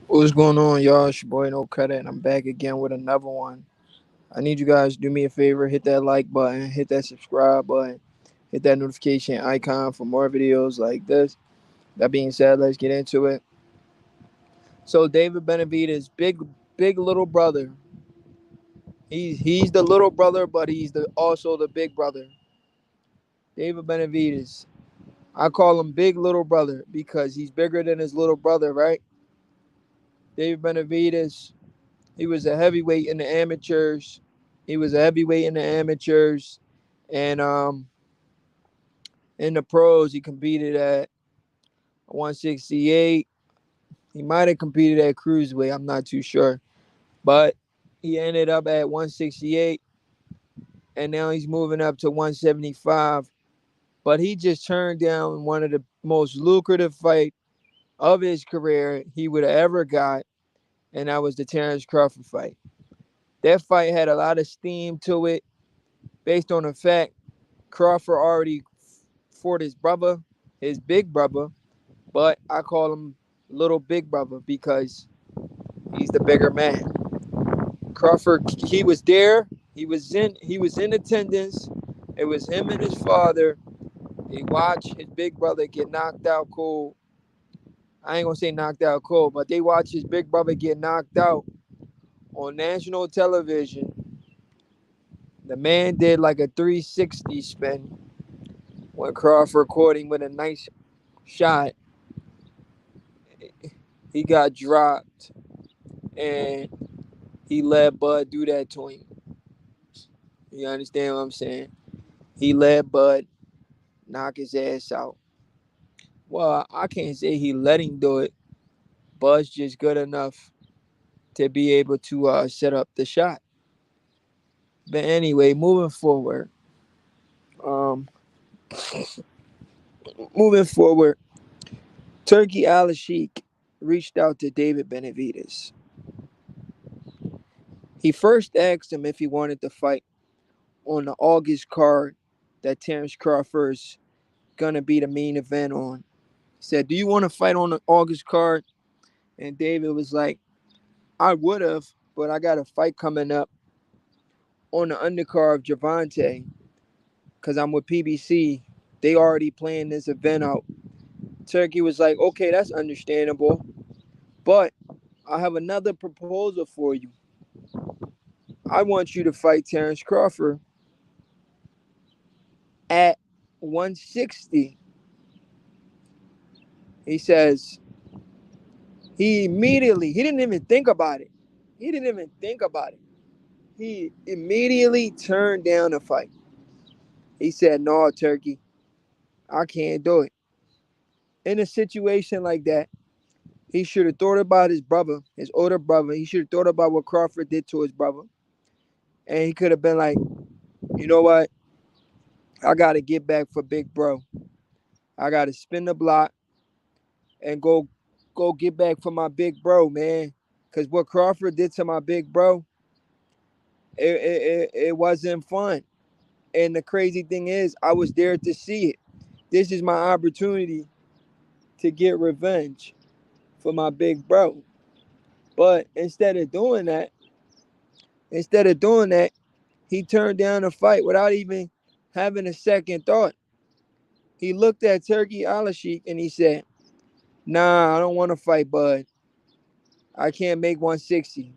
What's going on, y'all? It's your boy No Cut It, and I'm back again with another one. I need you guys to do me a favor, hit that like button, hit that subscribe button, hit that notification icon for more videos like this. That being said, let's get into it. So David Benavidez, big little brother. He's the little brother, but he's also the big brother. David Benavidez. I call him big little brother because he's bigger than his little brother, right? David Benavidez, he was a heavyweight in the amateurs. And in the pros, he competed at 168. He might have competed at cruiserweight. I'm not too sure, but he ended up at 168, and now he's moving up to 175. But he just turned down one of the most lucrative fight of his career he would have ever got, and that was the Terence Crawford fight. That fight had a lot of steam to it, based on the fact Crawford already fought his brother, his big brother, but I call him little big brother because he's the bigger man. Crawford, he was there. He was in attendance. It was him and his father. He watched his big brother get knocked out cold. I ain't gonna say knocked out cold, but they watched his big brother get knocked out on national television. The man did like a 360 spin when Crawford caught him with a nice shot. He got dropped and he let Bud do that to him. You understand what I'm saying? He let Bud knock his ass out. Well, I can't say he let him do it. Bud's just good enough to be able to set up the shot. But anyway, um, moving forward, Turkey Al Sheikh reached out to David Benavidez. He first asked him if he wanted to fight on the August card that Terence Crawford's gonna be the main event on. He said, "Do you want to fight on the August card?" And David was like, "I would have, but I got a fight coming up on the undercard of Javante because I'm with PBC. They already playing this event out." Turkey was like, "Okay, that's understandable, but I have another proposal for you. I want you to fight Terence Crawford at 160." He says he didn't even think about it. He didn't even think about it. He immediately turned down the fight. He said, "No, Turkey, I can't do it." In a situation like that, he should have thought about his brother, his older brother. He should have thought about what Crawford did to his brother. And he could have been like, "You know what? I got to get back for big bro. I got to spin the block and go get back for my big bro, man. Because what Crawford did to my big bro, it wasn't fun. And the crazy thing is, I was there to see it. This is my opportunity to get revenge for my big bro." But instead of doing that, he turned down the fight without even having a second thought. He looked at Turkey Alashik and he said, "Nah, I don't want to fight, bud. I can't make 160.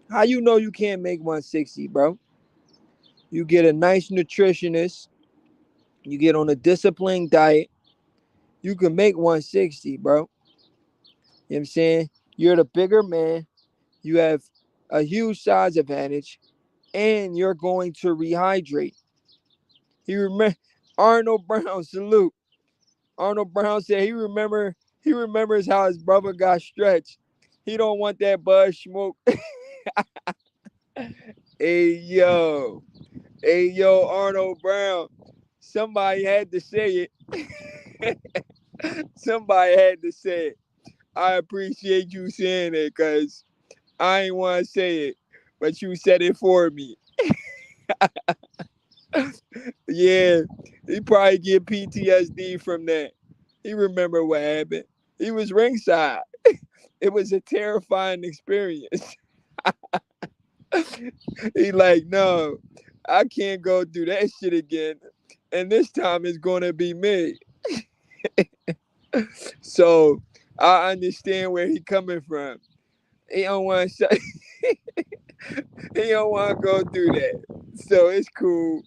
How you know you can't make 160, bro? You get a nice nutritionist, you get on a disciplined diet, you can make 160, bro. You know what I'm saying? You're the bigger man, you have a huge size advantage, and you're going to rehydrate." He remember Arnold Brown salute. Arnold Brown said he remembers how his brother got stretched. He don't want that bud smoke. Hey yo. Hey yo, Arnold Brown. Somebody had to say it. Somebody had to say it. I appreciate you saying it because I ain't want to say it, but you said it for me. Yeah, he probably get PTSD from that. He remember what happened. He was ringside. It was a terrifying experience. He like, no, I can't go do that shit again. And this time it's gonna be me. So I understand where he coming from. He don't want to. He don't want to go through that. So it's cool.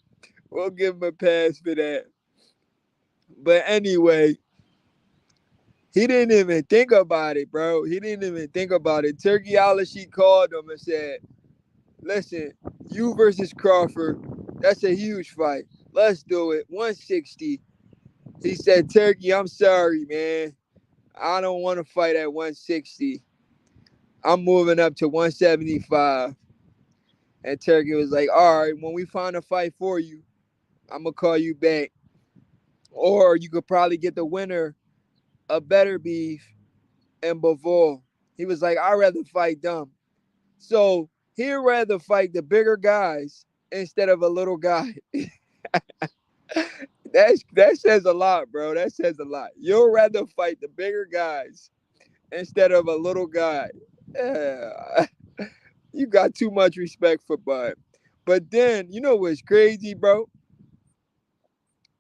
We'll give him a pass for that. But anyway, he didn't even think about it, bro. He didn't even think about it. Turkey Alashi called him and said, listen, you versus Crawford, that's a huge fight. Let's do it. 160. He said, Turkey, I'm sorry, man. I don't want to fight at 160. I'm moving up to 175. And Turkey was like, all right, when we find a fight for you, I'm going to call you back. Or you could probably get the winner of Better Beef and Bivol. He was like, I'd rather fight them. So he'd rather fight the bigger guys instead of a little guy. That says a lot, bro. That says a lot. You'll rather fight the bigger guys instead of a little guy. Yeah. You got too much respect for Bud. But then, you know what's crazy, bro?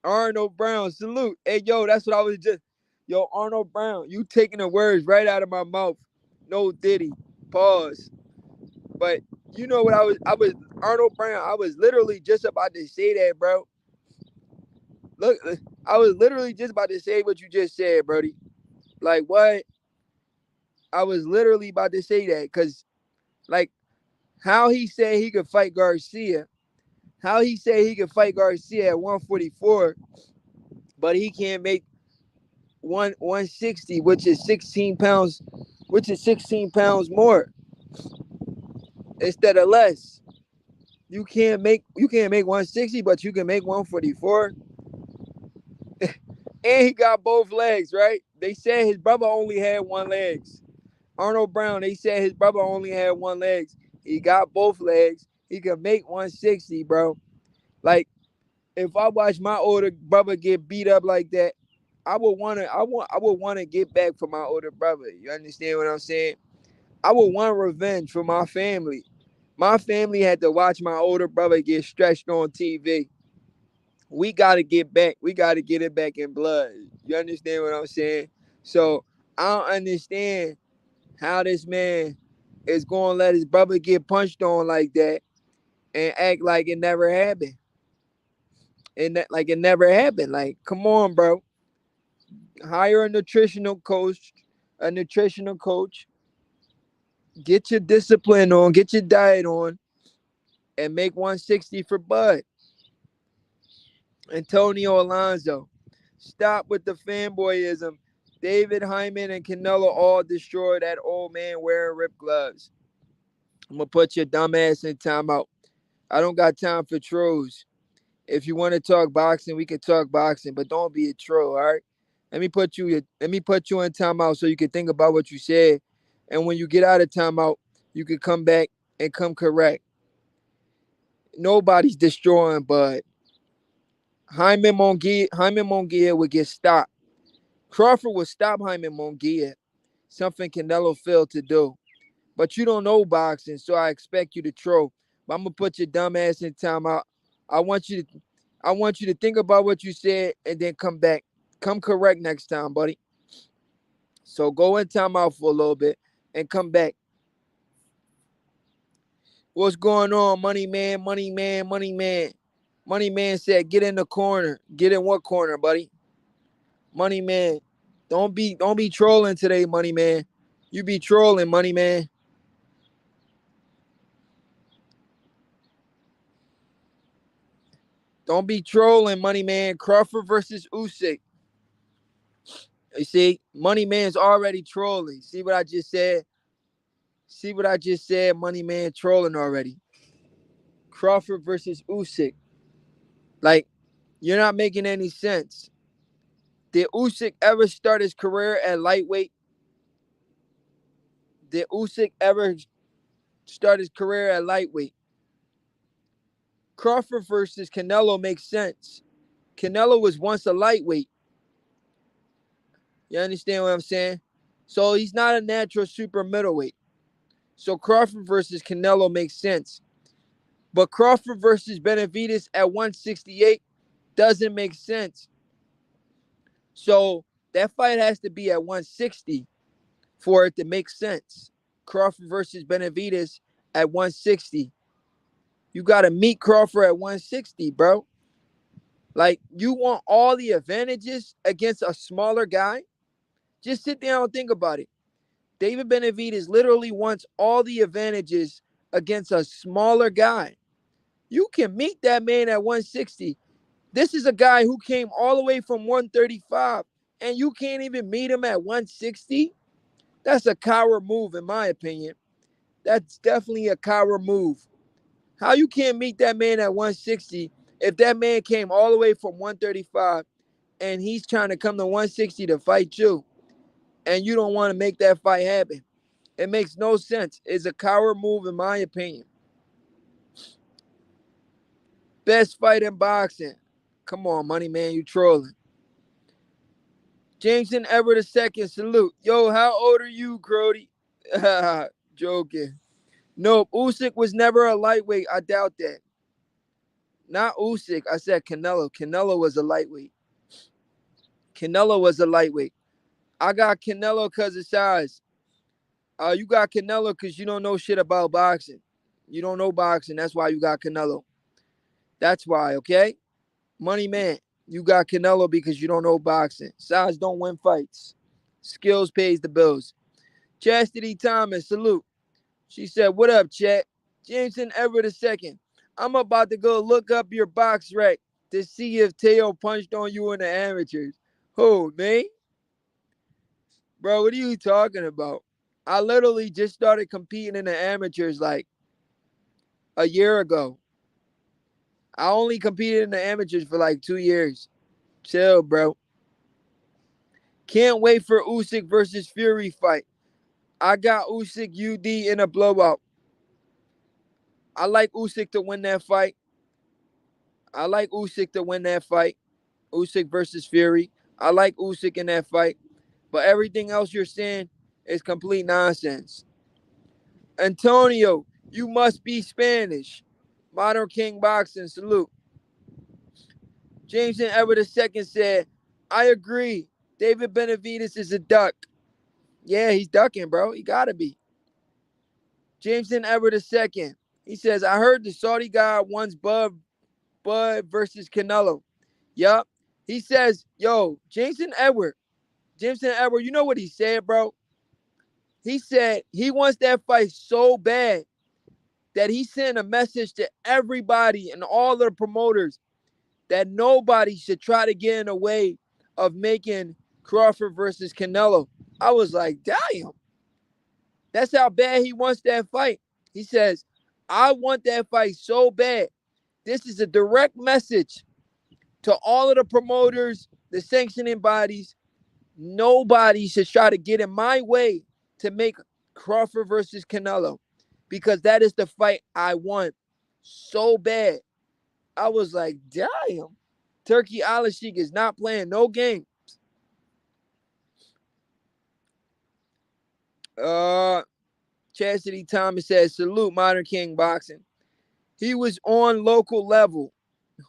Arnold Brown, salute. Hey, yo, that's what I was just. Yo, Arnold Brown, you taking the words right out of my mouth. No Diddy. Pause. But you know what I was Arnold Brown. I was literally just about to say that, bro. Look, I was literally just about to say what you just said, Brody. Like what? I was literally about to say that because, like, how he said he could fight Garcia, how he said he could fight Garcia at 144, but he can't make 160, which is 16 pounds, more instead of less. You can't make 160, but you can make 144. And he got both legs, right? They said his brother only had one legs. Arnold Brown, they said his brother only had one legs. He got both legs. He could make 160, bro. Like, if I watch my older brother get beat up like that, I would wanna get back for my older brother. You understand what I'm saying? I would want revenge for my family. My family had to watch my older brother get stretched on TV. We gotta get back. We gotta get it back in blood. You understand what I'm saying? So I don't understand how this man is gonna let his brother get punched on like that and act like it never happened. And that like it never happened. Like, come on, bro. Hire a nutritional coach, get your discipline on, get your diet on, and make 160 for Bud. Antonio Alonso. Stop with the fanboyism. David Hyman and Canelo all destroyed that old man wearing ripped gloves. I'm gonna put your dumb ass in timeout. I don't got time for trolls. If you want to talk boxing, we can talk boxing, but don't be a troll, all right? Let me put you in timeout so you can think about what you said. And when you get out of timeout, you can come back and come correct. Nobody's destroying, but Jaime Munguia would get stopped. Crawford would stop Jaime Munguia, something Canelo failed to do. But you don't know boxing, so I expect you to troll. But I'm gonna put your dumb ass in timeout. I want you to I want you to think about what you said and then come back. Come correct next time, buddy. So go in timeout for a little bit and come back. What's going on, money man, money man, money man? Money man said, get in the corner. Get in what corner, buddy? Money man. Don't be trolling today, money man. You be trolling, money man. Don't be trolling, money man. Crawford versus Usyk. You see, money man's already trolling. See what I just said? See what I just said? Money man trolling already. Crawford versus Usyk. Like, you're not making any sense. Did Usyk ever start his career at lightweight? Did Usyk ever start his career at lightweight? Crawford versus Canelo makes sense. Canelo was once a lightweight. You understand what I'm saying? So he's not a natural super middleweight. So Crawford versus Canelo makes sense. But Crawford versus Benavidez at 168 doesn't make sense. So that fight has to be at 160 for it to make sense. Crawford versus Benavidez at 160. You got to meet Crawford at 160, bro. Like, you want all the advantages against a smaller guy? Just sit down and think about it. David Benavidez literally wants all the advantages against a smaller guy. You can meet that man at 160. This is a guy who came all the way from 135, and you can't even meet him at 160? That's a coward move, in my opinion. That's definitely a coward move. How you can't meet that man at 160 if that man came all the way from 135 and he's trying to come to 160 to fight you, and you don't want to make that fight happen? It makes no sense. It's a coward move, in my opinion. Best fight in boxing. Come on, money man, you trolling. Jameson Everett II, salute. Yo, how old are you, Crody? Joking. Nope, Usyk was never a lightweight. I doubt that. Not Usyk. I said Canelo. Canelo was a lightweight. Canelo was a lightweight. I got Canelo because of size. You got Canelo because you don't know shit about boxing. You don't know boxing. That's why you got Canelo. That's why, okay? Money man, you got Canelo because you don't know boxing. Size don't win fights. Skills pays the bills. Chastity Thomas, salute. She said, what up, chat? Jameson Everett II. I'm about to go look up your box rec to see if Teo punched on you in the amateurs. Who, me? Bro, what are you talking about? I literally just started competing in the amateurs like a year ago. I only competed in the amateurs for like 2 years. Chill, bro. Can't wait for Usyk versus Fury fight. I got Usyk UD in a blowout. I like Usyk to win that fight. I like Usyk to win that fight. Usyk versus Fury. I like Usyk in that fight. But everything else you're saying is complete nonsense. Antonio, you must be Spanish. Modern King Boxing, salute. Jameson Everett II said, I agree. David Benavidez is a duck. Yeah, he's ducking, bro. He gotta be. Jameson Everett II. He says, I heard the Saudi guy wants Bud versus Canelo. Yup. He says, yo, Jameson Edward, you know what he said, bro? He said he wants that fight so bad that he sent a message to everybody and all the promoters that nobody should try to get in the way of making Crawford versus Canelo. I was like, damn. That's how bad he wants that fight. He says, I want that fight so bad. This is a direct message to all of the promoters, the sanctioning bodies. Nobody should try to get in my way to make Crawford versus Canelo, because that is the fight I want so bad. I was like, damn. Turkey Alashik is not playing no game. Chastity Thomas says, salute Modern King Boxing. He was on local level.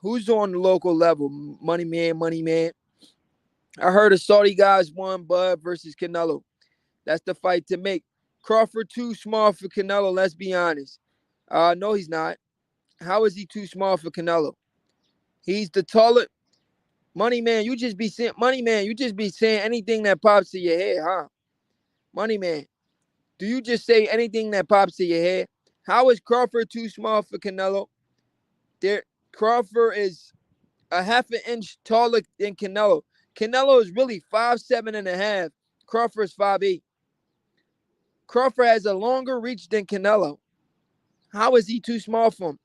Who's on the local level? Money man, money man. I heard the Saudi guys won Bud versus Canelo. That's the fight to make. Crawford too small for Canelo, let's be honest. No, he's not. How is he too small for Canelo? He's the taller. Money man, you just be saying anything that pops to your head, huh? Money man, do you just say anything that pops to your head? How is Crawford too small for Canelo? Crawford is a half an inch taller than Canelo. Canelo is really 5'7.5". Crawford's 5'8". Crawford has a longer reach than Canelo. How is he too small for him?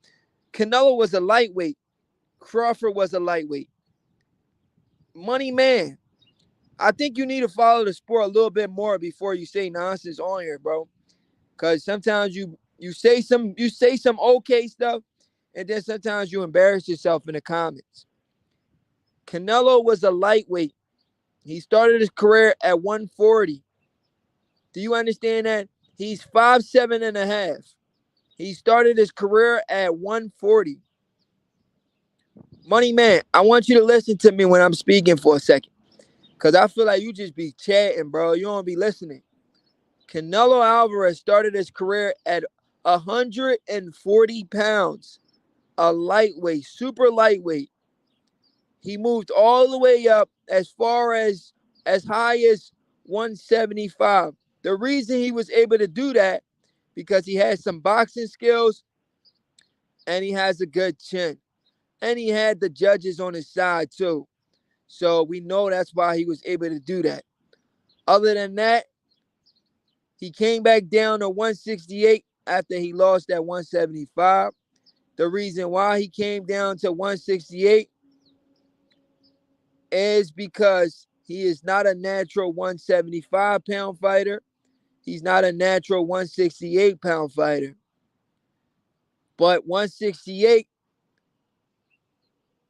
Canelo was a lightweight. Crawford was a lightweight. Money man, I think you need to follow the sport a little bit more before you say nonsense on here, bro. Cause sometimes you say some okay stuff, and then sometimes you embarrass yourself in the comments. Canelo was a lightweight. He started his career at 140. Do you understand that? He's 5'7" and a half. He started his career at 140. Money man, I want you to listen to me when I'm speaking for a second. Cause I feel like you just be chatting, bro. You don't be listening. Canelo Alvarez started his career at 140 pounds, a lightweight, super lightweight. He moved all the way up as far as high as 175. The reason he was able to do that because he had some boxing skills and he has a good chin. And he had the judges on his side too. So we know that's why he was able to do that. Other than that, he came back down to 168 after he lost at 175. The reason why he came down to 168 is because he is not a natural 175-pound fighter. He's not a natural 168-pound fighter. But 168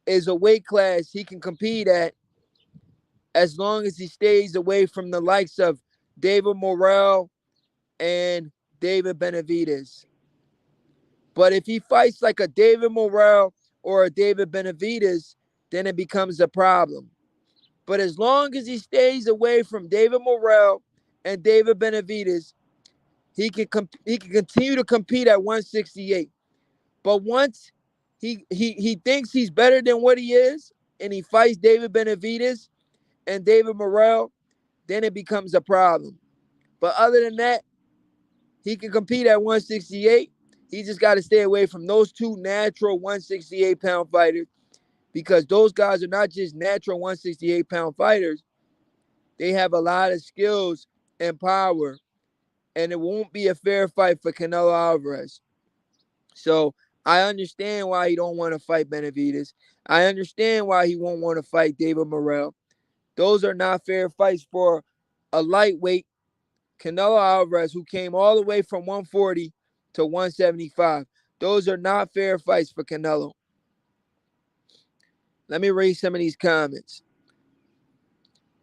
is a weight class he can compete at as long as he stays away from the likes of David Morrell and David Benavidez. But if he fights like a David Morrell or a David Benavidez, then it becomes a problem. But as long as he stays away from David Morrell and David Benavidez, he can continue to compete at 168. But once he thinks he's better than what he is, and he fights David Benavidez and David Morrell, then it becomes a problem. But other than that, he can compete at 168. He just got to stay away from those two natural 168-pound fighters because those guys are not just natural 168-pound fighters. They have a lot of skills and power, and it won't be a fair fight for Canelo Alvarez. So I understand why he don't want to fight Benavidez. I understand why he won't want to fight David Morrell. Those are not fair fights for a lightweight Canelo Alvarez who came all the way from 140 to 175. Those are not fair fights for Canelo. Let me read some of these comments.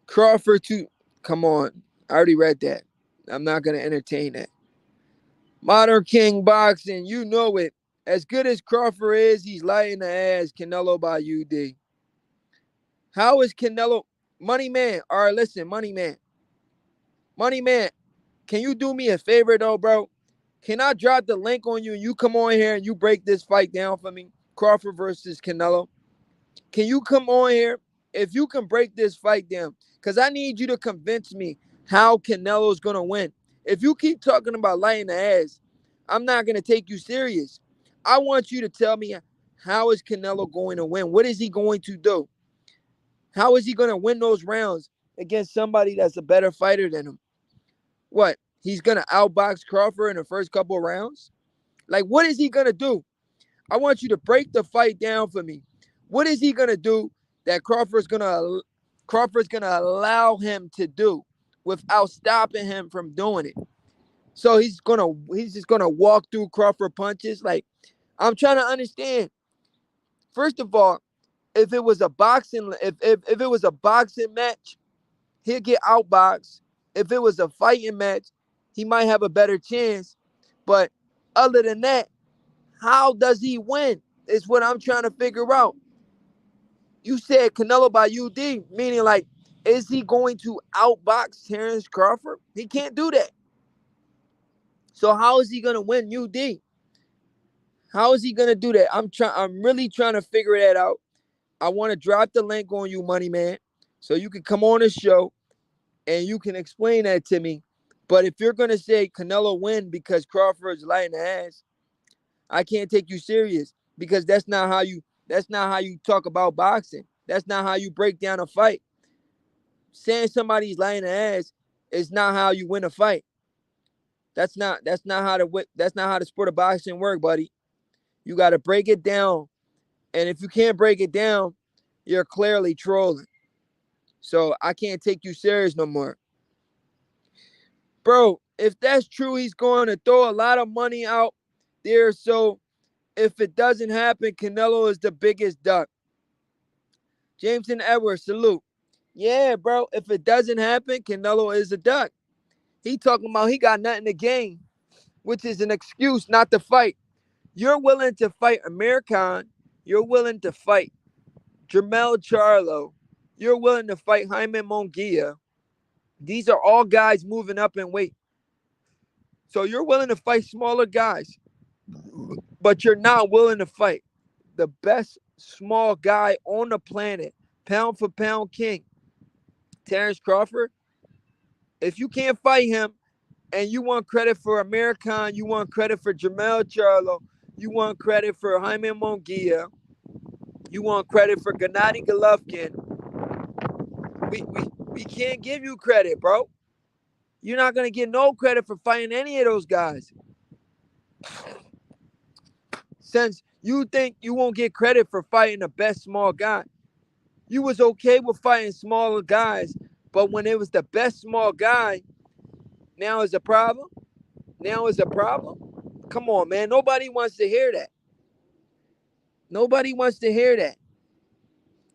Crawford too. Come on. I already read that. I'm not going to entertain that. Modern King Boxing, you know it. As good as Crawford is, he's lighting the ass. Canelo by UD. How is Canelo? Money Man. All right, listen, Money Man. Money Man, can you do me a favor though, bro? Can I drop the link on you and you come on here and you break this fight down for me? Crawford versus Canelo. Can you come on here? If you can break this fight down, because I need you to convince me how Canelo's going to win. If you keep talking about lighting the ass, I'm not going to take you serious. I want you to tell me how is Canelo going to win? What is he going to do? How is he going to win those rounds against somebody that's a better fighter than him? What? He's going to outbox Crawford in the first couple of rounds? Like, what is he going to do? I want you to break the fight down for me. What is he gonna do that Crawford's gonna allow him to do without stopping him from doing it? So he's just gonna walk through Crawford punches. Like, I'm trying to understand. First of all, if it was a boxing if it was a boxing match, he'll get outboxed. If it was a fighting match, he might have a better chance. But other than that, how does he win? Is what I'm trying to figure out. You said Canelo by UD, meaning like, is he going to outbox Terence Crawford? He can't do that. So how is he gonna win UD? How is he gonna do that? I'm really trying to figure that out. I want to drop the link on you, Money Man, so you can come on the show and you can explain that to me. But if you're gonna say Canelo win because Crawford's lighting the ass, I can't take you serious because that's not how you talk about boxing. That's not how you break down a fight. Saying somebody's lying the ass is not how you win a fight. That's not how the sport of boxing work, buddy. You got to break it down, and if you can't break it down, you're clearly trolling. So I can't take you serious no more, bro. If that's true, he's going to throw a lot of money out there. So if it doesn't happen, Canelo is the biggest duck. Jameson Edwards, salute. Yeah, bro. If it doesn't happen, Canelo is a duck. He talking about he got nothing to gain, which is an excuse not to fight. You're willing to fight Amir Khan. You're willing to fight Jermell Charlo. You're willing to fight Jaime Munguia. These are all guys moving up in weight. So you're willing to fight smaller guys, but you're not willing to fight the best small guy on the planet, pound for pound king, Terence Crawford. If you can't fight him and you want credit for Amir Khan, you want credit for Jermell Charlo, you want credit for Jaime Munguia, you want credit for Gennady Golovkin, we can't give you credit, bro. You're not going to get no credit for fighting any of those guys. Since you think you won't get credit for fighting the best small guy, you was okay with fighting smaller guys, but when it was the best small guy, now is a problem? Now is a problem? Come on, man. Nobody wants to hear that. Nobody wants to hear that.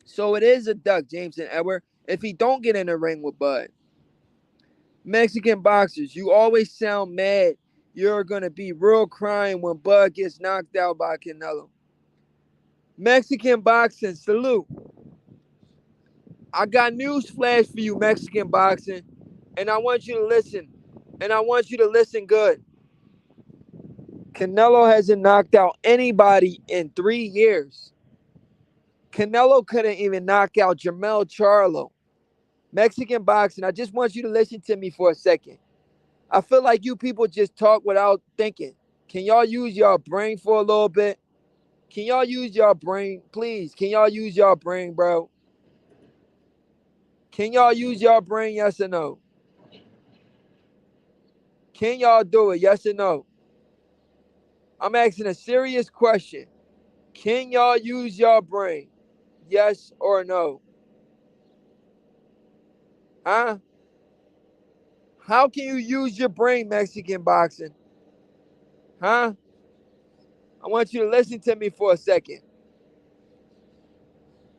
So it is a duck, Jameson Edward, if he don't get in the ring with Bud. Mexican boxers, you always sound mad. You're going to be real crying when Bud gets knocked out by Canelo. Mexican boxing, salute. I got news flash for you, Mexican boxing, and I want you to listen. And I want you to listen good. Canelo hasn't knocked out anybody in 3 years. Canelo couldn't even knock out Jermell Charlo. Mexican boxing, I just want you to listen to me for a second. I feel like you people just talk without thinking. Can y'all use your brain for a little bit? Can y'all use your brain? Please, can y'all use your brain, bro? Can y'all use your brain, yes or no? Can y'all do it, yes or no? I'm asking a serious question. Can y'all use your brain? Yes or no? Huh? How can you use your brain, Mexican boxing? Huh? I want you to listen to me for a second.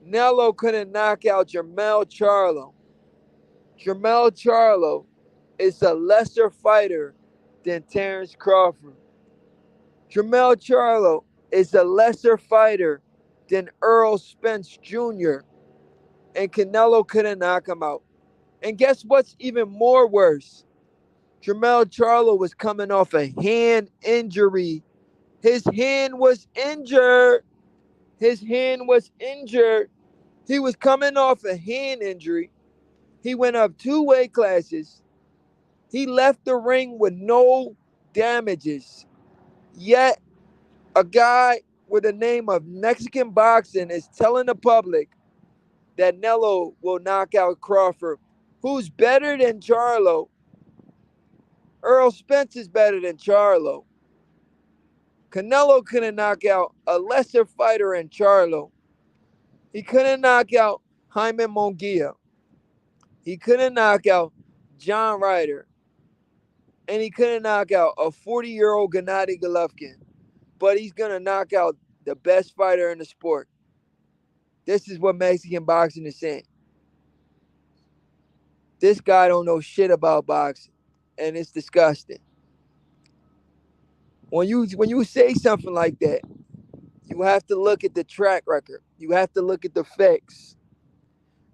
Nello couldn't knock out Jermell Charlo. Jermell Charlo is a lesser fighter than Terence Crawford. Jermell Charlo is a lesser fighter than Earl Spence Jr. And Canelo couldn't knock him out. And guess what's even more worse? Jermell Charlo was coming off a hand injury. His hand was injured. His hand was injured. He was coming off a hand injury. He went up 2 weight classes. He left the ring with no damages. Yet, a guy with the name of Mexican boxing is telling the public that Nello will knock out Crawford, who's better than Charlo. Earl Spence is better than Charlo. Canelo couldn't knock out a lesser fighter in Charlo. He couldn't knock out Jaime Munguia. He couldn't knock out John Ryder. And he couldn't knock out a 40-year-old Gennady Golovkin. But he's going to knock out the best fighter in the sport. This is what Mexican boxing is saying. This guy don't know shit about boxing. And it's disgusting. When you say something like that, you have to look at the track record. You have to look at the facts.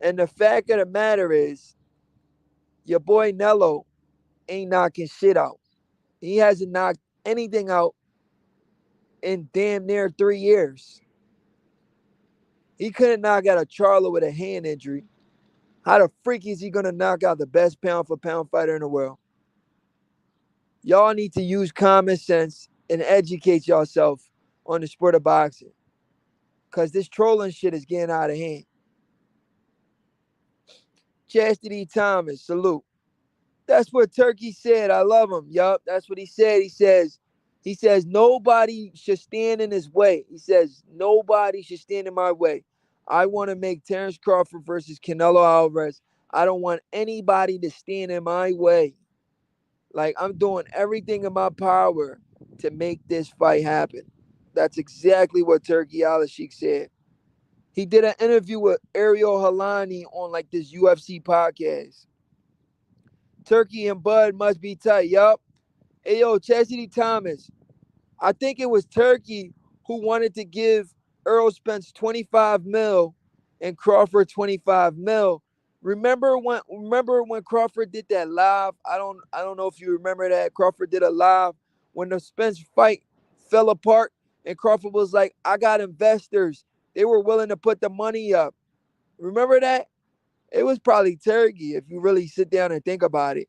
And the fact of the matter is, your boy Nello ain't knocking shit out. He hasn't knocked anything out in damn near 3 years. He couldn't knock out a Charlo with a hand injury. How the freak is he going to knock out the best pound for pound fighter in the world? Y'all need to use common sense and educate yourself on the sport of boxing. Because this trolling shit is getting out of hand. Chastity Thomas, salute. That's what Turkey said. I love him. Yup, that's what he said. He says nobody should stand in his way. He says nobody should stand in my way. I want to make Terence Crawford versus Canelo Alvarez. I don't want anybody to stand in my way. Like, I'm doing everything in my power to make this fight happen. That's exactly what Turkey Al-Sheikh said. He did an interview with Ariel Helwani on like this UFC podcast. Turkey and Bud must be tight. Yup. Hey, yo, Chastity Thomas. I think it was Turkey who wanted to give Earl Spence 25 mil and Crawford 25 mil. Remember when Crawford did that live? I don't know if you remember that. Crawford did a live when the Spence fight fell apart and Crawford was like, "I got investors. They were willing to put the money up." Remember that? It was probably Turkey if you really sit down and think about it.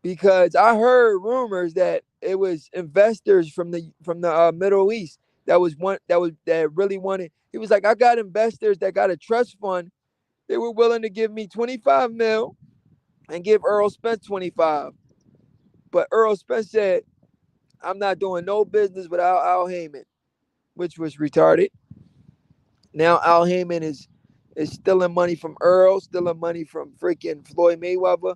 Because I heard rumors that it was investors from the Middle East that really wanted. He was like, I got investors that got a trust fund. They were willing to give me 25 mil and give Earl Spence 25. But Earl Spence said, I'm not doing no business without Al Heyman, which was retarded. Now Al Heyman is stealing money from Earl, stealing money from freaking Floyd Mayweather.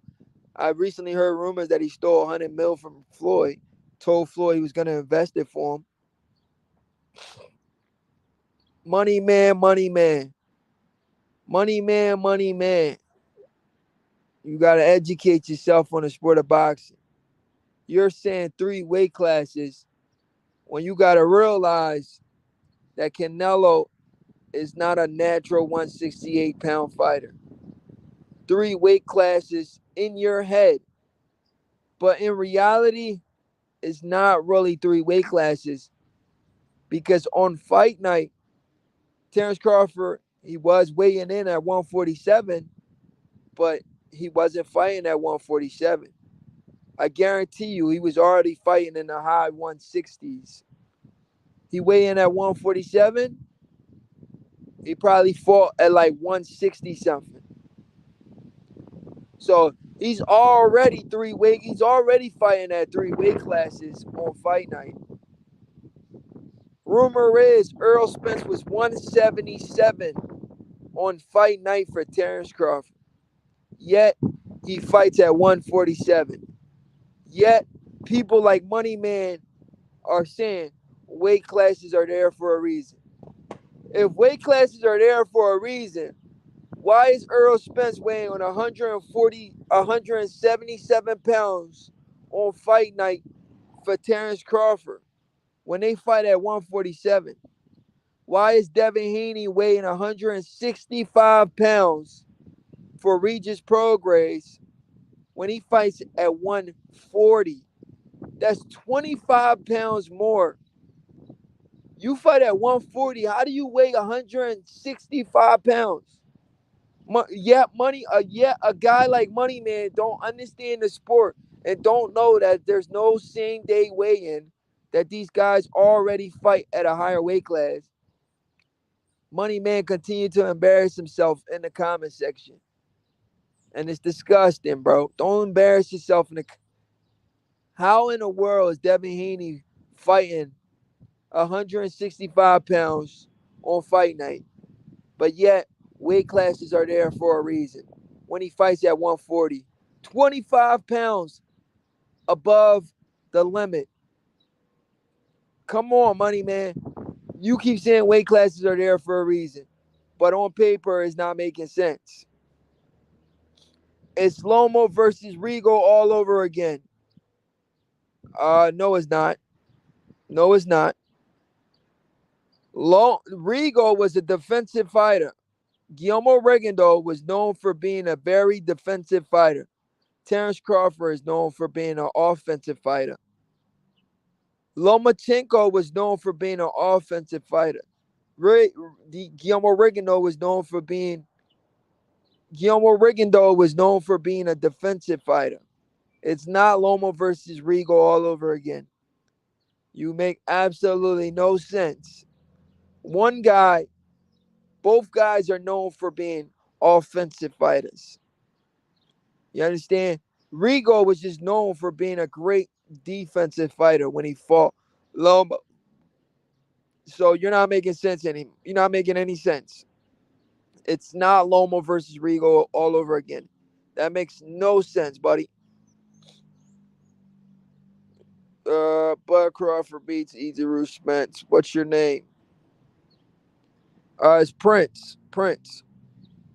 I recently heard rumors that he stole 100 mil from Floyd, told Floyd he was going to invest it for him. Money man, money man. Money man, money man. You got to educate yourself on the sport of boxing. You're saying 3 weight classes when you got to realize that Canelo is not a natural 168-pound fighter. 3 weight classes in your head. But in reality, it's not really 3 weight classes because on fight night, Terence Crawford, he was weighing in at 147, but he wasn't fighting at 147. I guarantee you, he was already fighting in the high 160s. He weighed in at 147. He probably fought at like 160 something. So he's already 3 weight. He's already fighting at 3 weight classes on fight night. Rumor is Earl Spence was 177 on fight night for Terence Crawford. Yet he fights at 147. Yet people like Money Man are saying weight classes are there for a reason. If weight classes are there for a reason, why is Earl Spence weighing on 177 pounds on fight night for Terence Crawford when they fight at 147? Why is Devin Haney weighing 165 pounds for Regis Prograis when he fights at 140? That's 25 pounds more. You fight at 140. How do you weigh 165 pounds? Yet a guy like Money Man don't understand the sport and don't know that there's no same day weigh-in, that these guys already fight at a higher weight class. Money Man continued to embarrass himself in the comment section. And it's disgusting, bro. Don't embarrass yourself in the. How in the world is Devin Haney fighting 165 pounds on fight night? But yet, weight classes are there for a reason. When he fights at 140, 25 pounds above the limit. Come on, Money Man. You keep saying weight classes are there for a reason, but on paper, it's not making sense. It's Lomo versus Regal all over again. No, it's not. No, it's not. Regal was a defensive fighter. Guillermo Redondo was known for being a very defensive fighter. Terence Crawford is known for being an offensive fighter. Lomachenko was known for being an offensive fighter. Guillermo Redondo was known for being a defensive fighter. It's not Loma versus Regal all over again. You make absolutely no sense. One guy, both guys are known for being offensive fighters. You understand? Regal was just known for being a great defensive fighter when he fought Loma. So you're not making sense anymore. You're not making any sense. It's not Loma versus Regal all over again. That makes no sense, buddy. Bud Crawford beats Easy Spence. What's your name? It's Prince. Prince.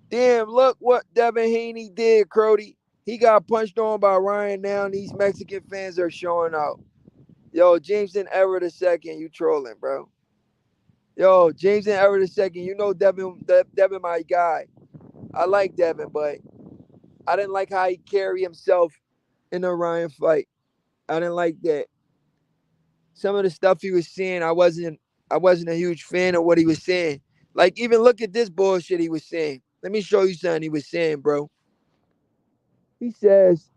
Damn, look what Devin Haney did, Crody. He got punched on by Ryan now, and these Mexican fans are showing out. Yo, Jameson Everett II, you trolling, bro. Yo, Jameson Everett II, you know Devin, my guy. I like Devin, but I didn't like how he carried himself in the Ryan fight. I didn't like that. Some of the stuff he was saying, I wasn't a huge fan of what he was saying. Like, even look at this bullshit he was saying. Let me show you something he was saying, bro. He says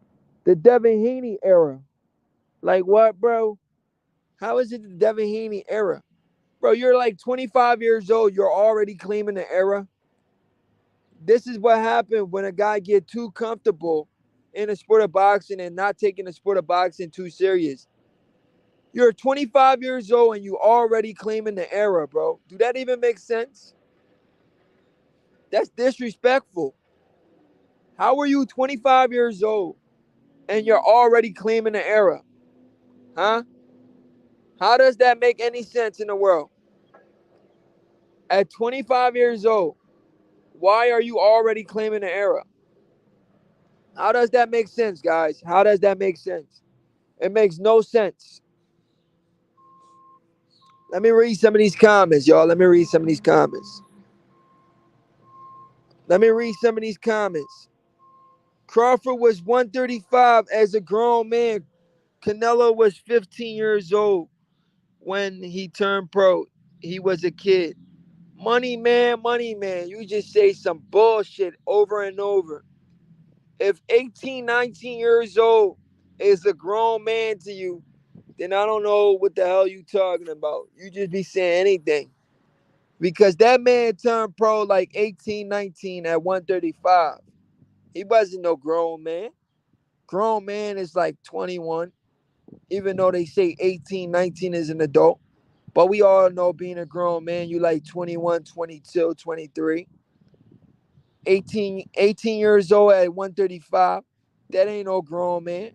the Devin Haney era. Like what, bro? How is it the Devin Haney era? Bro, you're like 25 years old. You're already claiming the era. This is what happened when a guy get too comfortable in the sport of boxing and not taking the sport of boxing too serious. You're 25 years old and you already claiming the era, bro. Do that even make sense? That's disrespectful. How are you 25 years old and you're already claiming the era? Huh? How does that make any sense in the world? At 25 years old, why are you already claiming the era? How does that make sense, guys? How does that make sense? It makes no sense. Let me read some of these comments, y'all. Let me read some of these comments. Let me read some of these comments. Crawford was 135 as a grown man. Canelo was 15 years old when he turned pro. He was a kid. Money man. You just say some bullshit over and over. If 18, 19 years old is a grown man to you, then I don't know what the hell you talking about. You just be saying anything. Because that man turned pro like 18, 19 at 135. He wasn't no grown man. Grown man is like 21, even though they say 18, 19 is an adult. But we all know being a grown man, you like 21, 22, 23. 18 years old at 135. That ain't no grown man.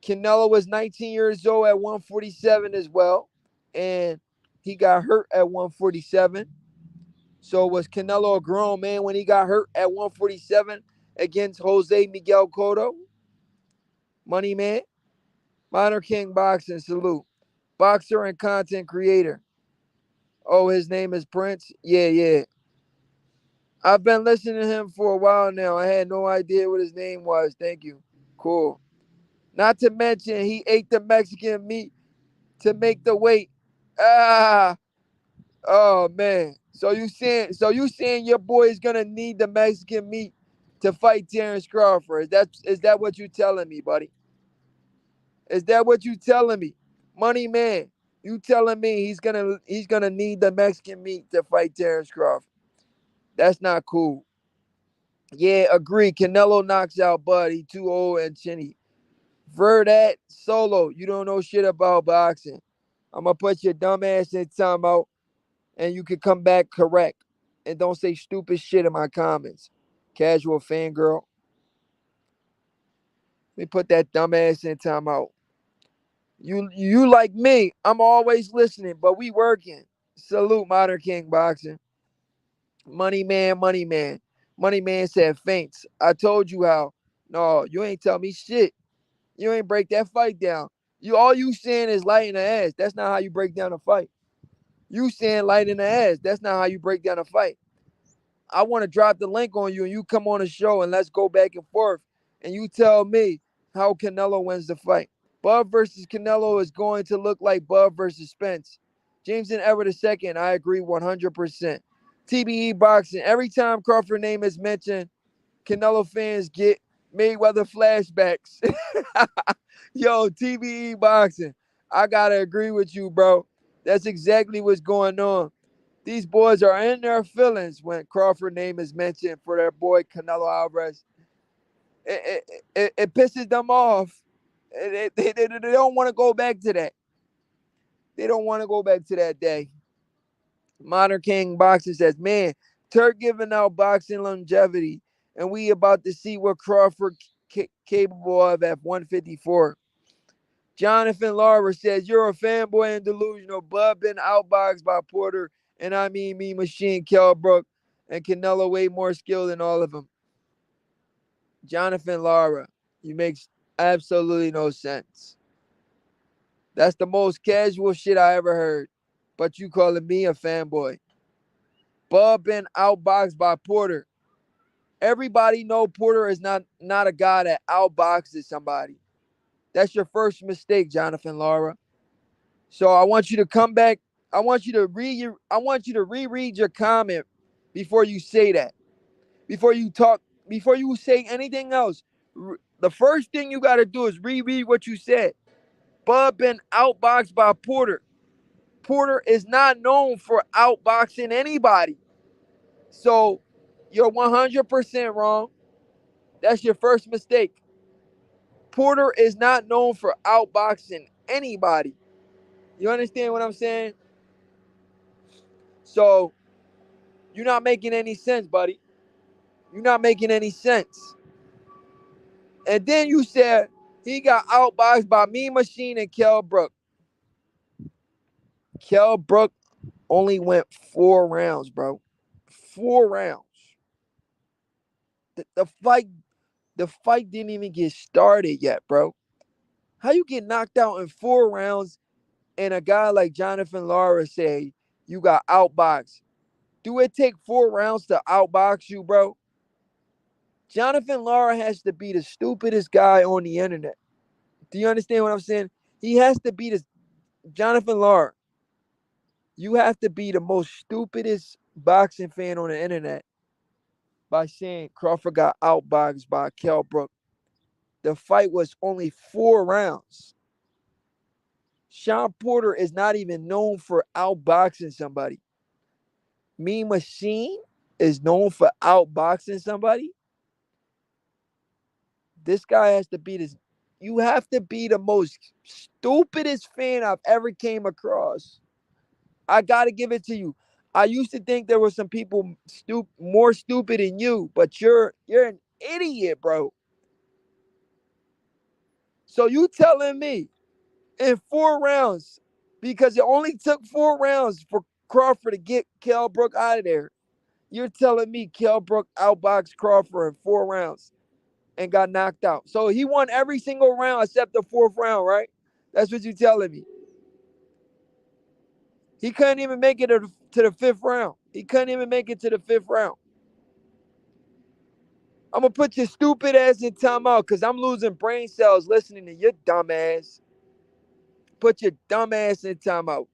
Canelo was 19 years old at 147 as well. And he got hurt at 147. So was Canelo a grown man when he got hurt at 147 against Jose Miguel Cotto? Money man. Minor King Boxing, salute. Boxer and content creator. Oh, his name is Prince? Yeah, yeah. I've been listening to him for a while now. I had no idea what his name was. Thank you. Cool. Not to mention he ate the Mexican meat to make the weight. Ah, oh man. So you saying your boy is gonna need the Mexican meat to fight Terence Crawford? Is that what you telling me, buddy? Is that what you telling me? Money man, you telling me he's gonna need the Mexican meat to fight Terence Crawford? That's not cool. Yeah, agree. Canelo knocks out Bud. He too old and chinny. Verdat Solo, you don't know shit about boxing. I'm gonna put your dumb ass in timeout and you can come back correct. And don't say stupid shit in my comments. Casual fangirl. Let me put that dumb ass in timeout. You like me. I'm always listening, but we working. Salute Modern King Boxing. Money man, money man. Money man said feints. I told you how. No, you ain't tell me shit. You ain't break that fight down. All you saying is light in the ass. That's not how you break down a fight. You saying light in the ass. That's not how you break down a fight. I want to drop the link on you and you come on the show and let's go back and forth. And you tell me how Canelo wins the fight. Bud versus Canelo is going to look like Bud versus Spence. James and Everett II, I agree 100%. TBE boxing. Every time Crawford name is mentioned, Canelo fans get Mayweather flashbacks. Yo, TBE boxing. I gotta agree with you, bro. That's exactly what's going on. These boys are in their feelings when Crawford name is mentioned for their boy Canelo Alvarez. It pisses them off. They don't want to go back to that. They don't want to go back to that day. Modern King Boxing says, man, Turk giving out boxing longevity, and we about to see what Crawford capable of at 154. Jonathan Larver says, you're a fanboy and delusional. Bud been outboxed by Porter, and I mean me, Machine Kell Brook, and Canelo way more skill than all of them. Jonathan Lara, you makes absolutely no sense. That's the most casual shit I ever heard. But you calling me a fanboy. Bub been outboxed by Porter. Everybody know Porter is not a guy that outboxes somebody. That's your first mistake, Jonathan Lara. So I want you to come back. I want you to reread your comment before you say that. Before you talk, before you say anything else. The first thing you got to do is reread what you said. Bud been outboxed by Porter. Porter is not known for outboxing anybody. So you're 100% wrong. That's your first mistake. Porter is not known for outboxing anybody. You understand what I'm saying? So you're not making any sense, buddy. You're not making any sense. And then you said he got outboxed by Me Machine and Kell Brook. Kell Brook only went 4 rounds, bro. 4 rounds. The fight didn't even get started yet, bro. How you get knocked out in 4 rounds and a guy like Jonathan Lara say you got outboxed? Do it take 4 rounds to outbox you, bro? Jonathan Lara has to be the stupidest guy on the internet. Do you understand what I'm saying? He has to be this Jonathan Lara. You have to be the most stupidest boxing fan on the internet by saying Crawford got outboxed by Kell Brook. The fight was only 4 rounds. Sean Porter is not even known for outboxing somebody. Mean Machine is known for outboxing somebody. This guy has to be this. You have to be the most stupidest fan I've ever came across. I gotta give it to you. I used to think there were some people more stupid than you, but you're an idiot, bro. So you telling me in 4 rounds, because it only took 4 rounds for Crawford to get Kell Brook out of there. You're telling me Kell Brook outboxed Crawford in 4 rounds and got knocked out. So he won every single round except the fourth round, right? That's what you're telling me. He couldn't even make it to the fifth round. He couldn't even make it to the fifth round. I'm gonna put your stupid ass in timeout because I'm losing brain cells listening to your dumb ass. Put your dumb ass in timeout.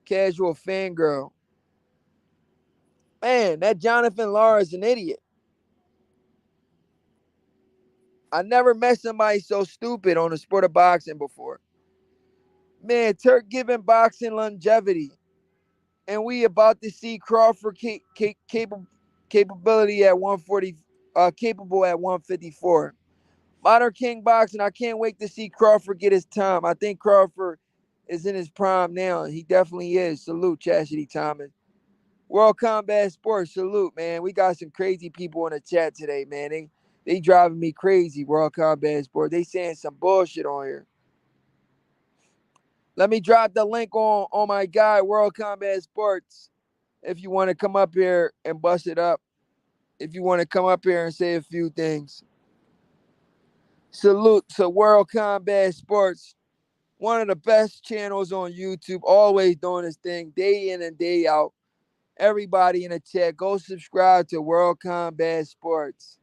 Casual fangirl. Man, that Jonathan Lara is an idiot. I never met somebody so stupid on the sport of boxing before. Man, Turk giving boxing longevity. And we about to see Crawford capability at 140, capable at 154. Modern King Boxing, I can't wait to see Crawford get his time. I think Crawford is in his prime now. He definitely is. Salute, Chastity Thomas. World Combat Sports, salute, man. We got some crazy people in the chat today, man. They driving me crazy, World Combat Sports. They saying some bullshit on here. Let me drop the link on my guy, World Combat Sports. If you want to come up here and bust it up. If you want to come up here and say a few things. Salute to World Combat Sports. One of the best channels on YouTube, always doing this thing day in and day out. Everybody in the chat, go subscribe to World Combat Sports.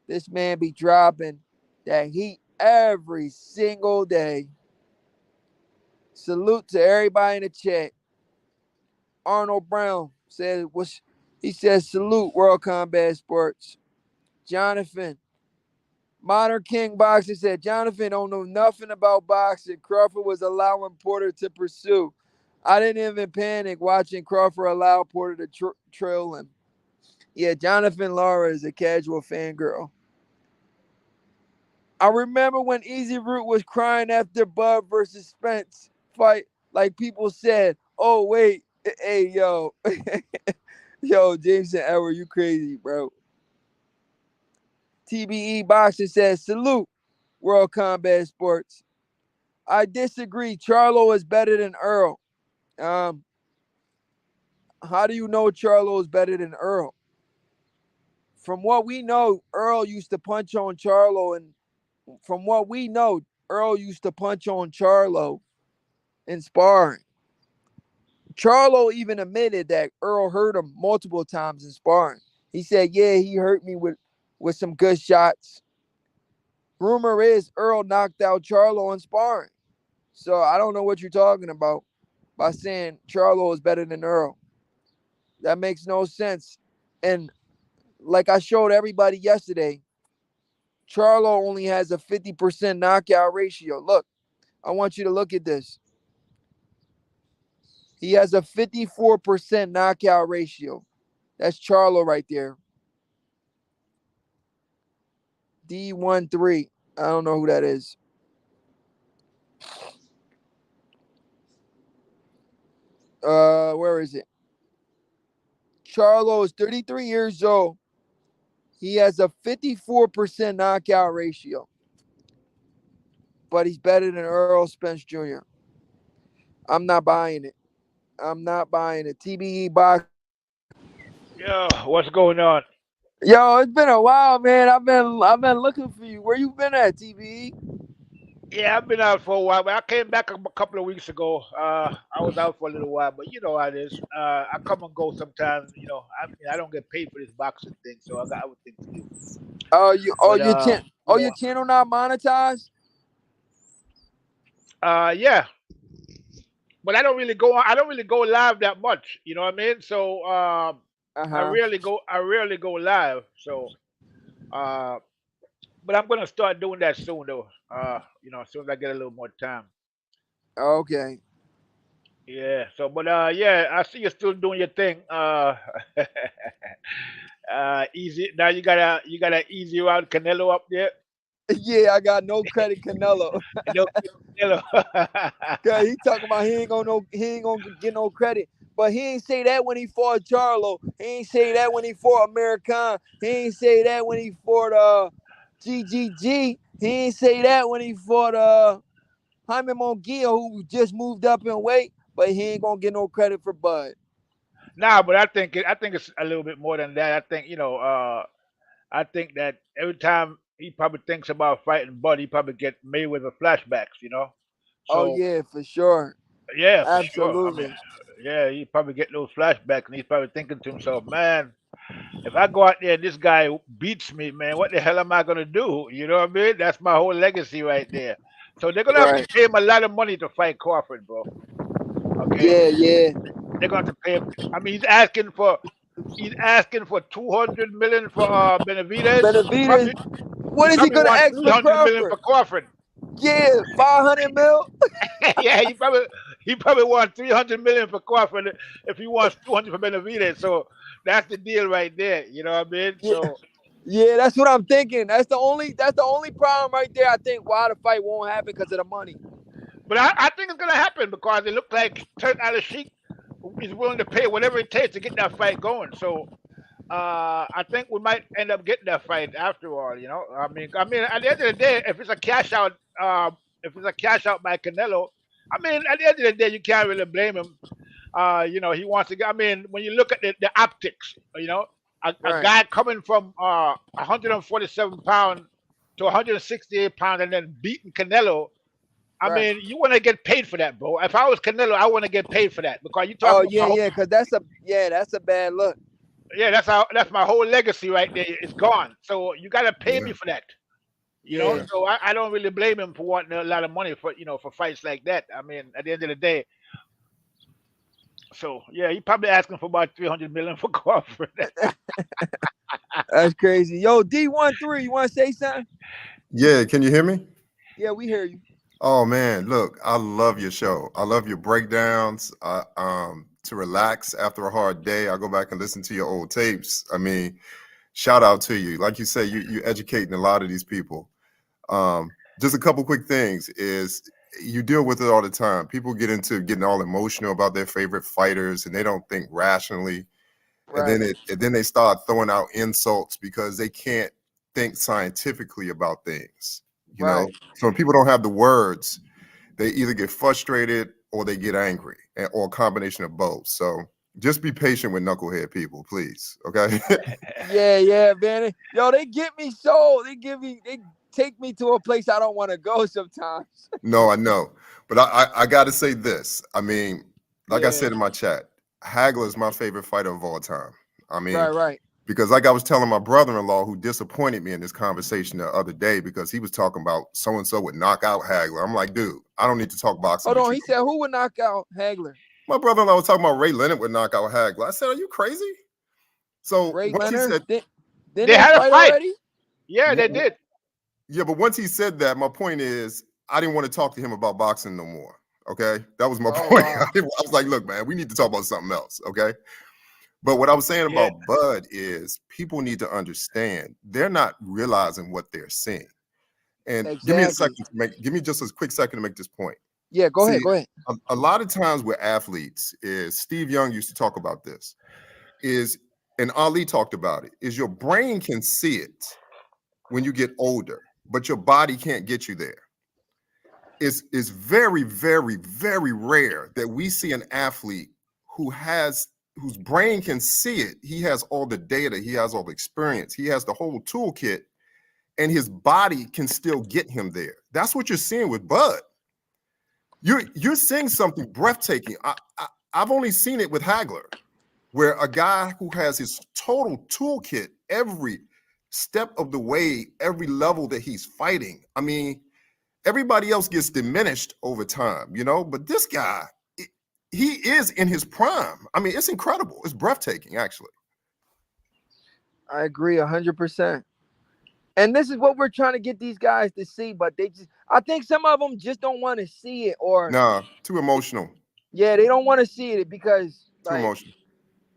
This man be dropping that heat every single day. Salute to everybody in the chat. Arnold Brown said, he says, salute World Combat Sports. Jonathan, Modern King Boxing said, Jonathan don't know nothing about boxing. Crawford was allowing Porter to pursue. I didn't even panic watching Crawford allow Porter to trail him. Yeah, Jonathan Lara is a casual fangirl. I remember when Easy Root was crying after Bud versus Spence fight. Like people said, oh, wait. Hey, yo. Yo, Jameson Edward, you crazy, bro. TBE Boxing says, salute World Combat Sports. I disagree. Charlo is better than Earl. How do you know Charlo is better than Earl? from what we know, Earl used to punch on Charlo, and from what we know, Earl used to punch on Charlo in sparring. Charlo even admitted that Earl hurt him multiple times in sparring. He said, "Yeah, he hurt me with some good shots." Rumor is Earl knocked out Charlo in sparring. So I don't know what you're talking about by saying Charlo is better than Earl. That makes no sense. And like I showed everybody yesterday, Charlo only has a 50% knockout ratio. Look, I want you to look at this. He has a 54% knockout ratio. That's Charlo right there. D13. I don't know who that is. Where is it? Charlo is 33 years old. He has a 54% knockout ratio. But he's better than Earl Spence Jr. I'm not buying it. I'm not buying it. TBE box. Yo, what's going on? Yo, it's been a while, man. I've been looking for you. Where you been at, TBE? Yeah, I've been out for a while, but I came back a couple of weeks ago. I was out for a little while, but you know how it is. I come and go sometimes. I mean, I don't get paid for this boxing thing, so I got other things to do. Oh But your chan- you oh know, your channel not monetized? yeah, but I don't really go live that much. You know what I mean? So Uh-huh. I rarely go live. So, uh, but I'm gonna start doing that soon, though. As soon as I get a little more time. Okay. Yeah. So, but yeah, I see you're still doing your thing. Easy. Now you got a easy route Canelo up there. Yeah, I got no credit Canelo. No Canelo. Cause he talking about he ain't gonna get no credit. But he ain't say that when he fought Charlo. He ain't say that when he fought American. He ain't say that when he fought GGG. He ain't say that when he fought Jaime Monguia, who just moved up in weight, but he ain't gonna get no credit for Bud. Nah, but I think it's a little bit more than that. I think I think that every time he probably thinks about fighting Bud, he probably get Mayweather flashbacks. Oh So yeah, for sure. yeah, for sure. I mean, Absolutely. yeah, he probably get those flashbacks, and he's probably thinking to himself, man. If I go out there and this guy beats me, man, what the hell am I gonna do? You know what I mean? That's my whole legacy right there. So they're gonna have to Right. pay him a lot of money to fight Crawford, bro. Okay, Yeah, yeah. they're gonna have to pay him. I mean, he's asking for 200 million for Benavidez. Benavidez. He What is he probably gonna want ask three for hundred million Crawford? for Crawford. Yeah, 500 mil. Yeah, he probably wants 300 million for Crawford if he wants 200 for Benavidez. So that's the deal right there. You know what I mean? Yeah, So yeah. That's what I'm thinking. That's the only problem right there. I think why the fight won't happen because of the money. but I think it's gonna happen because it looked like Turk Al Sheikh is willing to pay whatever it takes to get that fight going. So I think we might end up getting that fight after all. I mean, at the end of the day, if it's a cash out by Canelo, I mean, at the end of the day, you can't really blame him. He wants to get. I mean, when you look at the optics, a Right. guy coming from 147 pound to 168 pound and then beating Canelo. I Right. mean, you want to get paid for that, bro. If I was Canelo, I want to get paid for that because you Oh talking about yeah, yeah. Cause that's a bad look. yeah, that's my whole legacy right there. It's gone. So you got to pay me Yeah, for that. Yeah. So I don't really blame him for wanting a lot of money for fights like that. I mean, at the end of the day, so yeah, he probably asking for about 300 million for Crawford. That's crazy. Yo, D13, you want to say something? yeah. Can you hear me? Yeah, we hear you. Oh man, look, I love your show. I love your breakdowns. To relax after a hard day, I go back and listen to your old tapes. I mean, shout out to you. Like you say, you educating a lot of these people. Just a couple quick things is you deal with it all the time. People get into getting all emotional about their favorite fighters and they don't think rationally. And Right. then they start throwing out insults because they can't think scientifically about things. You know, Right. so when people don't have the words, they either get frustrated or they get angry, or a combination of both. So Just be patient with knucklehead people, please. Okay. Yeah, man. Yo, they get me so they take me to a place I don't want to go sometimes. No, I know. But I got to say this. I mean, like I Yeah, said in my chat, Hagler is my favorite fighter of all time. I mean, right. because like I was telling my brother-in-law who disappointed me in this conversation the other day because he was talking about so-and-so would knock out Hagler. I'm like, dude, I don't need to talk boxing Hold with on, you he no said more. who would knock out Hagler? My brother-in-law was talking about Ray Leonard would knock out Hagler. I said, are you crazy? So Ray once he Leonard. said, Didn't They they had a fight fight. already? Yeah, they w- did. yeah, but once he said that, my point is I didn't want to talk to him about boxing no more. Okay. That was my Oh point. wow. I was like, look, man, we need to talk about something else. Okay. But what I was saying Yeah, about Bud is people need to understand they're not realizing what they're seeing. And give me a Exactly. second to give me just a quick second to make this point. Yeah, go See, ahead. Go ahead. a lot of times with athletes is Steve Young used to talk about this is, and Ali talked about it, is your brain can see it when you get older, but your body can't get you there. It's very, very, very rare that we see an athlete who has whose brain can see it. He has all the data, he has all the experience, he has the whole toolkit, and his body can still get him there. That's what you're seeing with Bud. You're seeing something breathtaking. I've only seen it with Hagler, where a guy who has his total toolkit every step of the way, every level that he's fighting. I mean, everybody else gets diminished over time, but this guy, he is in his prime. I mean, it's incredible. It's breathtaking, actually. I agree 100%. And this is what we're trying to get these guys to see, but I think some of them just don't want to see it, or Nah, too emotional. yeah, they don't want to see it because Too like emotional.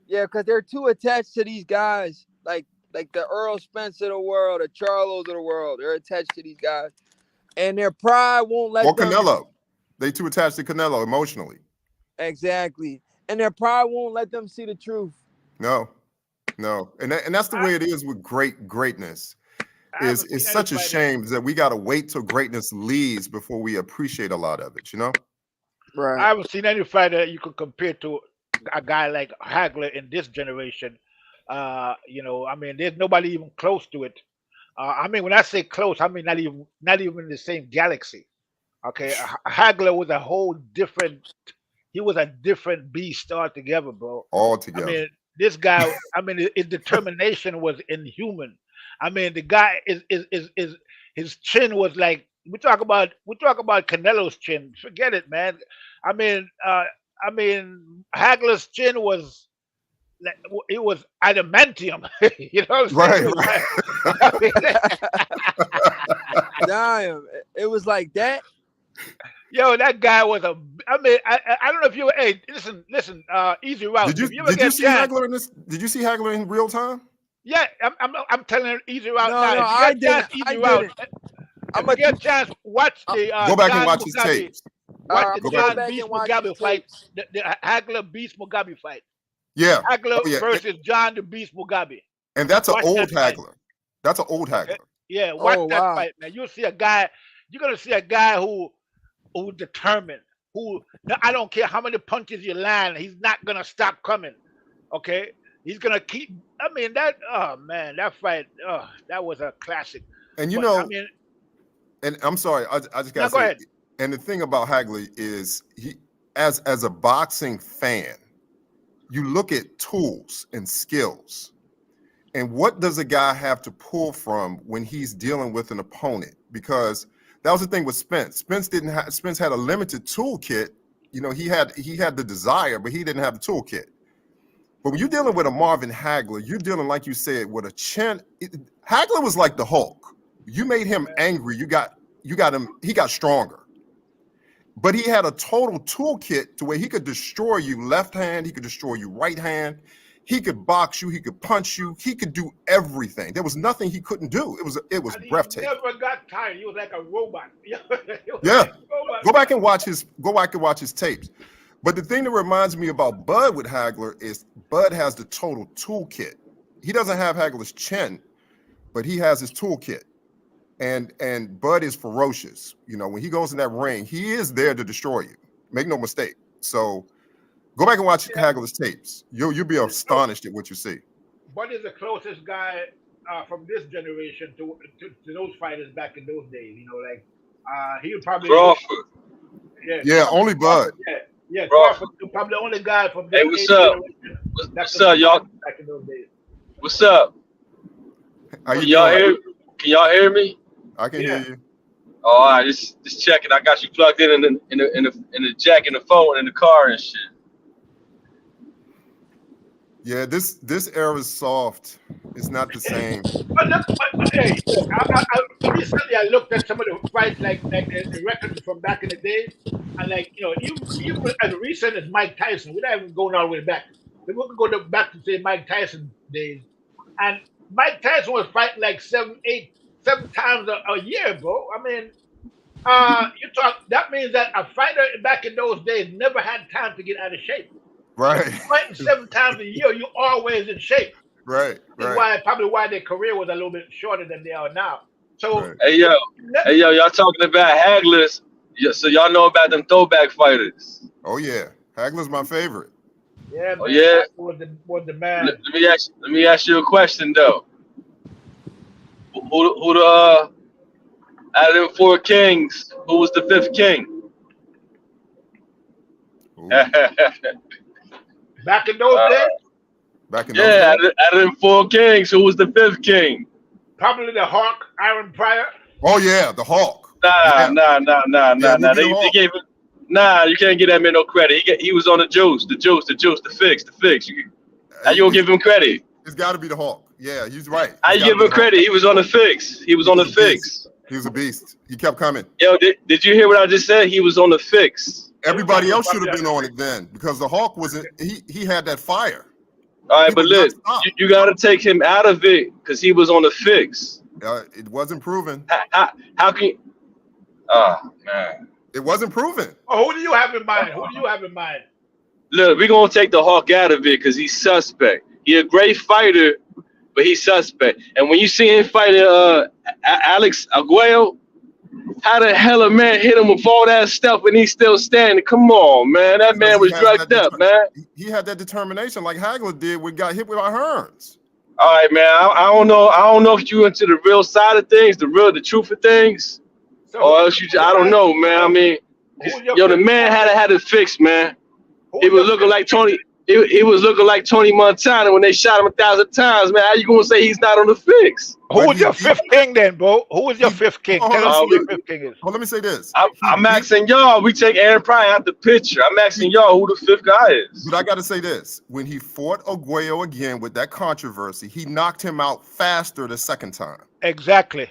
yeah, because they're too attached to these guys, like the Earl Spence of the world, the Charlos of the world. They're attached to these guys, and their pride won't Or let them Canelo. They too attached to Canelo emotionally. exactly, and their pride won't let them see the truth. No, no. And that's the I, way it is with greatness. I Is haven't it's seen any such a fighter. shame that we got to wait till greatness leaves before we appreciate a lot of it. I Right. haven't seen any fighter you could compare to a guy like Hagler in this generation. I mean, there's nobody even close to it. I mean, when I say close, I mean not even in the same galaxy. Okay, Hagler was a whole different. He was a different beast altogether, bro. All I together. mean, this guy. I mean, his determination was inhuman. I mean, the guy is his chin was like we talk about Canelo's chin. Forget it, man. I mean, Hagler's chin was like it was adamantium. You know what I'm saying? It Right, was right. like, I mean, Damn, it was like that. yo, that guy was a. I mean, I don't know if you. Hey, listen. Easy route. Did you If you ever did you get a see chance, Hagler in this? Did you see Hagler in real time? yeah, I'm telling you, easy route No, now. no, If you get I a chance, didn't. I easy route. didn't. If I'm you a. get a chance, watch the Go back and John watch his Mugabe, tapes. watch I'm the Go gonna back go John and back and Beast watch his Mugabe fight, tapes. the Hagler Beast Mugabe fight. yeah. Hagler Oh yeah. versus John the Beast Mugabe. And that's an Watch that old fight. Hagler. That's an old Okay? Hagler. Yeah, watch Oh that wow. fight, man. You'll see a guy. You're gonna see a guy who determined. Who now, I don't care how many punches you land, he's not gonna stop coming. Okay, he's gonna keep. I mean that. Oh man, that fight. Oh, that was a classic. And But I mean, and I'm sorry, I just now gotta go say, ahead. and the thing about Hagler is he, as a boxing fan, you look at tools and skills. And what does a guy have to pull from when he's dealing with an opponent? Because that was the thing with Spence. Spence had a limited toolkit. He had the desire, but he didn't have the toolkit. But when you're dealing with a Marvin Hagler, you're dealing, like you said, with a chin. Hagler was like the Hulk. You made him angry. You got him. He got stronger. But he had a total toolkit to where he could destroy you left hand, he could destroy you right hand, he could box you, he could punch you, he could do everything. There was nothing he couldn't do. It was And he breathtaking. never got tired. He was like a robot. He was Yeah. like a robot. Go back and watch his tapes. But the thing that reminds me about Bud with Hagler is Bud has the total toolkit. He doesn't have Hagler's chin, but he has his toolkit. And Bud is ferocious. When he goes in that ring, he is there to destroy you. Make no mistake. So Go back and watch Hagler's tapes. You'll be astonished at what you see. What is the closest guy from this generation to those fighters back in those days? You know, like he would probably Crawford. Yeah, only Bud. Yeah, Crawford, probably the only guy from this Hey, what's up? generation. What's up, y'all? Back in those days. What's up? How you Can y'all doing? hear? Can y'all hear me? I can hear you. Oh, all right, just checking. I got you plugged in the jack in the phone in the car and shit. Yeah, this era is soft. It's not the same. But look, hey, look, recently I looked at some of the fights, like the records from back in the days, and like even as recent as Mike Tyson, we're not even going all the way back. We can go back to say Mike Tyson days, and Mike Tyson was fighting like seven times a year, bro. I mean, that means that a fighter back in those days never had time to get out of shape. Right. Fighting 7 times a year, you're always in shape. Right. That's probably why their career was a little bit shorter than they are now. So, Right. Hey yo, y'all talking about Haglers? So y'all know about them throwback fighters? Oh yeah, Hagler's my favorite. yeah, man, Oh yeah. was the man. Let me ask you a question though. Who the out of them 4 kings, who was the 5th king? Ooh. Back in those days, Back in those Yeah, days? out of them 4 kings, who was the 5th king? probably the Hawk, Iron Pryor. Oh yeah, the Hawk. Nah. Yeah, we'll be the They Hawk. gave him. Nah, you can't give that man no credit. He was on the juice, the fix. How you gonna give him credit? It's got to be the Hawk. Yeah, he's right. How you give him credit? He was on the fix. He was on the fix. He was a beast. He kept coming. Yo, did you hear what I just said? He was on the fix. Everybody else should have been on it then because the Hawk wasn't. He had that fire. All right, He but would not look, stop. you got to take him out of it because he was on the fix. It wasn't proven. How can? Oh man. It wasn't proven. Oh, who do you have in mind? Look, we're gonna take the Hawk out of it because he's suspect. He's a great fighter, but he's suspect. And when you see him fighting Alex Arguello, how the hell a man hit him with all that stuff and he's still standing? Come on, man. That man was drugged up, man. He had that determination like Hagler did when he got hit with our Hearns. All right, man. I don't know. I don't know if you into the real side of things, the truth of things, So, or else I don't know, man. I mean, the man had it fixed, man. He was looking like Tony. He was looking like Tony Montana when they shot him 1,000 times, man. How you gonna say he's not on the fix? Who was your 5th king then, bro? Who was your 5th king? Tell us who your 5th king is. Well, let me say this. I'm asking y'all. We take Aaron Pryor out the picture. I'm asking y'all who the 5th guy is. But I got to say this. When he fought Arguello again with that controversy, he knocked him out faster the second time. Exactly.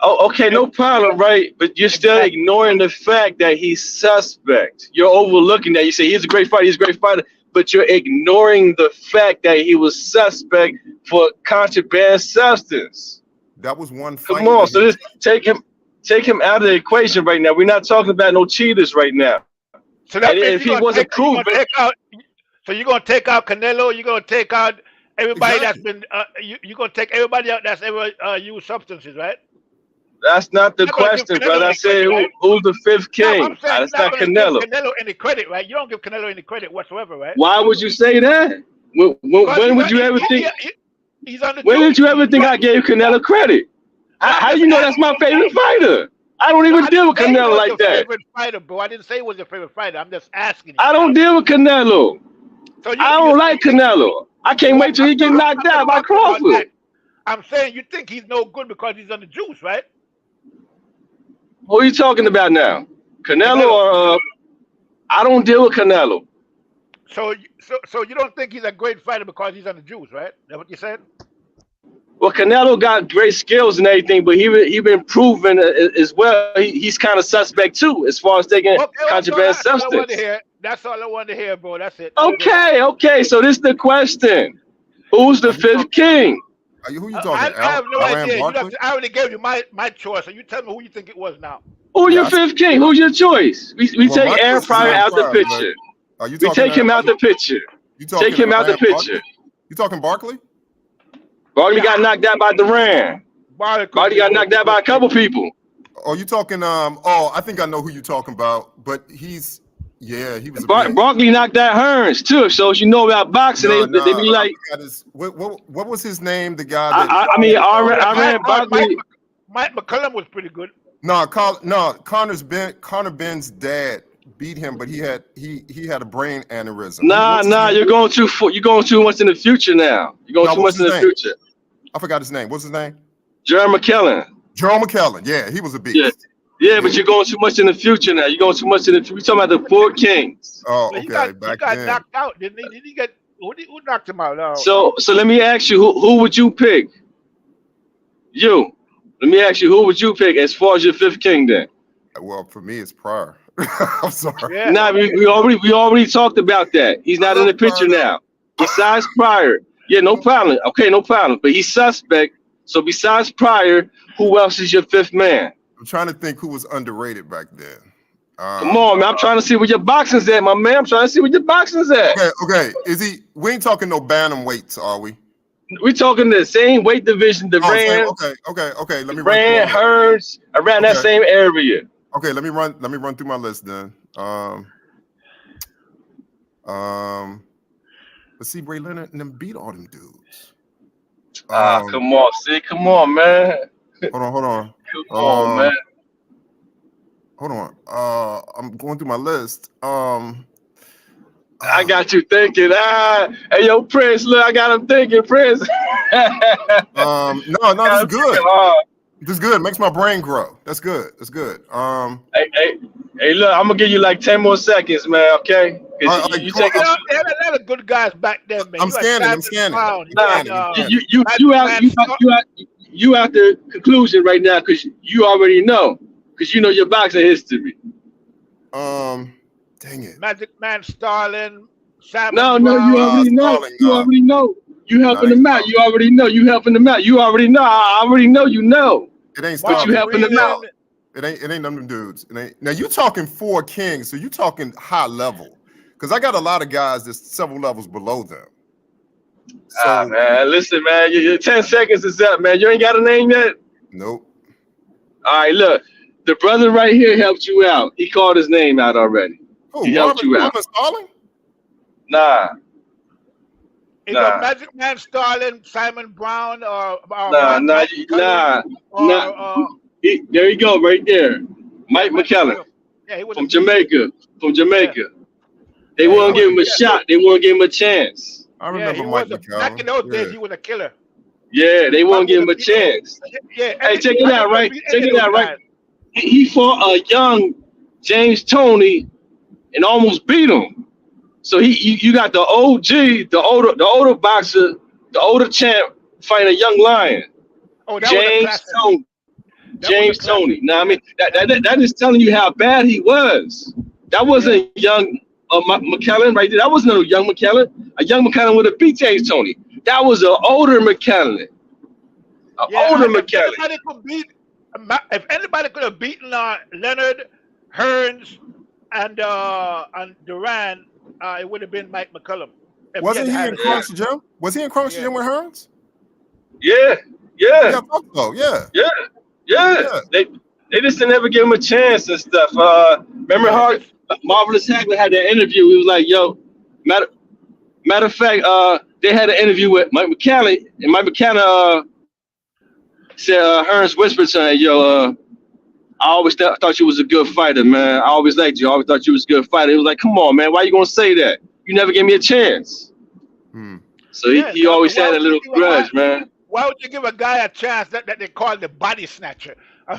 Oh, okay, no problem, right? But you're still ignoring the fact that he's suspect. You're overlooking that. You say he's a great fighter, but you're ignoring the fact that he was suspect for contraband substance. That was one fight. Come on, so just take him out of the equation right now. We're not talking about no cheaters right now. So that means if he wasn't proven, so you're gonna take out Canelo. You're gonna take out everybody that's been. You're gonna take everybody out that's ever used substances, right? that's not the question, brother. I said who's the 5th king? No, That's not Canelo. Give Canelo any credit, right? You don't give Canelo any credit whatsoever, right? Why would you say that? When would you ever think? He's on the When did you ever think I gave Canelo credit? How do you know that's my favorite fighter? I don't even deal with Canelo like that. Favorite fighter, bro. I didn't say he was your favorite fighter. I'm just asking you. I don't deal with Canelo. So I don't like Canelo. I can't wait till he get knocked out by Crawford. I'm saying you think he's no good because he's on the juice, right? Who are you talking about now? Canelo or I don't deal with Canelo. So you don't think he's a great fighter because he's on the juice, right? That's what you said? Well, Canelo got great skills and everything, but he been proven as well. He's kind of suspect too, as far as taking contraband substance. That's all I wanted to hear, bro. That's it. Okay. So this is the question: who's the 5th king? Who you talking? I have no idea. I already gave you my choice, so you tell me who you think it was now. Who's your 5th king? Who's your choice? We take Aaron Pryor out the picture. We take him out the picture. Take him out the picture. You talking Barkley? Barkley got knocked out by Duran. Barkley got knocked out by a couple people. Oh, you talking? I think I know who you're talking about. But he's Yeah, he was a beast. Barkley knocked out Hearns too. So if you know about boxing, they be like, what was his name? The guy that I mean, I ran Barkley. Mike McCullum was pretty good. Connor Ben's dad beat him, but he had a brain aneurysm. Nah, you're going too much in the future now. You're going too much in the future. I forgot his name. What's his name? Jerome McKellen. Yeah, he was a beast. Yeah, but you're going too much in the future now. You're going too much in the future. We're talking about the four kings. Oh, He okay. got knocked out, didn't he? Did he get who knocked him out? So let me ask you, who would you pick? You. Let me ask you, who would you pick as far as your fifth king then? Well, for me, it's Pryor. I'm sorry. Yeah. Nah, we already talked about that. He's not in the picture now. Besides Pryor, yeah, no problem. Okay, no problem. But he's suspect. So besides Pryor, who else is your fifth man? I'm trying to think who was underrated back then. Come on, man. I'm trying to see where your boxing's at, my man. I'm trying to see where your boxing's at. Okay. We ain't talking no bantam weights, are we? We're talking the same weight division, the Rand. Okay. Let me Rand, Hearns, around that same area. Okay, let me run through my list then. Let's see, Ray Leonard and them beat all them dudes. Come on, man. Hold on. Come on, man. Hold on. I'm going through my list. I got you thinking. Hey, yo, Prince, look, I got him thinking, Prince. No, this is good. This is good. Makes my brain grow. That's good. Hey, look, I'm gonna give you like 10 more seconds, man. Okay? They had a lot of good guys back then, man. I'm scanning. You out the conclusion right now because you already know. Because you know your boxing history. Dang it. Magic Man Starlin, Simon No, Brown. you already know. You already know. You helping them out. You already know. You helping them out. You already know. I already know. You know. It ain't But you helping them out. It ain't none of them dudes. Now you talking four kings, so you talking high level. Because I got a lot of guys that's several levels below them. So, man, listen, man. Your 10 seconds is up, man. You ain't got a name yet? Nope. All right, look. The brother right here helped you out. He called his name out already. Who, he helped you out. Starling? Nah. Magic Man Starlin, Simon Brown, Nah. There you go, right there. Mike McKellen. Yeah, he was from Jamaica. Yeah. They won't give him a shot. They won't give him a chance. I remember Mike McKellen. Back in those days, he was a killer. Yeah, they won't give him a chance. Yeah. Hey, check it out, right? He fought a young James Toney and almost beat him. So you got the OG, the older boxer, the older champ fighting a young lion. Oh, that James Toney. James Toney. Now I mean that is telling you how bad he was. That wasn't young McKellen right there. That wasn't a young McKellen. A young McKellen would have beat James Toney. That was an older McKellen. If anybody could have beaten Leonard, Hearns, and Duran, it would have been Mike McCullum. Wasn't he in Crunch Gym? Was he in Crunch Gym with Hearns? Yeah. Yeah, I thought so. Yeah. They just didn't ever give him a chance and stuff. Remember Marvelous Hagler had that interview. He was like, yo, matter of fact, they had an interview with Mike McCallan, and Mike McCallan said Hearns whispered to him, yo, I always thought you was a good fighter, man. I always liked you. I always thought you was a good fighter. He was like, come on, man. Why you gonna say that? You never gave me a chance. So he always had a little grudge, man. Why would you give a guy a chance that they call the body snatcher? I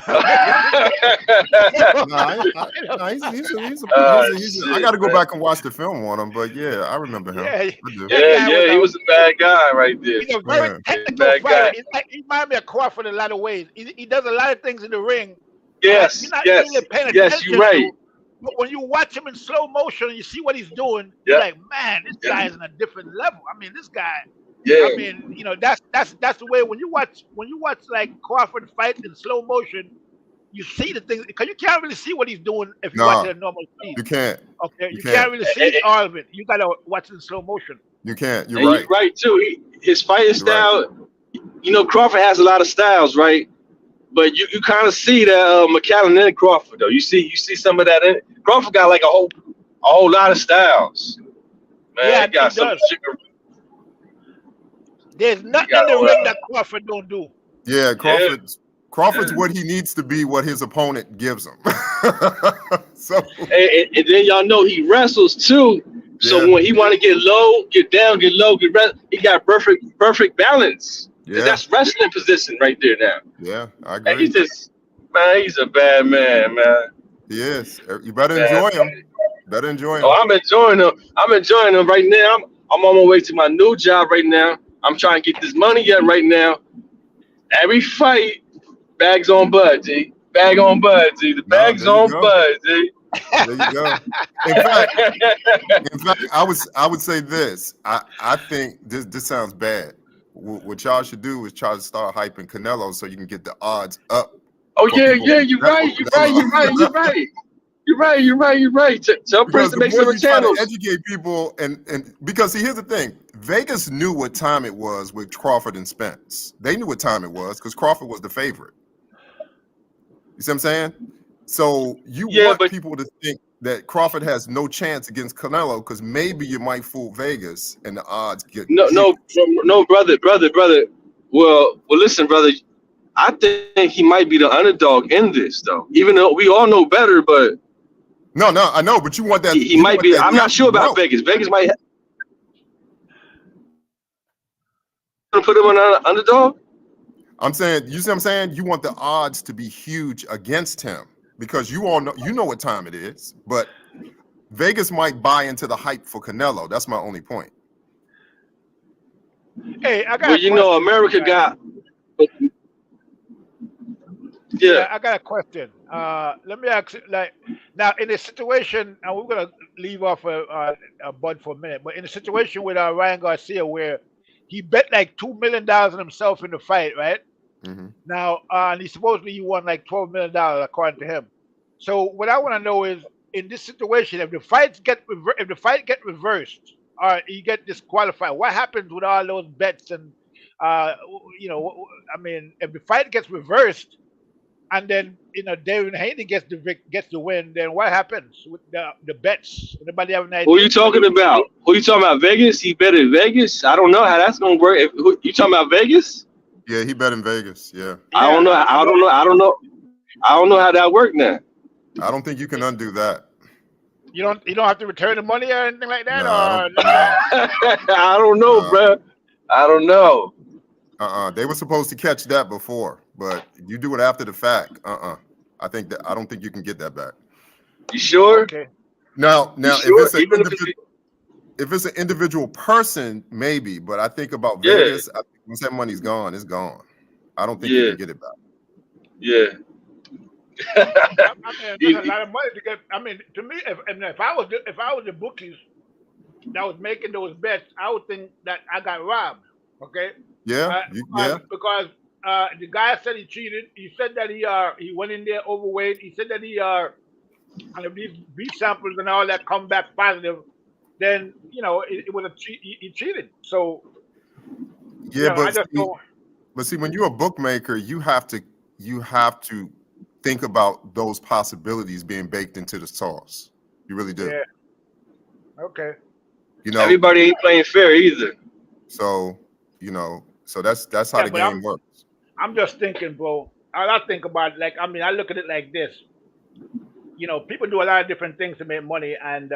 got to go back and watch the film on him, but yeah, I remember him. Yeah, he was a bad guy right there. He's a very technical fighter. He reminds me of Crawford in a lot of ways. He does a lot of things in the ring. Yes, you're right. But when you watch him in slow motion and you see what he's doing, you're like, man, this guy is in a different level. I mean, this guy. Yeah. I mean, that's the way when you watch like Crawford fight in slow motion, you see the things because you can't really see what he's doing if you watch it at normal speed. You can't. Okay, you can't really see all of it. You gotta watch it in slow motion. You can't. You're right. You're right too. His fighting style. Right. You know, Crawford has a lot of styles, right? But you kind of see that McCallan in Crawford though. You see some of that in it. Crawford got like a whole lot of styles. Man, Yeah, he got he some does. chicken. There's He nothing got in the all ring that. that Crawford don't do. Yeah, Yeah. Crawford's what he needs to be, what his opponent gives him. So And then y'all know he wrestles too. So yeah, when he want to get low, get down, get low, get rest, he got perfect balance. And yeah, that's wrestling position right there now. yeah, I And he agree. just, man, he's a bad man, man. He is. You better Bad enjoy man. him. Better enjoy Oh, him. I'm enjoying him. I'm enjoying him right now. I'm on my way to my new job right now. I'm trying to get this money up right now. Every fight, bags on Bud, G. Bag on Bud, G. The No, bag's there you on go. Bud, G. There you go. In fact, I would say this. I think this sounds bad. What y'all should do is try to start hyping Canelo so you can get the odds up Oh for yeah, people yeah, to you're bet right, on you're right, you're right, you're Canelo. right. You're right, you're right, you're right. Tell Prince Because to the make more some you try to channels. educate people, and because see, here's the thing: Vegas knew what time it was with Crawford and Spence. They knew what time it was because Crawford was the favorite. You see what I'm saying? So you Yeah, want but people to think that Crawford has no chance against Canelo because maybe you might fool Vegas and the odds get no, huge. no, brother. Well, listen, brother. I think he might be the underdog in this, though. Even though we all know better, but No, I know, but you want that. he You might want be. that I'm not gap to sure about grow. Vegas. Vegas might put him on an underdog. I'm saying, you see what I'm saying? You want the odds to be huge against him because you all know what time it is, but Vegas might buy into the hype for Canelo. That's my only point. Hey, I got Well, a you know, question. America got yeah. Yeah, I got a question. Let me ask you, like, now in a situation, and we're gonna leave off a Bud for a minute, but in a situation with Ryan Garcia where he bet like $2 million on himself in the fight, right? Hmm. Now, and he won like $12 million according to him. So what I want to know is, in this situation, if the fight get reversed or you get disqualified, what happens with all those bets and I mean, if the fight gets reversed and then David Haney gets the win, then what happens with the bets? Anybody have an Who idea? you talking about? Who you talking about? Vegas? He bet in Vegas. I don't know how that's gonna work. You talking about Vegas? Yeah, he bet in Vegas. Yeah. I Yeah, don't know. I don't know. I don't know. I don't know how that worked now. I don't think you can undo that. you don't have to return the money or anything like that, No, I don't. or No. I don't know, bro. I don't know. They were supposed to catch that before, but you do it after the fact. I don't think you can get that back. You sure? okay. Now, You if sure? it's an Even individual person, maybe. But I think about yeah, Vegas. I think once that money's gone, it's gone. I don't think you yeah, can get it back. yeah. I mean, that's a You- lot of money to get. I mean, to me, if I was the bookies that was making those bets, I would think that I got robbed. Okay, Yeah, because the guy said he cheated. He said that he went in there overweight. He said that and if these B samples and all that come back positive, then it was he cheated. So yeah. I just don't. But see, when you're a bookmaker, you have to think about those possibilities being baked into the sauce. You really do. Yeah. Okay. Everybody ain't playing fair either. So so that's how Yeah, the but game works. I'm just thinking, bro. I think about it, like, I mean, I look at it like this. People do a lot of different things to make money, and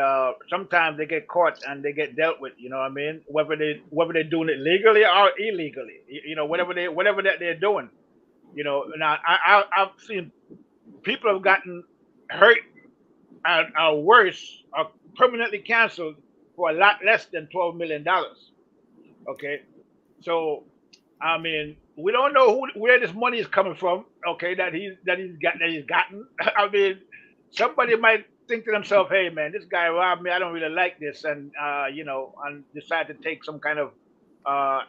sometimes they get caught and they get dealt with. You know what I mean? Whether they're doing it legally or illegally, whatever that they're doing. Now I've seen people have gotten hurt and are worse, are permanently canceled for a lot less than $12 million. Okay, so I mean, we don't know where this money is coming from. Okay, that he's gotten. I mean, somebody might think to themselves, "Hey, man, this guy robbed me. I don't really like this," and and decide to take some kind of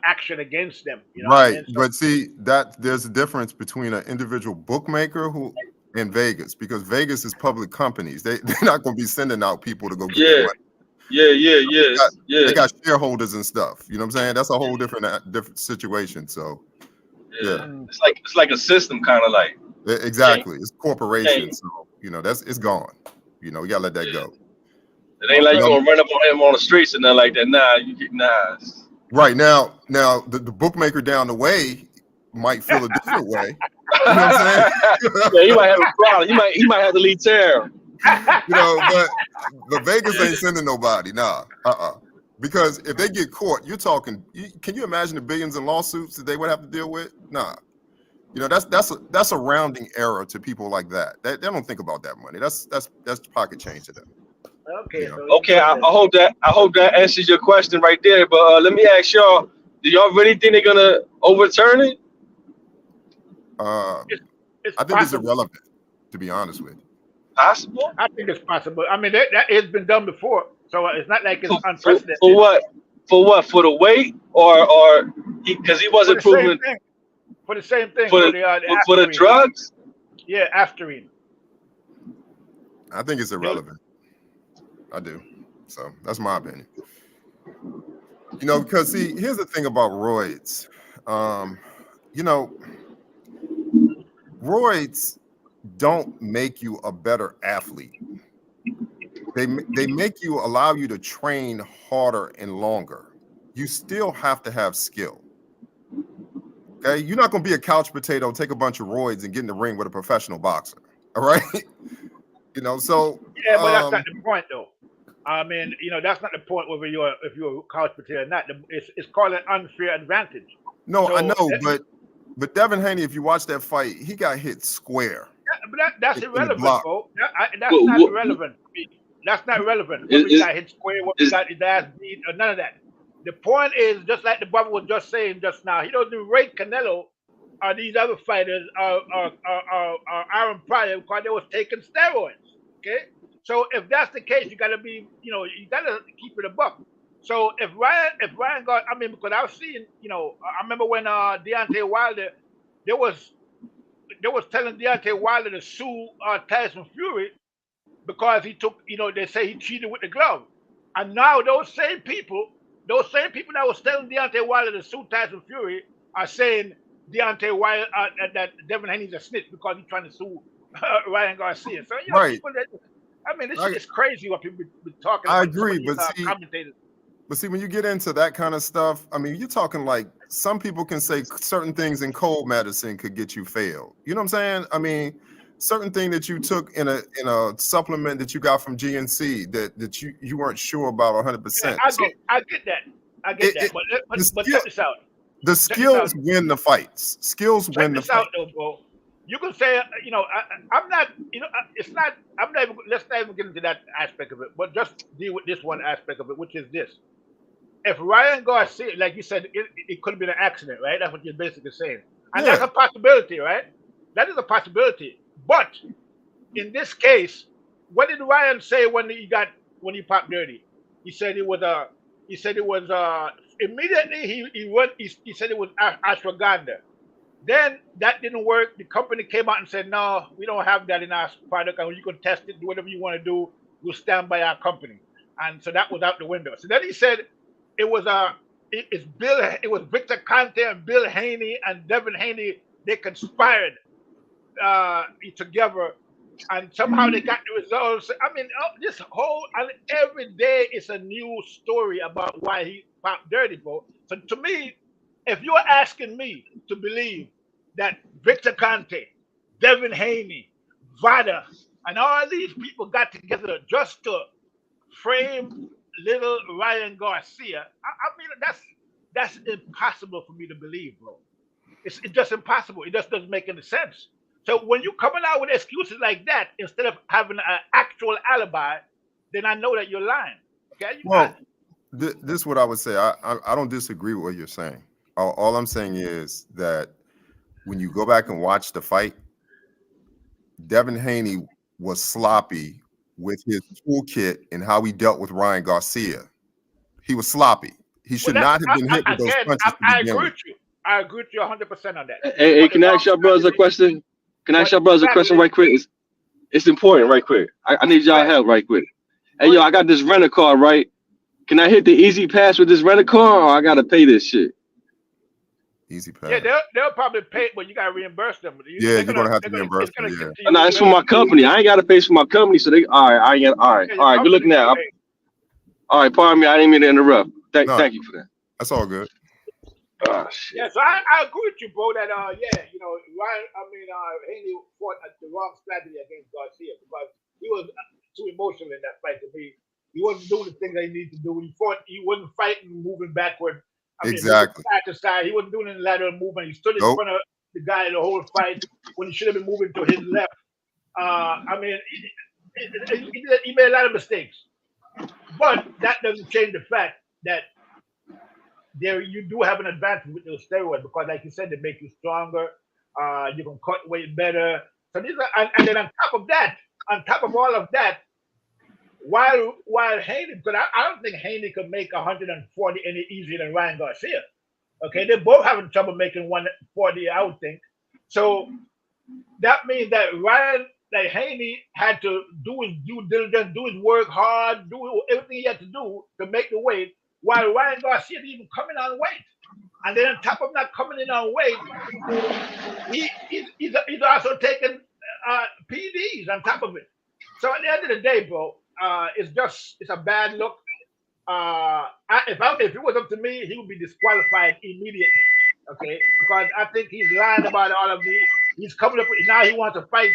action against them. You know what I Right. mean? So But see that there's a difference between an individual bookmaker who in Vegas because Vegas is public companies. They're not going to be sending out people to go get their Yeah, money. yeah. They got shareholders and stuff. You know what I'm saying? That's a whole different situation. So yeah, mm, It's like a system, kind of like. Can't, exactly. It's corporation. can't, So it's gone. You gotta let that go. It ain't like You you're know, gonna run up on him on the streets and nothing like that. Nah, you get nice. right now the bookmaker down the way might feel a different way. You know what I'm saying? Yeah, he might have a problem. He might have to leave town. You know, but Vegas ain't sending nobody. Nah, because if they get caught, you're talking. Can you imagine the billions in lawsuits that they would have to deal with? Nah. You know, that's a rounding error to people like that. They don't think about that money. That's pocket change to them. Okay, You know? so Okay, I hope that answers your question right there. But let me ask y'all: do y'all really think they're gonna overturn it? it's I think it's possible. irrelevant, to be honest with you. Possible? I think it's possible. I mean, that has been done before, so it's not like it's For unprecedented. what? For what? For the weight or because he For wasn't the same proven thing. For the same thing. for For the aspirin. drugs? Yeah, aspirin. I think it's irrelevant. I do. So that's my opinion. You know, because see, here's the thing about roids. You know, roids don't make you a better athlete. They make you allow you to train harder and longer. You still have to have skill. Okay, you're not going to be a couch potato, take a bunch of roids, and get in the ring with a professional boxer. All right, you know. So Yeah, but that's not the point, though. I mean, you know, that's not the point whether if you're a couch potato or not. It's called an unfair advantage. no, So I know, but Devin Haney, if you watch that fight, he got hit square. but that's in the irrelevant, block. bro. That's not relevant. That's not relevant. Whether you got hit square, whether you got his ass beat, or none of that. The point is, just like the brother was just saying just now, he doesn't rate Canelo or these other fighters or Aaron Pryor because they was taking steroids. Okay, so if that's the case, you got to be, you know, you got to keep it a buck. So if Ryan got, I mean, because I've seen, you know, I remember when Deontay Wilder, there was telling Deontay Wilder to sue Tyson Fury because he took, you know, they say he cheated with the glove. And now those same people that was telling Deontay Wilder to sue Tyson Fury are saying Deontay Wilder that Devin Haney's a snitch because he's trying to sue Ryan Garcia. So you know, Right. people that, I mean, this is crazy what people be talking I about. agree, Some of but these, commentators. But see, when you get into that kind of stuff, I mean, you're talking like some people can say certain things in cold medicine could get you failed. You know what I'm saying? I mean, certain thing that you took in a supplement that you got from GNC that you weren't sure about 100%. Yeah, I get that. I get that. But check this out. The skills win the fights. Skills win the fight. Check this out, though, bro. You can say, you know, I'm not, you know, it's not. I'm not even. Let's not even get into that aspect of it. But just deal with this one aspect of it, which is this. If Ryan Garcia, like you said, it could have been an accident, right? That's what you're basically saying. And that's a possibility, right? That is a possibility. But in this case, what did Ryan say when he popped dirty? He said it was immediately he said it was ashwagandha. Then that didn't work. The company came out and said, no, we don't have that in our product, and you can test it, do whatever you want to do. We'll stand by our company. And so that was out the window. So then he said it was Victor Conte and Bill Haney and Devin Haney. They conspired together, and somehow they got the results. I mean, this whole, and every day it's a new story about why he popped dirty, bro. So to me, if you're asking me to believe that Victor Conte, Devin Haney, Vada, and all these people got together just to frame little Ryan Garcia, I mean, that's impossible for me to believe, bro. It's just impossible. It just doesn't make any sense. So when you're coming out with excuses like that instead of having an actual alibi, then I know that you're lying. Okay? This is what I would say. I don't disagree with what you're saying. All I'm saying is that when you go back and watch the fight, Devin Haney was sloppy with his toolkit and how he dealt with Ryan Garcia. He was sloppy. He should not have been hit with those punches. I agree with you. I agree with you 100% on that. Hey, can I ask y'all brothers a question? Can I ask y'all brothers a question right quick? It's important right quick. I need y'all help right quick. Hey, yo, I got this rental car, right? Can I hit the easy pass with this rental car, or I got to pay this shit? Easy pass. Yeah, they'll probably pay it, but you gotta reimburse them. You're gonna have to reimburse them. No, it's for my company. I ain't gotta pay for my company. So all right. Good looking at. All right, pardon me. I didn't mean to interrupt. No, Thank you for that. that's all good. Oh shit. Yeah, so I agree with you, bro. That yeah, you know, Ryan. I mean, Haney fought the wrong strategy against Garcia because he was too emotional in that fight. To me, he wasn't doing the things that he needed to do. He fought. He wasn't fighting, moving backward. I mean, moving Exactly. side to side. He wasn't doing any lateral movement. He stood in Nope. front of the guy the whole fight when he should have been moving to his left. I mean, he made a lot of mistakes, but that doesn't change the fact that there you do have an advantage with those steroids because, like you said, they make you stronger. You can cut weight better. So these are, and then on top of all of that, while Haney, because I don't think Haney could make 140 any easier than Ryan Garcia. Okay, they're both having trouble making 140, I would think. So that means that Haney had to do his due diligence, do his work hard, do everything he had to do to make the weight, while Ryan Garcia didn't even come in on weight. And then on top of not coming in on weight, he's also taking PDs on top of it. So at the end of the day, bro, it's a bad look. If it was up to me, he would be disqualified immediately. Okay, because I think he's lying about all of the. He's coming up now. He wants to fight.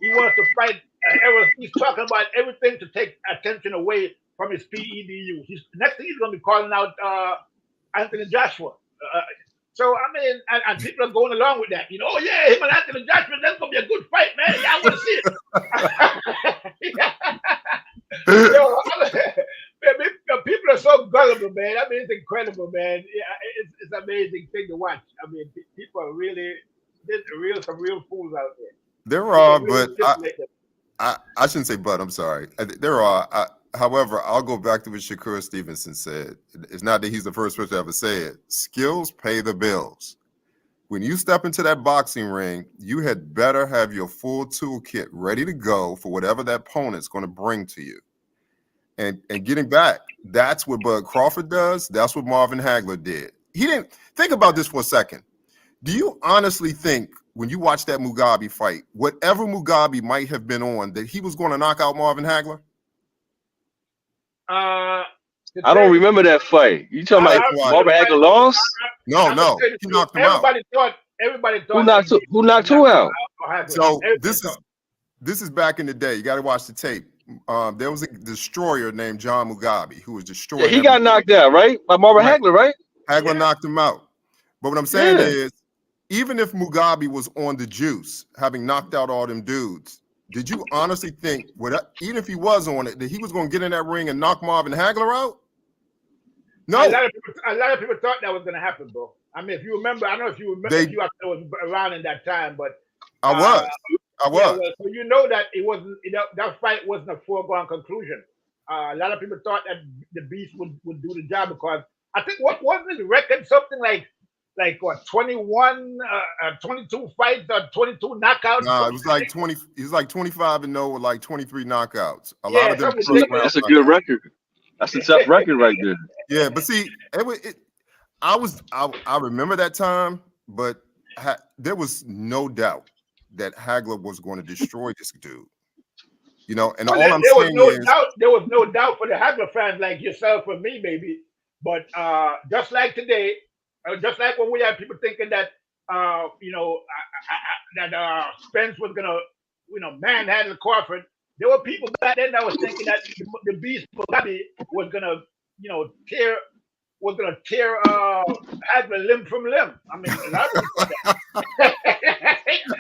He wants to fight. He's talking about everything to take attention away from his PEDU. Next thing he's going to be calling out Anthony Joshua. So I mean, and people are going along with that. You know, oh yeah, him and Anthony Joshua, that's going to be a good fight, man. Yeah, I want to see it. People are so gullible, man. I mean, it's incredible, man. Yeah, it's an amazing thing to watch. I mean, people are really, there's some real fools out there. There are, but I shouldn't say but. I'm sorry. There are. However, I'll go back to what Shakur Stevenson said. It's not that he's the first person to ever say it. Skills pay the bills. When you step into that boxing ring, you had better have your full toolkit ready to go for whatever that opponent's going to bring to you. And getting back, that's what Bud Crawford does. That's what Marvin Hagler did. He didn't think about this for a second. Do you honestly think when you watch that Mugabe fight, whatever Mugabe might have been on, that he was going to knock out Marvin Hagler? I don't remember that fight. You talking about Marvin Hagler lost? No, he knocked him out. Everybody thought who knocked who out? So this is back in the day. You got to watch the tape. There was a destroyer named John Mugabe who was destroyed. Yeah, he got knocked out, right? By Marvin Hagler, right? Hagler knocked him out. But what I'm saying is, even if Mugabe was on the juice, having knocked out all them dudes, did you honestly think, even if he was on it, that he was going to get in that ring and knock Marvin Hagler out? No. A lot of people thought that was going to happen, bro. I mean, if you remember, I don't know if you remember, if you was around in that time, but I was. Yeah, well, so you know that it wasn't that fight wasn't a foregone conclusion. A lot of people thought that the Beast would do the job because I think what wasn't his record something like what 21, 22 fights or 22 knockouts. Nah, it was like 20. He was like 25-0 with like 23 knockouts. A lot of them. That's a good record. That's a tough record right there. Yeah, but see, I remember that time, but there was no doubt that Hagler was going to destroy this dude. You know, and there was no doubt for the Hagler fans like yourself or me, maybe. But just like today, just like when we had people thinking that that Spence was gonna manhandle Crawford, there were people back then that was thinking that the Beast Mugabe was gonna tear Hagler limb from limb. I mean, a lot of people think that.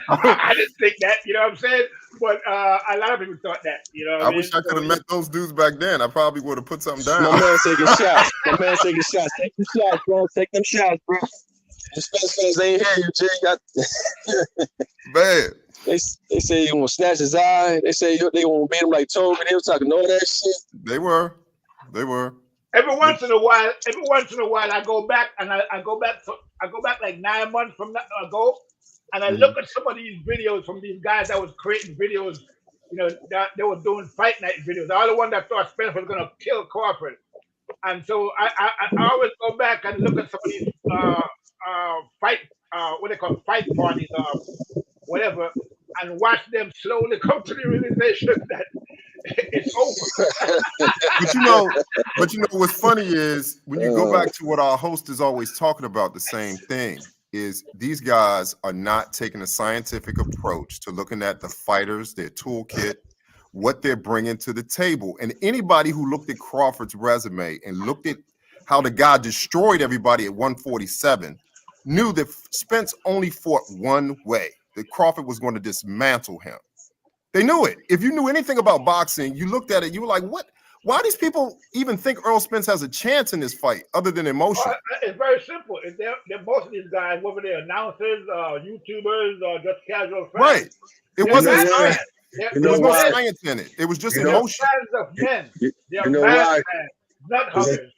I didn't think that, you know what I'm saying? But a lot of people thought that, you know. I wish I could have met those dudes back then. I probably would have put something down. My man taking shots. My man taking shots. Take them shots, bro. Take them shots, bro. The Spence fans ain't hear you, Jay. Man. They say you want to snatch his eye. They say they want to beat him like Toby. They were talking all that shit. They were. Every once in a while, I go back and I go back like 9 months from ago, and I look at some of these videos from these guys that was creating videos, that they were doing fight night videos. All the one that thought Spence was gonna kill Crawford, and so I always go back and look at some of these what they call fight parties or whatever, and watch them slowly come to the realization that it's over. But you know what's funny is when you go back to what our host is always talking about, the same thing is these guys are not taking a scientific approach to looking at the fighters, their toolkit, what they're bringing to the table. And anybody who looked at Crawford's resume and looked at how the guy destroyed everybody at 147 knew that Spence only fought one way, that Crawford was going to dismantle him. They knew it. If you knew anything about boxing, you looked at it, you were like, what? Why these people even think Earl Spence has a chance in this fight other than emotion? It's very simple. They're most of these guys, whether they're announcers, YouTubers, or just casual fans. Right. It wasn't science. You There was no why? science in it. It was just They're emotion. fans of men. They're You know mad why? fans, not huggers.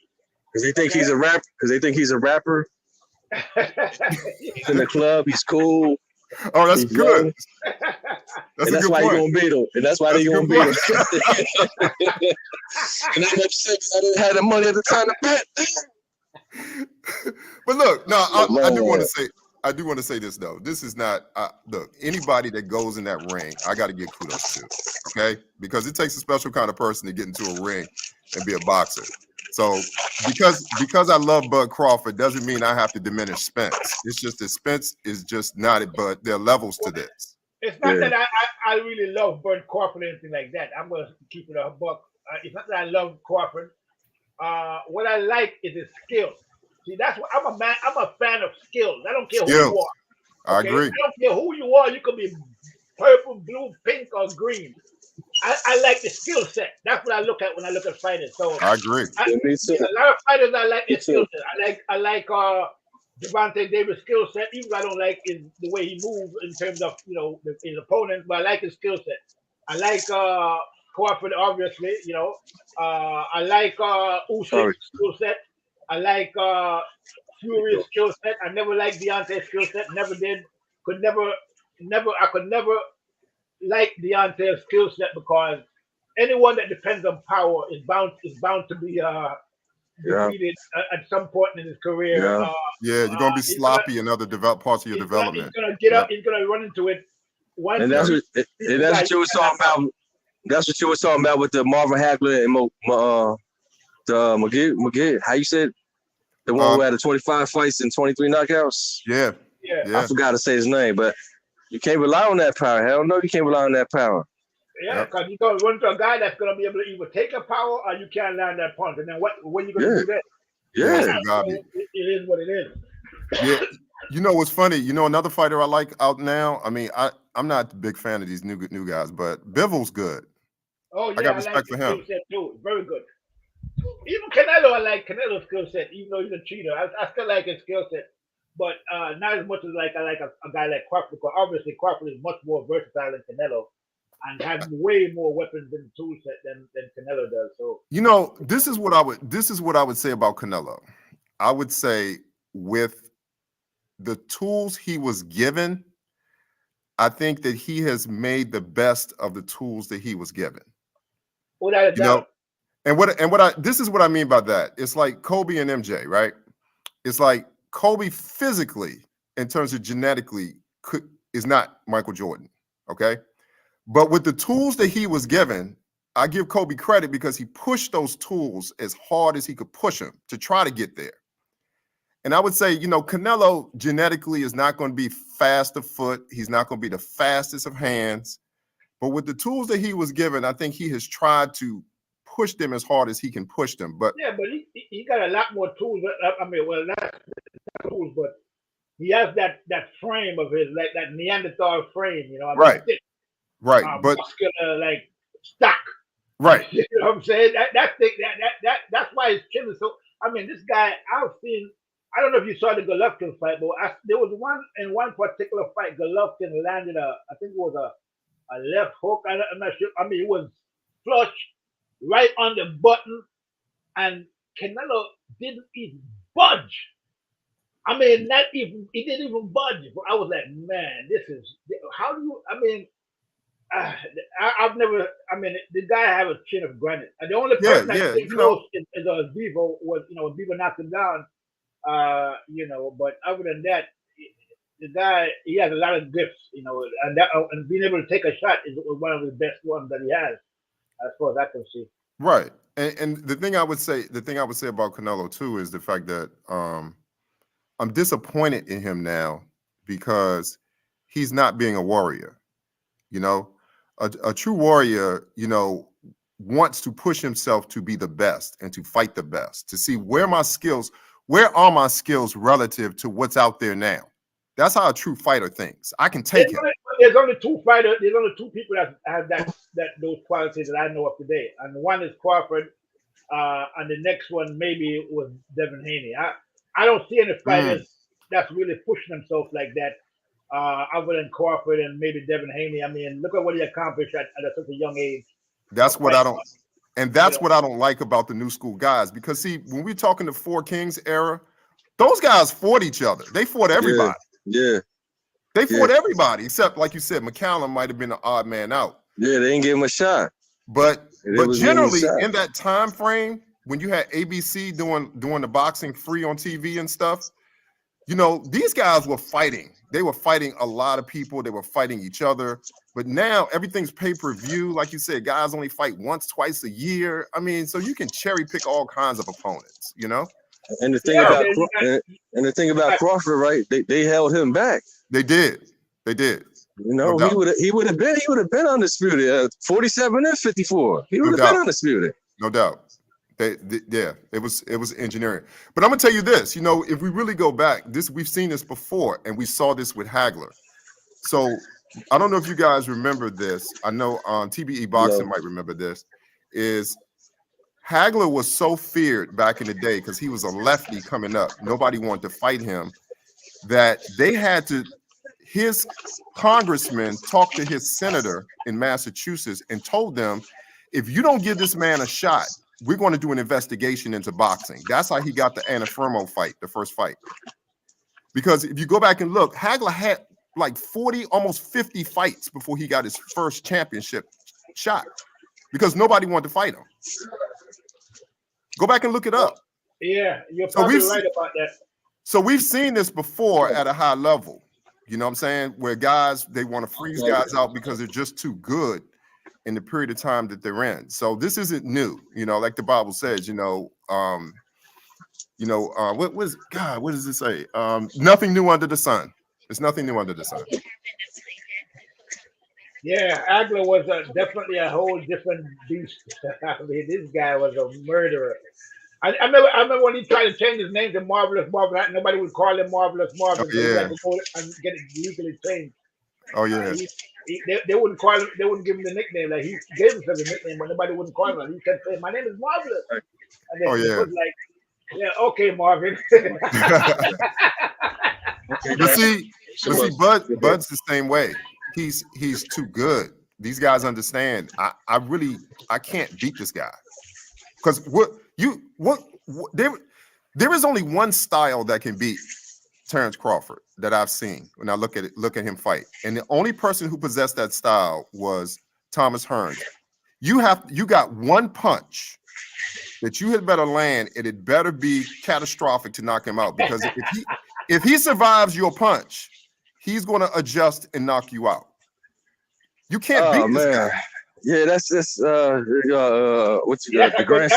Because they think he's a rapper. Because they think he's a rapper. He's in the club. He's cool. Oh, that's He's good. young. That's And a that's good why point. you're gonna beat him. And that's why they're gonna beat him. And I'm upset because I didn't have the money at the time to bet. But look, no, I do want Lord. to say this though. This is not look, anybody that goes in that ring, I got to give kudos to, okay? Because it takes a special kind of person to get into a ring and be a boxer. So because I love Bud Crawford doesn't mean I have to diminish Spence. It's just that Spence is just not it, but there are levels to this. It's not that I really love Bud Crawford or anything like that. I'm going to keep it a buck. It's not that I love Crawford. What I like is his skills. See, that's what I'm a man. I'm a fan of skills. I don't care who you are. I Okay? agree. I don't care who you are. You could be purple, blue, pink, or green. I like the skill set. That's what I look at when I look at fighters. So I agree. Me too. a lot of fighters I like Me his skill too. set. I like Devontae Davis' skill set, even though I don't like the way he moves in terms of his opponents, but I like his skill set. I like Crawford, obviously, I like Usyk's skill set. I like Fury's skill set. I never liked Deontay's skill set. Never did. I could never like Deontay's skill set because anyone that depends on power is bound to be defeated at some point in his career. Yeah. Yeah, you're gonna be sloppy in other parts of your development. He's gonna get up. He's gonna run into it. And that's what you was talking about. That's what you was talking about with the Marvin Hagler and the McGee. How you said the one who had the 25 fights and 23 knockouts? Yeah. I forgot to say his name, but you can't rely on that power. Hell no, you can't rely on that power. Yeah, because you're going to run to a guy that's going to be able to either take a power or you can't land that punch. And then when you going to do that? Yeah. So it is what it is. Yeah. You know what's funny? You know another fighter I like out now? I mean, I'm not a big fan of these new guys, but Bivol's good. Oh, yeah, I got respect for him. Skill set too. Very good. Even Canelo, I like Canelo's skill set, even though he's a cheater. I still like his skill set. But not as much as I like a guy like Crawford, because obviously Crawford is much more versatile than Canelo and has way more weapons and tool set than Canelo does. So this is what I would say about Canelo. I would say with the tools he was given, I think that he has made the best of the tools that he was given. Without a doubt. This is what I mean by that. It's like Kobe and MJ, right? It's like Kobe physically, in terms of genetically, is not Michael Jordan, okay? But with the tools that he was given, I give Kobe credit because he pushed those tools as hard as he could push them to try to get there. And I would say, Canelo genetically is not going to be fast of foot. He's not going to be the fastest of hands. But with the tools that he was given, I think he has tried to push them as hard as he can push them. But he got a lot more tools. I mean, well, not tools, but he has that frame of his, like that Neanderthal frame, right, thick, but muscular, like stock, right. You know what I'm saying? That's why his chin is so. I mean, this guy I've seen. I don't know if you saw the Golovkin fight, but there was one particular fight. Golovkin landed I think it was a left hook. I'm not sure. I mean, it was flush right on the button, and Canelo didn't even budge. I mean, he didn't even budge. I was like, man, how do you, I mean, I've never, I mean, the guy have a chin of granite. And the only person that came close is Bevo, when Bevo knocked him down, but other than that, the guy, he has a lot of gifts, and being able to take a shot is one of the best ones that he has. as far as I can see. Right. And the thing I would say about Canelo too is the fact that I'm disappointed in him now because he's not being a warrior. You know, a true warrior, you know, wants to push himself to be the best and to fight the best, to see where are my skills relative to what's out there now. That's how a true fighter thinks. I can take him. There's only two fighters. There's only two people that have those qualities that I know of today, and one is Crawford, and the next one maybe was Devin Haney. I don't see any fighters that's really pushing themselves like that, other than Crawford and maybe Devin Haney. I mean, look at what he accomplished at such a young age. That's what I don't, and that's what I don't like about the new school guys. Because see, when we're talking the Four Kings era, those guys fought each other. They fought everybody. Yeah. They fought everybody, except like you said, McCallum might have been an odd man out. Yeah, they didn't give him a shot. But generally in that time frame, when you had ABC doing the boxing free on TV and stuff, you know, these guys were fighting. They were fighting a lot of people. They were fighting each other. But now everything's pay-per-view. Like you said, guys only fight once, twice a year. I mean, so you can cherry pick all kinds of opponents, you know? And the thing about Crawford, right? They held him back. They did. You know, no he would have been undisputed. 47 and 54. He would have been undisputed. No doubt. It was engineering. But I'm gonna tell you this. You know, if we really go back, we've seen this before, and we saw this with Hagler. So I don't know if you guys remember this. I know TBE Boxing might remember this. Is Hagler was so feared back in the day because he was a lefty coming up. Nobody wanted to fight him. That they had to, his congressman talked to his senator in Massachusetts and told them, if you don't give this man a shot, we're going to do an investigation into boxing. That's how he got the Anafermo fight, the first fight. Because if you go back and look, Hagler had like 40, almost 50 fights before he got his first championship shot because nobody wanted to fight him. Go back and look it up. Yeah, you're probably right about that. So we've seen this before at a high level, you know what I'm saying? Where guys, they want to freeze guys out because they're just too good in the period of time that they're in. So this isn't new, you know, like the Bible says, what does it say? Nothing new under the sun. There's nothing new under the sun. Yeah, Hagler was definitely a whole different beast. I mean, this guy was a murderer. I remember when he tried to change his name to Marvelous Marvin. Nobody would call him Marvelous Marvin. Oh, yeah. He had to go and get it legally changed. Oh yeah. They wouldn't call him. They wouldn't give him the nickname. Like he gave himself a nickname, but nobody wouldn't call him. He kept saying, "My name is Marvelous." And then he was like, "Yeah, okay, Marvin." But see, Bud's the same way. He's too good. These guys understand. I can't beat this guy because there is only one style that can beat Terence Crawford that I've seen when I look at him fight, and the only person who possessed that style was Thomas Hearns. You got one punch that you had better land, and it better be catastrophic to knock him out, because if he survives your punch, he's going to adjust and knock you out. You can't beat this guy. Yeah, that's the Grand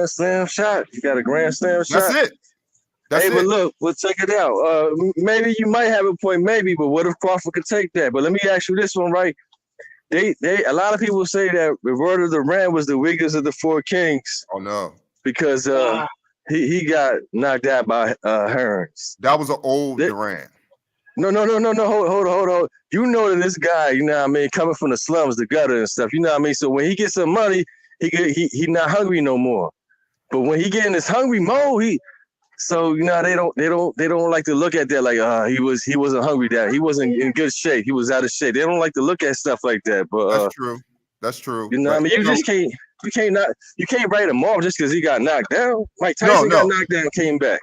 Slam shot. You got a Grand Slam shot. That's it. But look, we'll check it out. Maybe you might have a point, but what if Crawford could take that? But let me ask you this one, right? A lot of people say that Roberto Duran was the weakest of the Four Kings. Oh no, because he got knocked out by Hearns. That was an old Duran. No. Hold on. You know that this guy, you know what I mean, coming from the slums, the gutter and stuff, you know what I mean? So when he gets some money, he not hungry no more. But when he get in this hungry mode, so you know they don't like to look at that like he wasn't hungry, that he wasn't in good shape, he was out of shape. They don't like to look at stuff like that. But that's true. You know what I mean? You can't write him off just because he got knocked down. Mike Tyson got knocked down and came back.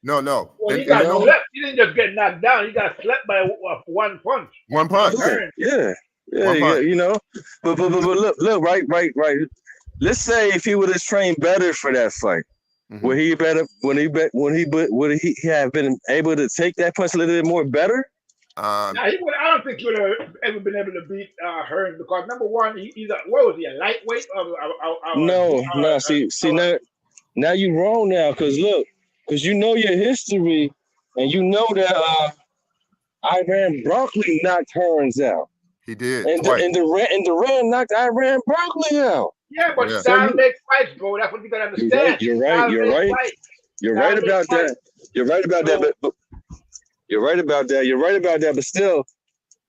No. Well, he got slept. He didn't just get knocked down. He got slept by one punch. One punch. Yeah. You know. But look, right. Let's say if he would have trained better for that fight, would he have been able to take that punch a little bit more better? Um, Now, I don't think he would have ever been able to beat Hearns because number one, he's a what was he, a lightweight No. See now you wrong now, cause look, cause you know your history, and you know that Iran Broccoli knocked Hearns out, he did and twice. Duran knocked Iran Broccoli out. Yeah, but Yeah. So style makes fights, bro. That's what you gotta understand. you're right, Style you're makes right, fights. you're Style right makes about fights. that. You're right about that, So, but you're right about that. You're right about that, but still,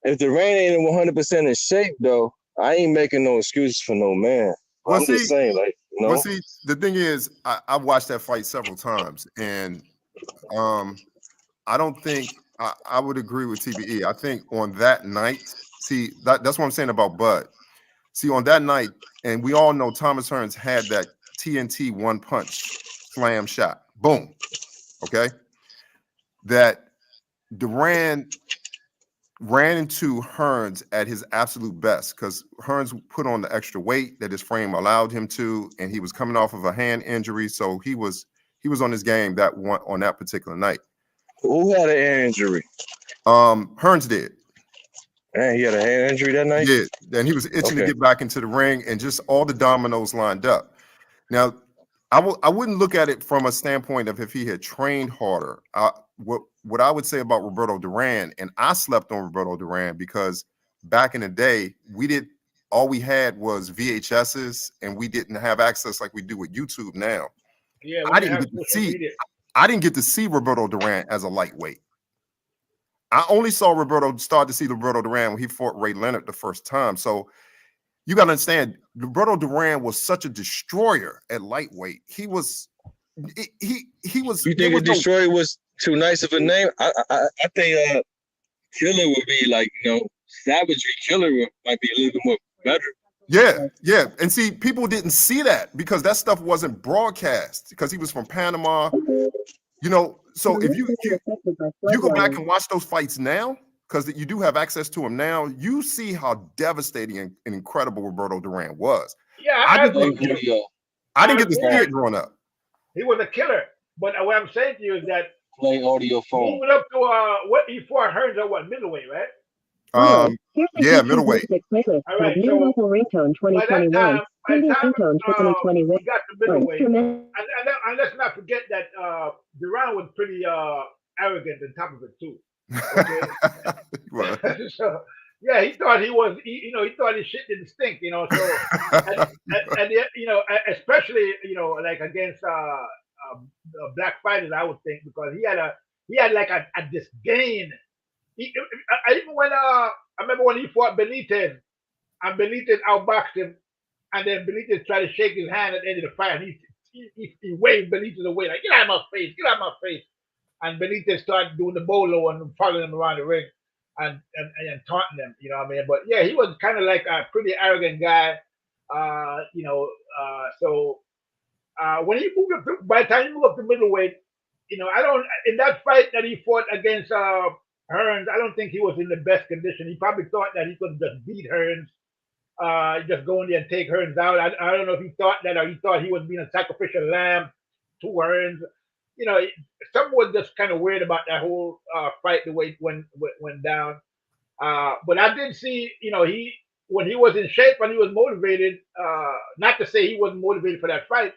if Duran ain't 100% in shape, though, I ain't making no excuses for no man. Well, I'm just see, saying, like, the thing is, I've watched that fight several times, and I don't think I would agree with TBE. I think on that night, see, that's what I'm saying about Bud. See, on that night, and we all know Thomas Hearns had that TNT one punch slam shot. Boom. Okay. That Duran ran into Hearns at his absolute best because Hearns put on the extra weight that his frame allowed him to, and he was coming off of a hand injury, so he was on his game on that particular night. who had an hand injury? Hearns did. Man, he had a hand injury that night? Yeah, and he was itching to get back into the ring, and just all the dominoes lined up. Now, I wouldn't look at it from a standpoint of if he had trained harder. What I would say about Roberto Duran, and I slept on Roberto Duran because back in the day, all we had was VHSs, and we didn't have access like we do with YouTube now. yeah, I didn't get to see Roberto Duran as a lightweight. I only start to see Roberto Duran when he fought Ray Leonard the first time. So you got to understand, Roberto Duran was such a destroyer at lightweight. He was. You think a destroyer was too nice of a name? I think killer would be like, savagery. Killer might be a little bit more better. Yeah. And see, people didn't see that because that stuff wasn't broadcast because he was from Panama. So if you go back and watch those fights now, because you do have access to him now, you see how devastating and incredible Roberto Duran was. Yeah, I didn't get to see it growing up. He was a killer. But what I'm saying to you is that play audio phone. Moving up to what he fought Hearns at what, middleweight, right? Yeah, middleweight. All right, so ringtone 2021. By that time, he got to middleweight, and let's not forget that Duran was pretty arrogant on top of it too. Okay? So yeah, he thought he was, he thought his shit didn't stink, So and especially like against black fighters, I would think because he had like a disdain. Even when I remember when he fought Benitez, and Benitez outboxed him, and then Benitez tried to shake his hand at the end of the fight, and he waved Benitez away like, get out of my face, get out of my face. And Benitez started doing the bolo and following him around the ring and taunting them, you know what I mean? But yeah, he was kind of like a pretty arrogant guy, so when he moved up, by the time he moved up to middleweight, in that fight that he fought against Hearns, I don't think he was in the best condition. He probably thought that he could just beat Hearns, just go in there and take Hearns out. I don't know if he thought that or he thought he was being a sacrificial lamb to Hearns. Some was just kind of weird about that whole fight, the way it went down. But I did see, when he was in shape and he was motivated, not to say he wasn't motivated for that fight,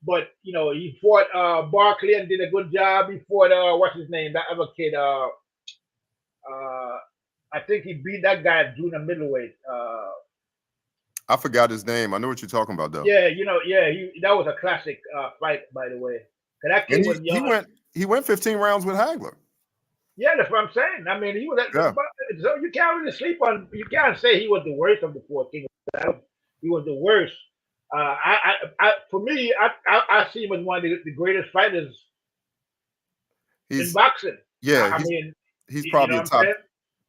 but he fought Barkley and did a good job. He fought what's his name, that other kid. I think he beat that guy at junior middleweight. I forgot his name. I know what you're talking about, though. Yeah, that was a classic fight, by the way. That kid was young. He went 15 rounds with Hagler. Yeah, that's what I'm saying. I mean, he was. So you can't really sleep on. You can't say he was the worst of the four kings. He was the worst. For me, I see him as one of the greatest fighters in boxing. Yeah, he's probably a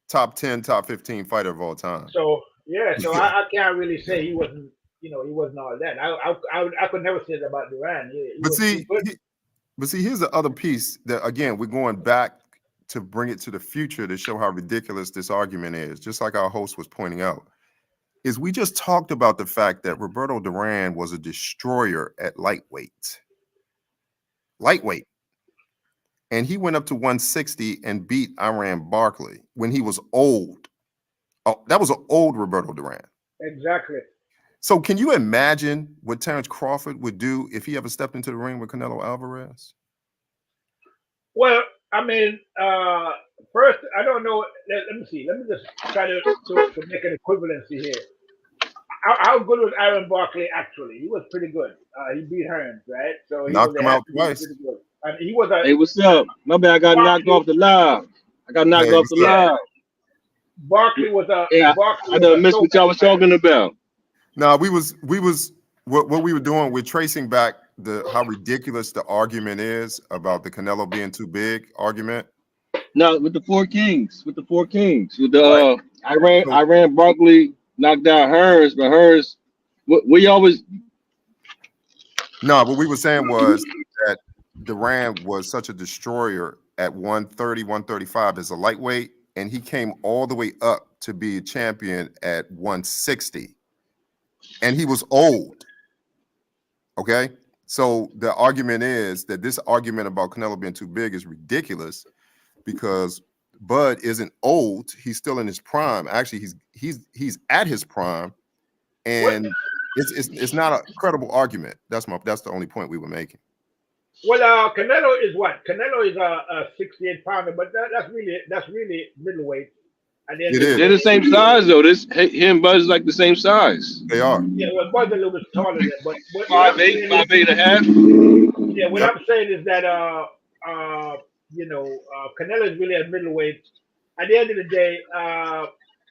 top 10, top 15 fighter of all time. So I can't really say he wasn't. He wasn't all that. I could never say that about Duran. But see, here's the other piece that again we're going back to bring it to the future to show how ridiculous this argument is. Just like our host was pointing out. Is we just talked about the fact that Roberto Duran was a destroyer at lightweight. and he went up to 160 and beat Iran Barkley when he was old. Oh, that was an old Roberto Duran. Exactly. So can you imagine what Terence Crawford would do if he ever stepped into the ring with Canelo Alvarez? Well, I mean, first, I don't know. Let me see. Let me just try to make an equivalency here. How good was Aaron Barkley actually? He was pretty good. He beat Hearns, right? So he was Knocked him out twice. pretty good. And he was a Hey, what's up? My bad, I got knocked Barkley. off the live. I got knocked Hey, off the what's up? live. Barkley was a Yeah, Barkley I was done a missed what y'all was throwback. talking about. No, what we were doing, we're tracing back how ridiculous the argument is about the Canelo being too big argument. No, with the four kings, with the Right. So, Iran Barkley knocked out hers, but hers, we always no, what we were saying was that Duran was such a destroyer at 130, 135 as a lightweight, and he came all the way up to be a champion at 160. And he was old. Okay. So the argument is that this argument about Canelo being too big is ridiculous because Bud isn't old. He's still in his prime. Actually, he's at his prime, What? and it's not a credible argument. That's the only point we were making. Well, Canelo is what? Canelo is a 68 pounder, but that's really middleweight. At the end It of the is. they're the day, same size though. Him and Buzz is like the same size. They are. yeah, well, Bud's a little bit taller than, but what I'm 5'8", saying is, 5'8.5". yeah, what Yep. I'm saying is that Canelo is really a middleweight. At the end of the day,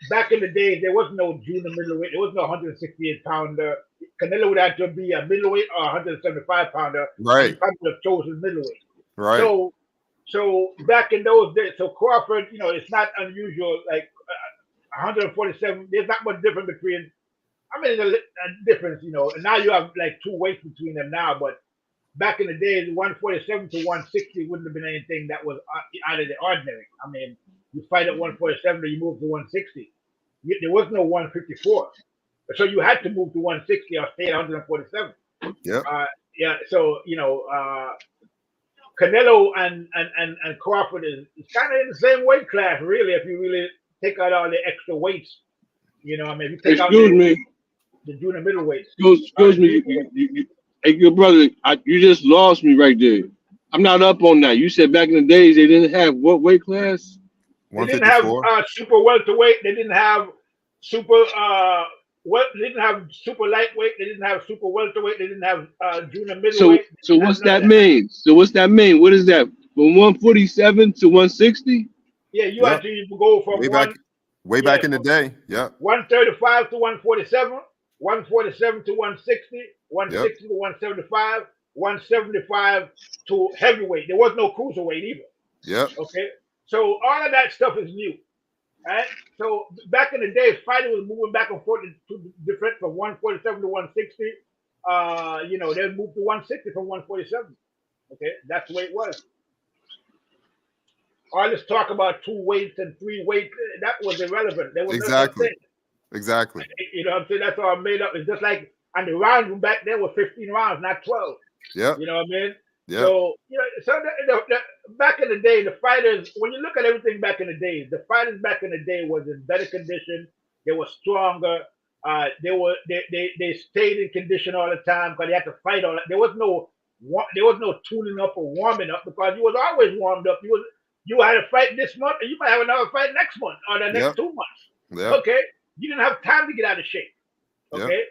back in the days, there was no junior middleweight. There was no 168 pounder. Canelo would have to be a middleweight or 175 pounder, and he Right. probably would have chosen middleweight. Right. So back in those days, so Crawford, it's not unusual. Like 147, there's not much difference between. I mean, there's a difference, and now you have like two weights between them now, but back in the days, 147 to 160 wouldn't have been anything that was out of the ordinary. I mean, you fight at 147, or you move to 160. There was no 154, so you had to move to 160 or stay at 147. Yep. Yeah, so Canelo and Crawford is kind of in the same weight class, really. If you really take out all the extra weights, I mean, if you take out Excuse me. the junior middleweights. Excuse me. Hey, good brother, you just lost me right there. I'm not up on that. You said back in the days they didn't have what weight class? They didn't have 154. super welterweight. They didn't have super they didn't have super lightweight. They didn't have super welterweight. They didn't have junior middleweight. So what's that mean? So what's that mean? What is that? From 147 to 160? Yeah, you Yep. had to go from Way back in the day. Yeah. 135 to 147, 147 to 160, Yep. 160 to 175, 175 to heavyweight. There was no cruiserweight either. Yep. Okay, so all of that stuff is new. Right? So back in the day, fighting was moving back and forth to different from 147 to 160. They moved to 160 from 147. Okay, that's the way it was. All this talk about two weights and three weights, that was irrelevant. There was no such Exactly. thing. Exactly. You know what I'm saying? That's all made up. It's just like, and the rounds from back then were 15 rounds, not 12. Yep. You know what I mean? Yep. So, back in the day, the fighters, when you look at everything back in the day, the fighters back in the day was in better condition. They were stronger. They stayed in condition all the time because they had to fight all that. There was no tuning up or warming up because you was always warmed up. You had a fight this month, and you might have another fight next month or the next 2 months. Yep. Okay, you didn't have time to get out of shape. Okay, Yep.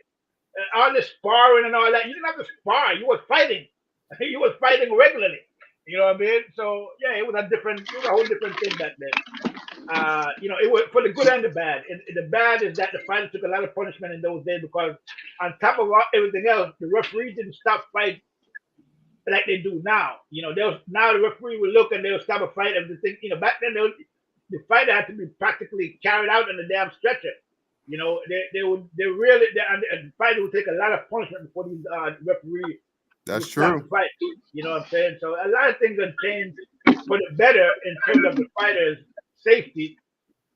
all this sparring and all that, you didn't have to spar. You was fighting. You was fighting regularly. You know what I mean? So yeah, it was a whole different thing back then. It was for the good and the bad. And the bad is that the fighters took a lot of punishment in those days because on top of everything else, the referee didn't stop fight like they do now. Now the referee will look and they'll stop a fight and think. Back then the fighter had to be practically carried out on a damn stretcher. And the fighter would take a lot of punishment before these referee. That's true. Fight. You know what I'm saying? So a lot of things have changed for the better in terms of the fighters' safety,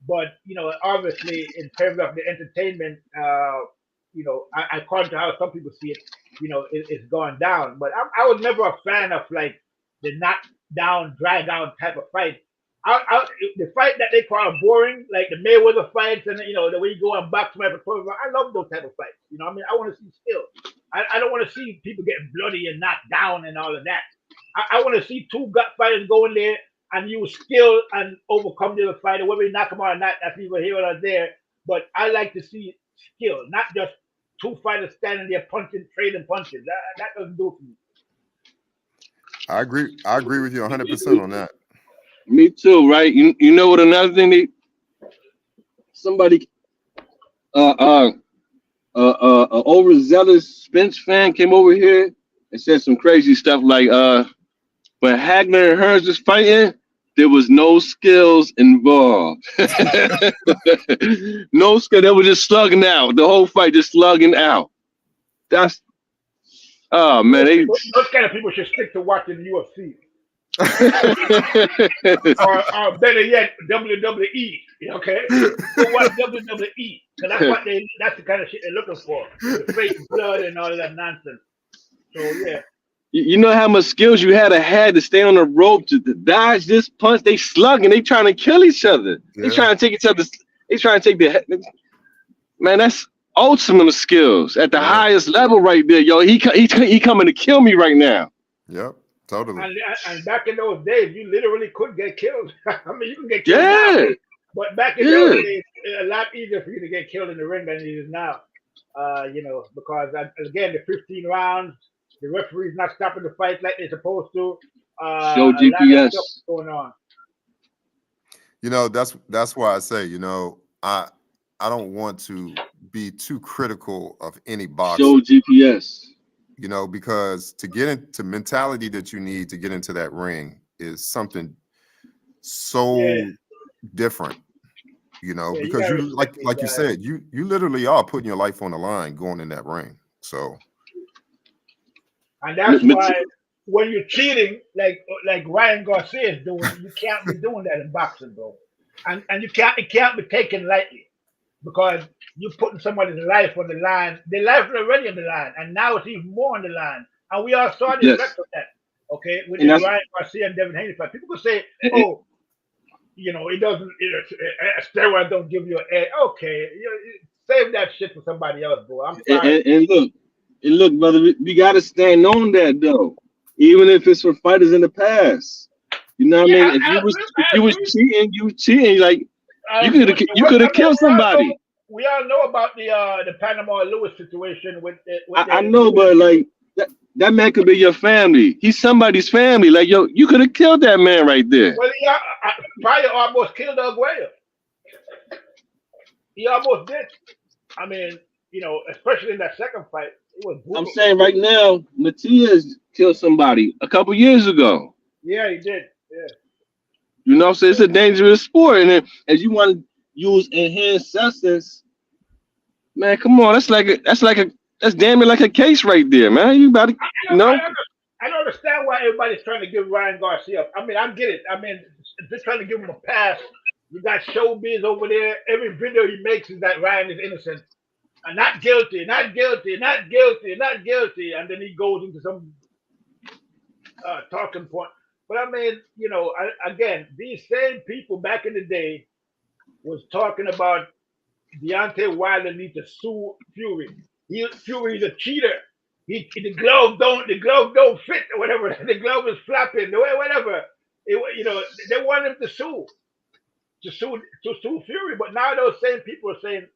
but obviously in terms of the entertainment, according to how some people see it, it's gone down. But I was never a fan of like the not down, drag out type of fight. The fight that they call boring, like the Mayweather fights, and the way you go and box match for 12 rounds, I love those type of fights. I mean, I want to see skill. I don't want to see people getting bloody and knocked down and all of that. I want to see two gut fighters go in there and use skill and overcome the other fighter, whether you knock them out or not. That's either here or there. But I like to see skill, not just two fighters standing there punching, trading punches. That doesn't do it for me. I agree with you 100% on that. Me too, right? You know what? Another thing, somebody, overzealous Spence fan came over here and said some crazy stuff like, when Hagler and Hearns was fighting, there was no skills involved. No skill. They were just slugging out. The whole fight just slugging out. That's, oh man, those kind of people should stick to watching the UFC. or better yet, WWE. Okay, so watch WWE because that's the kind of shit they're looking for. The fake blood and all of that nonsense. So yeah. You know how much skills you had to stay on the rope to dodge this punch. They slugging. They trying to kill each other. Yeah. They trying to take each other. They trying to take the man. That's ultimate skills at the highest level right there, yo. He coming to kill me right now. Yep, totally. And back in those days, you literally could get killed. I mean, you can get killed now, but back in those days, it's a lot easier for you to get killed in the ring than it is now. Because again, the 15 rounds. The referee's not stopping the fight like they're supposed to. Show GPS going on. That's why I say, I don't want to be too critical of any boxer. Show GPS. Because to get into mentality that you need to get into that ring is something so different. Because you like you said, you literally are putting your life on the line going in that ring. So. And that's why when you're cheating, like Ryan Garcia is doing, you can't be doing that in boxing, bro. And it can't be taken lightly because you're putting somebody's life on the line. Their life is already on the line, and now it's even more on the line. And we all saw the effect of that. Okay, with the Ryan Garcia and Devin Haney fight. People could say, "Oh, it doesn't. Steroids don't give you an edge." Okay, save that shit for somebody else, bro. I'm sorry. And look, brother, we gotta stand on that though, even if it's for fighters in the past. You know what I mean? If you was cheating. Like you could have killed somebody. We all know about the Panama Lewis situation with I know, but like that man could be your family. He's somebody's family. Like you could have killed that man right there. Well, Pryor almost killed Arguello. He almost did. I mean, especially in that second fight. I'm saying right now, Matias killed somebody a couple years ago. Yeah, he did. Yeah. You know what I'm saying? It's a dangerous sport. And then as you want to use enhanced substance, man, come on. That's damn near like a case right there, man. You about to, I don't understand why everybody's trying to give Ryan Garcia up. I mean, I get it. I mean, they're trying to give him a pass. You got Showbiz over there. Every video he makes is that Ryan is innocent. And not guilty, not guilty, not guilty, not guilty. And then he goes into some talking point. But I mean, again, these same people back in the day was talking about Deontay Wilder needs to sue Fury. Fury's a cheater. The glove don't fit or whatever. The glove is flapping, whatever. They want him to sue Fury. But now those same people are saying,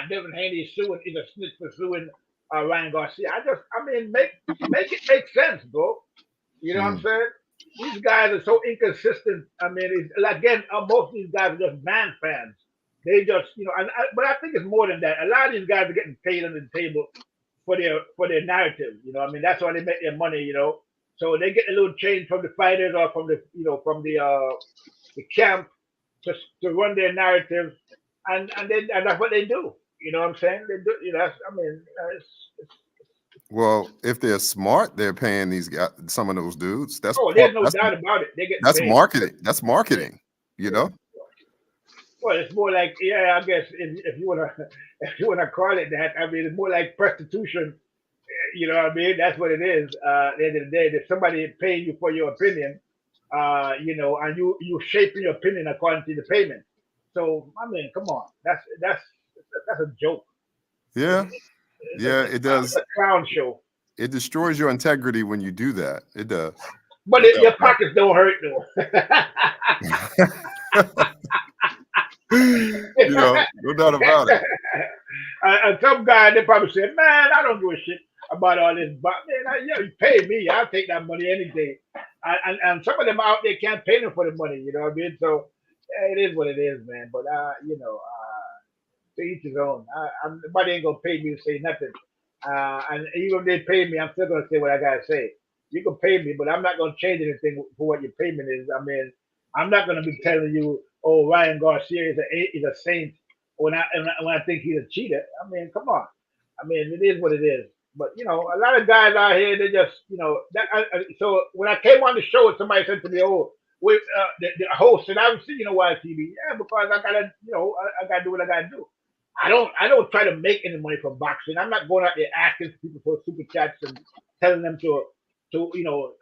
Devin Haney is a snitch for suing Ryan Garcia. Make it make sense, bro. You know what I'm saying? These guys are so inconsistent. I mean, again, most of these guys are just man fans. They just, but I think it's more than that. A lot of these guys are getting paid under the table for their narrative. That's how they make their money. So they get a little change from the fighters or from the camp to run their narrative. And that's what they do. You know what I'm saying? They do. Well, if they're smart, they're paying these guys, some of those dudes. There's no doubt about it. They get that's paid. marketing. That's marketing. Well, it's more like I guess if you wanna call it that. I mean, it's more like prostitution. You know what I mean? That's what it is. At the end of the day, if somebody is paying you for your opinion, you know, and you shaping your opinion according to the payment. So I mean, come on, that's a joke. Yeah, yeah, it It's does. a clown show. It destroys your integrity when you do that. It does. But No your doubt pockets don't hurt though. about it. You know, no doubt about it. And some guy they probably say, "Man, I don't give a shit about all this." But man, yeah, you pay me, I'll take that money any day. And some of them out there can't pay them for the money. You know what I mean? So it is what it is, man. But you know, to each his own. Nobody ain't gonna pay me to say nothing. And even if they pay me, I'm still gonna say what I gotta say. You can pay me, but I'm not gonna change anything for what your payment is. I mean, I'm not gonna be telling you, "Oh, Ryan Garcia is a saint," when I think he's a cheater. I mean, come on. I mean, it is what it is. But you know, a lot of guys out here, they just, you know, so when I came on the show, somebody said to me, "Oh, the host," and I was seeing, you know, YTV. Yeah, because I gotta, you know, I gotta do what I gotta do. I don't try to make any money from boxing. I'm not going out there asking people for super chats and telling them to you know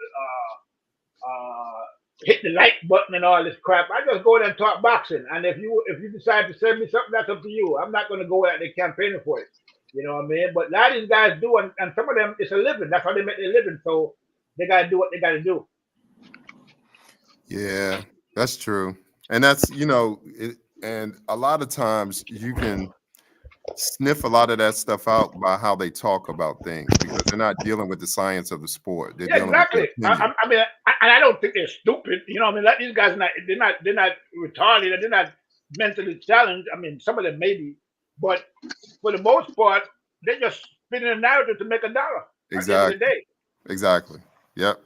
hit the like button and all this crap. I just go there and talk boxing. And if you decide to send me something, that's up to you. I'm not going to go out there campaigning for it. You know what I mean? But a lot of these guys do, and some of them it's a living. That's how they make their living. So they got to do what they got to do. Yeah, that's true. And that's, you know, and a lot of times you can sniff a lot of that stuff out by how they talk about things because they're not dealing with the science of the sport. They're Yeah, dealing with their exactly. opinion. I mean, and I don't think they're stupid. You know, what I mean, like these guys, they're not retarded. They're not mentally challenged. I mean, some of them maybe, but for the most part, they're just spinning a narrative to make a dollar at the end of the Exactly. day. Exactly. Yep.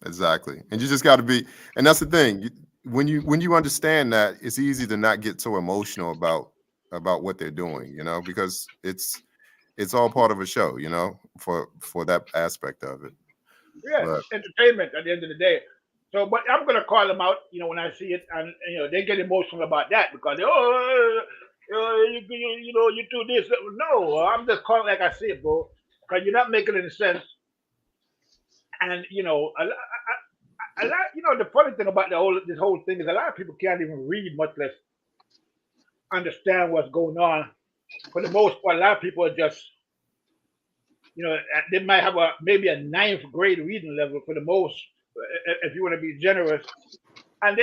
Exactly. And you just got to be, and that's the thing. When you understand that, it's easy to not get so emotional about what they're doing, you know, because it's all part of a show, you know, for that aspect of it. Yeah, But entertainment at the end of the day. So, but I'm gonna call them out, you know, when I see it, and you know, they get emotional about that because they, you know, you do this. No, I'm just calling like I see it, bro, because you're not making any sense. And you know, a lot, you know, the funny thing about this whole thing is a lot of people can't even read, much less understand what's going on. For the most part, a lot of people are just, you know, they might have maybe a ninth grade reading level for the most, if you want to be generous, and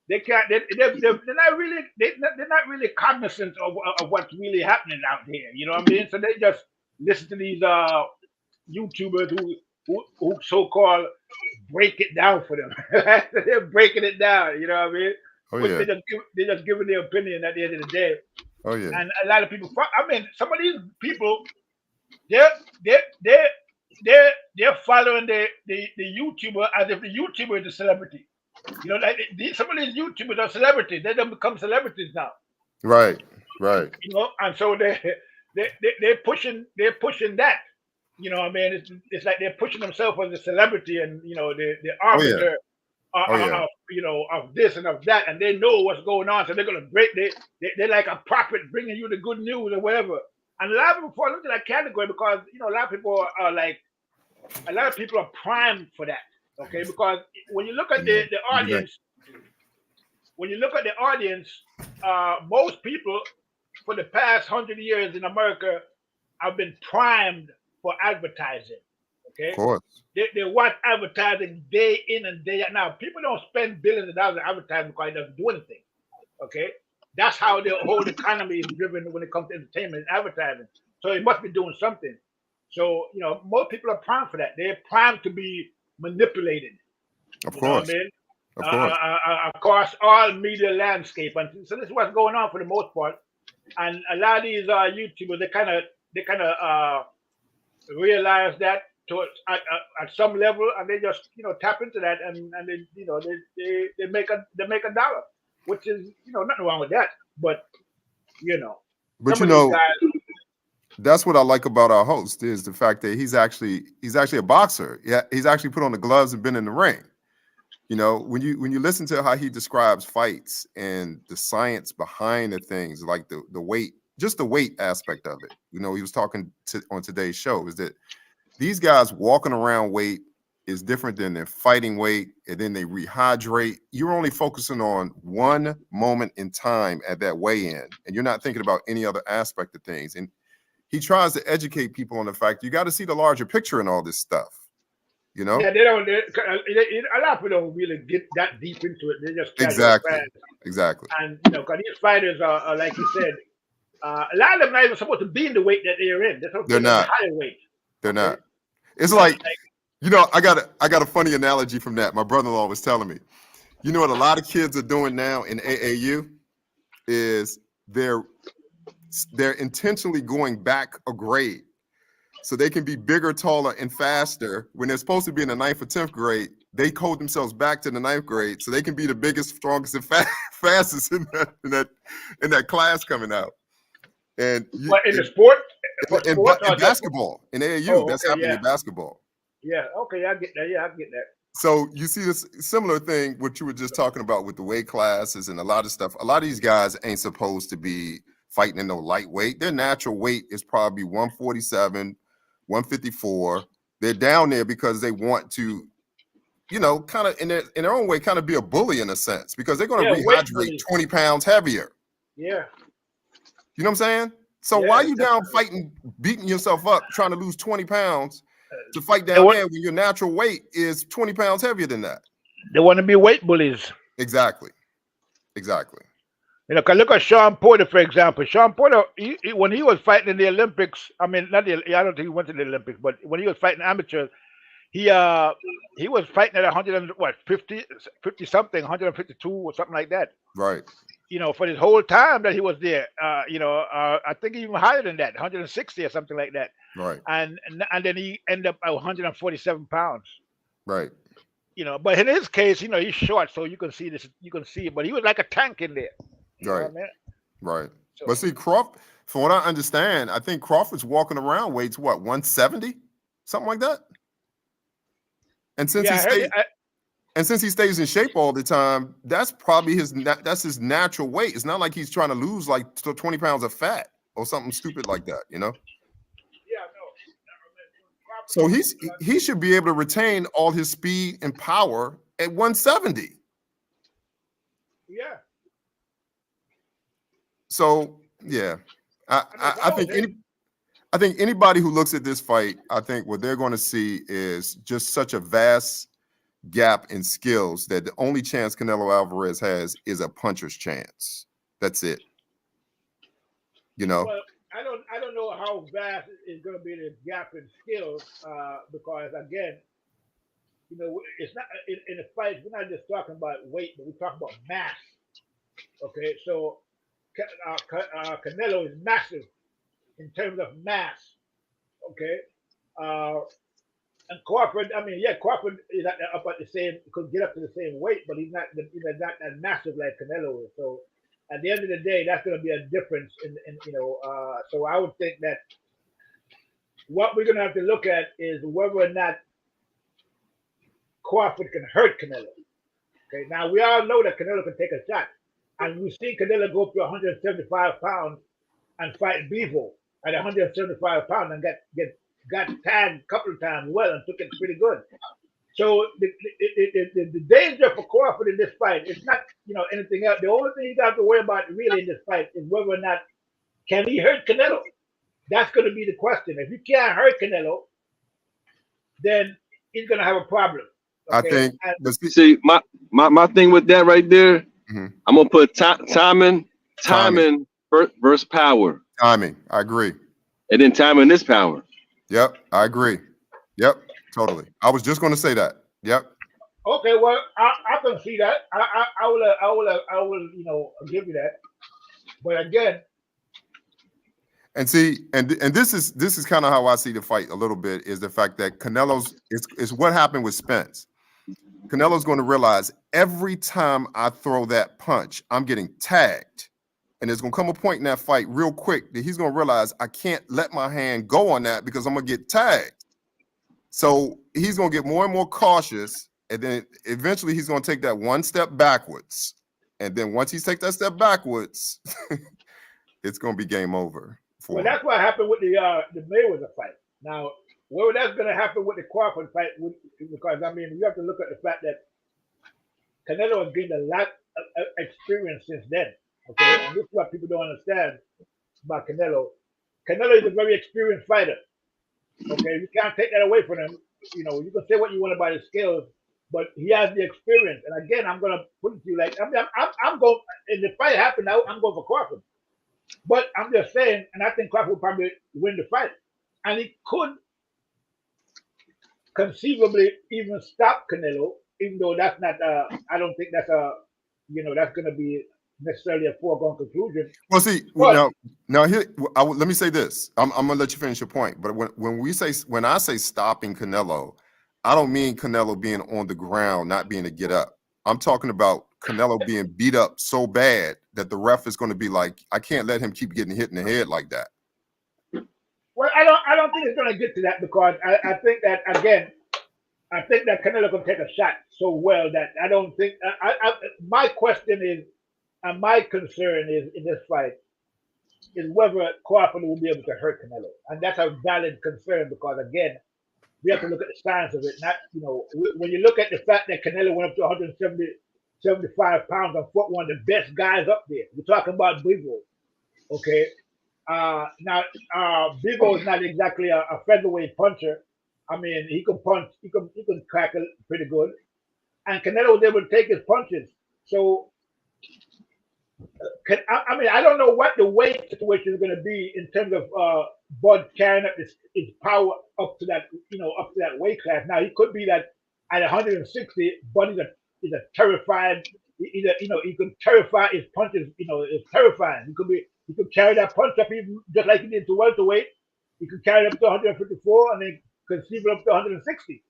they can't they're not really they're not really cognizant of what's really happening out there. You know what I mean? So they just listen to these YouTubers who so called break it down for them. They're breaking it down. You know what I mean? oh Which yeah, they're just giving their opinion at the end of the day. oh yeah, And a lot of people, I mean, some of these people, they're they're they're they're following the YouTuber as if the YouTuber is a celebrity. You know, like some of these YouTubers are celebrities. They don't become celebrities now. right, right. You know, and so they're pushing that. You know, what I mean, it's like they're pushing themselves as a celebrity, and you know, the Oh yeah, arbiter oh yeah, of you know of this and of that, and they know what's going on, so they're gonna break. They're like a prophet bringing you the good news or whatever. And a lot of people fall into that category because you know a lot of people are like a lot of people are primed for that. Okay, because when you look at yeah. the You think- audience, when you look at the audience, most people for the past 100 years in America have been primed for advertising. Of Okay, course. they watch advertising day in and day out. Now, people don't spend billions of dollars on advertising because it doesn't do anything. Okay, that's how the whole economy is driven when it comes to entertainment and advertising. So it must be doing something. So you know, most people are primed for that. They're primed to be manipulated. Of You know what I course. mean? Of course. Across all media landscape, and so this is what's going on for the most part. And a lot of these YouTubers, they kind of realize that at some level, and they just you know tap into that, and they you know they make a dollar, which is you know nothing wrong with that. But you know, But some you of these know, guys, that's what I like about our host is the fact that he's actually a boxer. Yeah, he's actually put on the gloves and been in the ring. You know, when you listen to how he describes fights and the science behind the things, like the weight, just the weight aspect of it. You know, he was talking on today's show is that these guys walking around weight is different than their fighting weight, and then they rehydrate. You're only focusing on one moment in time at that weigh-in, and you're not thinking about any other aspect of things. And he tries to educate people on the fact you got to see the larger picture in all this stuff. You know? Yeah, they don't. A lot of people don't really get that deep into it. They just casual Exactly. fans, Exactly. and because these fighters are like you said, a lot of them not even supposed to be in the weight that they're in. They're supposed to be in the They're not. higher weight. They're Okay? not. It's like, you know, I got a funny analogy from that. My brother-in-law was telling me. You know what a lot of kids are doing now in AAU is they're intentionally going back a grade so they can be bigger, taller, and faster. When they're supposed to be in the 9th or 10th grade, they code themselves back to the 9th grade so they can be the biggest, strongest, and fastest in that class coming out. And But in the sport, in basketball, in AAU, that's happening in basketball. Yeah, okay, I get that. Yeah, I get that. So you see this similar thing, what you were just talking about with the weight classes and a lot of stuff. A lot of these guys ain't supposed to be fighting in no lightweight. Their natural weight is probably 147, 154. They're down there because they want to, you know, kind of in their own way, kind of be a bully in a sense, because they're going to rehydrate 20 pounds heavier. Yeah. You know what I'm saying? So why are you down fighting, beating yourself up, trying to lose 20 pounds to fight down there when your natural weight is 20 pounds heavier than that? They want to be weight bullies. Exactly. Exactly. You know, cause look at Sean Porter, for example. Sean Porter, when he was fighting in the Olympics, I mean, I don't think he went to the Olympics, but when he was fighting amateurs, he was fighting at 50 something, 152 or something like that. Right. You know, for this whole time that he was there, I think even higher than that, 160 or something like that. Right. And then he ended up at 147 pounds. Right. You know, but in his case, you know, he's short, so you can see this, but he was like a tank in there. You know what I mean? Right. So, but see, Crawford, from what I understand, I think Crawford's walking around weights 170, something like that. And since he stays in shape all the time, that's probably his natural weight. It's not like he's trying to lose like 20 pounds of fat or something stupid like that, you know? Yeah, So no. he should be able to retain all his speed and power at 170. Yeah. So yeah, I think anybody who looks at this fight, I think what they're going to see is just such a vast gap in skills that the only chance Canelo Alvarez has is a puncher's chance. That's it. You know. Well, I don't know how vast is going to be the gap in skills because again, you know, it's not in a fight. We're not just talking about weight, but we're talking about mass. Okay, so Canelo is massive in terms of mass. Okay, and Crawford, I mean, yeah, Crawford is up at the same, could get up to the same weight, but he's not that massive like Canelo is. So at the end of the day, that's going to be a difference in you know. So I would think that what we're going to have to look at is whether or not Crawford can hurt Canelo. Okay, now we all know that Canelo can take a shot. And we've seen Canelo go up to 175 pounds and fight Bevo at 175 pounds and got tagged a couple of times well and took it pretty good. So the danger for Crawford in this fight is not, you know, anything else. The only thing you got to worry about really in this fight is whether or not can he hurt Canelo. That's going to be the question. If you can't hurt Canelo, then he's going to have a problem. Okay? I think. See, my thing with that right there. Mm-hmm. I'm gonna put timing versus power. Timing, I agree. And then timing is power. Yep, I agree. Yep, totally. I was just going to say that. Yep. Okay, well, I can see that. I will, you know, give you that. But again, and see, and this is kind of how I see the fight a little bit, is the fact that Canelo's is what happened with Spence. Canelo's going to realize every time I throw that punch, I'm getting tagged. And there's going to come a point in that fight real quick that he's going to realize I can't let my hand go on that because I'm going to get tagged. So he's going to get more and more cautious. And then eventually he's going to take that one step backwards. And then once he takes that step backwards, it's going to be game over. Well, that's what happened with the Mayweather fight. Now, Well, that's going to happen with the Crawford fight because I mean you have to look at the fact that Canelo has gained a lot of experience since then. Okay, and this is what people don't understand about Canelo. Canelo is a very experienced fighter. Okay, you can't take that away from him. You know, you can say what you want about his skills, but he has the experience. And again, I'm gonna put it to you like I'm going. If the fight happened, I'm going for Crawford. But I'm just saying, and I think Crawford will probably win the fight, and he could conceivably even stop Canelo, even though that's not. I don't think that's that's going to be necessarily a foregone conclusion. Well, see, But now here, let me say this. I'm gonna let you finish your point. But when I say stopping Canelo, I don't mean Canelo being on the ground, not being to get up. I'm talking about Canelo being beat up so bad that the ref is going to be like, I can't let him keep getting hit in the head like that. well, I don't think it's going to get to that because I think that again, I think that Canelo can take a shot so well that I don't think. My question is, and my concern is in this fight is whether Crawford will be able to hurt Canelo, and that's a valid concern because again, we have to look at the science of it. Not when you look at the fact that Canelo went up to 175 pounds and fought one of the best guys up there. We're talking about Bivol, okay? Now, Bivol is not exactly a featherweight puncher. I mean, he can punch, he can crack it pretty good, and Canelo was able to take his punches. So, I mean, I don't know what the weight situation is going to be in terms of Bud carrying up his power up to that, up to that weight class. Now, he could be that at 160, Bud is a terrified. He can terrify his punches. It's terrifying. He could carry that punch up even just like he did to welterweight. He could carry it up to 154 and then conceive it up to 160.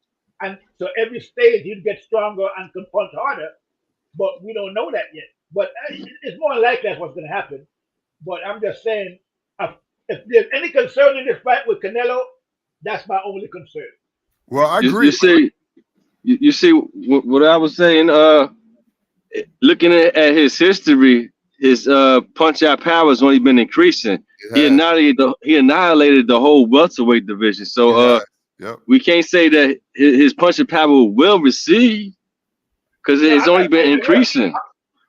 And so every stage he'd get stronger and can punch harder. But we don't know that yet. But it's more likely that's what's going to happen. But I'm just saying, if there's any concern in this fight with Canelo, that's my only concern. Well, I agree. You see what I was saying. Looking at his history, his punch out power has only been increasing. He annihilated the whole welterweight division. So we can't say that his punching power will recede because it's only been increasing.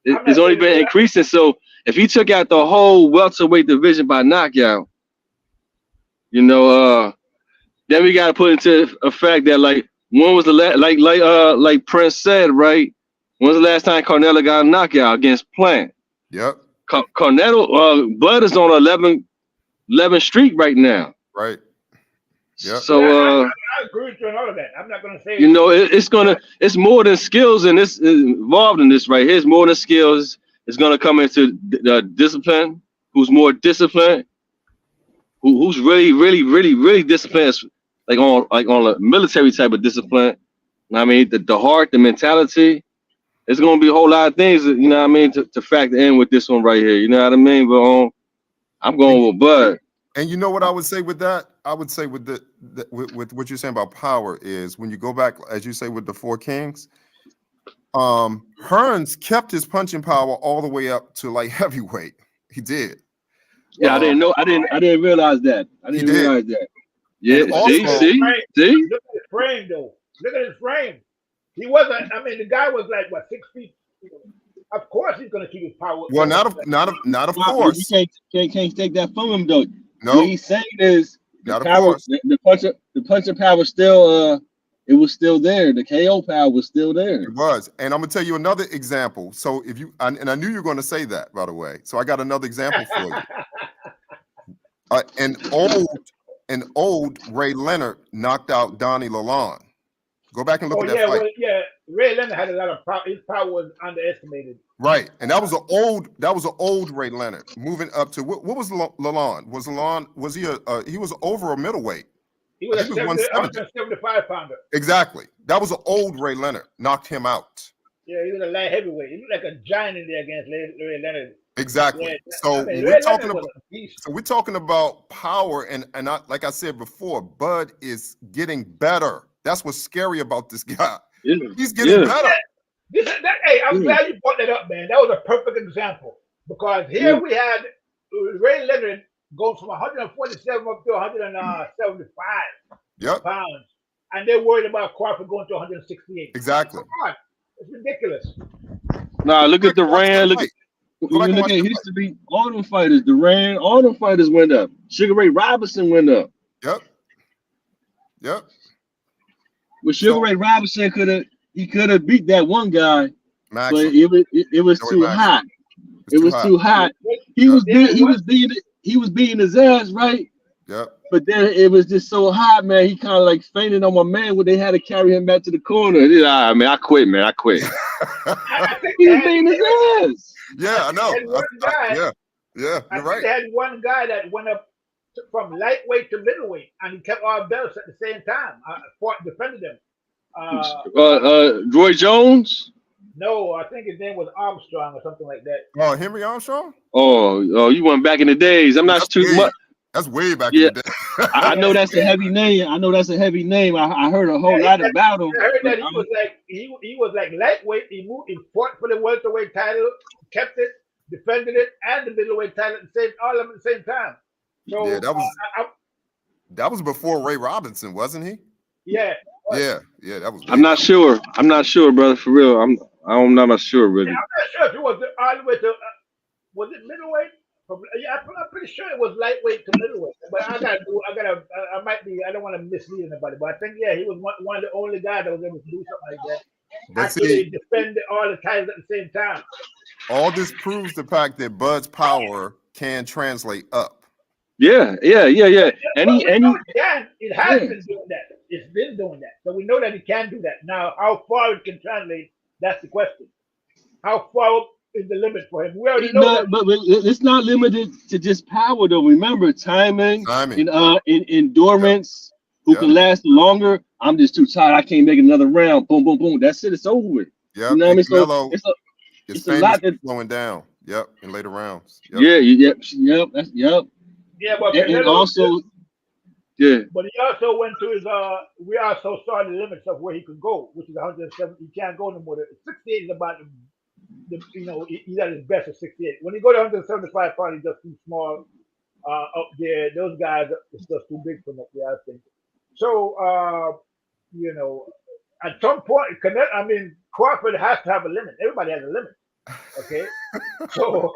It's only been increasing. So if he took out the whole welterweight division by knockout, then we got to put into effect that like when was the like Prince said, right? When was the last time Canelo got a knockout against Plant? Yep. Canelo, Bud is on 11 streak right now. Right. Yep. So I agree with you on all of that. I'm not going to say it's more than skills and this is involved in this right here. It's more than skills. It's going to come into the discipline. Who's more disciplined? Who's really disciplined? Like on a military type of discipline. I mean, the heart, the mentality. It's going to be a whole lot of things, to factor in with this one right here. You know what I mean? But I'm going with Bud. And you know what I would say with that? I would say with with what you're saying about power is when you go back, as you say, with the Four Kings, Hearns kept his punching power all the way up to like heavyweight. He did. Yeah, I didn't know. I didn't realize that. I didn't realize that. Yeah, see. Look at his frame, though. Look at his frame. He wasn't. I mean, the guy was like what 6 feet. Of course, he's going to keep his power. Well, not of course. You can't take that from him though. No. What he's saying is not the power. The puncher power still. It was still there. The KO power was still there. It was, and I'm gonna tell you another example. So if you and I knew you were going to say that, by the way. So I got another example for you. An old Ray Leonard knocked out Donnie Lalonde. Go back and look at that fight. Well, yeah, Ray Leonard had a lot of power. His power was underestimated. Right, and that was an old Ray Leonard moving up to what was Lalonde? Was he was over a middleweight? He was a 175 pounder. Exactly. That was an old Ray Leonard. Knocked him out. Yeah, he was a light heavyweight. He looked like a giant in there against Ray Leonard. Exactly. Yeah, so we're talking about power, and like I said before, Bud is getting better. That's what's scary about this guy. Yeah. He's getting better. Hey, I'm glad you brought that up, man. That was a perfect example because here we had Ray Leonard going from 147 up to 175. Yep. pounds, and they're worried about Crawford going to 168. Exactly. Come on, it's ridiculous. Nah, look at Go back and watch Duran. that Look fight. at Go back and look watch at that fight. history. All them fighters, Duran, all them fighters went up. Sugar Ray Robinson went up. Yep. Yep. Well, Sugar So Ray Robinson could have beat that one guy, but Maxim, it was Joey too Maxim. hot. It's It too was hot. too hot. He Yep. was beating his ass, right? Yep. But then it was just so hot, man. He kind of like fainted on my man when they had to carry him back to the corner. I mean, I quit, man. I quit. I think He they was had, beating his ass. Yeah, I know. they had one guy. Yeah, I you're think right. they had one guy that went up from lightweight to middleweight, and he kept all belts at the same time. Defended them. Roy Jones. No, I think his name was Armstrong or something like that. Oh, Henry Armstrong? Oh, you went back in the days. I'm not That's too way, much. that's way back Yeah. in the day. I know that's a heavy name. I heard a whole lot about him. I heard but that he was like lightweight. He fought for the welterweight title, kept it, defended it, and the middleweight title all of them at the same time. So Yeah, that was before Ray Robinson, wasn't he? yeah. Yeah, that was. I'm not sure. I'm not sure, brother. For real, I'm not sure, really. I'm not sure if it was all the way to was it middleweight? I'm pretty sure it was lightweight to middleweight. But I might be. I don't want to mislead anybody, but I think he was one of the only guys that was able to do something like that. But Actually, see, defend all the titles at the same time. all this proves the fact that Bud's power can translate up. Yeah. It has Yeah. been doing that. It's been doing that. So we know that it can do that. Now, how far it can translate, that's the question. How far is the limit for him? We already know that. But it's not limited to just power, though. Remember, timing. Timing. In endurance, who can last longer. I'm just too tired. I can't make another round. Boom, boom, boom. That's it. It's over with. Yep. You know what I mean? Canelo So is it's a lot famous for slowing down. Yep, in later rounds. Yep. Yep. Yeah, but And also, yeah. But he also went to his we also saw the limits of where he could go, which is 107. He can't go no more than 68 is about he's at his best at 68. When you go to 175 pounds, he's just too small up there. Those guys it's just too big for him up there, I think. So at some point, Crawford has to have a limit. Everybody has a limit. Okay. So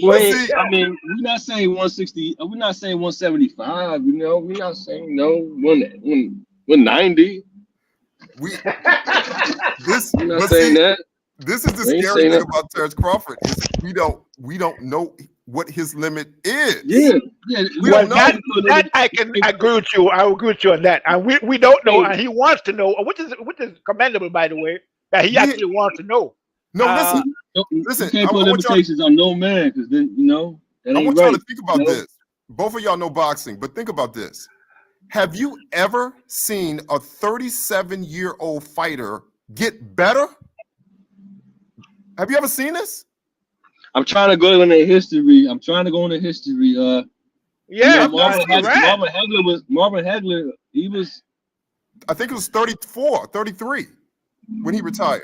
Wait, I mean, we're not saying 160. We're not saying 175. We're not saying 190. We're not saying that. This is the scary thing about Terence Crawford is we don't know what his limit is. Yeah. We don't know. That I can agree with you. I agree with you on that. And we don't know, and he wants to know, which is commendable, by the way, that he actually wants to know. No, listen. You can't put limitations on no man, because then that I ain't want right. y'all to think about this. Both of y'all know boxing, but think about this. Have you ever seen a 37-year-old fighter get better? Have you ever seen this? I'm trying to go into history. Marvin Hagler. He was. I think it was 34, 33 when he retired.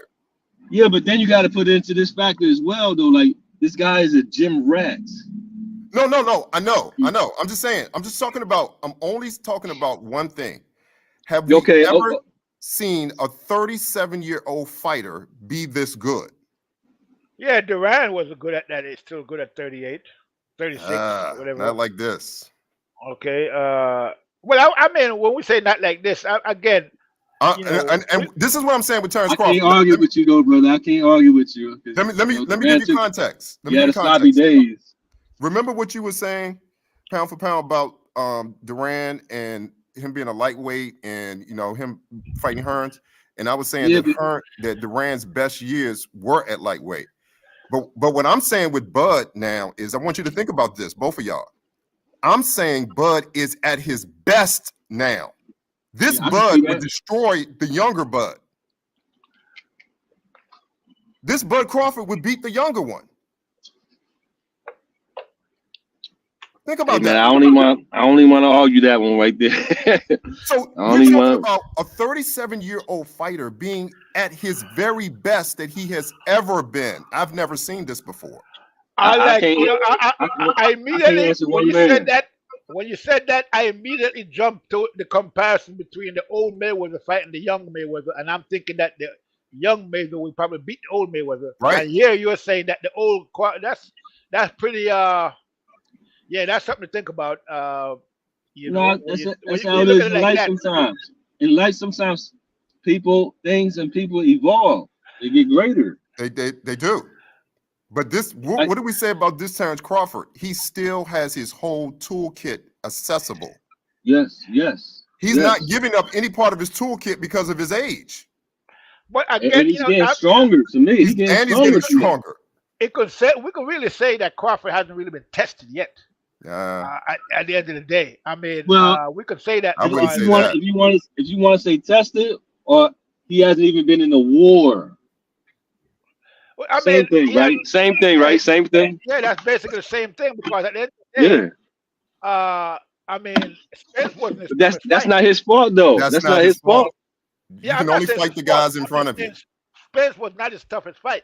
Yeah, but then you got to put into this factor as well, though. Like, this guy is a gym rat. No. I know. I'm just saying. I'm only talking about one thing. Have you ever seen a 37-year-old fighter be this good? Yeah, Duran was good at that. He's still good at 38, 36, whatever. Not like this. Okay. Well, I mean, when we say not like this, again. And this is what I'm saying with Terence Crawford. I can't argue with you, though, brother. I can't argue with you. Let me give you context. Sloppy days. Remember what you were saying, pound for pound, about Duran and him being a lightweight and him fighting Hearns, and I was saying that Duran's best years were at lightweight. But what I'm saying with Bud now is I want you to think about this, both of y'all. I'm saying Bud is at his best now. This Bud would destroy the younger Bud. This Bud Crawford would beat the younger one. Think about that. I only want to argue that one right there. So you're talking about a 37-year-old fighter being at his very best that he has ever been. I've never seen this before. I immediately when you said that, when you said that, I immediately jumped to the comparison between the old Mayweather fight and the young Mayweather, and I'm thinking that the young Mayweather will probably beat the old Mayweather. Right. And here you're saying that the old that's pretty yeah, that's something to think about. You know, when That's when how you it look is at it in like life that. sometimes. In life sometimes people evolve. They get greater. They do. But this, Like, what do we say about this Terence Crawford? He still has his whole toolkit accessible. yes. He's not giving up any part of his toolkit because of his age. But And again, he's getting stronger to me. He's getting And he's stronger getting to me. stronger. we could really say that Crawford hasn't really been tested yet. At the end of the day, I mean, Well, we could say that. I wouldn't because- say that. If you want to say tested, or he hasn't even been in a war. Well, I Same mean, thing, right? Same thing, right? Same thing. Yeah, that's basically the same thing because at the end of the day, Yeah. I mean, Spence wasn't his But toughest that's fight. not his fault though. That's That's not not his his fault. You Yeah, I'm can not only saying fight it's the his fault. guys in I'm front just of you. saying Spence was not his toughest fight.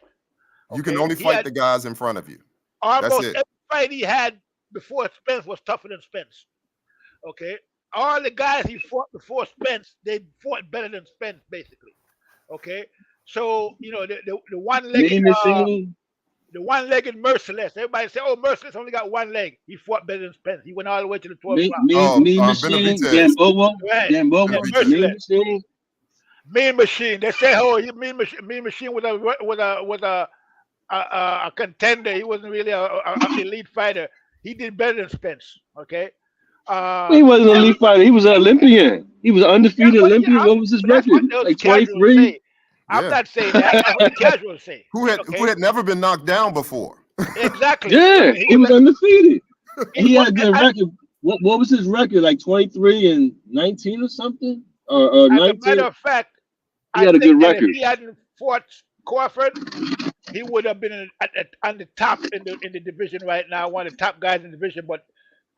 You can Okay? only He fight had the guys in front of you. almost it. every fight he had before Spence was tougher than Spence. Okay, all the guys he fought before Spence, they fought better than Spence, basically. Okay, so you know the one-legged Mean Machine. the one-legged Merciless. Everybody say, "Oh, Merciless only got one leg. He fought better than Spence. He went all the way to the 12th round." Mean Machine. Benavidez. Right. Gamboa. Yeah, Benavidez. Mean Merciless. Machine. Mean Machine. They say, "Oh, Mean Machine was a contender. He wasn't really a elite fighter. He did better than Spence." Okay. He wasn't an elite fighter. He was an Olympian. He was an undefeated Olympian. What was his That's record? what the Like casuals 23. say. I'm Yeah. not saying that. That's what the casuals say. Who had never been knocked down before? Exactly. Yeah, he was undefeated. He had a good record. What was his record? Like 23 and 19 or something? Or As a 19? matter of fact, He I had a think good that record. if he hadn't fought Crawford, he would have been on the top in the division right now, one of the top guys in the division. But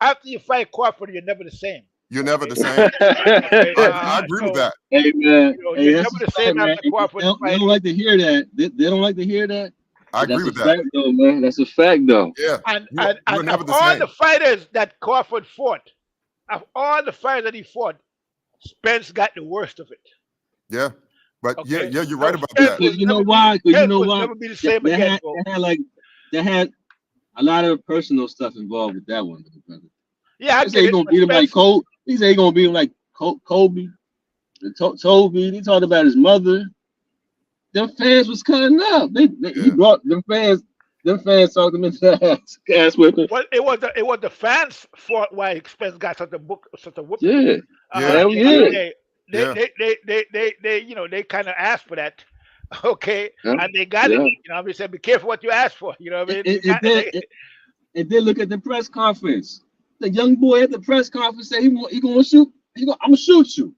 after you fight Crawford, you're never the same. You're never the same. Okay, I agree with that. Hey man, You know, hey, you're that's never a the same fact, man. after Crawford They fight. don't like to hear that. They don't like to hear that. I agree That's with a that. fact, though, man. That's a fact, though. Yeah. And You're never of the all same. the fighters that Crawford fought, of all the fighters that he fought, Spence got the worst of it. Yeah. But Okay. yeah, you're right So about Spence that. would Because you know never why? be- Because you Spence know would why? never be the same They again, bro. had a lot of personal stuff involved with that one, brother. Yeah, I They say get he it. gonna but beat him like Spence- Kobe. He say he gonna beat him like Kobe. Toby. He talked about his mother. Them fans was cutting up. He Yeah. brought them fans. Them fans talked him into the ass whipping. Well, it was the fans fought why Spence got such a whooping. Yeah. Yeah. Hell yeah. They you know, they kind of asked for that. Okay, Yeah. and they got it. Yeah. You know, we said, be careful what you ask for. You know what I mean? And then look at the press conference. The young boy at the press conference said he gonna shoot. I'm gonna shoot you.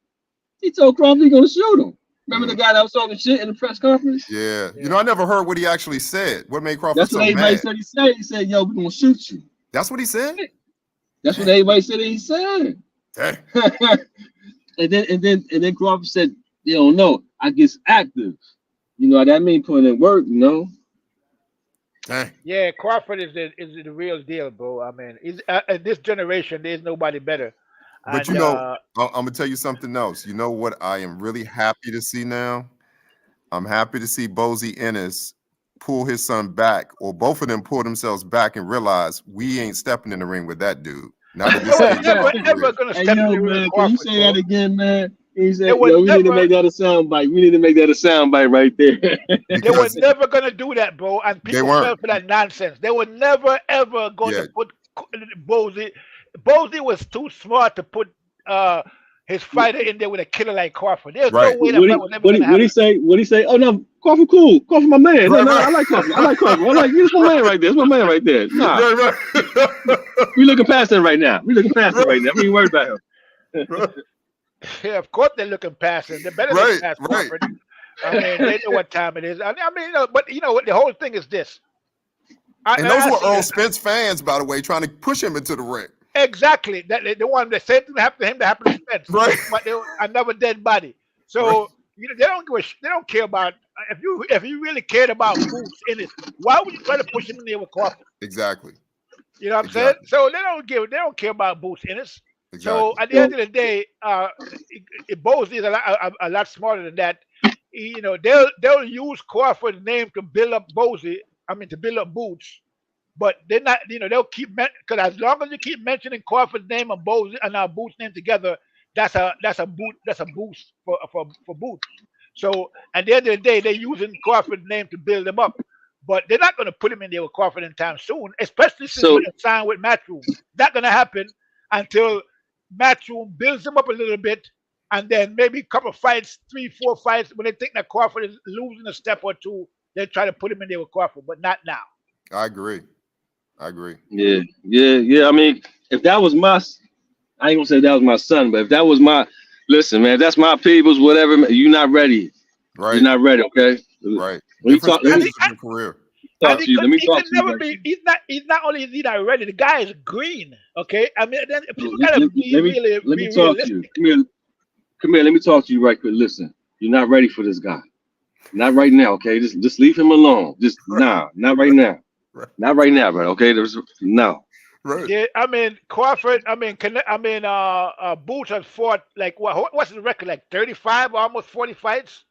He told Crawford he gonna shoot him. Remember the guy that was talking shit in the press conference? Yeah. You know, I never heard what he actually said. What made Crawford That's so what everybody mad? said he said. He said, "Yo, we're gonna shoot you." That's what he said? That's what everybody said he said. Dang. and then Crawford said, "You don't know. I get active. You know that mean putting in work. You know." Dang. Yeah, Crawford is the real deal, bro. I mean, in this generation, there's nobody better. But And, you know, I'm gonna tell you something else. You know what I am really happy to see now? I'm happy to see Bozy Ennis pull his son back, or both of them pull themselves back and realize we ain't stepping in the ring with that dude. Not at this they were stage of never his ever career. gonna Hey, step yo, in the ring man, with can you Crawford, say bro. that again, man? He said, They would "Yo, we need to never- make that a sound bite. We need to make that a sound bite right there." They were Because never gonna do that, bro. And They people weren't. fell for that nonsense. They were never ever going Yeah. to put Bozy. Bozy was too smart to put his fighter in there with a killer like Crawford. There's Right. no way that fight was ever What gonna he happen. say? What he say? Oh no, Crawford cool. Crawford my man. Right, No, right. I like Crawford. I like Crawford. I like this my man right there. It's my man right there. Nah, Right, right. we looking past him right now. We looking past him right now. We ain't worried about him. Yeah, of course they're looking past him. They're better Right, than past right. Crawford. I mean, they know what time it is. I mean, but you know what? The whole thing is this. And those I were see Earl this- Spence fans, by the way, trying to push him into the ring. Exactly. That the one the same thing happened to him that happened to Spence. Right. But they were another dead body. So you know they don't give a they don't care about if you really cared about Boots in it, why would you try to push him in there with Crawford? Exactly. You know what I'm saying? Exactly. So they don't care about Boots Ennis. So Exactly. at the end of the day, Bose is a lot smarter than that. You know, they'll use Crawford's name to build up Bosey. I mean, to build up Boots, but they're not. You know, they'll keep because as long as you keep mentioning Crawford's name and Bosey and Boots' name together, that's a boost for Boots. So at the end of the day, they're using Crawford's name to build them up. But they're not going to put him in there with Crawford anytime soon, especially since So he signed with Matchroom. Not going to happen until Matchroom builds him up a little bit, and then maybe a couple of fights, 3, 4 fights, when they think that Crawford is losing a step or two, they try to put him in there with Crawford, but not now. I agree. I agree. yeah. I mean, if that was I ain't gonna say that was my son, but if that was listen, man, if that's my people's, whatever, you're not ready. Right. You're not ready, okay? Right. Let me talk. Let me Different career. talk to you. Let me He talk could to you. never Right be. He's not only is he not ready. The guy is green. Okay, I mean, then people Let gotta me let me be talk to realistic. you. Come here. Let me talk to you right quick. Listen, you're not ready for this guy. Not right now, okay? Just leave him alone. Just not right now. Right. Not right now, bro. Okay, no. Right. Yeah, I mean Crawford. Boots has fought like what's his record, like 35, almost 40 fights,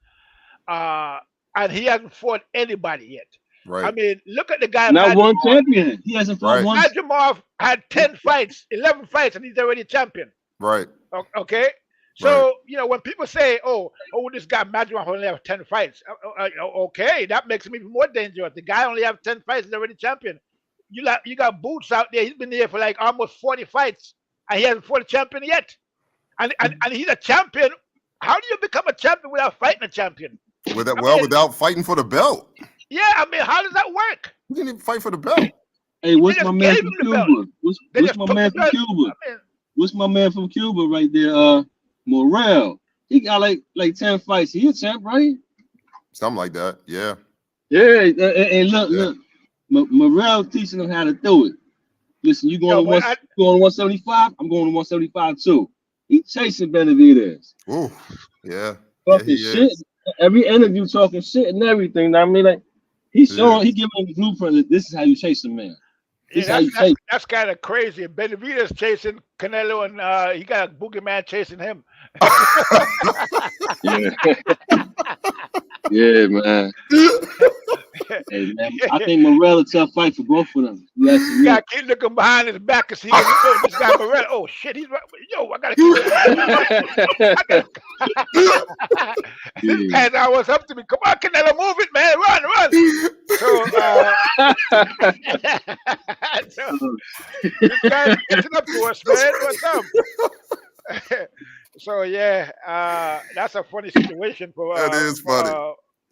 and he hasn't fought anybody yet. I Right. mean, look at the guy Not one Madrimov. champion. He hasn't fought Right. one. Madrimov had 10 fights, 11 fights, and he's already champion. Right. Okay, so you know when people say, "Oh, this guy Madrimov only have 10 fights," okay, that makes him even more dangerous. The guy only have 10 fights, he's already champion. You got Boots out there. He's been there for like almost 40 fights, and he hasn't fought a champion yet. And he's a champion. How do you become a champion without fighting a champion? Without fighting for the belt. Yeah, I mean, how does that work? He didn't even fight for the belt. Hey, what's They my just man gave from him the belt. Cuba? They What's just my took man the from belt. Cuba? I mean, What's my man from Cuba right there? Morel. He got like 10 fights. He a champ, right? Something like that. Yeah. Yeah. And look, Yeah. Morel teaching him how to do it. Listen, you going to 175? I'm going to 175 too. He chasing Benavidez. Ooh. Yeah. Talking he shit. is. Every interview talking shit and everything. I mean, like he's showing, Yeah. he giving him the blueprint that this is how you chase a man. This is how yeah, you chase. that's kind of crazy. Benavidez chasing Canelo, and he got a boogeyman chasing him. Yeah. Yeah, man. Hey, man, I think Morel a tough fight for both of them. Yes, You gotta keep looking behind his back and see this guy Morel. Oh shit, he's right. Yo, I gotta keep this guy's always up to me. Come on, Canelo, move it, man. Run. So this guy's catching up to us, man. What's up? So yeah, that's a funny situation for That is funny.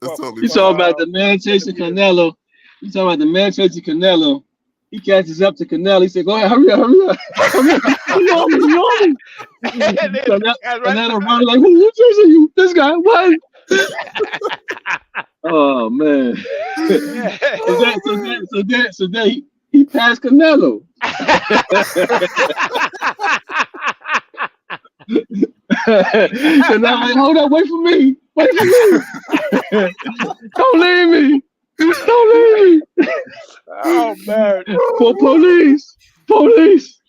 That's totally You funny. talking about the man chasing Canelo? You talking about the man chasing Canelo? He catches up to Canelo. He said, "Go ahead, hurry up, hurry up, hurry up. You on me." Canelo run like, "Who chasing you? This guy? What?" Oh man. So then he passed Canelo. And I'm like, hold up, wait for me. Don't leave me. Don't leave me. Oh man. Police.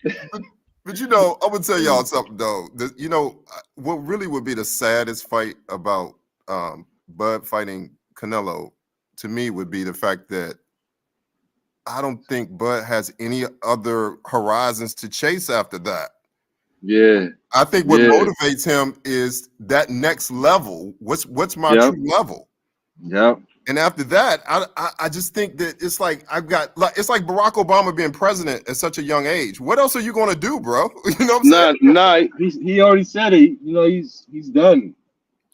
But you know, I'm gonna tell y'all something though. You know, what really would be the saddest fight about Bud fighting Canelo to me would be the fact that I don't think Bud has any other horizons to chase after that. Yeah. I think what motivates him is that next level. What's my true level? Yep. And after that, I just think that it's like it's like Barack Obama being president at such a young age. What else are you gonna do, bro? You know what I'm saying? Nah. He already said it. You know, he's done.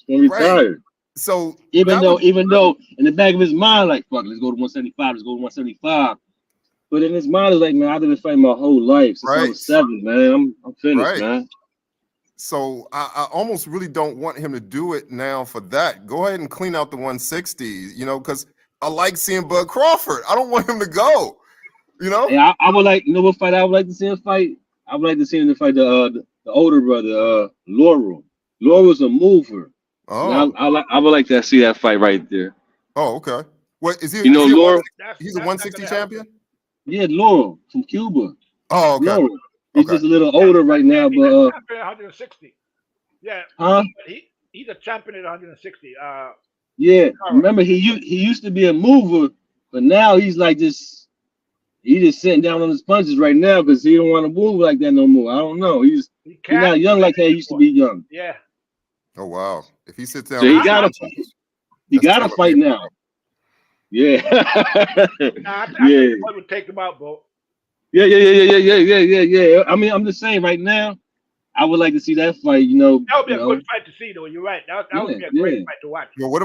He's gonna retire. Right. So even though in the back of his mind, like, fuck, let's go to 175, let's go to 175. But in his mind, it's like, man, I've been fighting my whole life since I was 7, man. I'm finished, man. So I almost really don't want him to do it now for that. Go ahead and clean out the 160s, you know, because I like seeing Bud Crawford. I don't want him to go, you know. Yeah, I would like, you know what fight I would like to see him fight? I would like to see him fight the older brother, Laurel. Laurel's a mover. Oh, I would like to see that fight right there. Oh, okay. What is he? You know, Laurel. He's a 160 champion. Yeah, Laurel from Cuba. Oh, okay. Laurel. He's Okay. just a little older right now, He's a but champion at 160. Yeah, huh? he's a champion at 160. Yeah. Laurel. Remember he used to be a mover, but now he's like he just sitting down on his punches right now because he don't want to move like that no more. I don't know. He's He not can't young like he used to be young. Yeah. Oh wow. If he sits So down on his punches, he that's gotta telling me fight now. Yeah. I think Yeah. what would take him out, bro. Yeah. I mean, I'm just saying right now, I would like to see that fight, That would be a good fight to see, though. You're right. That would be a great fight to watch. Well, what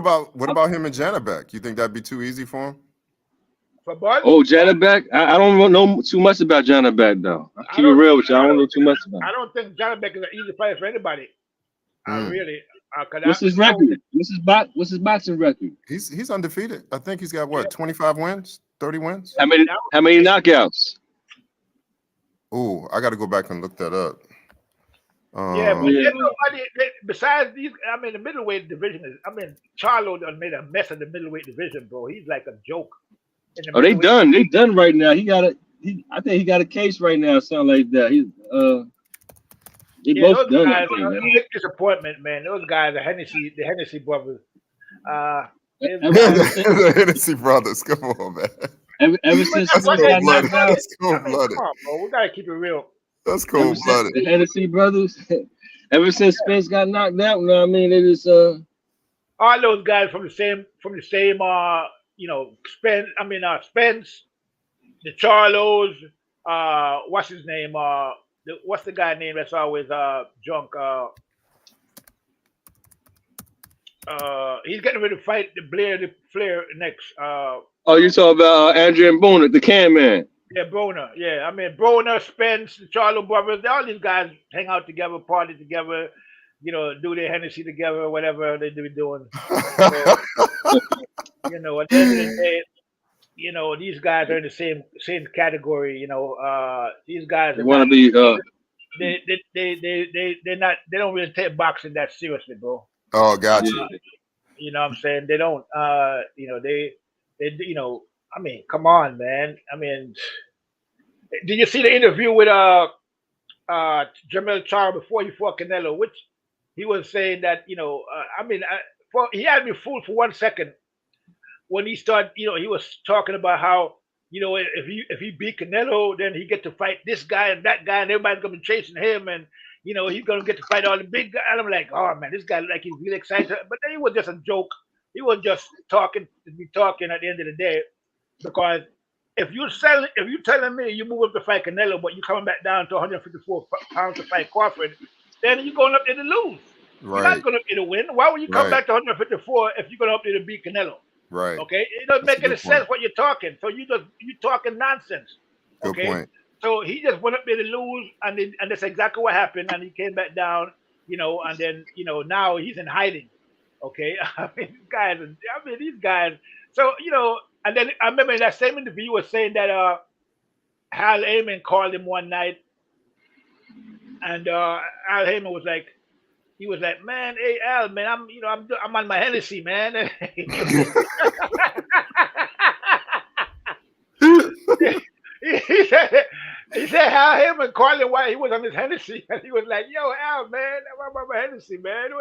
about him and Janabek? You think that'd be too easy for him? For Bud? Oh, Janabek? I don't know too much about Janabek though. I'll keep it real with you. I don't know too much about him. I don't think Janabek is an easy fight for anybody. Really. What's his record? What's his boxing record? He's undefeated. I think he's got what, 25 wins, 30 wins? How many knockouts? Oh, I got to go back and look that up. Yeah, but there's nobody besides these. I mean, the middleweight division is. I mean, Charlo done made a mess of the middleweight division, bro. He's like a joke. They done. They done right now. I think he got a case right now, something like that. They both those done. guys, big disappointment, man. Those guys, the Hennessy brothers. The Hennessy brothers. Come on, man. Ever since that's cold-blooded. That's cold-blooded. Come on, bro. We gotta keep it real. That's cold-blooded. The Hennessy brothers. Ever since Spence got knocked out, you know what I mean? It is all those guys from the same Spence, the Charlos, what's his name? What's the guy name that's always drunk? He's getting ready to fight the Flair next. Oh, you talking about Andrew and Boone, the Can Man? Yeah, Broner. Yeah, I mean Broner, Spence, the Charlo brothers. All these guys hang out together, party together. Do their Hennessy together, whatever they be doing. So, at the end of the day, these guys are in the same category. These guys they want to be. They don't really take boxing that seriously, bro. Oh, gotcha. You know what I'm saying? They don't. I mean, come on, man. I mean, did you see the interview with Jamel Charlo before he fought Canelo? Which he was saying that he had me fooled for 1 second when he started. He was talking about how if he beat Canelo, then he get to fight this guy and that guy, and everybody's gonna be chasing him, and he's gonna get to fight all the big guys. And I'm like, oh man, this guy like he's really excited, but then he was just a joke. He was just talking to be talking at the end of the day, because if you're telling me you move up to fight Canelo, but you're coming back down to 154 pounds to fight Crawford, then you're going up there to lose. Right. You're not going up there to win. Why would you come back to 154 if you're going up there to beat Canelo? Right. Okay. It doesn't make any sense what you're talking. So you're talking nonsense. Okay. Good point. So he just went up there to lose, and that's exactly what happened. And he came back down, and then now he's in hiding. Okay. I mean, these guys. So and then I remember in that same interview he was saying that Al Heyman called him one night, and Al Heyman was like, man, hey Al, man, I'm on my Hennessy, man. he said Al Heyman called him while he was on his Hennessy, and he was like, yo, Al, man, I'm on my Hennessy, man.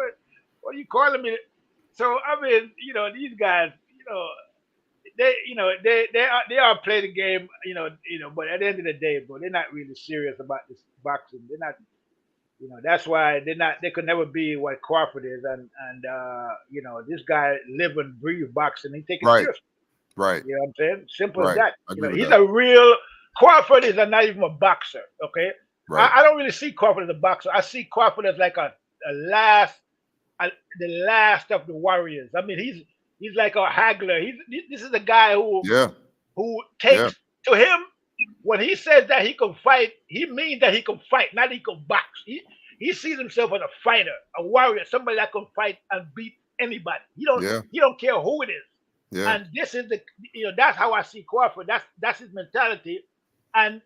What are you calling me? So I mean, these guys, they are play the game, but at the end of the day, bro, they're not really serious about this boxing. They're not, that's why they could never be what Crawford is, and this guy live and breathe boxing. He take it seriously. Right. You know what I'm saying? Simple as that. He's that. a real Crawford is not even a boxer. Okay. Right. I don't really see Crawford as a boxer. I see Crawford as like the last of the warriors. I mean, he's like a haggler. This is a guy who takes to him when he says that he can fight, he means that he can fight, not he can box. He sees himself as a fighter, a warrior, somebody that can fight and beat anybody. He don't care who it is. Yeah. And this is that's how I see Crawford. That's his mentality. And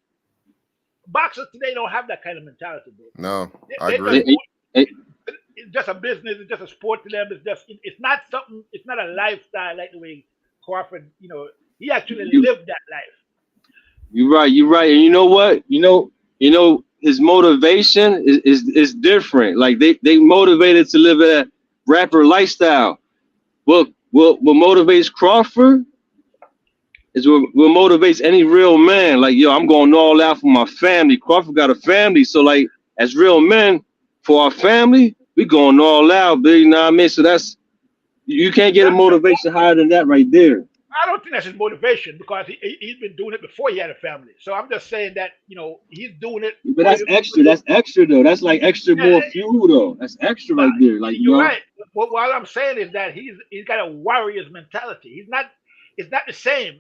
boxers today don't have that kind of mentality, bro. No, I agree. It's just a business. It's just a sport to them. It's not something. It's not a lifestyle like the way Crawford. He actually lived that life. You're right. You're right. And you know what? His motivation is different. Like they motivated to live that rapper lifestyle. What motivates Crawford is what motivates any real man. Like, yo, I'm going all out for my family. Crawford got a family, so like as real men for our family, we going all out, big. You know what I mean? So that's you can't get a motivation higher than that right there. I don't think that's his motivation because he's been doing it before he had a family. So I'm just saying that he's doing it. But that's extra. That's extra though. That's like extra more fuel though. That's extra right there. Like you're right. What I'm saying is that he's got a warrior's mentality. He's not. It's not the same.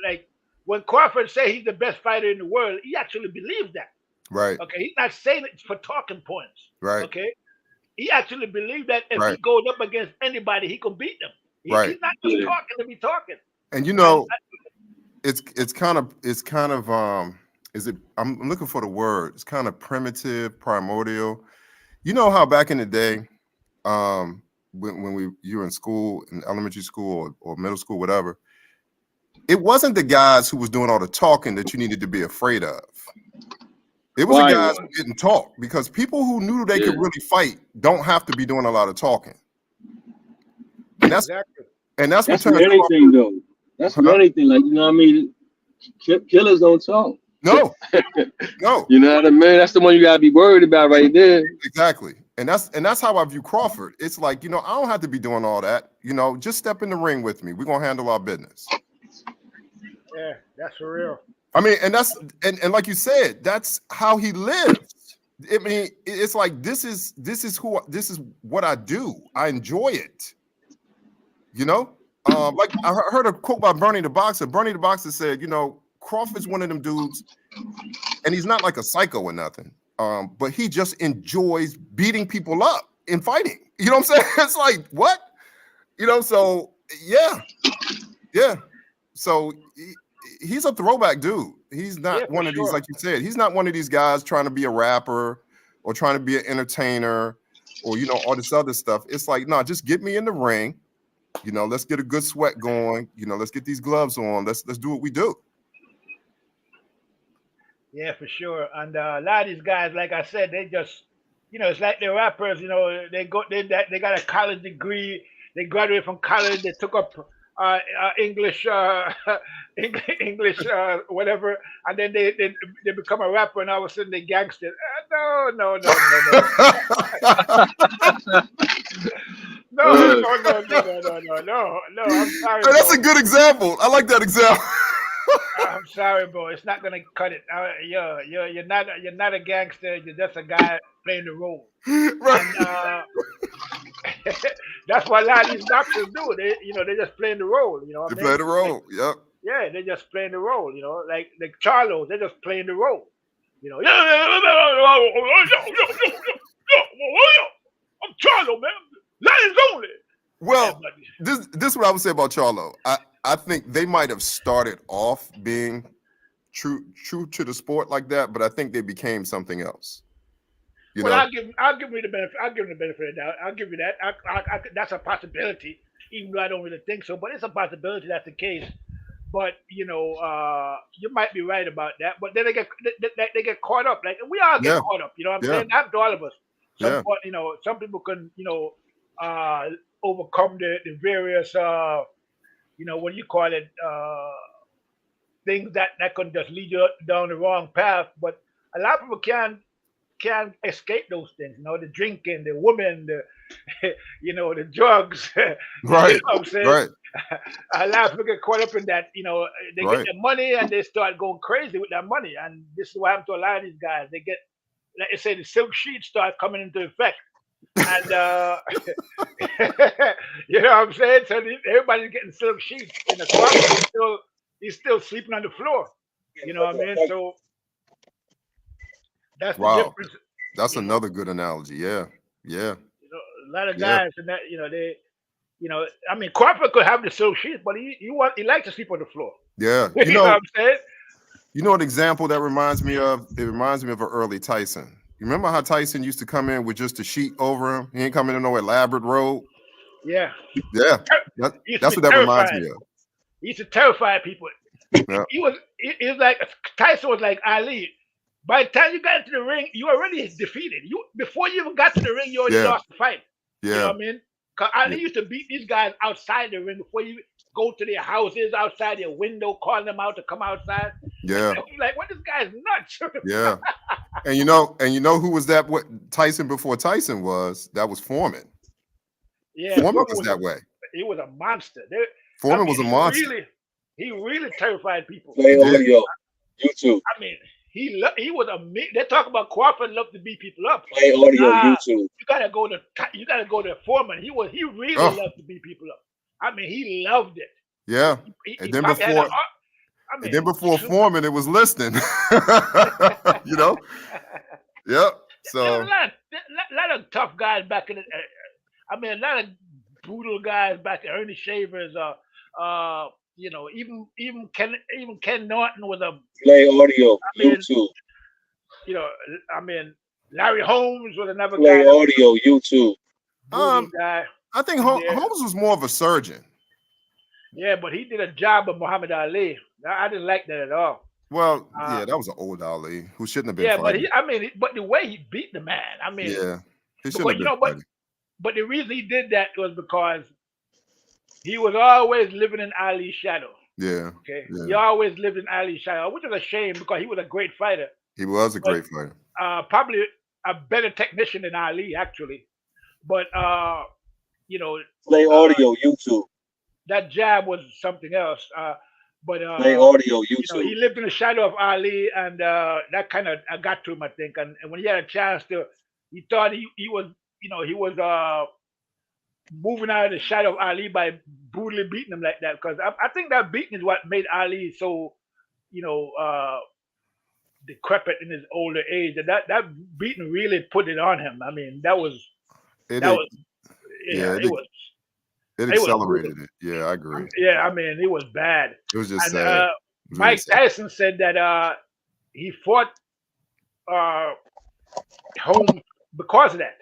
Like when Crawford say he's the best fighter in the world, he actually believes that. Right. Okay. He's not saying it for talking points. Right. Okay. He actually believes that if Right. he goes up against anybody, he can beat them. Right. He's not just talking to be talking. And it's kind of I'm looking for the word. It's kind of primitive, primordial. You know how back in the day, when you were in school, in elementary school or middle school, whatever, it wasn't the guys who was doing all the talking that you needed to be afraid of. It was the guys who didn't talk, because people who knew they could really fight don't have to be doing a lot of talking. And that's what for anything though. That's for anything. Like, you know what I mean? Killers don't talk. No. No. You know what I mean? That's the one you gotta be worried about right there. Exactly. And that's how I view Crawford. It's like, I don't have to be doing all that. Just step in the ring with me. We're gonna handle our business. Yeah, that's for real. I mean, and that's and like you said, that's how he lives. I mean, it's like this is what I do. I enjoy it. Like I heard a quote by Bernie the Boxer. Bernie the Boxer said, Crawford's one of them dudes, and he's not like a psycho or nothing. But he just enjoys beating people up in fighting. You know what I'm saying? It's like, what? So yeah. So he's a throwback dude. He's not one of these, like you said, he's not one of these guys trying to be a rapper or trying to be an entertainer or, all this other stuff. It's like, no, just get me in the ring. Let's get a good sweat going. Let's get these gloves on. Let's do what we do. Yeah, for sure. And a lot of these guys, like I said, they just, it's like the rappers. They got a college degree. They graduated from college. They took up English, English, whatever, and then they become a rapper, and all of a sudden they gangster. No. No. I'm sorry. That's a good example. I like that example. I'm sorry, bro. It's not gonna cut it. You're not a gangster. You're just a guy playing the role. Right. And, that's what a lot of these doctors do. They just playing the role. They play the role. Yep. Yeah, they're just playing the role. Like Charlo, they're just playing the role. I'm Charlo, man. Lions only. Well, this is what I would say about Charlo. I think they might have started off being true to the sport like that, but I think they became something else. I'll give you the benefit. I'll give you the benefit of the doubt. I'll give you that. That's a possibility, even though I don't really think so. But it's a possibility that's the case. But you might be right about that. But then they get caught up. Like we all get caught up. You know what I'm saying? Not all of us. Some people can overcome the various what do you call it, things that can just lead you down the wrong path. But a lot of people can't escape those things. The drinking, the women, the drugs. Right. You know what I'm saying? Right. A lot of people get caught up in that. They get the money and they start going crazy with that money. And this is what happened to a lot of these guys. They get, like I say, the silk sheets start coming into effect. And you know what I'm saying? So everybody's getting silk sheets, and the Crawford he's still sleeping on the floor. You know what I mean? So that's the difference. That's another good analogy. Yeah. A lot of guys, and that they, I mean, Crawford could have the silk sheets, but he likes to sleep on the floor. Yeah. You know what I'm saying? You know an example that reminds me of? It reminds me of an early Tyson. You remember how Tyson used to come in with just a sheet over him? He ain't coming in no elaborate robe. Yeah. Yeah. That's what that reminds me of. He used to terrify people. Yeah. He was like Tyson was like Ali. By the time you got into the ring, you already defeated. You before you even got to the ring, you already Yeah. lost the fight. You know Yeah. what I mean? Cause Yeah. Ali used to beat these guys outside the ring before you go to their houses, outside their window, calling them out to come outside. Yeah. I'm like, what? This guy's nuts. Yeah. And you know who was that? What Tyson before Tyson was? That was Foreman. Yeah, Foreman Foreman was that way. he was a monster. I Foreman mean, was a monster. he really terrified people. Play He did. audio. YouTube. I mean, he was a. They talk about Crawford loved to beat people up. Play audio. Nah, YouTube. you gotta go to Foreman. He really Oh. loved to beat people up. I mean, he loved it. Yeah. He And then probably had before a heart- I mean, and then before Foreman, it was listening. You know? Yep. there were So a lot of tough guys back in the. I mean, a lot of brutal guys back there. Ernie Shavers, you know, even Ken Norton was a. Play audio. I mean, YouTube. you know, I mean, Larry Holmes was another Play guy. audio. YouTube. Brutal guy. I think Yeah. Holmes was more of a surgeon. Yeah, but he did a job with Muhammad Ali. I didn't like that at all. Well, yeah, that was an old Ali who shouldn't have been Yeah, fighting. but the way he beat the man, I mean, Yeah. He because, shouldn't have been fighting. but the reason he did that was because he was always living in Ali's shadow. Yeah. Okay, Yeah. he always lived in Ali's shadow, which is a shame because he was a great fighter. He was a great fighter. Probably a better technician than Ali, actually. But you know, Play audio. YouTube. that jab was something else. But Play audio. you know, YouTube. he lived in the shadow of Ali, and that kind of got to him, I think. And when he had a chance to, he thought he was, you know, he was moving out of the shadow of Ali by brutally beating him like that. Because I think that beating is what made Ali so, you know, decrepit in his older age. And that beating really put it on him. I mean, it was accelerated it. Yeah, I agree. Yeah, I mean, it was bad. It was just And sad. Mike Tyson said that he fought Holmes because of that,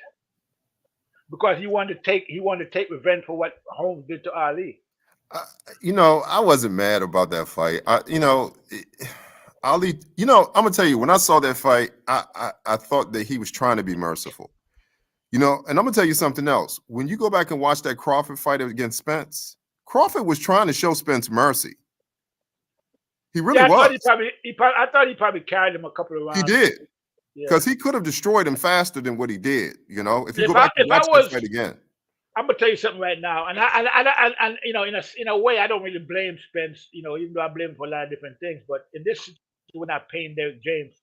because he wanted to take revenge for what Holmes did to Ali. You know, I wasn't mad about that fight. Ali, you know, I'm gonna tell you, when I saw that fight, I thought that he was trying to be merciful. You know, and I'm gonna tell you something else. When you go back and watch that Crawford fight against Spence, Crawford was trying to show Spence mercy. He really was. I thought he probably carried him a couple of rounds. He did, Yeah. because he could have destroyed him faster than what he did. You know, if you go back and watch that fight again. I'm gonna tell you something right now, and you know, in a way, I don't really blame Spence. You know, even though I blame him for a lot of different things, but in this, we're not paying Derrick James,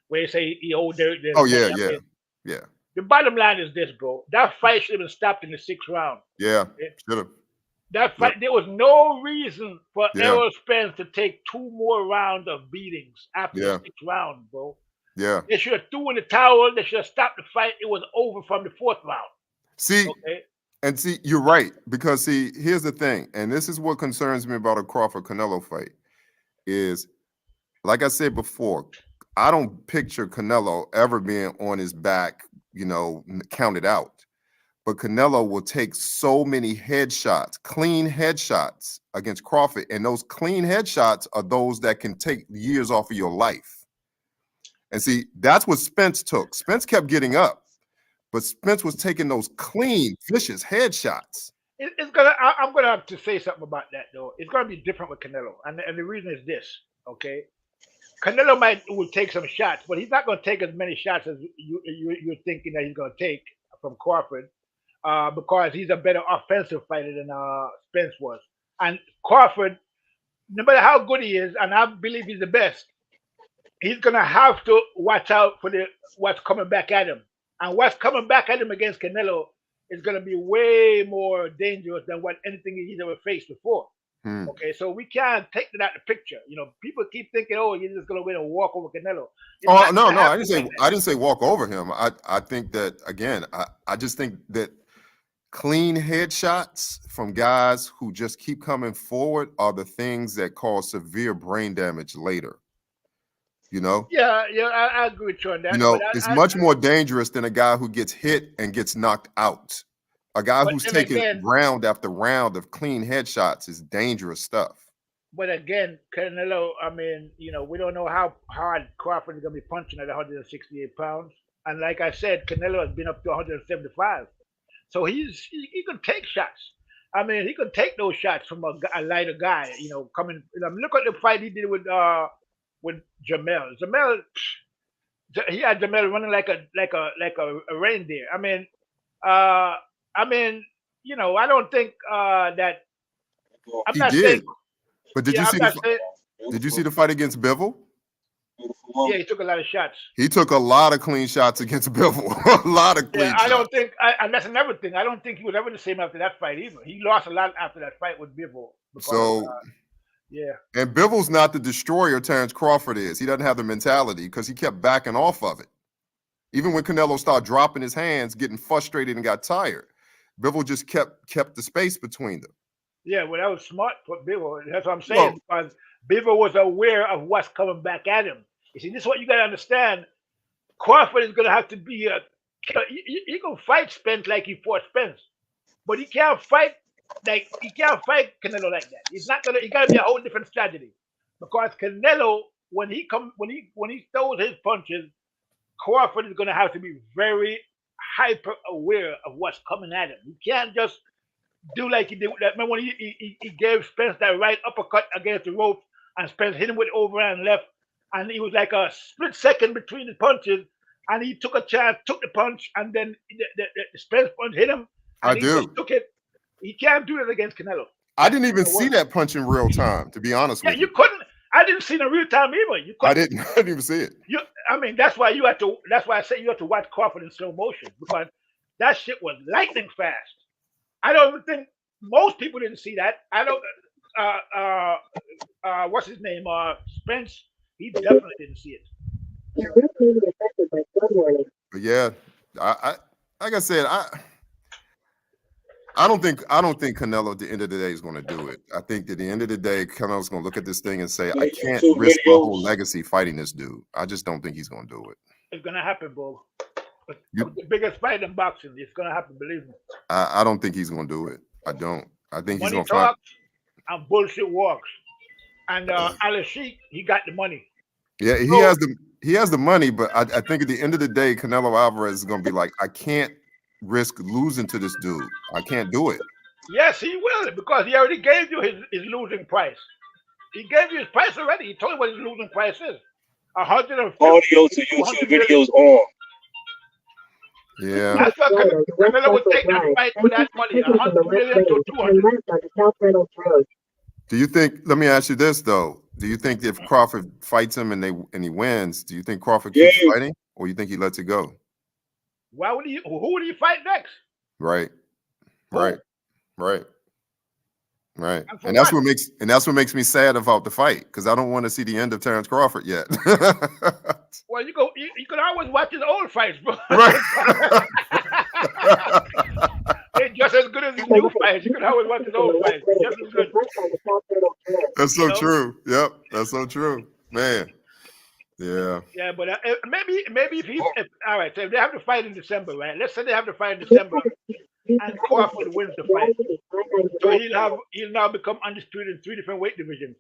where you say he owed Derrick James. Oh yeah. The bottom line is this, bro. That fight should have been stopped in the 6th round. Yeah, should have. That fight, there was no reason for Yeah. Errol Spence to take 2 more rounds of beatings after Yeah. the 6th round, bro. Yeah. They should have threw in the towel. They should have stopped the fight. It was over from the 4th round. See, Okay. and see, you're right, because see, here's the thing, and this is what concerns me about a Crawford Canelo fight, is, like I said before, I don't picture Canelo ever being on his back, you know, counted out. But Canelo will take so many headshots, clean headshots against Crawford, and those clean headshots are those that can take years off of your life. And see, that's what Spence took. Spence kept getting up, but Spence was taking those clean, vicious headshots. I'm gonna have to say something about that, though. It's gonna be different with Canelo, and the reason is this. Okay, Canelo will take some shots, but he's not gonna take as many shots as you're thinking that he's gonna take from Crawford, because he's a better offensive fighter than Spence was. And Crawford, no matter how good he is, and I believe he's the best, he's gonna have to watch out for what's coming back at him. And what's coming back at him against Canelo is going to be way more dangerous than what anything he's ever faced before. Okay, so we can't take that out of the picture. You know, people keep thinking, "Oh, you're just going to win and walk over Canelo." Oh no, I didn't say walk over him. I think that, again, I just think that clean headshots from guys who just keep coming forward are the things that cause severe brain damage later. You know? Yeah, I agree with you on that. You know, it's much more dangerous than a guy who gets hit and gets knocked out. A guy who's taking round after round of clean headshots is dangerous stuff. But again, Canelo, I mean, we don't know how hard Crawford is going to be punching at 168 pounds. And like I said, Canelo has been up to 175. So he can take shots. I mean, he can take those shots from a lighter guy, coming. Look at the fight he did with Jamel. He had Jamel running like a reindeer. Uh, I mean, I don't think that. I'm He not saying. did. But did you Yeah, I'm see not saying. the fight against Bivol? Yeah, he took a lot of shots. He took a lot of clean shots against Bivol. A lot of Yeah, clean I don't shots. think, and that's another thing. I don't think he was ever the same after that fight either. He lost a lot after that fight with Bivol because, So, yeah, and Bivol's not the destroyer Terence Crawford is. He doesn't have the mentality because he kept backing off of it. Even when Canelo started dropping his hands, getting frustrated and got tired, Bivol just kept the space between them. yeah. Well, that was smart for Bivol. That's what I'm Well, saying because Bivol was aware of what's coming back at him. You see, this is what you got to understand. Crawford is going to have to be a. He can fight Spence like he fought Spence, but he can't fight Canelo like that. He's not gonna. He got to be a whole different strategy because Canelo, when he throws his punches, Crawford is going to have to be very hyper aware of what's coming at him. You can't just do like he did with that. Remember when he gave Spence that right uppercut against the ropes and Spence hit him with overhand left, and he was like a split second between the punches, and he took a chance, took the punch, and then the Spence punch hit him, I and he just do. took it. He can't do that against Canelo. I didn't even Gonna see work. that punch in real time, to be honest Yeah, with you you. couldn't. I didn't see it in real time either. You I couldn't. didn't. I didn't even see it. I mean, that's why you have to. That's why I say you have to watch Crawford in slow motion because that shit was lightning fast. I don't even think most people didn't see that. I don't. What's his name? Spence. He definitely didn't see it. Your route may be affected by flood warning. But yeah, I like I said, I don't think Canelo at the end of the day is going to do it. I think at the end of the day, Canelo's going to look at this thing and say, I can't risk my whole legacy fighting this dude. I just don't think he's going to do it. It's gonna happen, bro. It's the biggest fight in boxing. It's gonna happen. Believe me. I don't think he's going to do it. I don't. I think he's Money going to fight. talks and bullshit walks. And Al Sheik, he got the money. Yeah, he has the money, but I think at the end of the day, Canelo Alvarez is going to be like, I can't risk losing to this dude. I can't do it. Yes, he will because he already gave you his losing price. He gave you his price already. He told you what his losing price is. 150. Audio to YouTube videos on. Yeah. That's what Canelo would take that fight for that money. 100 million to 200. Do you think? Let me ask you this though. Do you think if Crawford fights him and he wins, do you think Crawford keeps fighting, or you think he lets it go? Why would he? Who would he fight next? Right. Right. Right. Right. And that's what makes me sad about the fight because I don't want to see the end of Terence Crawford yet. Well, you can always watch his old fights, bro. Right. They're just as good as his new fights. You can always watch his old fights. Just as good. That's so true. Yep, that's so true, man. Yeah. Yeah, but maybe if all right. So if they have to fight in December, right? Let's say they have to fight in December, and Crawford wins the fight, so he'll now become undisputed in 3 different weight divisions.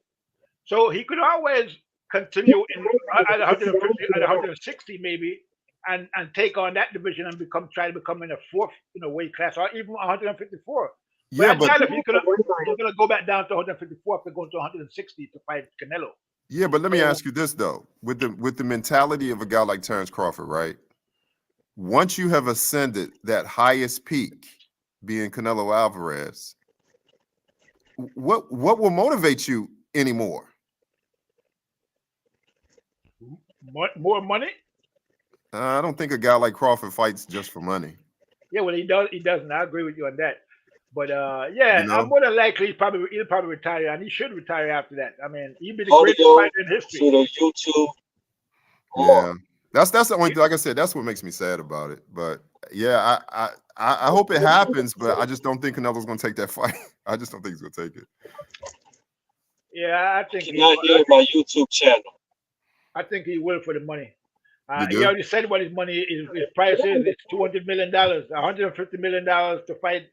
So he could always continue at 150, at 160 maybe, and take on that division and try to become in a 4th weight class or even 154. Yeah, but he's gonna go back down to 154 after going to 160 to fight Canelo. Yeah, but let me ask you this though: with the mentality of a guy like Terence Crawford, right? Once you have ascended that highest peak, being Canelo Alvarez, what will motivate you anymore? More money? I don't think a guy like Crawford fights just for money. Yeah, well, he does. He doesn't. I agree with you on that. But yeah, I'm more than likely he'll probably retire, and he should retire after that. I mean, he'd be the greatest fighter in history. To the YouTube. Yeah, that's the only. Like I said, that's what makes me sad about it. But yeah, I hope it happens, but I just don't think Canelo's going to take that fight. I just don't think he's going to take it. Yeah, I think. Not hear my YouTube channel. I think he will for the money. He already said what his price is. It's $200 million, $150 million to fight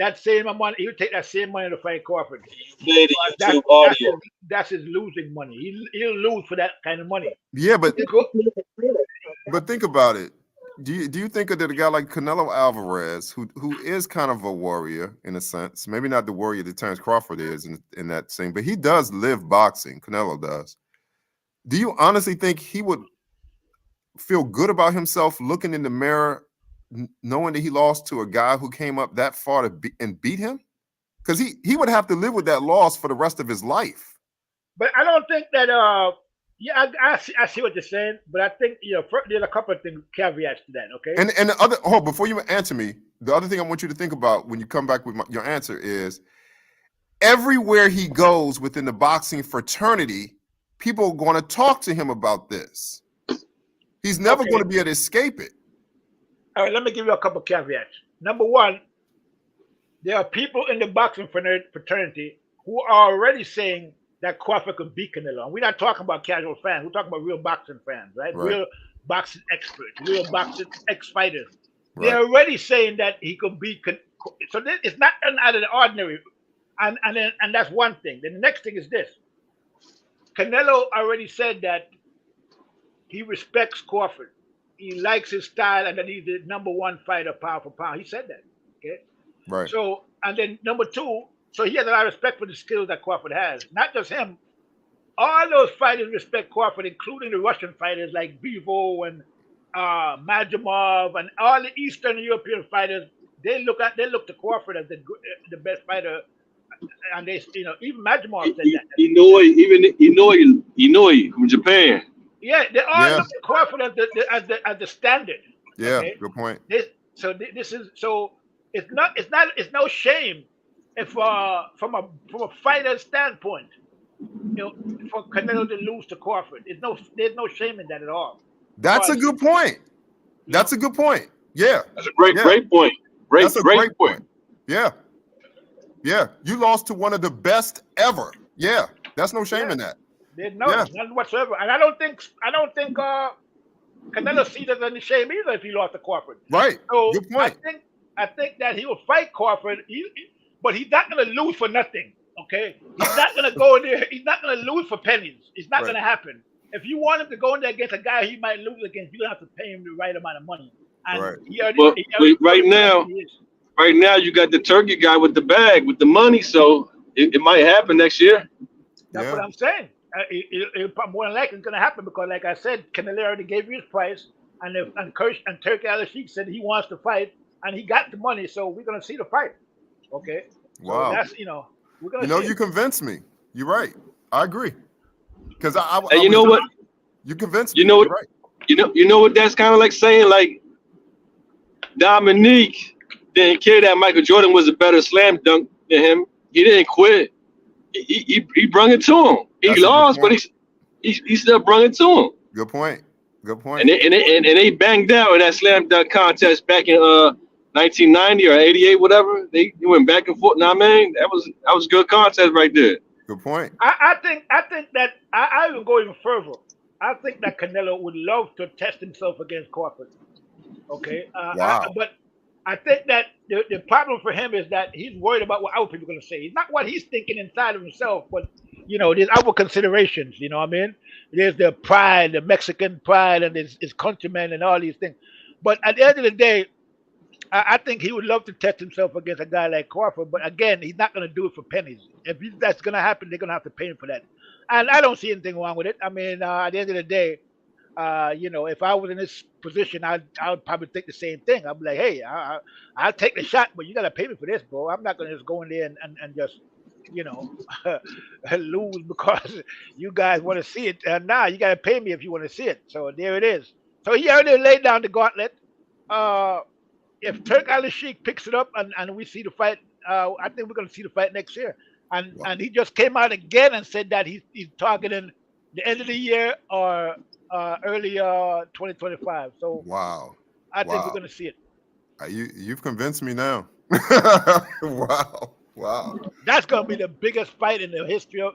that same money, he'll take that same money to fight Crawford. Play the Because YouTube audio. that's his losing money. He'll lose for that kind of money. Yeah, but He'll go, think about it. Do you think that a guy like Canelo Alvarez, who is kind of a warrior in a sense, maybe not the warrior that Terence Crawford is in that thing, but he does live boxing. Canelo does. Do you honestly think he would feel good about himself looking in the mirror, knowing that he lost to a guy who came up that far and beat him? Because he would have to live with that loss for the rest of his life. but I don't think that. Yeah, I see what you're saying, but I think there's a couple of things caveats to that. Okay. And the other before you answer me, the other thing I want you to think about when you come back with your answer is everywhere he goes within the boxing fraternity, people are going to talk to him about this. He's never going to be able to escape it. All right, let me give you a couple of caveats. Number one, there are people in the boxing fraternity who are already saying that Crawford could beat Canelo. And we're not talking about casual fans. We're talking about real boxing fans, right? Real boxing experts, real boxing ex-fighters. Right. They're already saying that he could beat. So it's not out of the ordinary. And that's one thing. Then the next thing is this. Canelo already said that he respects Crawford. He likes his style, and that he's the number one fighter, pound for pound. He said that. Okay. Right. So, and then number two, so he has a lot of respect for the skills that Crawford has. Not just him. All those fighters respect Crawford, including the Russian fighters like Vivo and Majamov and all the Eastern European fighters. They look to Crawford as the best fighter, and they, even Majamov said that. Inoue from Japan. Yeah, they all look at Crawford as the standard. Yeah, okay? Good point. It's no shame if from a fighter's standpoint, for Canelo to lose to Crawford. There's no shame in that at all. That's a good point. That's a good point. Yeah. That's a great point. Great point. Yeah. Yeah. You lost to one of the best ever. Yeah. That's no shame in that. There's none whatsoever. And I don't think Canelo sees it as any shame either if he lost to Crawford. Right. So good point. I think that he will fight Crawford, but he's not going to lose for nothing. Okay, he's not going to go in there. He's not going to lose for pennies. It's not going to happen. If you want him to go in there against a guy he might lose against, you're going to have to pay him the right amount of money. And right now you got the turkey guy with the bag with the money, so it might happen next year. That's what I'm saying. It more than likely it's going to happen because, like I said, Canelo already gave you his price, and Turkey Al-Sheikh said he wants to fight, and he got the money, so we're going to see the fight. Okay. Wow. So that's we're going to. You convinced me. You're right. I agree. Because you know what? You convinced me. You know what? Right. You know what? That's kind of like saying like Dominique didn't care that Michael Jordan was a better slam dunk than him. He didn't quit. He brung it to him. He lost, but he still brung it to him. Good point. And they banged out in that slam dunk contest back in 1990 or 88, whatever. They went back and forth. Nah, man, that was a good contest right there. Good point. I think that I will go even further. I think that Canelo would love to test himself against Crawford. Okay. Wow. But I think that the problem for him is that he's worried about what other people are going to say. It's not what he's thinking inside of himself, but there's other considerations. You know what I mean? There's the pride, the Mexican pride, and his countrymen, and all these things. But at the end of the day, I think he would love to test himself against a guy like Crawford. But again, he's not going to do it for pennies. If that's going to happen, they're going to have to pay him for that. And I don't see anything wrong with it. I mean, at the end of the day, if I was in this position, I would probably think the same thing. I'd be like, hey, I'll take the shot, but you got to pay me for this, bro. I'm not going to just go in there and just, lose because you guys want to see it. Nah, you got to pay me if you want to see it. So there it is. So he already laid down the gauntlet. If Turk Al-Sheikh picks it up and we see the fight, I think we're going to see the fight next year. And he just came out again and said that he's targeting the end of the year or early 2025. So wow, I think we're going to see it. You've convinced me now. Wow. That's going to be the biggest fight in the history of.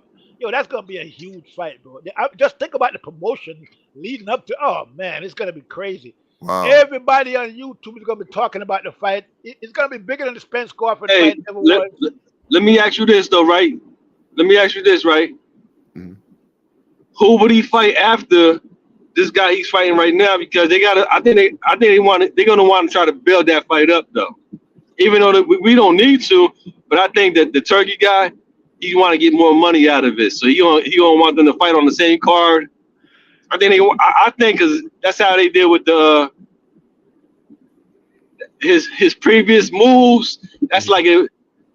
That's going to be a huge fight, bro. Just think about the promotion leading up to. Oh man, it's going to be crazy. Wow. Everybody on YouTube is gonna be talking about the fight. It's gonna be bigger than the Spence Crawford Hey, fight ever was. let me ask you this though, right? Let me ask you this, right? Mhm. Who would he fight after this guy he's fighting right now? Because they gotta. I think they want it. They're gonna want to try to build that fight up though. Even though we don't need to, but I think that the Turkey guy, he want to get more money out of it, so he don't want them to fight on the same card. I think I think because that's how they did with the his previous moves. That's like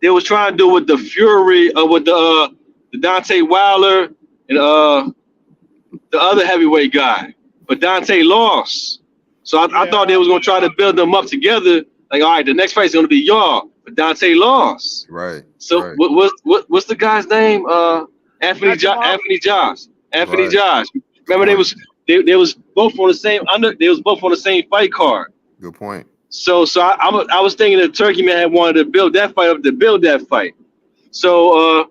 they was trying to do with the Fury or with the Dante Wilder and the other heavyweight guy, but Dante lost. So I thought they was gonna try to build them up together. Like, all right, the next fight is gonna be y'all, but Dante lost. Right. So right. what's the guy's name? Anthony Josh. Right. Josh. Remember they was both on the same They was both on the same fight card. Good point. So I was thinking that Turkey man had wanted to build that fight up to build that fight. So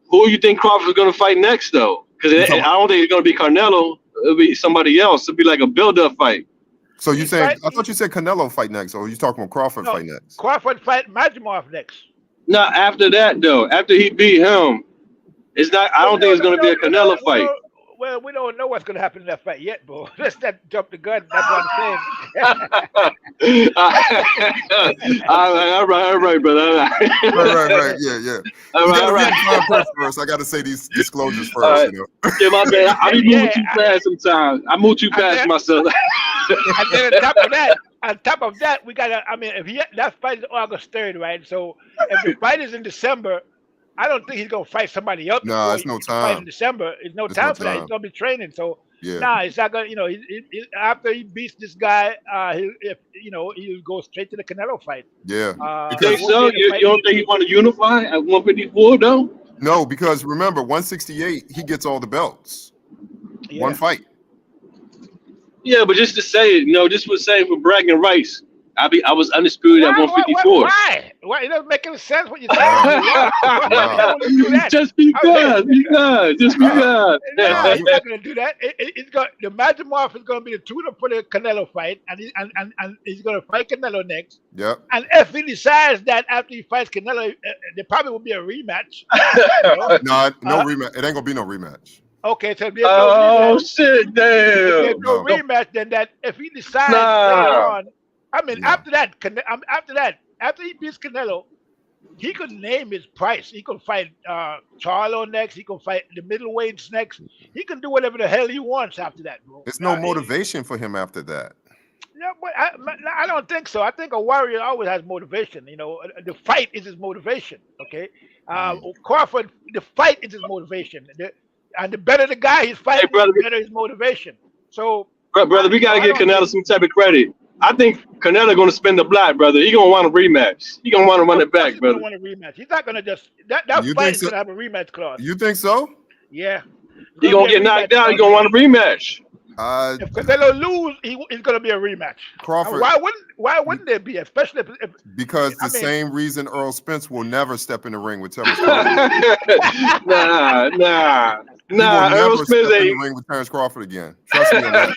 who you think Crawford's gonna fight next though? Because I don't think it's gonna be Canelo. It'll be somebody else. It'll be like a build-up fight. So you saying? I thought you said Canelo fight next, or you talking about Crawford fight next? Crawford fight Majimov next. No, after that though, after he beat him, it's not. I don't think it's gonna be a Canelo fight. Well, we don't know what's going to happen in that fight yet, bro. Let's not jump the gun. That's what I'm saying. all right, brother. Right. Yeah. All right. First, I got to say these disclosures first. Right. You know? Yeah, my bad. I be moving too fast sometimes. I move too fast myself. And then on top of that, we got to. I mean, that fight is August 3rd, right? So if the fight is in December, I don't think he's gonna fight somebody else. No, it's no time. Fight in December, it's no time for that. He's gonna be training, so it's not gonna. You know, after he beats this guy, he'll go straight to the Canelo fight. Yeah. Because so you don't think he want to unify at 154 though? No, because remember, 168 he gets all the belts. Yeah. One fight. Yeah, but just to say it, just for saying for bragging rights. I was undisputed at 154. Why? It doesn't make any sense what you're saying. Just because. He's not Just going to do that. The Majimov is going to be the tutor for the Canelo fight, and he's going to fight Canelo next. Yep. And if he decides that after he fights Canelo, there probably will be a rematch. No rematch. It ain't gonna be no rematch. Okay, so there's no rematch. Shit, damn. If there's no rematch, then that if he decides later on. I mean, after he beats Canelo, he could name his price. He could fight Charlo next. He could fight the middleweights next. He can do whatever the hell he wants after that, bro. There's no motivation for him after that. Yeah, but I don't think so. I think a warrior always has motivation. You know, the fight is his motivation. Okay, Crawford, the fight is his motivation. And the better the guy he's fighting, the better his motivation. So, brother, we gotta give Canelo some type of credit. I think Canelo gonna spin the block, brother. He gonna want a rematch. He gonna want to run it back, brother. He want a rematch. He's not gonna just that fight is gonna have a rematch clause. You think so? Yeah. He gonna get knocked down. He gonna want a rematch. If Canelo lose, it's gonna be a rematch. Crawford. Why wouldn't there be? Especially if because same reason Earl Spence will never step in the ring with Terence Crawford. Nah. Earl Spence ain't in the ring with Terence Crawford again. Trust me on that.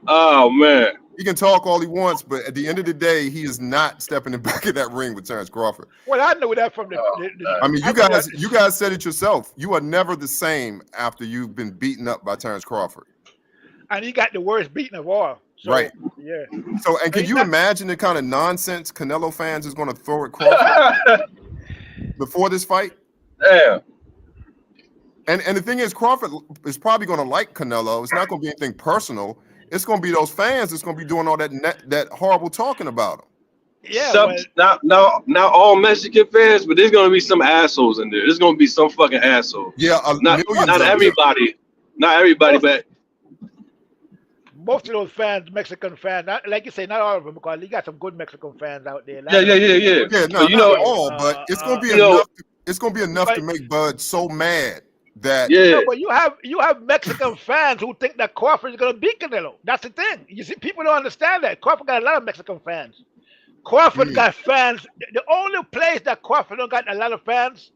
Oh man. He can talk all he wants, but at the end of the day, he is not stepping in back of that ring with Terence Crawford. Well, I know that from the I mean, you guys said it yourself. You are never the same after you've been beaten up by Terence Crawford. And he got the worst beating of all. So, right. Yeah. So, and can you imagine the kind of nonsense Canelo fans is going to throw at Crawford before this fight? Yeah. And the thing is, Crawford is probably going to like Canelo. It's not going to be anything personal. It's going to be those fans that's going to be doing all that horrible talking about him. Yeah. Not all Mexican fans, but there's going to be some assholes in there. There's going to be some fucking assholes. Yeah, not everybody. Not everybody, but most of those fans, Mexican fans, like you say, not all of them, because you got some good Mexican fans out there. Yeah, no, not all, but it's going to be enough. It's going to be enough to make Bud so mad. That but you have Mexican fans who think that Crawford is going to beat Canelo. That's the thing. You see, people don't understand that. Crawford got a lot of Mexican fans. Crawford got fans. The only place that Crawford don't got a lot of fans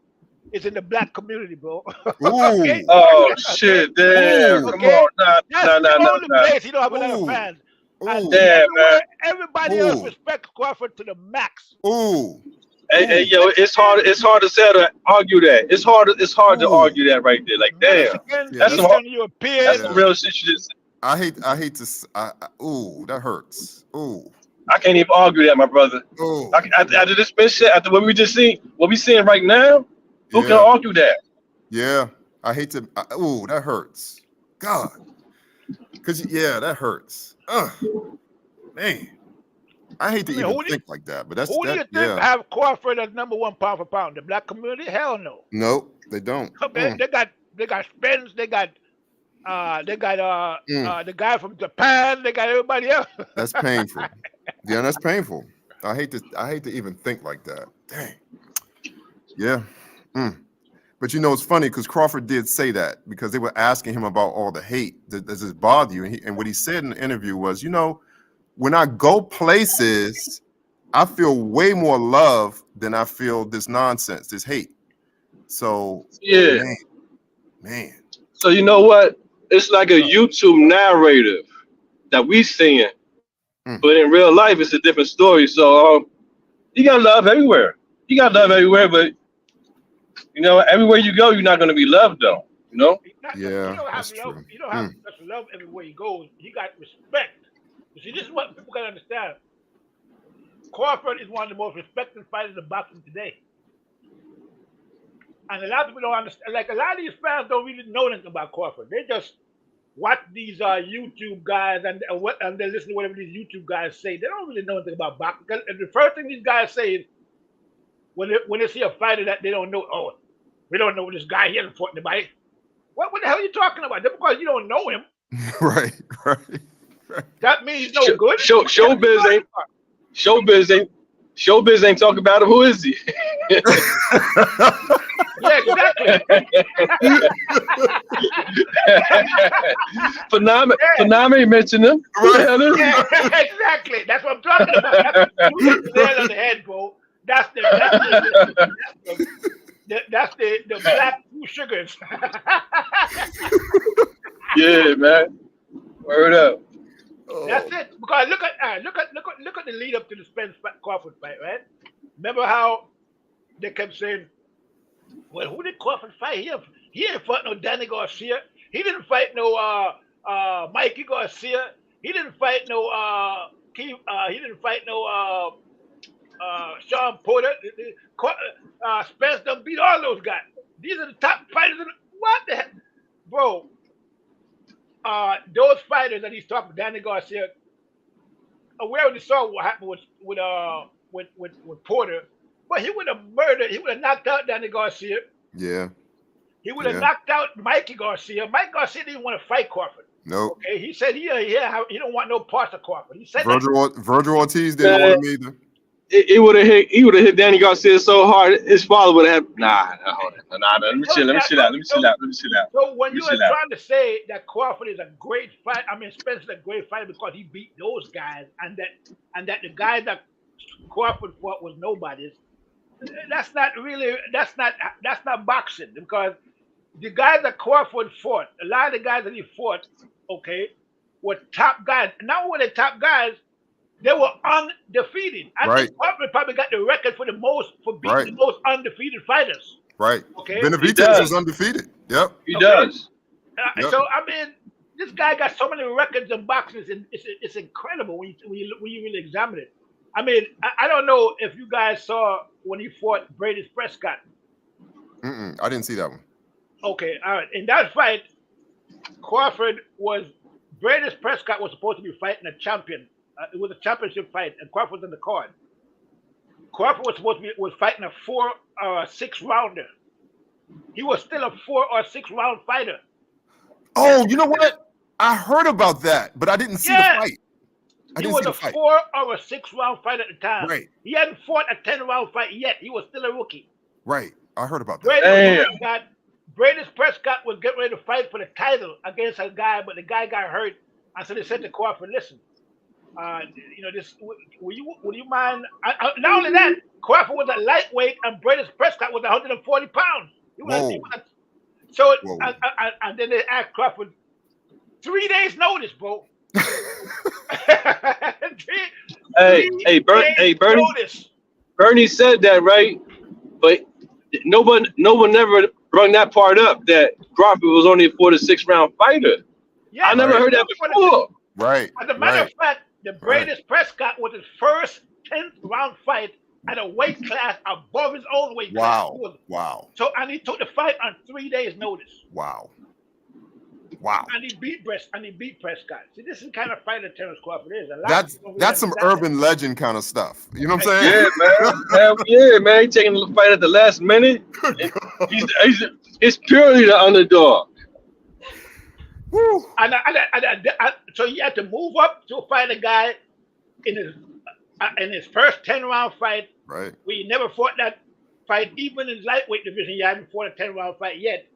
is in the black community, bro. Okay? Oh shit, damn! Okay? Come on, That's the only place he don't have a lot of fans. And Ooh. Yeah, man. everybody else Ooh. respects Crawford to the max. Ooh. Hey, Ooh. yo, it's hard. It's hard to say to argue that. It's hard. It's hard to Ooh. argue that right there. Like, damn, Mexican, Yeah, that's some. that's Eastern That's European. some yeah. real shit. You just. I hate to. Ooh, that hurts. Ooh. I can't even argue that, my brother. Ooh. After this been shit, after what we just seen, what we seeing right now, who can Yeah. argue that? Yeah. I hate to. Ooh, that hurts. God. Cause yeah, that hurts. Man. I hate to I mean, even think like that, but that's who do that. you think Yeah. have Crawford as #1 pound for pound? The black community? Hell no. Nope, they don't. They got Spence, they got Mm. the guy from Japan, they got everybody else. That's painful. Yeah, that's painful. I hate to even think like that. Dang. Yeah. Mm. But you know, it's funny because Crawford did say that because they were asking him about all the hate. Does this bother you? And what he said in the interview was, you know, when I go places, I feel way more love than I feel this nonsense, this hate. So, Yeah. man. So you know what? It's like a YouTube narrative that we seeing, but in real life, it's a different story. So you got love everywhere. You got love everywhere, but you know, everywhere you go, you're not going to be loved, though. You know? Yeah, You don't have that's love. true. You don't have such love everywhere you go. You got respect. You see, this is what people gotta understand. Crawford is one of the most respected fighters in boxing today. And a lot of people don't understand. Like a lot of these fans don't really know anything about Crawford. They just watch these YouTube guys and they listen to whatever these YouTube guys say. They don't really know anything about boxing. And the first thing these guys say is when they see a fighter that they don't know, oh, we don't know this guy. He hasn't fought anybody. What the hell are you talking about? Just because you don't know him, right. that means he's no good. Showbiz ain't talking about him. Who is he? Yeah, exactly. Phenomenal mentioned him. Who the hell is he? Yeah, exactly. That's what I'm talking about. You hit the nail on the head, bro. That's the black two sugars. Yeah, man. Word up. That's it. Because look at the lead up to the Spence Crawford fight, right? Remember how they kept saying, "Well, who did Crawford fight? He ain't fought no Danny Garcia. He didn't fight no Mikey Garcia. He didn't fight no he didn't fight no Sean Porter. Spence done beat all those guys. These are the top fighters. What the heck, bro? Those fighters that he's talking, Danny Garcia. We already saw what happened with Porter, but he would have murdered. He would have knocked out Danny Garcia. Yeah. He would have knocked out Mikey Garcia. Mike Garcia didn't want to fight Crawford. Nope. Okay, he said he don't want no parts of Crawford. He said Virgil Ortiz didn't want him either. He would have hit Danny Garcia so hard his father would have nah. Let me chill out. So when you are trying to say that Crawford is a great fight, I mean Spence is a great fighter because he beat those guys, and that the guy that Crawford fought was nobodies. That's not boxing, because the guys that Crawford fought, a lot of the guys that he fought, okay, were top guys. Not only top guys, they were undefeated. I think Crawford probably got the record for beating the most undefeated fighters. Right. Okay. Benavidez was undefeated. Yep. He does. So I mean, this guy got so many records in boxing. It's incredible when you really examine it. I mean, I don't know if you guys saw when he fought Brady Prescott. I didn't see that one. Okay, all right. In that fight, Brady Prescott was supposed to be fighting a champion. It was a championship fight, and Crawford was in the card. Crawford was supposed to be fighting a 4 or 6 rounder. He was still a 4 or 6 round fighter. Oh, you know what? I heard about that, but I didn't see the fight. He was a 4 or a 6 round fighter at the time. Right. He hadn't fought a 10 round fight yet. He was still a rookie. Right. I heard about that. Brady Prescott was getting ready to fight for the title against a guy, but the guy got hurt. And so they said to Crawford, listen, would you mind? Not only that, Crawford was a lightweight and Brady Prescott was 140 pounds. And then they asked Crawford 3 days notice, bro. Hey, Bernie. Notice. Bernie said that, right? But no one never brought that part up that Crawford was only a 4 to 6 round fighter. Yeah, I never Right. heard that before. Right. As a matter Right. of fact, the Right. Bradis Prescott was his first 10th round fight at a weight class above his own weight class. Wow. Wow. So, and he took the fight on 3 days' notice. Wow. Wow. And he beat Prescott. See, this is the kind of fighter Terence Crawford is. A lot That's of people don't some realize that. urban legend kind of stuff. You know what I'm saying? Yeah, man. Hell yeah, man. He taking the fight at the last minute. It's purely the underdog. Woo. And so he had to move up to fight a guy in his first 10-round fight. Right. We never fought that fight, even in his lightweight division. He hadn't fought a 10-round fight yet.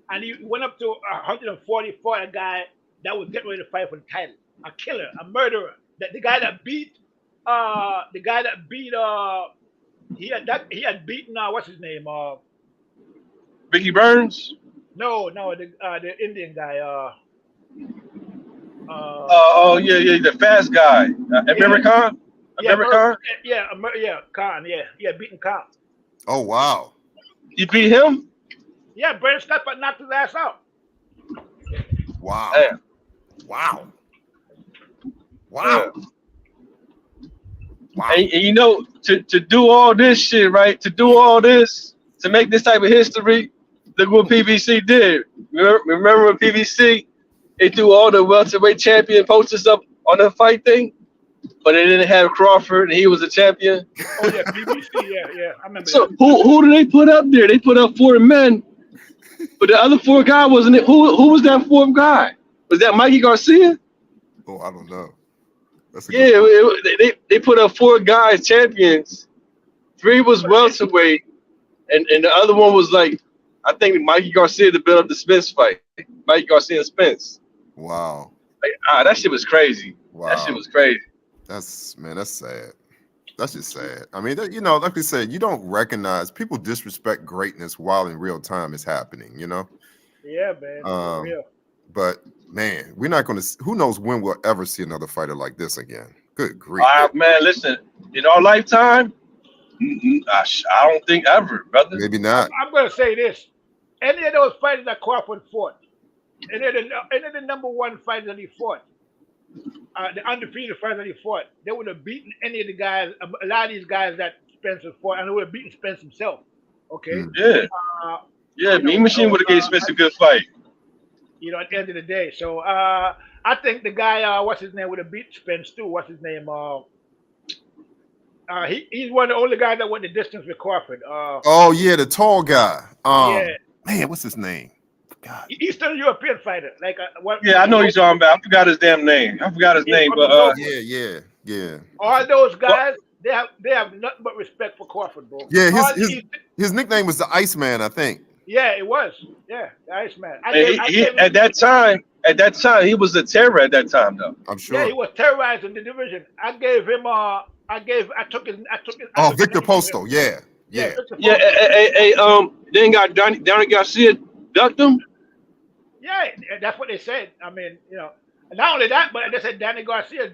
And he went up to 140, fought a guy that was getting ready to fight for the title. A killer, a murderer. The guy that beat he had beaten what's his name? Ricky Burns? No, the Indian guy. Yeah, the fast guy. American? American? Khan. Yeah, beating Khan. Oh wow. You beat him? Yeah, Brandon Scott knocked his ass out. Wow. Damn. Wow. Wow. Yeah. Wow. And you know, to do all this shit, right? To do all this, to make this type of history, look what PBC did. Remember when PBC, they threw all the welterweight champion posters up on the fight thing, but they didn't have Crawford, and he was a champion. Oh yeah, PBC, yeah. I remember. So that. who did they put up there? They put up 4 men, but the other 4 guy wasn't it? Who was that 4th guy? Was that Mikey Garcia? Oh, I don't know. That's a Yeah, good they put up 4 guys champions. 3 was welterweight, and the other one was like, I think Mikey Garcia to build up the Spence fight. Mikey Garcia and Spence. Wow. Like, that shit was crazy. Wow. That shit was crazy. That's sad. That's just sad. I mean, you know, like I said, you don't recognize people disrespect greatness while in real time it's happening, you know? Yeah, man. For real. But man, we're not going to. Who knows when we'll ever see another fighter like this again? Good grief! Man, listen, in our lifetime, I don't think ever, brother. Maybe not. I'm gonna say this: any of those fighters that Crawford fought, any of the number 1 fighters that he fought, the undefeated fighters that he fought, they would have beaten any of the guys. A lot of these guys that Spencer fought, and they would have beaten Spence himself. Okay. Yeah. Mean Machine would have gave Spence a good fight. You know, at the end of the day. So I think the guy, what's his name, would have beat Spence too. What's his name? He's one of the only guys that went the distance with Crawford. Oh yeah, the tall guy. Yeah. Man, what's his name? God. Eastern European fighter. Like I know he's talking about. I forgot his damn name. But yeah. all those guys, they have nothing but respect for Crawford, bro. Yeah, his nickname was the Iceman, I think. Yeah, it was. Yeah, the Iceman. At that time, he was a terror at that time, though. I'm sure. Yeah, he was terrorizing the division. I took his. Victor Postal. Yeah. Then got Donnie Garcia ducked him. Yeah, that's what they said. I mean, you know, not only that, but they said Danny Garcia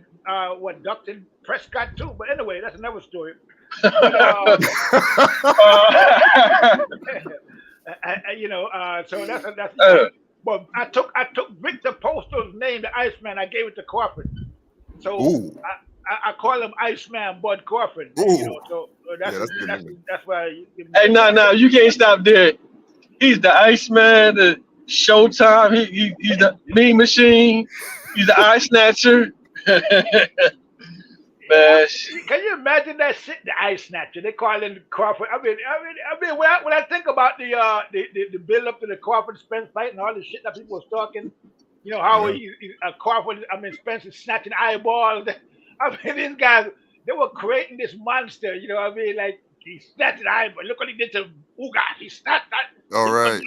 ducked in Prescott too. But anyway, that's another story. But, you know, so that's. But I took Victor Postal's name, the Iceman. I gave it to Crawford. So I call him Iceman Bud Crawford. You know, so that's why. Hey, no, you can't stop there. He's the Iceman, the Showtime. He's the Mean Machine. He's the Eye Snatcher. Man. Can you imagine that shit? The Eye Snatcher. They call him Crawford. I mean, when I think about the build up to the Crawford Spence fight and all the shit that people was talking, you know how Crawford. I mean, Spence is snatching eyeballs. I mean, these guys, they were creating this monster. You know what I mean? Like he snatched an eyeball. Look what he did to Uga. He snatched that. All right.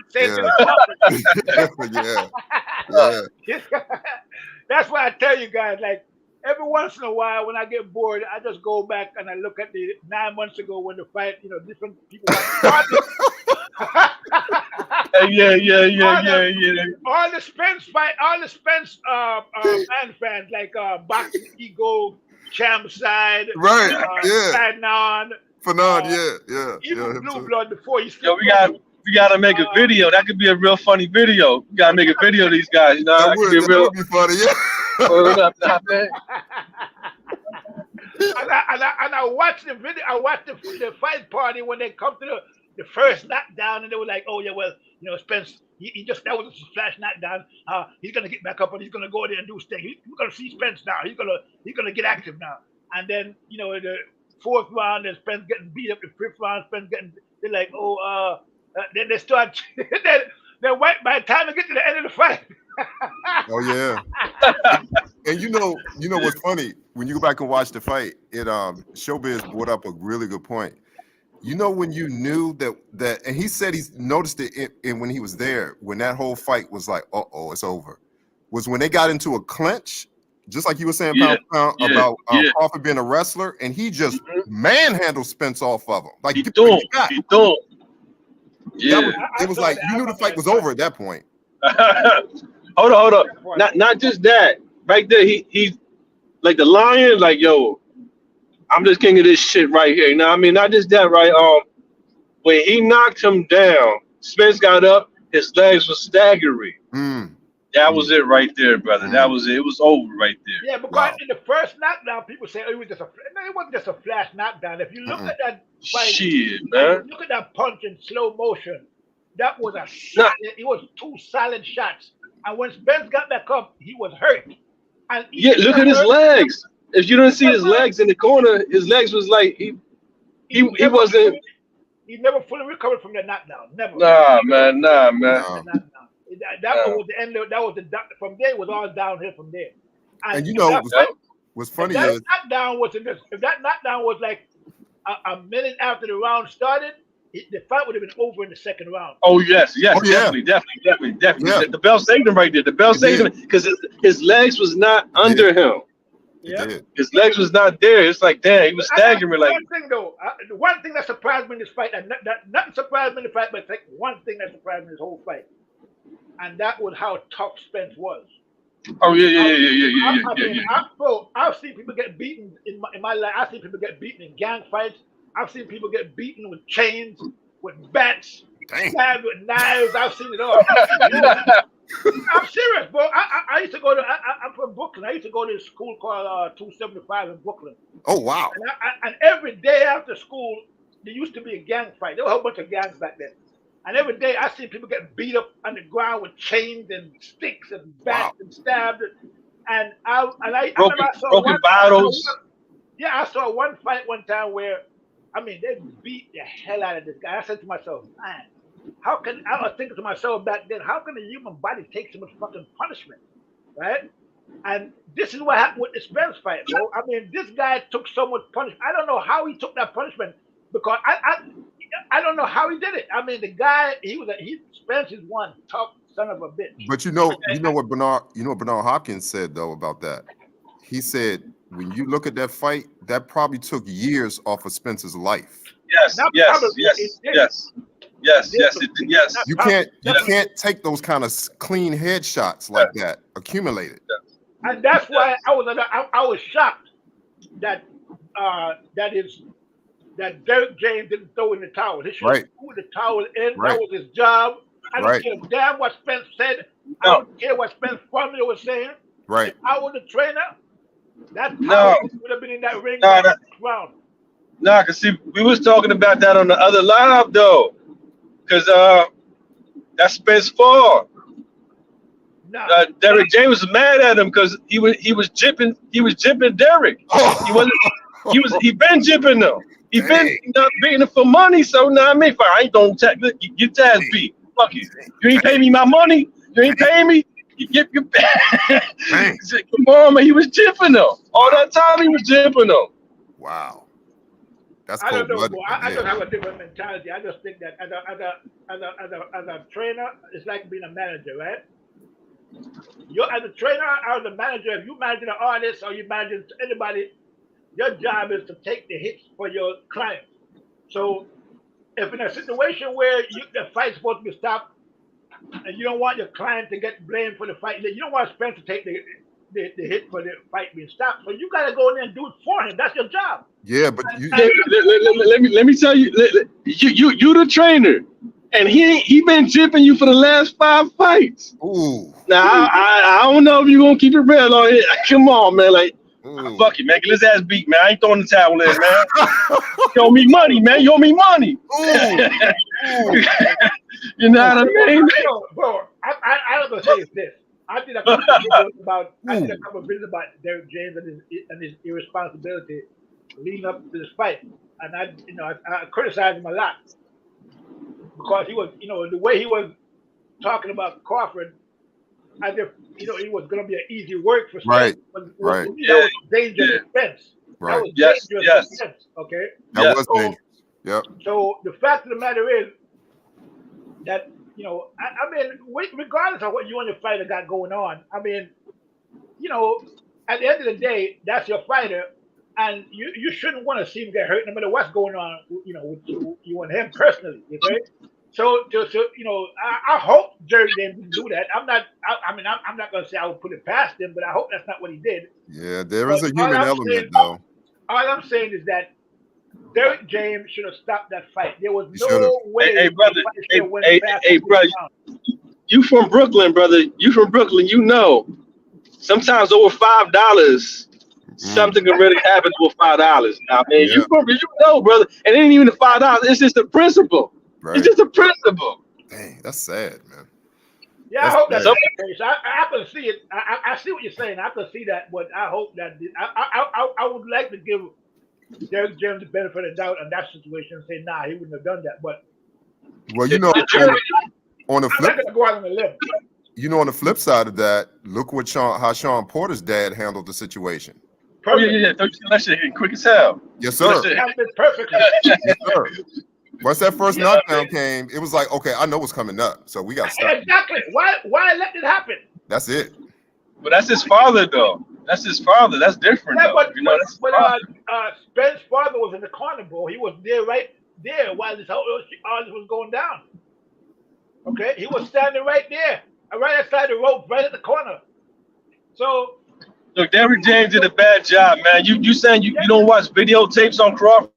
Yeah. That's why I tell you guys, like. Every once in a while, when I get bored, I just go back and I look at the 9 months ago when the fight, you know, different people. All the Spence fight, all the Spence man fans like Boxing Ego, Champ Side, Right. Yeah. Fanon, Fanon. Yeah. even Him Blue too. Blood before he Yo, skipped we gotta make a video. That could be a real funny video. We gotta make a video of these guys. You know, that could be a That real. would be funny. Yeah. Word up, nah, man. and I watched the video. I watched the fight party when they come to the first knockdown, and they were like, "Oh yeah, well, Spence, he just that was a flash knockdown. He's gonna get back up and he's gonna go there and do his thing. We're gonna see Spence now. He's gonna get active now." And then the fourth round, and Spence getting beat up. The fifth round, Spence getting. They're like, "Oh, then they start. then by the time they get to the end of the fight. Oh yeah. And you know what's funny? When you go back and watch the fight, Showbiz brought up a really good point. When you knew that, and he said he's noticed it in when he was there, when that whole fight was like, it's over, was when they got into a clinch, just like you were saying, pound for pound, about Crawford being a wrestler, and he just manhandled Spence off of him. Like, he don't. Yeah. It was like you knew the fight was over at that point. Hold on. Not just that. Right there, he like the lion, like, yo, I'm just king of this shit right here. You know what I mean? Not just that, right? When he knocked him down, Spence got up, his legs were staggering. That was it right there, brother. That was it. It was over right there. Yeah, because in the first knockdown, people say, it wasn't just a flash knockdown. If you look at that fight, shit, man. Look at that punch in slow motion. That was it was two solid shots. And when Spence got back up, he was hurt. And look at his legs. If you don't see his legs in the corner, his legs was like he wasn't. He never fully recovered from that knockdown. Never. Nah, man. That was the end. That was from there. It was all downhill from there. And what's funny if that is knockdown was if that knockdown was like a minute after the round started, the fight would have been over in the second round. Oh yes, definitely. Yeah. The bell saved him right there. The bell saved him because his legs was not under him. Yeah, his legs was not there. It's like, damn, he was staggering. Like one thing though, the one thing that surprised me in this fight, and nothing surprised me in the fight, but it's like one thing that surprised me in this whole fight, and that was how tough Spence was. Oh yeah. I've seen people get beaten in my life. I've seen people get beaten in gang fights. I've seen people get beaten with chains, with bats, stabbed with knives. I've seen it all. I'm serious, bro. I used to go to. I'm from Brooklyn. I used to go to a school called 275 in Brooklyn. Oh wow! And every day after school, there used to be a gang fight. There were a whole bunch of gangs back then. And every day I see people get beat up on the ground with chains and sticks and bats and stabbed. And I broken bottles. I saw one fight one time where, they beat the hell out of this guy. I said to myself, man, I was thinking to myself back then, how can a human body take so much fucking punishment, right? And this is what happened with the Spence fight, bro. This guy took so much punishment. I don't know how he took that punishment because I don't know how he did it. The guy, Spence is one tough son of a bitch. But you know what Bernard Hopkins said though about that. He said when you look at that fight, that probably took years off of Spence's life. Yes. You can't take those kind of clean headshots like that accumulated. And that's why I was shocked that Derek James didn't throw in the towel. He should have threw the towel in. That was his job. I don't care damn what Spence said. I don't care what Spence formula was saying. Right. If I was the trainer, that towel would have been in that ring round. Nah, cause see, we was talking about that on the other live though, cause that's Spence fault. Derek James was mad at him because he was jipping Derek. He been jipping though. He been not beating him for money. So now if I ain't gonna get your ass beat. Fuck you. You ain't pay me my money. You ain't paying me. You get your come on, man. He was jipping them all that time. He was jipping them. Wow. That's I don't know, bro. I just have a different mentality. I just think that as a trainer, it's like being a manager, right? You're as a trainer or as a manager, if you manage an artist or you manage anybody, your job is to take the hits for your client. So if in a situation where the fight's supposed to be stopped and you don't want your client to get blamed for the fight. You don't want Spence to take the hit for the fight being stopped. So you got to go in there and do it for him. That's your job. Yeah, but you. Let me tell you, you the trainer, and he been jipping you for the last 5 fights. Ooh. Now I don't know if you gonna keep it real on it. Come on, man, like. Fuck it, man. Get his ass beat, man. I ain't throwing the towel in, man. You owe me money, man. You owe me money. You know what I mean? Bro, I'm gonna say this. I did a couple of videos about Derrick James and his irresponsibility leading up to this fight, and I criticized him a lot because he was, the way he was talking about Crawford, as if he was going to be an easy work for Spence. Right. That was dangerous defense. Right. That was dangerous defense. Okay. That was dangerous. Yep. So the fact of the matter is that I mean, regardless of what you and your fighter got going on, I mean, at the end of the day, that's your fighter, and you shouldn't want to see him get hurt, no matter what's going on, with you and him personally. Okay. So I hope Jerry didn't do that. I'm not going to say I would put it past him, but I hope that's not what he did. Yeah, there is a human element, though. All I'm saying is that Derrick James should have stopped that fight. There was no way. Hey, brother. Hey, brother. You from Brooklyn, brother. You from Brooklyn. Sometimes over $5, something can really happen with $5. Now, man, you brother. And it ain't even the $5. It's just the principle. Right. It's just a principle. Dang, that's sad, man. Yeah, I hope that's the case. I can see it. I see what you're saying. I can see that, but I hope that I would like to give Derrick James the benefit of the doubt in that situation and say, nah, he wouldn't have done that. But on the flip, I'm not gonna go out on a limb. On the flip side of that, look what how Sean Porter's dad handled the situation. Oh yeah. That shit quick as hell. Yes, sir. Perfectly. Yes, sir. Once that first knockdown came, it was like, okay, I know what's coming up, so we got to stop. Exactly. Why let it happen? That's it. But that's his father, though. That's his father. That's different, though. But Spence's father was in the corner, bro. He was there, right there, while all this was going down. Okay, he was standing right there, right outside the rope, right at the corner. So, look, Derrick James did a bad job, man. You saying you don't watch videotapes on Crawford?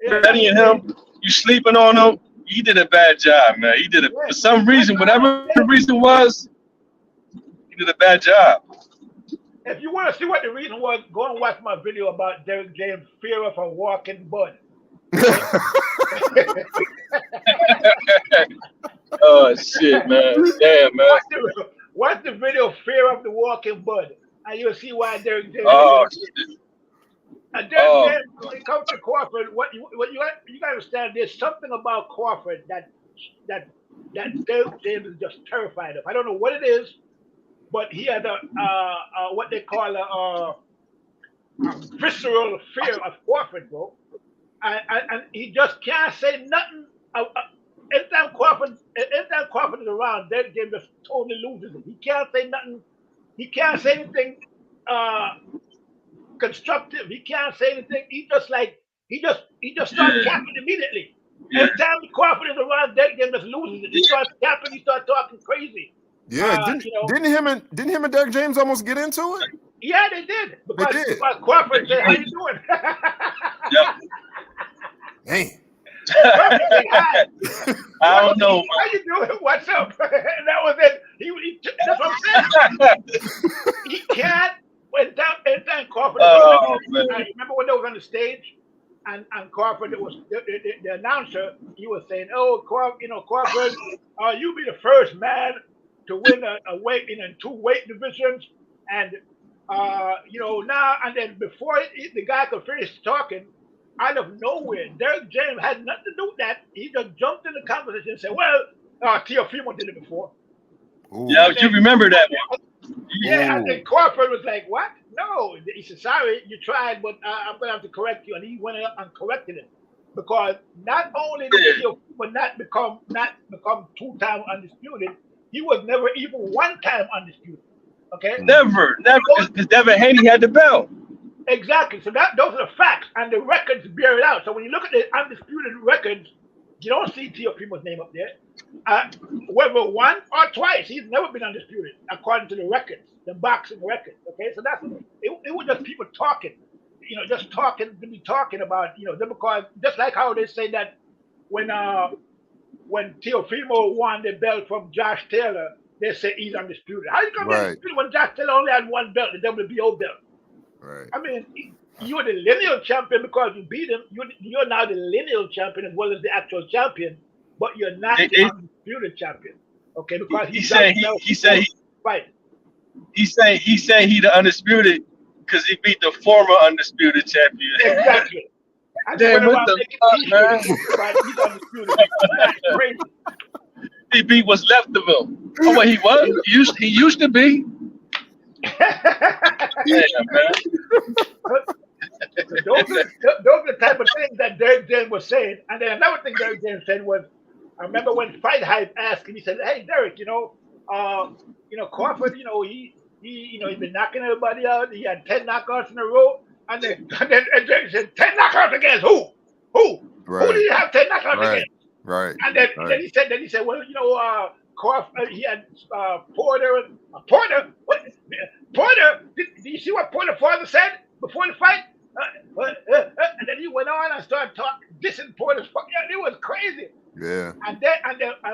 Studying him. You sleeping on him? He did a bad job, man. He did it for some reason, whatever the reason was. He did a bad job. If you want to see what the reason was, go and watch my video about Derrick James' fear of a walking bud. Oh shit, man! Damn, man. Watch the video, "Fear of the Walking Bud," and you'll see why Derrick James. Oh shit. And James, when it comes to Crawford, what you got to understand, there's something about Crawford that Derrick James is just terrified of. I don't know what it is, but he has what they call a visceral fear of Crawford, bro. And he just can't say nothing. Anytime Crawford is around, Derrick James just totally loses it. He can't say nothing. He can't say anything constructive. He can't say anything. He just starts capping immediately. Every time Crawford is around, Derrick James just loses it. He starts capping. He starts talking crazy. Yeah, didn't him and Derrick James almost get into it? Yeah, they did. Because Crawford said, "How you doing?" Yep. Dang. I don't know. How you doing? What's up? And that was it. That's what I'm saying. He can't. Anytime Crawford. I remember when they was on the stage, and Crawford, it was the announcer. He was saying, "Oh, Crawford, you be the first man to win a weight in 2 weight divisions," and now and then before the guy could finish talking, out of nowhere, Derrick James had nothing to do with that. He just jumped in the conversation and said, "Well, Teofimo did it before." Ooh. Yeah, you remember that one. Yeah, and then Crawford was like, "What? No." He said, "Sorry, you tried, but I'm going to have to correct you." And he went up and corrected it. Because not only did Teofimo not become 2-time undisputed, he was never even 1-time undisputed. Okay? Never. Because Devin Haney had the belt. Exactly. So those are the facts, and the records bear it out. So when you look at the undisputed records, You don't see Teofimo's name up there. Whether one or twice, he's never been undisputed according to the records, the boxing records. Okay, so that's it was just people talking, just talking to be talking about, because just like how they say that when Teofimo won the belt from Josh Taylor, they say he's undisputed. How you gonna be Right. undisputed when Josh Taylor only had one belt, the WBO belt? Right. I mean, you're the lineal champion because you beat him. You're now the lineal champion as well as the actual champion, but you're not the undisputed champion. Okay, because he said fight. He say he the undisputed because he beat the former undisputed champion. Exactly. I just Damn, went what around the making fuck, t-shirts about he's undisputed. That's crazy. He beat what's left of him. Oh, what he was? He used to be. Yeah, man. So those are the type of things that Derek James was saying. And then another thing Derek James said was, I remember when Fight Hype asked him, he said, "Hey Derek, Crawford, he's been knocking everybody out. He had 10 knockouts in a row." And then Derek said, 10 knockouts against who? Who? Right. Who did he have 10 knockouts Right. against? Right. And then, Right. he said, well, Crawford, he had Porter. Porter? What? Porter? Did you see what Porter's father said before the fight? And then he went on and started talking, dissing Porter's father. Yeah, it was crazy. Yeah. And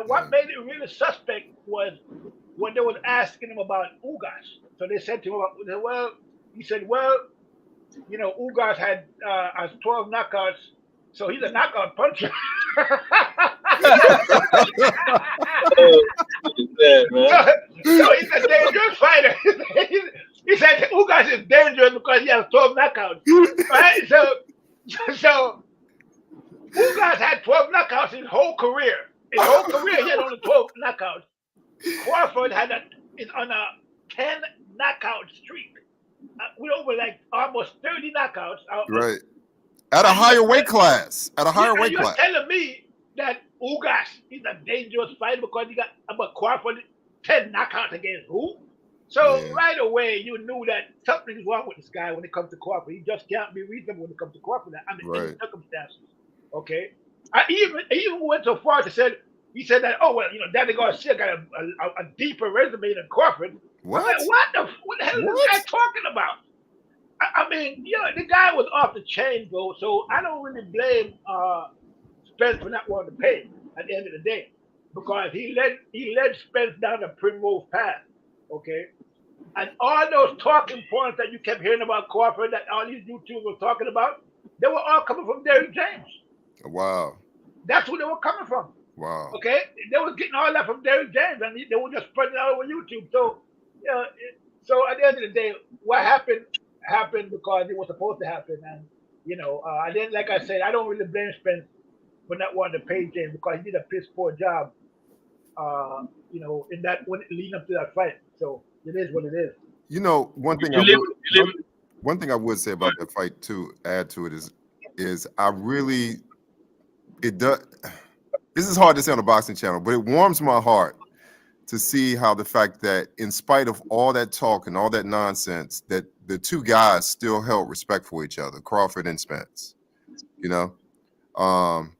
what made it really suspect was when they was asking him about Ugas. So they said to him, he said, Ugas has 12 knockouts, so he's a knockout puncher. So he's a dangerous fighter. He said Ugas is dangerous because he has 12 knockouts. Right? So Ugas had 12 knockouts his whole career. His whole career, he had only 12 knockouts. Crawford is on a 10 knockout streak. With over like almost 30 knockouts. Right. At a higher weight class. At a higher weight you're class. telling me that Ugas is a dangerous fighter because he got about Crawford 10 knockouts against who? So right away you knew that something is wrong with this guy when it comes to Crawford. He just can't be reasonable when it comes to Crawford under any circumstances. Okay. I even went so far to say he said that, Danny Garcia got a deeper resume than Crawford. What? I'm like, what the hell is this guy talking about? I mean, the guy was off the chain, though, so I don't really blame Spence for not wanting to pay at the end of the day, because he led Spence down the primrose path, okay? And all those talking points that you kept hearing about Crawford, that all these YouTubers were talking about, they were all coming from Derrick James. Wow. That's who they were coming from. Wow. Okay? They were getting all that from Derrick James, and they were just spreading it all over YouTube. So, so at the end of the day, what happened because it was supposed to happen. And, I didn't, like I said, I don't really blame Spence for not wanting to pay James because he did a piss poor job, in that when leading up to that fight. So it is what it is. One thing I would say about that fight too, add to it is I really, it does, this is hard to say on a boxing channel, but it warms my heart to see how the fact that in spite of all that talk and all that nonsense, that the two guys still held respect for each other, Crawford and Spence. That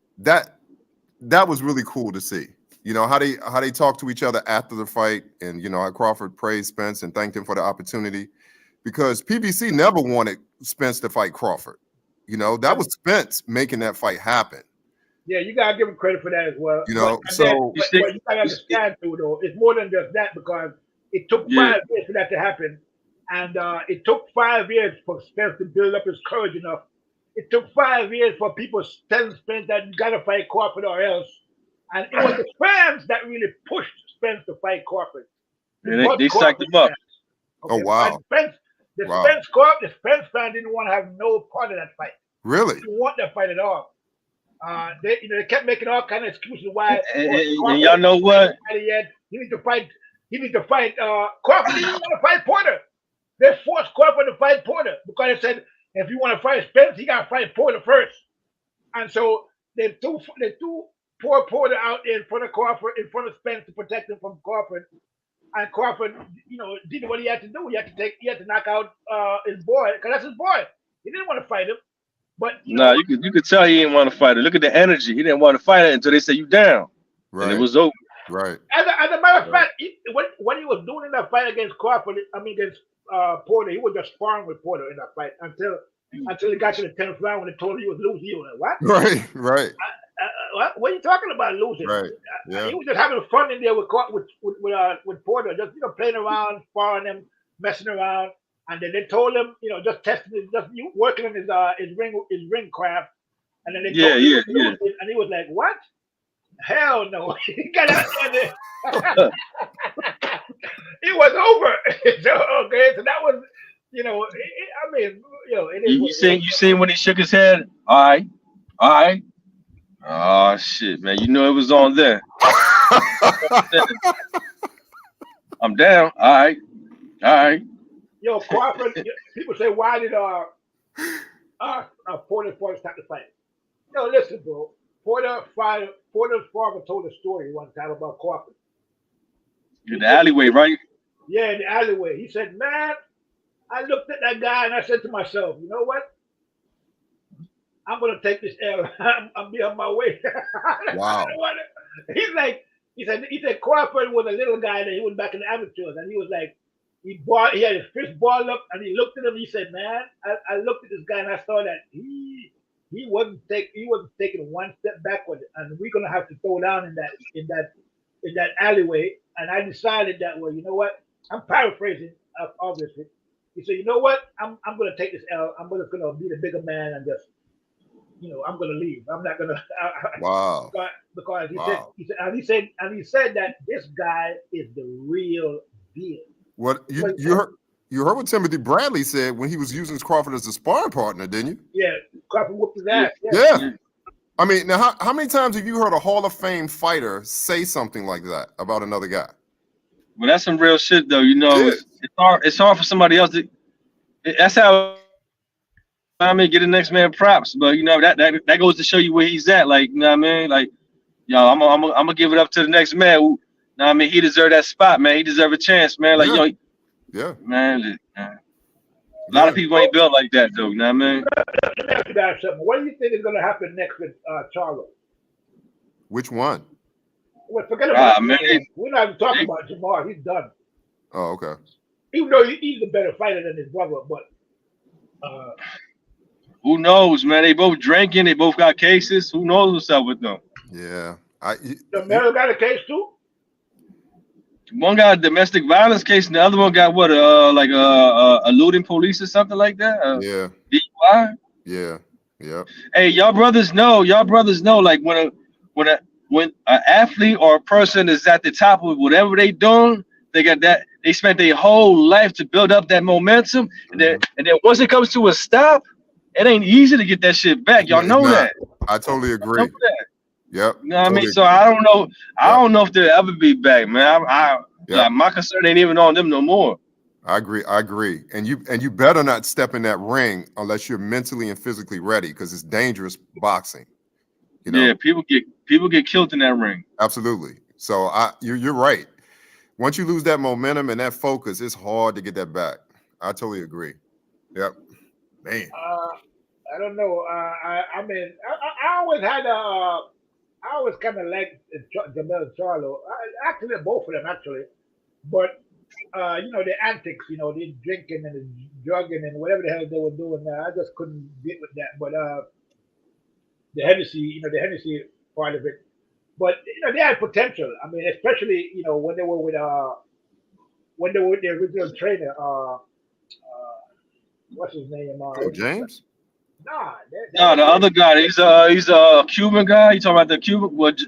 was really cool to see. How they talk to each other after the fight, and how Crawford praised Spence and thanked him for the opportunity, because PBC never wanted Spence to fight Crawford. That was Spence making that fight happen. Yeah, you gotta give him credit for that as well. But you gotta understand too, though, it's more than just that, because it took 5 years for that to happen, and it took 5 years for Spence to build up his courage enough. It took 5 years for people telling Spence that you gotta fight Crawford or else, and it was the fans that really pushed Spence to fight Crawford. And they psyched him up. Okay? Oh wow! The Spence fan didn't want to have no part of that fight. Really? They didn't want that fight at all. They kept making all kind of excuses why. And y'all know what? He needs to fight. Crawford didn't want to fight Porter. They forced Crawford to fight Porter because they said if you want to fight Spence, he got to fight Porter first. And so they threw poor Porter out in front of Crawford, in front of Spence, to protect him from Crawford. And Crawford, did what he had to do. He had to knock out his boy, because that's his boy. He didn't want to fight him. But Nah, you could tell he didn't want to fight it. Look at the energy. He didn't want to fight it until they said you down, and it Right. was over. Right. as a matter of Right. fact, when he was doing in that fight against Crawford, I mean against Porter, he was just sparring with Porter in that fight until he got to the 10th round when they told him he was losing. He was like, what? Right. Right. What are you talking about losing? Right. Yeah. He was just having fun in there with Porter, just playing around, sparring him, messing around, and then they told him, just testing, just working on his ring craft, and then they told him he was losing, and he was like, what? Hell no! He got out there. It was over. So that was, I mean, it is. You seen when he shook his head? All right. Oh shit, man! You know it was on there. I'm down. All right. Crawford. People say, why did Porter's father stop the fight? Listen, bro. Porter's father told a story one time about Crawford. In the alleyway, right? Yeah, in the alleyway. He said, man, I looked at that guy and I said to myself, you know what? I'm gonna take this L. I'm be on my way. Wow. He said Crawford was a little guy that he was back in the amateurs, and he was like, he had his fist ball up, and he looked at him. And he said, "Man, I looked at this guy and I saw that he wasn't taking one step backward, and we're gonna have to throw down in that alleyway." And I decided that, well, you know what? I'm paraphrasing, obviously. He said, "You know what? I'm gonna take this L. I'm gonna be the bigger man and just." I'm gonna leave. I'm not gonna. Wow. Because Wow. he said that this guy is the real deal. What you heard what Timothy Bradley said when he was using Crawford as a sparring partner, didn't you? Yeah, Crawford whooped his ass. Yeah. I mean, now how many times have you heard a Hall of Fame fighter say something like that about another guy? Well, that's some real shit, though. It's hard for somebody else to. That's how. I mean, get the next man props, but that goes to show you where he's at. Like, you know what I mean? Like, I'm gonna give it up to the next man. Who, I mean, he deserved that spot, man. He deserved a chance, man. Like, yeah, man. A lot of people ain't built like that, though. You know what I mean? Let me ask you guys something. What do you think is gonna happen next with Charlo? Which one? Well, forget about man. We're not even talking about Jamar. He's done. Oh, okay. Even though he's a better fighter than his brother, but. Who knows, man? They both drinking. They both got cases. Who knows what's up with them? Yeah. The Melo got a case too? One got a domestic violence case, and the other one got what? Eluding police or something like that. Yeah. DUI. Yeah. Yeah. Hey, y'all brothers know. Like when an athlete or a person is at the top of whatever they doing, they got that. They spent their whole life to build up that momentum, and then once it comes to a stop, it ain't easy to get that shit back. Y'all know that. I totally agree. Yep. You know what I mean? So I don't know. I don't know if they'll ever be back, man. My concern ain't even on them no more. I agree. And you better not step in that ring unless you're mentally and physically ready, because it's dangerous boxing. Yeah, people get killed in that ring. Absolutely. So you're right. Once you lose that momentum and that focus, it's hard to get that back. I totally agree. Yep. Man. I don't know. I mean, I always had I always kind of liked Jamel Charlo. Actually, both of them actually, but the antics, the drinking and the drugging and whatever the hell they were doing. I just couldn't get with that. But the Hennessy part of it. But they had potential. I mean, especially when they were with the original trainer. What's his name? James? Nah, the other guy. He's a Cuban guy. You talking about the Cuban? What?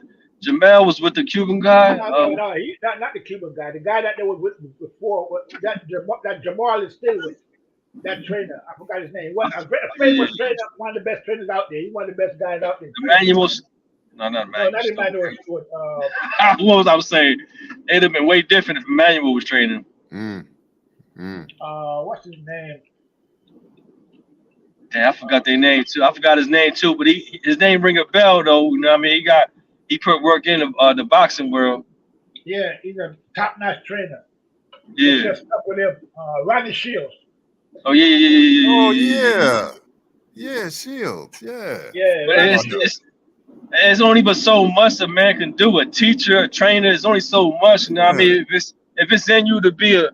Jamel was with the Cuban guy. No, he's not the Cuban guy. The guy that they were with before. That Jamal is still with. That trainer, I forgot his name. What a famous trainer, one of the best trainers out there. He's one of the best guys out there. Emmanuel's. No, not Emmanuel. No, not Emmanuel Stewart. What was I saying? It'd have been way different if Emmanuel was training. What's his name? Damn, I forgot their name too. I forgot his name too, but his name ring a bell though. You know what I mean? He put work in the boxing world. Yeah, he's a top-notch trainer. Yeah. Just up with him, Ronnie Shields. Oh yeah. Oh yeah. Yeah, Shields. Yeah. Yeah, But Randy Oh, Shields. it's only but so much a man can do. A teacher, a trainer, is only so much. You know what I yeah. mean? If it's in you to be a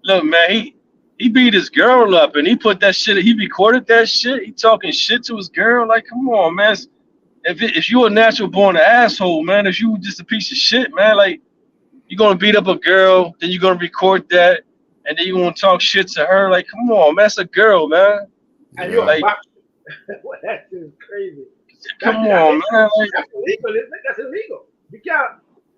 look, man, he beat his girl up and he put that shit. He recorded that shit. He talking shit to his girl. Like, come on, man. If you a natural born asshole, man. If you just a piece of shit, man. Like, you're gonna beat up a girl, then you're gonna record that, and then you're gonna talk shit to her. Like, come on, man. That's a girl, man. And you're Yeah. a Like, boxer. That is crazy. come That's on, man. Like, that's illegal, isn't it? That's illegal.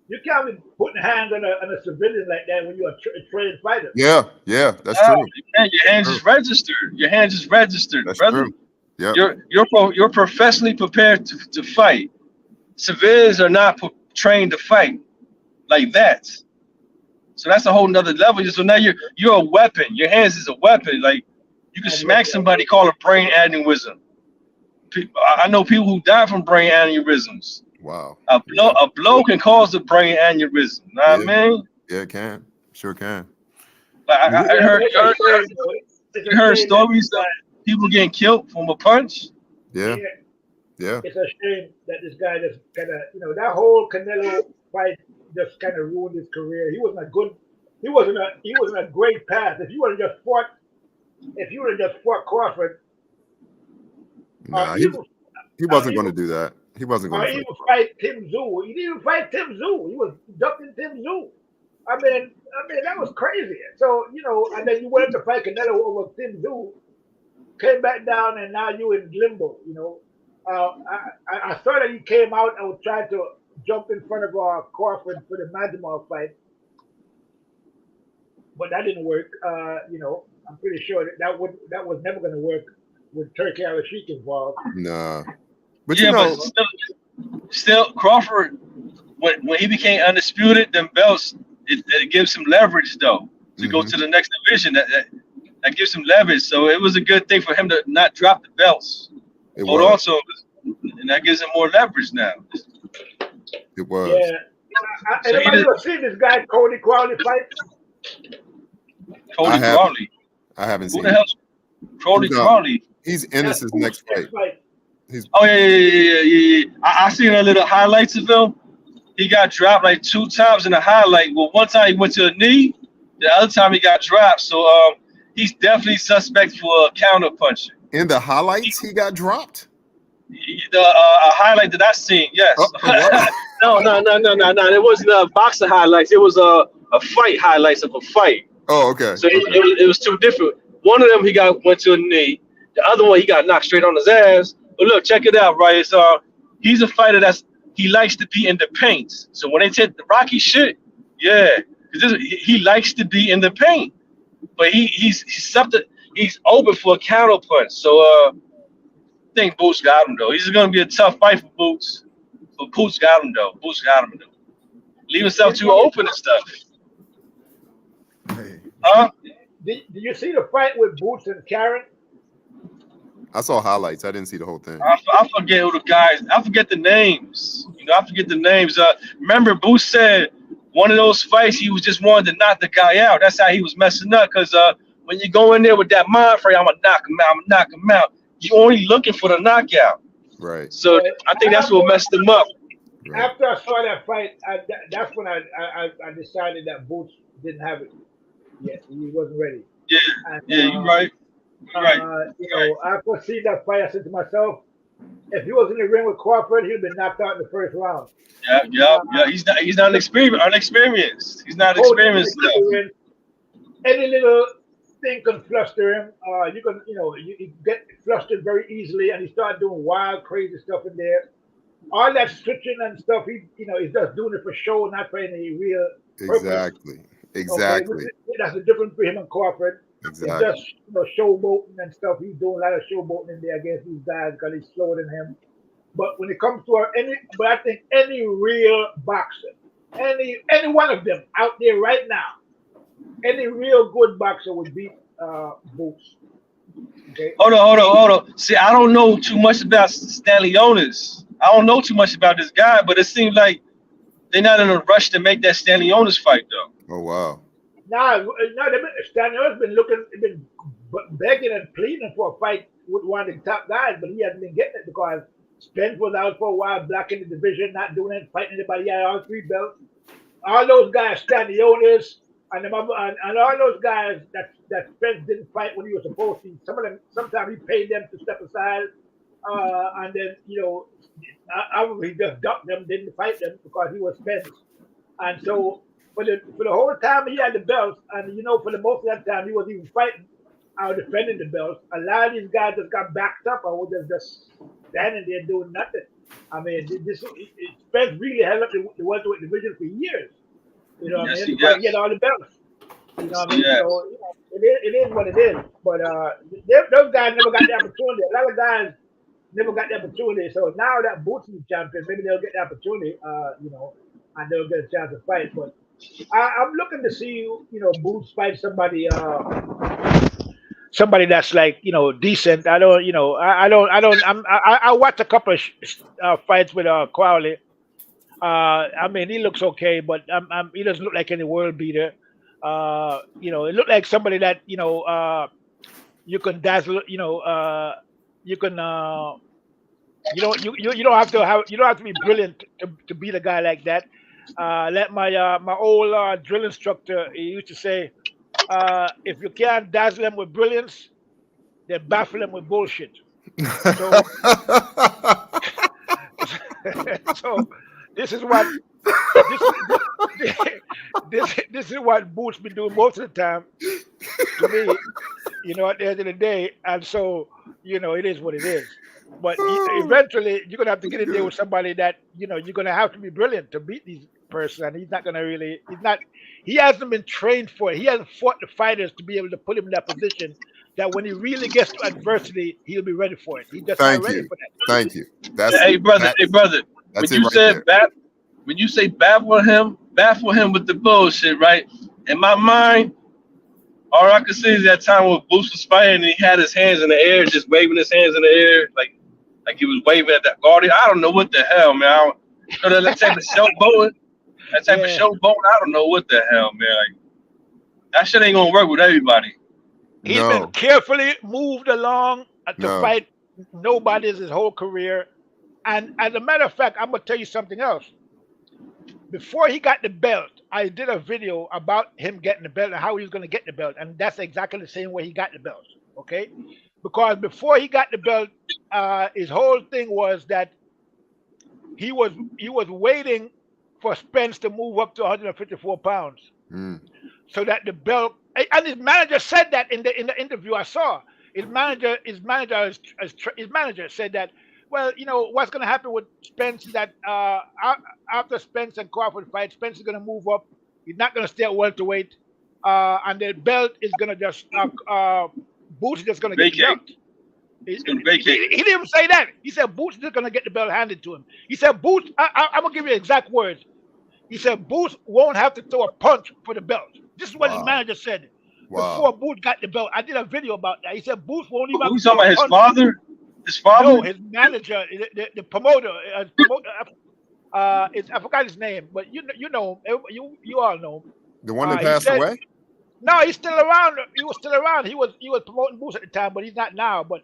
You can't be putting hands on a civilian like that when you're a trained fighter. Yeah. Yeah. That's nah, true. man, your hands True. is registered. Your hands is registered, That's brother. true. Yep. You're professionally prepared to fight. Civilians are not trained to fight like that. So that's a whole nother level. So now you're a weapon. Your hands is a weapon. Like, you can And smack somebody, call it brain aneurysm. I know people who die from brain aneurysms. Wow. A blow can cause a brain aneurysm. Know what I mean? Yeah, it can. Sure can. Like, I heard it's a shame, it's you heard a shame that stories of people getting killed from a punch. Yeah. yeah, Yeah. it's a shame that this guy just kind of, that whole Canelo fight just kind of ruined his career. He wasn't a good, he wasn't a great path. If you would have just fought Crawford, or Nah, even, he wasn't going to do that. He wasn't going or to even fight. fight Tim Tszyu. He didn't even fight Tim Tszyu. He was ducking Tim Tszyu. I mean that was crazy. So and then you went up to fight Canelo over Tim Tszyu, came back down, and now you in limbo. I saw that he came out and was trying to jump in front of Crawford for the Madrimov fight, but that didn't work. I'm pretty sure that was never going to work with Turkey Al-Sheikh involved. Nah. But Yeah, but still Crawford, when he became undisputed, them belts, it gives him leverage though to go to the next division. That gives him leverage. So it was a good thing for him to not drop the belts. Hold on to them, and that gives him more leverage now. It was. Yeah. Anybody ever seen this guy Cody Crowley fight? Cody Crowley. I haven't seen. Who the hell's Cody Crowley? He's in his next fight. Oh yeah. I seen a little highlights of him. He got dropped like 2 times in the highlight. Well, one time he went to a knee. The other time he got dropped. So he's definitely suspect for counter punching. In the highlights, he got dropped. The highlight that I seen, yes. No. It wasn't boxing highlights. It was a fight highlights of a fight. Oh, okay. So it was 2 different. One of them went to a knee. The other one he got knocked straight on his ass. But look, check it out, right? It's he's a fighter he likes to be in the paint. So when they take the Rocky shit, yeah, he likes to be in the paint. But he's open for a counter punch. So I think Boots got him though. He's gonna be a tough fight for Boots. But Boots got him though. Leave himself too open and stuff. Hey. Huh? Did you see the fight with Boots and Karen? I saw highlights. I didn't see the whole thing. I forget who the guys. I forget the names. I forget the names. Remember, Boots said one of those fights he was just wanting to knock the guy out. That's how he was messing up. Because when you go in there with that mind frame, I'm gonna knock him out. You're only looking for the knockout. Right. So I think that's what messed him up. Right. After I saw that fight, that's when I decided that Boots didn't have it yet. He wasn't ready. Yeah, and, you're right. Right. After seeing that fight, I said to myself, if he was in the ring with Crawford, he'd have been knocked out in the first round. Yeah. He's not unexperienced. He's not experienced enough. Any little thing can fluster him. You get flustered very easily, and he started doing wild, crazy stuff in there. All that switching and stuff, he's just doing it for show, not for any real purpose. Exactly. Okay? That's the difference for him and Crawford. Exactly. It's just showboating and stuff. He's doing a lot of showboating in there against these guys because he's slower than him. But when it comes to I think any real boxer, any one of them out there right now, any real good boxer would beat Boots. Okay. Hold on. See, I don't know too much about Stanley Onis. I don't know too much about this guy, but it seems like they're not in a rush to make that Stanley Onis fight, though. Oh wow. Stanley has been begging and pleading for a fight one of the top guys, but he hasn't been getting it because Spence was out for a while, blocking the division, not doing it, fighting anybody. He had all 3 belts. All those guys, Stanionis, and all those guys that Spence didn't fight when he was supposed to. Some of them, sometimes he paid them to step aside, and then he just ducked them, didn't fight them because he was Spence. And so for the whole time he had the belts, and for the most of that time he wasn't even fighting or defending the belts. A lot of these guys just got backed up or was just standing there doing nothing. I mean, Spence really held up the welterweight division for years. You know what I mean? He had all the belts. You know what I mean? Yes. So it is what it is. But those guys never got the opportunity. A lot of guys never got the opportunity. So now that Boots is champion, maybe they'll get the opportunity. And they'll get a chance to fight. But I'm looking to see Boots fight somebody. Somebody that's like decent. I watched a couple of fights with Crowley. I mean, he looks okay, but he doesn't look like any world beater. It looked like somebody that you can dazzle. You can. You don't have to be brilliant to beat a guy like that. Let my old drill instructor, he used to say, if you can't dazzle them with brilliance, then baffle them with bullshit. So, so this is what this is what Boots been doing most of the time to me. At the end of the day, and so it is what it is. But eventually, you're gonna have to get in there with somebody that you're gonna have to be brilliant to beat these person, and he's not gonna really. He hasn't been trained for it. He hasn't fought the fighters to be able to put him in that position that when he really gets to adversity, he'll be ready for it. He's just not ready for that. Thank you. Hey brother. When you said when you say baffle him with the bullshit, right? In my mind, all I could see is that time when Boots was fighting and he had his hands in the air, just waving his hands in the air, like he was waving at that guardian. I don't know what the hell, man. That type of showboating. That type of showboating. I don't know what the hell, man. Like, that shit ain't gonna work with everybody. He's been carefully moved along to fight nobody his whole career. And as a matter of fact, I'm gonna tell you something else. Before he got the belt, I did a video about him getting the belt and how he was gonna get the belt, and that's exactly the same way he got the belt. Okay, because before he got the belt, his whole thing was that he was waiting for Spence to move up to 154 pounds, so that the belt. And his manager said that in the interview I saw. His manager said that. Well, what's going to happen with Spence is that after Spence and Crawford fight, Spence is going to move up. He's not going to stay at welterweight, and the belt is going to just Boots is just going to get the belt. He didn't even say that. He said Boots is just going to get the belt handed to him. He said Boots. I'm going to give you exact words. He said Boots won't have to throw a punch for the belt. This is what his manager said before Boots got the belt. I did a video about that. He said Boots won't even. Who's talking about his father? His father? No, his manager, the promoter. I forgot his name, but you know him. You all know him. The one that passed away? No, he's still around. He was still around. He was promoting Boots at the time, but he's not now. But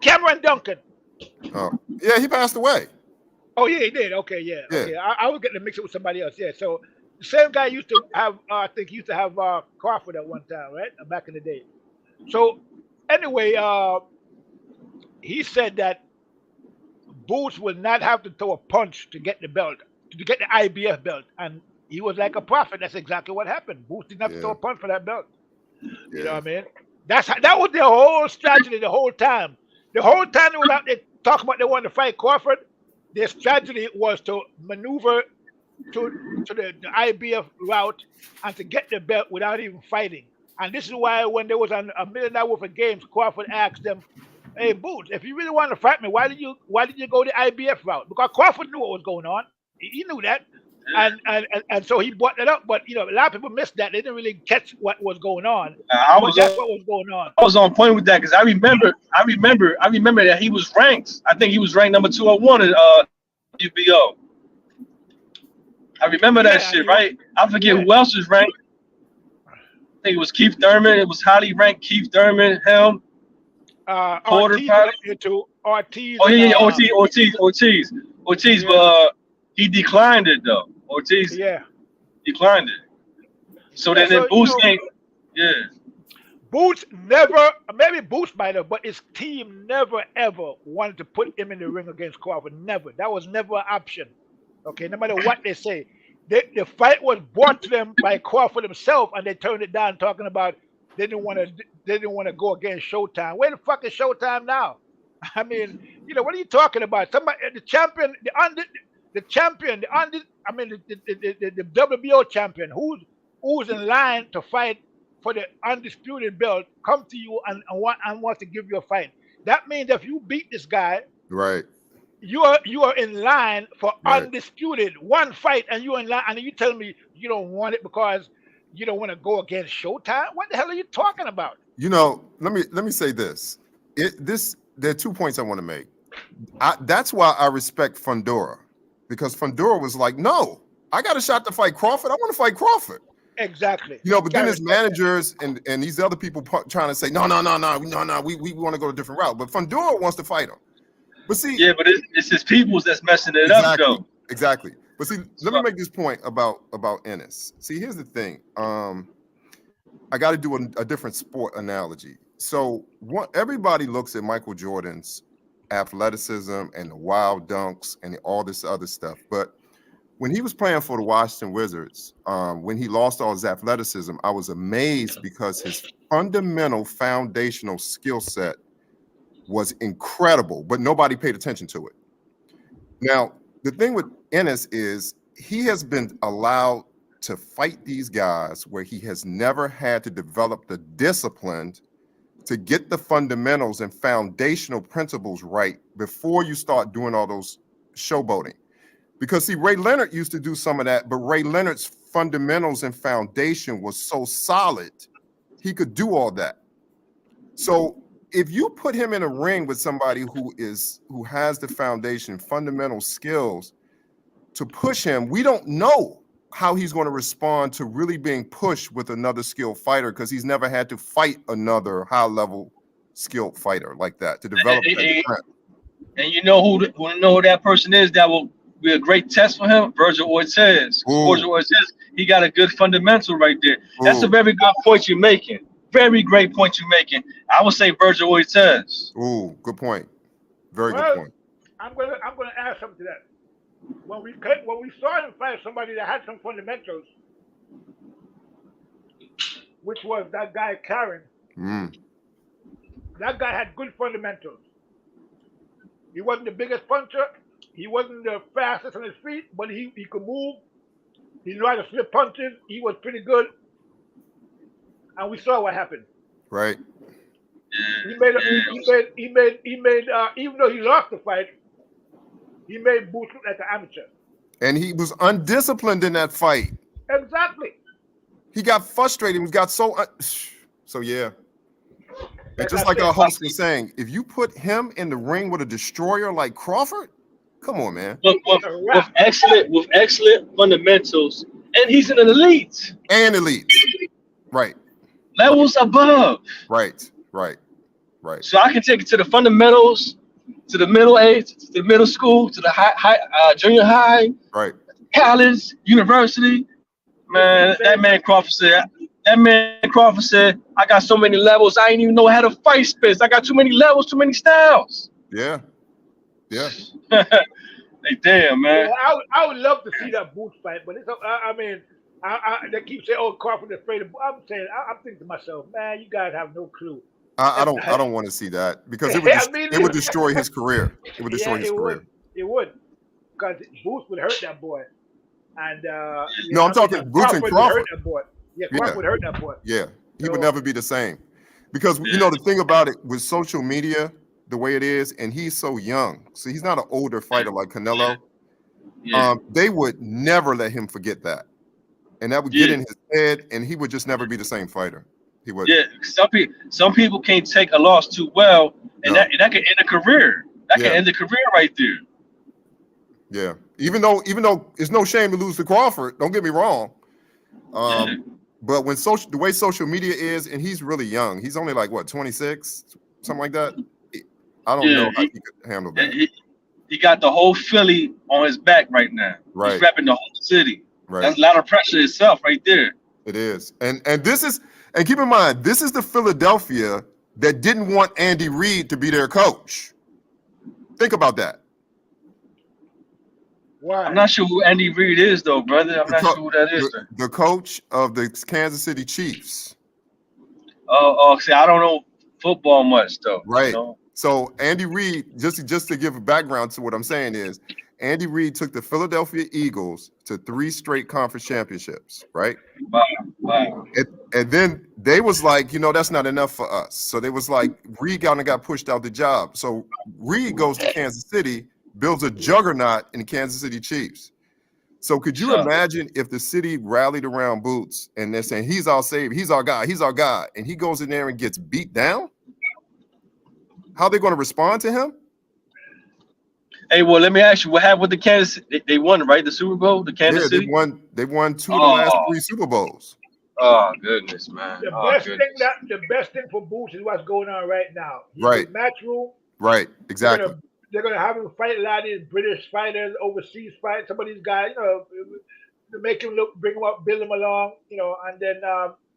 Cameron Duncan. Oh, yeah, he passed away. Oh yeah, he did. Okay, yeah. Okay. I was getting to mix it with somebody else. Yeah. So the same guy used to have. I think he used to have Crawford at one time, right? Back in the day. So anyway, he said that Boots would not have to throw a punch to get the belt, to get the IBF belt, and he was like a prophet. That's exactly what happened. Boots didn't have to throw a punch for that belt. You know what I mean? That was their whole strategy the whole time. The whole time they were out there talking about they wanted to fight Crawford, their strategy was to maneuver to the IBF route and to get the belt without even fighting. And this is why when there was a $1 million worth of games, Crawford asked them, "Hey Boots, if you really want to fight me, why did you go the IBF route?" Because Crawford knew what was going on. He knew that. And so he brought that up. But a lot of people missed that. They didn't really catch what was going on. That's what was going on. I was on point with that because I remember that he was ranked. I think he was ranked number 201 in UBO. I remember that shit, right? I forget who else was ranked. I think it was Keith Thurman. It was highly ranked Keith Thurman, him. Porter Ortiz probably. up there too. Ortiz Oh and yeah, Ortiz, yeah, but he declined it though. Ortiz yeah, declined it. So yeah. then So Boost came. Yeah, Boots never, maybe Boots might have, but his team never ever wanted to put him in the ring against Crawford. Never. That was never an option. Okay, no matter what they say. The fight was brought to them by Crawford himself, and they turned it down, talking about they didn't want to go against Showtime. Where the fuck is Showtime now? I mean, what are you talking about? Somebody, the champion, the champion, I mean, the WBO champion, who's in line to fight for the undisputed belt, come to you and wants to give you a fight. That means if you beat this guy, Right. you are in line for Right. undisputed one fight, and you're in line, and you tell me you don't want it because you don't want to go against Showtime. What the hell are you talking about? Let me say this. There are 2 points I want to make. That's why I respect Fundora, because Fundora was like, no, I got a shot to fight Crawford. I want to fight Crawford. Exactly. But then his managers and these other people trying to say, no, we want to go a different route. But Fundora wants to fight him. But see, yeah, but it's his peoples that's messing it up though. Exactly. But see, let me make this point about Ennis. See, here's the thing. I got to do a different sport analogy. So everybody looks at Michael Jordan's athleticism and the wild dunks and all this other stuff. But when he was playing for the Washington Wizards, when he lost all his athleticism, I was amazed because his fundamental foundational skill set was incredible, but nobody paid attention to it. Now, the thing with Ennis is he has been allowed to fight these guys where he has never had to develop the discipline to get the fundamentals and foundational principles right before you start doing all those showboating. Because see, Ray Leonard used to do some of that, but Ray Leonard's fundamentals and foundation was so solid, he could do all that. So if you put him in a ring with somebody who has the foundation, fundamental skills to push him, we don't know how he's going to respond to really being pushed with another skilled fighter, because he's never had to fight another high-level skilled fighter like that to develop that strength. And you know who that person is that will be a great test for him? Virgil Ortiz. Virgil Ortiz, he got a good fundamental right there. That's a very good point you're making. Very great point you're making. I would say Virgil Ortiz. Ooh, good point. Very good point. I'm gonna add something to that. When we saw him fight somebody that had some fundamentals, which was that guy Karen. That guy had good fundamentals. He wasn't the biggest puncher. He wasn't the fastest on his feet, but he could move. He knew how to slip punches. He was pretty good. And we saw what happened. Right. He made even though he lost the fight, he made Boots look like an amateur. And he was undisciplined in that fight. Exactly. He got frustrated. He got so yeah. And just like our host was saying, if you put him in the ring with a destroyer like Crawford, come on, man. With excellent fundamentals, and he's an elite. And elite. Right. Levels above. Right. So I can take it to the fundamentals, to the middle age, to the middle school, to the junior high, right, college, university. Man, that man Crawford said, I got so many levels, I ain't even know how to fight spits. I got too many levels, too many styles. Yeah. Hey, damn, man. Yeah, I would love to see that Boots fight, but it's they keep saying, "Oh, Crawford is afraid of." I'm thinking to myself, man, you guys have no clue. I don't want to see that, because it would destroy his career. It would destroy his career. It would, because Boots would hurt that boy. And I'm talking Boots and Crawford. Crawford would hurt that boy. Yeah, he would never be the same, because the thing about it with social media, the way it is, and he's so young, so he's not an older fighter like Canelo. They would never let him forget that, and that would get in his head, and he would just never be the same fighter. He would. Yeah, some people can't take a loss too well, and that can end a career. That can end a career right there. Yeah, even though it's no shame to lose to Crawford. Don't get me wrong. But when the way social media is, and he's really young, he's only like what, 26, something like that. I don't Yeah, know how he could handle that. He got the whole Philly on his back right now. Right. He's repping the whole city. Right. That's a lot of pressure itself right there. It is. And this is, and keep in mind, this is the Philadelphia that didn't want Andy Reid to be their coach. Think about that. Why? I'm not sure who Andy Reid is, though, brother. I'm not sure who that is. The coach of the Kansas City Chiefs. Oh, see, I don't know football much, though. Right. You know? So Andy Reid, just to give a background to what I'm saying is, Andy Reid took the Philadelphia Eagles to 3 straight conference championships, right? Wow. And then they was like, that's not enough for us. So they was like, Reid got pushed out the job. So Reid goes to Kansas City, builds a juggernaut in the Kansas City Chiefs. So could you imagine if the city rallied around Boots and they're saying, he's our savior, he's our guy, and he goes in there and gets beat down? How are they going to respond to him? Hey, well, let me ask you, what happened with the Kansas? They won, right? The Super Bowl, the Kansas City. They won 2 of the last 3 Super Bowls. Oh goodness, man. The best thing for Boots is what's going on right now. Right. Match room. Right. Exactly. They're gonna have him fight a lot of these British fighters, overseas fight. Some of these guys, to make him bring him up, build him along, and then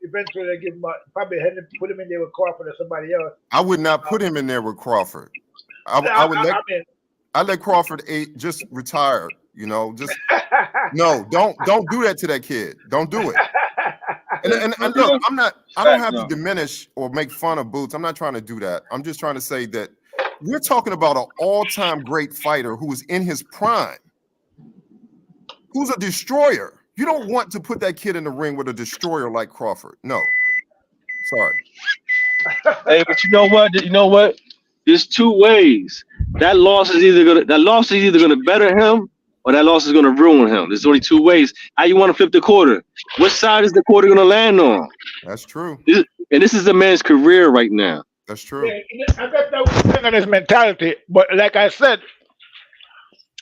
eventually they give him probably put him in there with Crawford or somebody else. I would not put him in there with Crawford. I let Crawford just retire. Just no, don't do that to that kid. Don't do it. And look, I don't have to diminish or make fun of Boots. I'm not trying to do that. I'm just trying to say that we're talking about an all-time great fighter who is in his prime, who's a destroyer. You don't want to put that kid in the ring with a destroyer like Crawford. No. Sorry. Hey, but you know what? There's 2 ways. That loss is either gonna better him or that loss is gonna ruin him. There's only 2 ways. How you want to flip the quarter? Which side is the quarter gonna land on? That's true. This is the man's career right now. That's true. Yeah, I got that on his mentality, but like I said,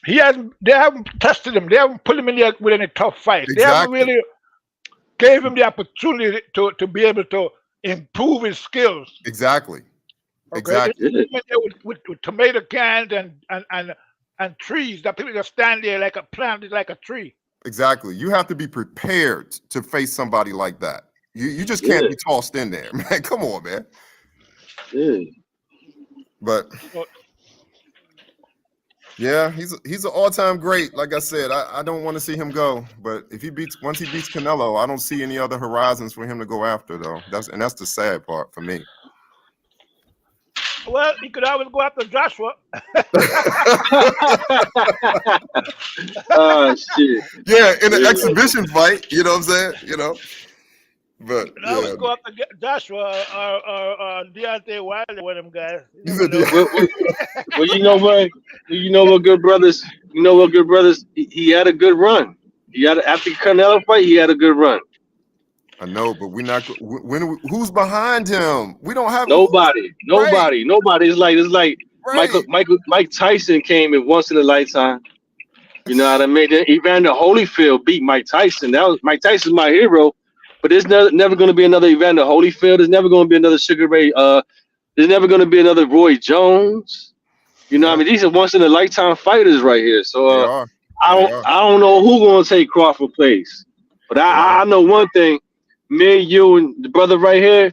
they haven't tested him. They haven't put him in there with any tough fight. Exactly. They haven't really gave him the opportunity to be able to improve his skills. Exactly. Okay? Exactly. With tomato cans and trees that people just stand there like planted like a tree. Exactly. You have to be prepared to face somebody like that. You just can't be tossed in there, man. Come on, man. Yeah. But yeah, he's an all-time great. Like I said, I don't want to see him go. But once he beats Canelo, I don't see any other horizons for him to go after, though. That's the sad part for me. Well, he could always go after Joshua. Oh shit! Yeah, in an exhibition fight, you know what I'm saying? But I always go after Joshua or Deontay Wilder, one of them guys. Well, you know what, good brothers. He had a good run. After the Canelo fight, he had a good run. I know, but we're not. Who's behind him? We don't have nobody. It's like right. Mike Tyson came in once in a lifetime. You know what I mean? Then Evander Holyfield beat Mike Tyson. Mike Tyson's my hero, but there's never going to be another Evander Holyfield. There's never going to be another Sugar Ray. There's never going to be another Roy Jones. You know what I mean? These are once in a lifetime fighters right here. So I don't know who's going to take Crawford's place, but I know one thing. Me, you, and the brother right here,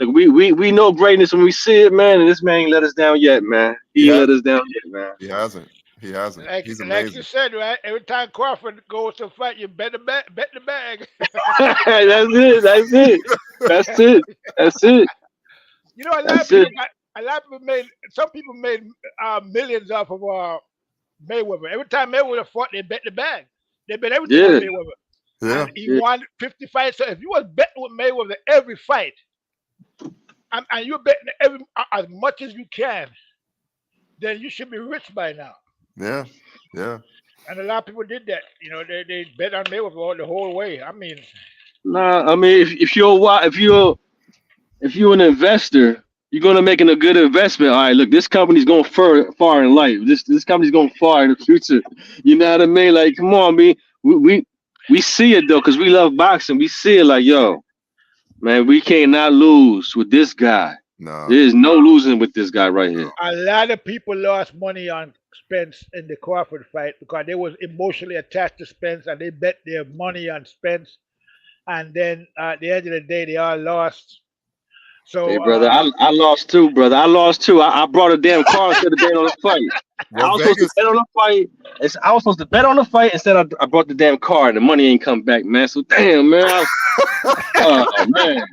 like we know greatness when we see it, man. And this man ain't let us down yet, man. He ain't let us down yet, man. He hasn't. He's amazing. Like you said, right? Every time Crawford goes to fight, you bet the bag. That's it. You know, a lot of people made. Some people made millions off of Mayweather. Every time Mayweather fought, they bet the bag. They bet everything on Mayweather. Yeah. And he won 50 fights. So if you was betting with Mayweather every fight, and you're betting as much as you can, then you should be rich by now. Yeah. And a lot of people did that. You know, they bet on Mayweather the whole way. I mean, if you're an investor, you're gonna make a good investment. All right, look, this company's going far in life. This company's going far in the future. You know what I mean? Like, come on, we see it though, because we love boxing. We see it like, yo, man, we cannot lose with this guy. No. There is no losing with this guy right here. A lot of people lost money on Spence in the Crawford fight because they was emotionally attached to Spence and they bet their money on Spence. And then at the end of the day, they all lost. Hey, So brother, I lost too, brother. I lost too. I brought a damn car instead of betting on the fight. I Well, was supposed to Vegas, bet on the fight. I was supposed to bet on the fight instead. I brought the damn car and the money ain't come back, man. So damn, man. Oh man,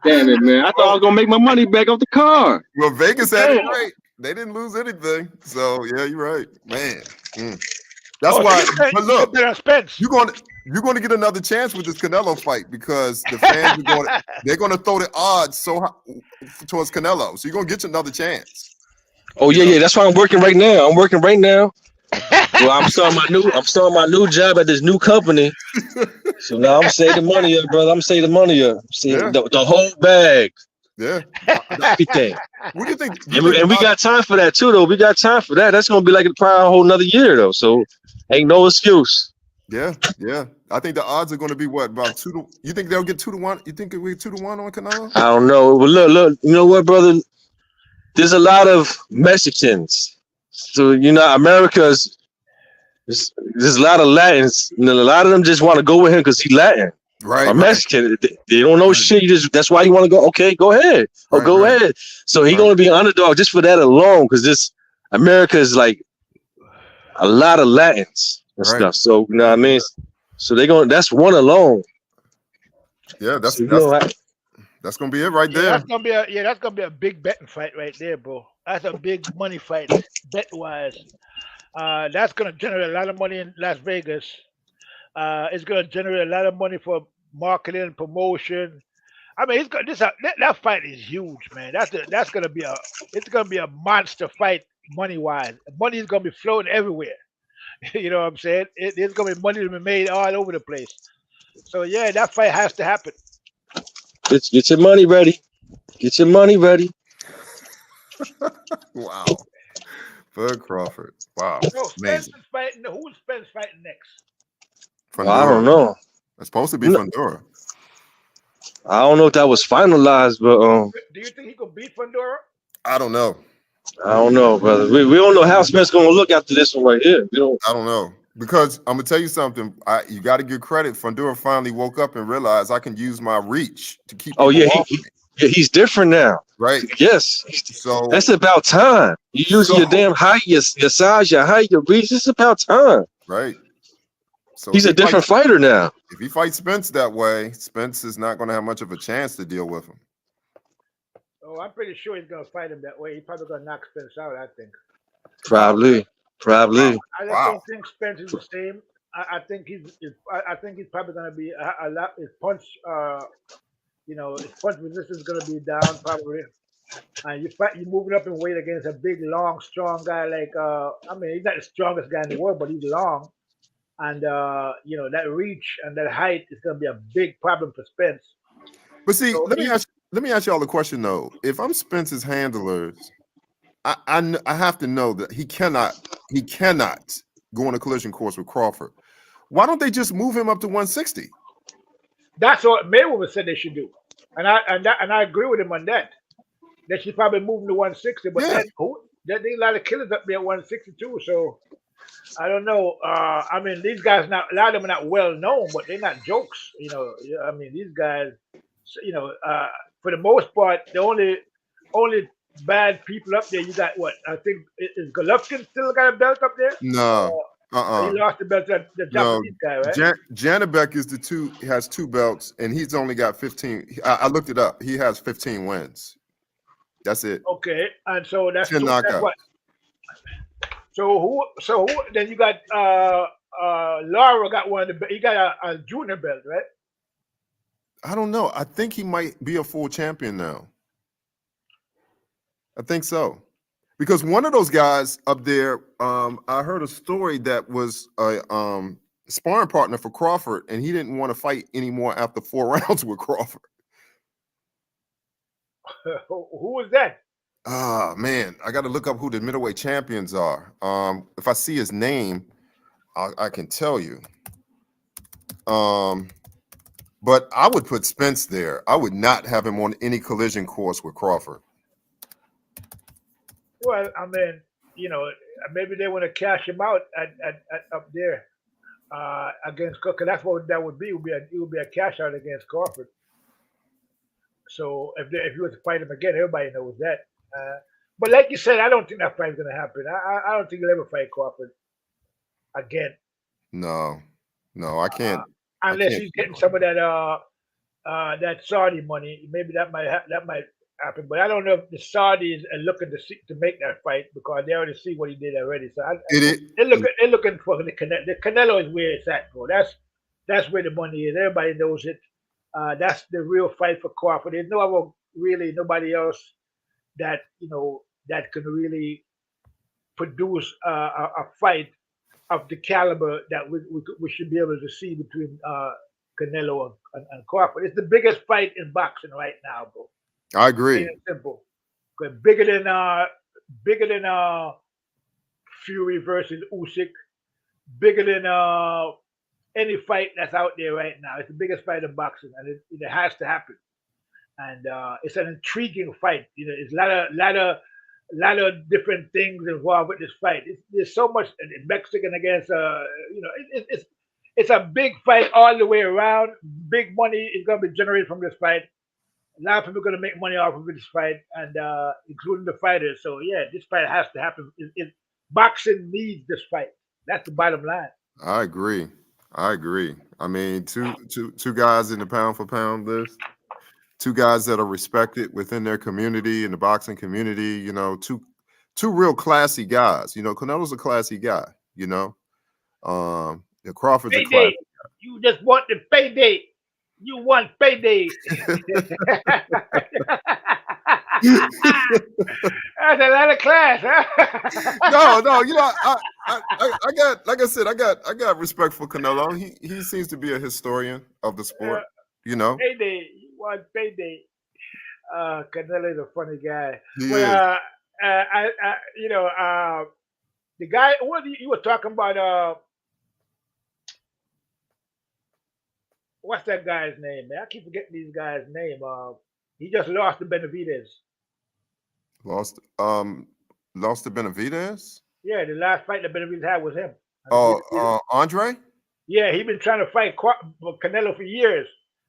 damn it, man. I thought I was gonna make my money back off the car. well, Vegas had it Damn. right. They didn't lose anything. So yeah, you're right, man. That's oh, why. so But you look, bet on Spence. you're going to get another chance with this Canelo fight because the fans they're going to throw the odds so high towards Canelo. So you're going to get you another chance. Oh yeah. That's why I'm working right now. Well, I'm starting my new job at this new company. So now I'm saving money up, brother. I'm saving money up. See Yeah. the whole bag. Yeah. Everything. What do you think? And we got time for that too, though. We got time for that. That's gonna be like probably a whole another year, though. So ain't no excuse. Yeah. I think the odds are going to be what, about 2 to? You think they'll get 2 to 1? You think we 2 to 1 on Canelo? I don't know. But look. You know what, brother? There's a lot of Mexicans. So America's. There's a lot of Latins. And a lot of them just want to go with him because he's Latin. Right. Or Mexican. They don't know shit. That's why you want to go. Okay, go ahead. Go ahead. So he's gonna be an underdog just for that alone, because this America is like a lot of Latins and stuff. So you know what I mean. So that's one alone. Yeah, that's gonna be it right there. That's gonna be a big betting fight right there, bro. That's a big money fight bet wise. That's gonna generate a lot of money in Las Vegas. It's gonna generate a lot of money for marketing and promotion. I mean, that fight is huge, man. It's gonna be a monster fight money wise. Money is gonna be flowing everywhere. You know what I'm saying? There's gonna be money to be made all over the place. So yeah, that fight has to happen. Get your money ready. Get your money ready. Wow. Bud Crawford. Wow. So Spence is fighting. Who's Spence fighting next? Well, I don't know. It's supposed to be Fundora. I don't know if that was finalized, but do you think he could beat Fundora? I don't know. I don't know, brother. We don't know how Spence gonna look after this one right here. I don't know. Because I'm gonna tell you something. You got to give credit. Fundora finally woke up and realized I can use my reach to keep. Oh yeah, he's different now. Right. Yes. So that's about time. You use your damn height, your size, your height, your reach. It's about time. Right. So he's a different fighter now. If he fights Spence that way, Spence is not going to have much of a chance to deal with him. Oh, I'm pretty sure he's going to fight him that way. He's probably going to knock Spence out, I think. Probably. I just don't think Spence is the same. I think he's probably going to be a lot. His punch, his punch resistance is going to be down probably. And you're moving up in weight against a big, long, strong guy like. He's not the strongest guy in the world, but he's long. And that reach and that height is going to be a big problem for Spence. But see, let me ask y'all a question though. If I'm Spence's handlers, I have to know that he cannot go on a collision course with Crawford. Why don't they just move him up to 160? That's what Mayweather said they should do, and I agree with him on that. They should probably move him to 160, but then there's a lot of killers up there at 162, so. I don't know. These guys a lot of them are not well known, but they're not jokes. These guys, for the most part, the only bad people up there. You got what? I think is Golovkin still got a belt up there? No. He lost the belt to the Japanese guy, right? Janabek has 2 belts, and he's only got 15. I looked it up. He has 15 wins. That's it. Okay, and so that's 10 knockouts. What? So who? Then you got Lara got one of the. He got a junior belt, right? I don't know. I think he might be a full champion now. I think so, because one of those guys up there, I heard a story that was a sparring partner for Crawford, and he didn't want to fight anymore after 4 rounds with Crawford. Who was that? Man, I got to look up who the middleweight champions are. If I see his name, I can tell you. But I would put Spence there. I would not have him on any collision course with Crawford. Well, I mean, maybe they want to cash him out at up there against Cook. That's what that would be. It would be a cash out against Crawford. So if you were to fight him again, everybody knows that. But like you said, I don't think that fight's gonna happen. I don't think he'll ever fight Crawford again. No, I can't. Unless he's getting some of that Saudi money. Maybe that might happen. But I don't know if the Saudis are looking to make that fight because they already see what he did already. So they're looking for the Canelo. The Canelo is where it's at, bro. That's where the money is. Everybody knows it. That's the real fight for Crawford. There's nobody else that that can really produce a fight of the caliber that we should be able to see between Canelo and Crawford. It's the biggest fight in boxing right now, bro. I agree. Plain and simple. Bigger than Fury versus Usyk. Bigger than any fight that's out there right now. It's the biggest fight in boxing, and it has to happen. And it's an intriguing fight. It's a lot of different things involved with this fight. There's so much Mexican against it's a big fight all the way around. Big money is going to be generated from this fight. A lot of people are going to make money off of this fight, and including the fighters. So yeah, this fight has to happen. Boxing needs this fight. That's the bottom line. I agree. I mean, two guys in the pound for pound list. Two guys that are respected within their community, in the boxing community, two real classy guys. Canelo's a classy guy, Crawford's a classy guy. You just want the payday. You want payday. That's a lot of class, huh? No, I got, like I said, I got respect for Canelo. He seems to be a historian of the sport, Payday. Want payday. Canelo is a funny guy. The guy. What you were talking about? What's that guy's name, man? I keep forgetting these guys' name. He just lost to Benavidez. Lost to Benavidez? Yeah, the last fight that Benavidez had was him. Andre? Yeah, he's been trying to fight Canelo for years.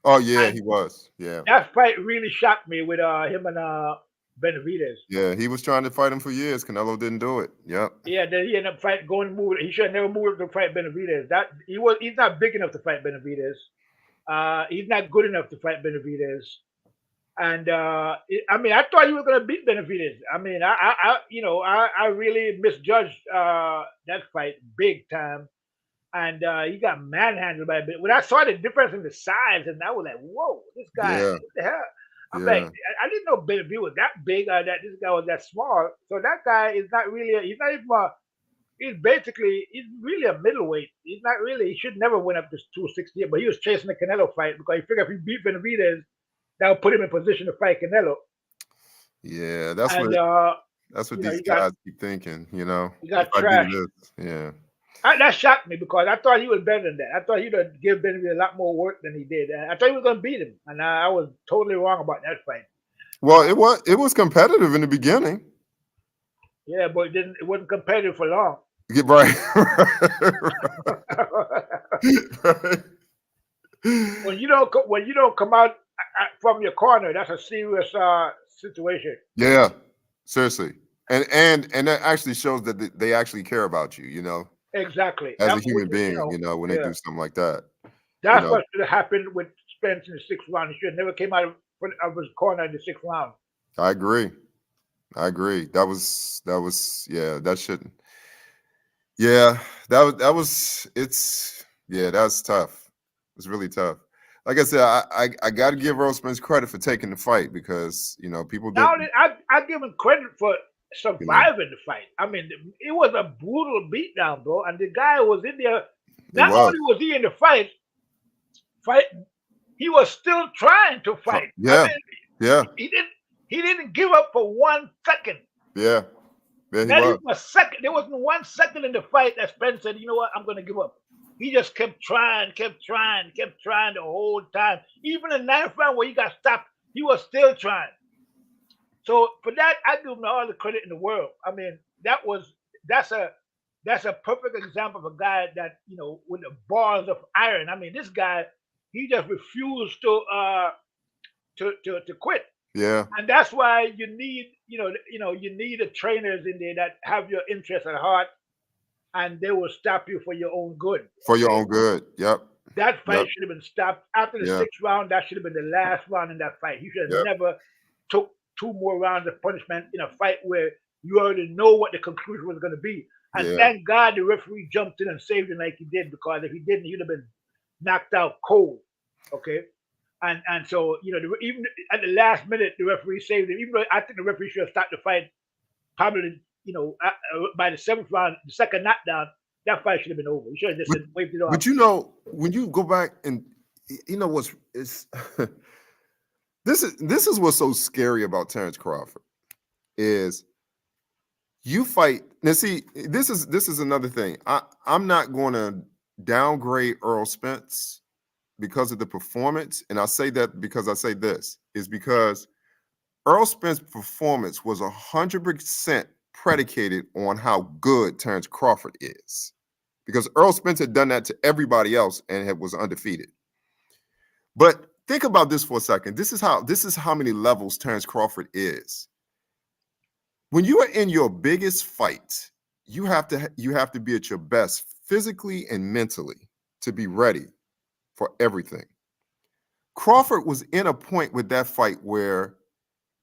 Oh yeah, he was. Yeah, that fight really shocked me with him and Benavidez. Yeah, he was trying to fight him for years. Canelo didn't do it. Yep. Yeah, then he ended up He should have never moved to fight Benavidez. He's not big enough to fight Benavidez. He's not good enough to fight Benavidez. And I thought he was going to beat Benavidez. I really misjudged that fight big time. And he got manhandled by a bit. When I saw the difference in the size, and I was like, "Whoa, this guy! What the hell?" I'm like, I didn't know Benavidez was that big, or that this guy was that small. So that guy is not really. He's not even. He's really a middleweight. He's not really. He should never win up to 260. But he was chasing the Canelo fight because he figured if he beat Benavidez, that would put him in position to fight Canelo. Yeah, that's what these guys keep thinking. He got trashed. Yeah. That shocked me because I thought he was better than that. I thought he'd give Benavidez a lot more work than he did. I thought he was going to beat him, and I was totally wrong about that fight. Well, it was competitive in the beginning. Yeah, but it wasn't competitive for long. Get right. When you don't come out from your corner, that's a serious situation. Yeah, seriously, and that actually shows that they actually care about you. Exactly. As a human being, when they do something like that. That's what should have happened with Spence in the 6th round. He should have never came out of his corner in the 6th round. I agree. That shouldn't. Yeah, that's tough. It's really tough. Like I said, I got to give Spence credit for taking the fight because, people didn't. I give him credit for surviving the fight. I mean, it was a brutal beatdown, bro. And the guy was in there. Not only was he in the fight, he was still trying to fight. Yeah, He didn't give up for 1 second. Yeah. Yeah, he Not was. even a second. There wasn't 1 second in the fight that Spence said, "You know what? I'm going to give up." He just kept trying the whole time. Even in the 9th round where he got stopped, he was still trying. So for that, I give him all the credit in the world. I mean, that's a perfect example of a guy that with the balls of iron. I mean, this guy, he just refused to quit. Yeah, And that's why you need the trainers in there that have your interest at heart, and they will stop you for your own good. for your Okay, own good. Yep, that fight yep, should have been stopped after the yeah, 6th round. That should have been the last round in that fight. He should have yep, never took 2 more rounds of punishment in a fight where you already know what the conclusion was going to be. And yeah. thank God the referee jumped in and saved him like he did, because if he didn't, he'd have been knocked out cold. Okay. And so even at the last minute, the referee saved him. Even though I think the referee should have stopped the fight probably, by the 7th round, the second knockdown, that fight should have been over. He should have just But, waved it off. but when you go back and what's it's this is what's so scary about Terence Crawford is you fight. Now, see, this is another thing. I'm not going to downgrade Earl Spence because of the performance, and I say that because I say this is because Earl Spence's performance was 100% predicated on how good Terence Crawford is, because Earl Spence had done that to everybody else and was undefeated. But think about this for a second. This is how many levels Terence Crawford is. When you are in your biggest fight, you have to be at your best physically and mentally to be ready for everything. Crawford was in a point with that fight where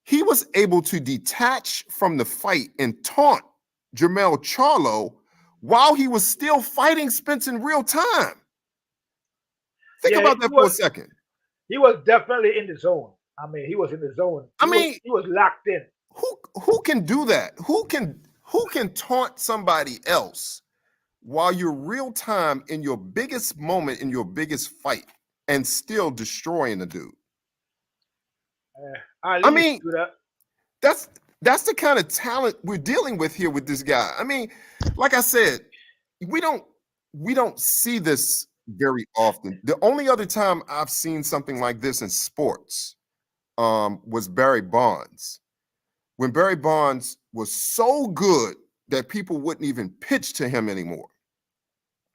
he was able to detach from the fight and taunt Jermell Charlo while he was still fighting Spence in real time. Think about that for a second. He was definitely in the zone. I mean, he was in the zone. He was locked in. Who can do that? Who can taunt somebody else while you're real time in your biggest moment in your biggest fight and still destroying the dude? I mean, that's the kind of talent we're dealing with here with this guy. I mean, like I said, we don't see this very often. The only other time I've seen something like this in sports was Barry Bonds. When Barry Bonds was so good that people wouldn't even pitch to him anymore.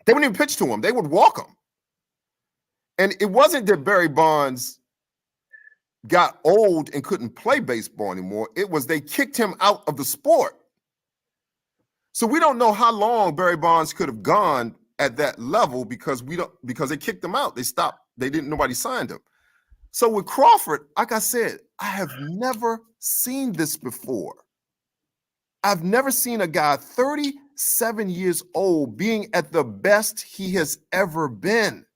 They wouldn't even pitch to him. They would walk him. And it wasn't that Barry Bonds got old and couldn't play baseball anymore. It was they kicked him out of the sport. So we don't know how long Barry Bonds could have gone at that level because they kicked him out. They stopped. Nobody signed him. So with Crawford, like I said, I have never seen this before. I've never seen a guy 37 years old being at the best he has ever been.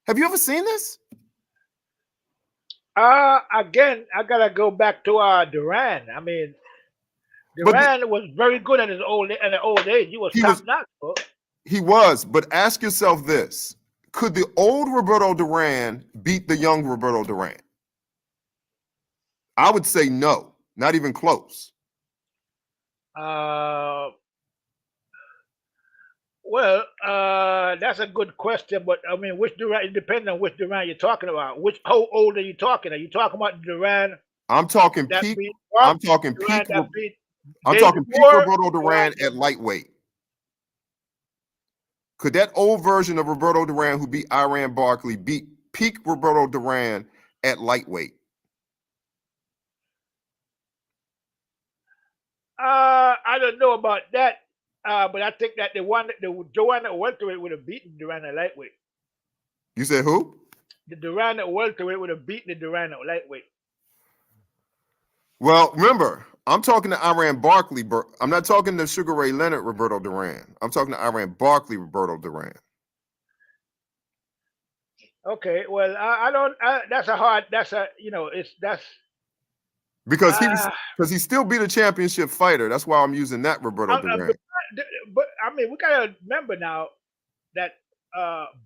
Have you ever seen this? Again, I gotta go back to Duran. I mean, Duran was very good at his old age. He was top notch, bro. He was, but ask yourself this: could the old Roberto Duran beat the young Roberto Duran? I would say no, not even close. Well, that's a good question, but I mean, which Duran? It depends on which Duran you're talking about. How old are you talking? Are you talking about Duran? I'm talking peak. I'm talking peak. I'm talking peak Roberto Duran at lightweight. Could that old version of Roberto Duran who beat Iran Barkley beat peak Roberto Duran at lightweight? I don't know about that, but I think that the Duran at welterweight would have beaten Duran at lightweight. You said who? The Duran at welterweight would have beaten the Duran at lightweight. Well, remember, I'm talking to Iran Barkley. I'm not talking to Sugar Ray Leonard Roberto Duran. I'm talking to Iran Barkley Roberto Duran. Okay, well, I don't. Because he still beat a championship fighter. That's why I'm using that Roberto Duran. But I mean, we gotta remember now that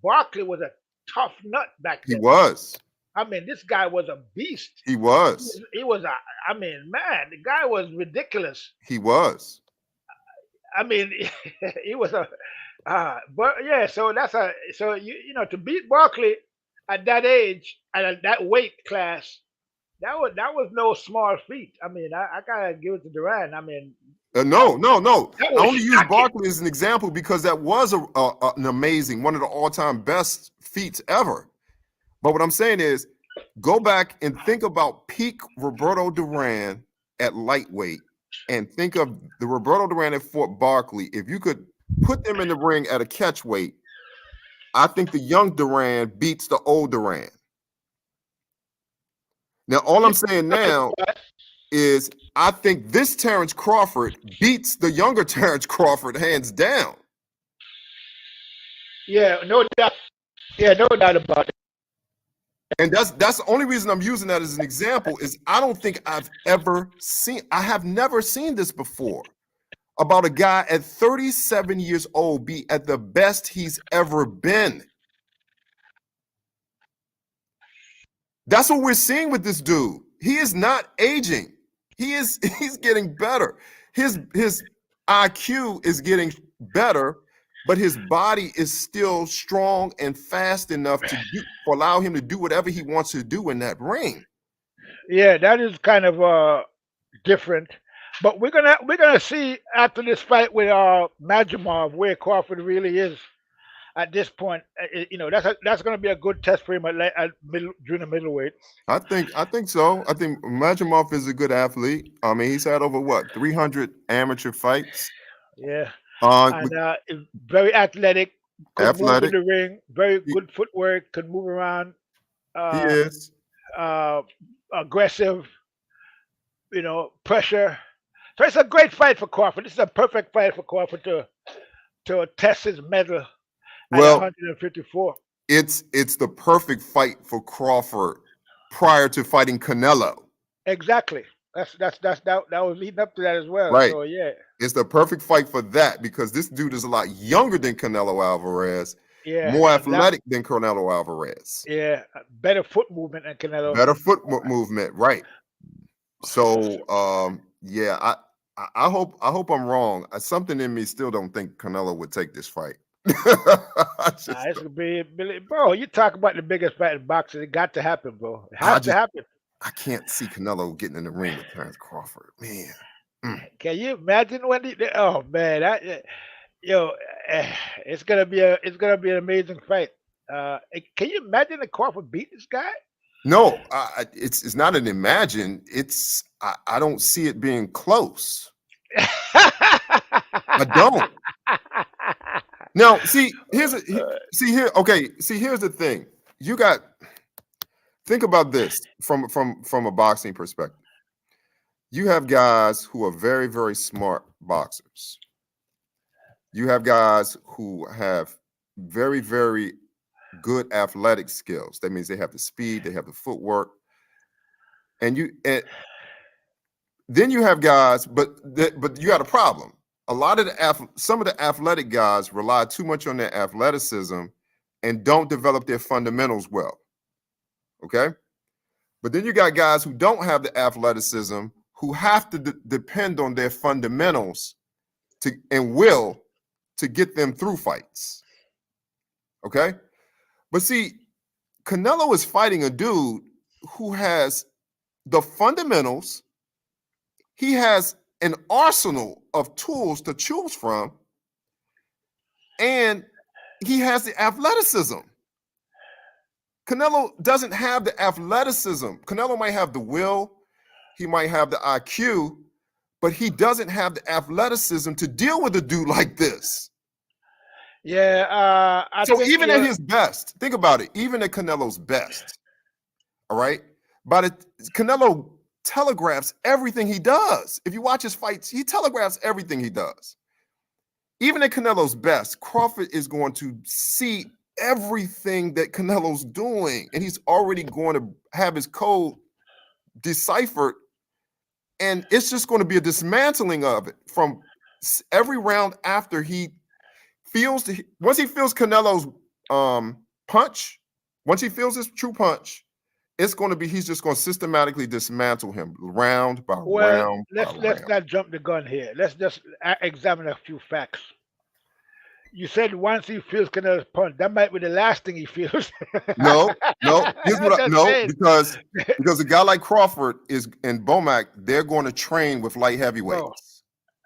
Barkley was a tough nut back then. He was. I mean, this guy was a beast. He was. He was a. I mean, man, the guy was ridiculous. He was. I mean, he was a. But yeah, so that's a. So to beat Barkley at that age and at that weight class, that was no small feat. I mean, I gotta give it to Durant. I mean, No. that I was only use shocking. Barkley as an example because that was an amazing, one of the all-time best feats ever. But what I'm saying is, go back and think about peak Roberto Duran at lightweight, and think of the Roberto Duran at Fort Barkley. If you could put them in the ring at a catch weight, I think the young Duran beats the old Duran. Now, all I'm saying now is I think this Terence Crawford beats the younger Terence Crawford hands down. Yeah, no doubt. Yeah, no doubt about it. And that's the only reason I'm using that as an example is I don't think I have never seen this before about a guy at 37 years old be at the best he's ever been. That's what we're seeing with this dude. He is not aging. He's getting better. His IQ is getting better, but his body is still strong and fast enough to allow him to do whatever he wants to do in that ring. Yeah, that is kind of different. But we're gonna see after this fight with Majimov where Crawford really is at this point. That's gonna be a good test for him at junior middleweight. I think so. I think Majimov is a good athlete. I mean, he's had over 300 amateur fights. Yeah, and is very athletic. Could move in the ring. Very good footwork. Could move around. He is aggressive. Pressure. So it's a great fight for Crawford. This is a perfect fight for Crawford to test his mettle at 154. It's the perfect fight for Crawford prior to fighting Canelo. Exactly. That was leading up to that as well. Right. So yeah. It's the perfect fight for that because this dude is a lot younger than Canelo Alvarez. Yeah. More athletic than Canelo Alvarez. Yeah. Better foot movement than Canelo. Better foot movement, right. So yeah, I hope I'm wrong. Something in me still don't think Canelo would take this fight. It's gonna be, bro. You talk about the biggest fight in boxing. It got to happen, bro. It has to happen. I can't see Canelo getting in the ring with Terence Crawford, man. Can you imagine when oh man, it's gonna be an amazing fight. Can you imagine that Crawford beat this guy? No, it's not an imagine. It's I don't see it being close. I don't. Now, here's the thing. Think about this from a boxing perspective. You have guys who are very, very smart boxers. You have guys who have very, very good athletic skills. That means they have the speed, they have the footwork, and then you have guys, but you got a problem. A lot of some of the athletic guys rely too much on their athleticism and don't develop their fundamentals well. Okay, but then you got guys who don't have the athleticism who have to depend on their fundamentals to get them through fights. Okay, but see, Canelo is fighting a dude who has the fundamentals. He has an arsenal of tools to choose from, and he has the athleticism. Canelo doesn't have the athleticism. Canelo might have the will, he might have the IQ, but he doesn't have the athleticism to deal with a dude like this. Yeah, so even at his best, think about it, even at Canelo's best, all right? Canelo telegraphs everything he does. If you watch his fights, he telegraphs everything he does. Even at Canelo's best, Crawford is going to see everything that Canelo's doing, and he's already going to have his code deciphered, and it's just going to be a dismantling of it from every round after he feels once he feels Canelo's punch, once he feels his true punch, it's going to be he's just going to systematically dismantle him round by Well, round by let's round. not jump the gun here. Let's just examine a few facts. You said once he feels Canelo's punch, that might be the last thing he feels. No, no. Here's I'm what I just no saying, because a guy like Crawford is and Bomac, they're going to train with light bro. heavyweights.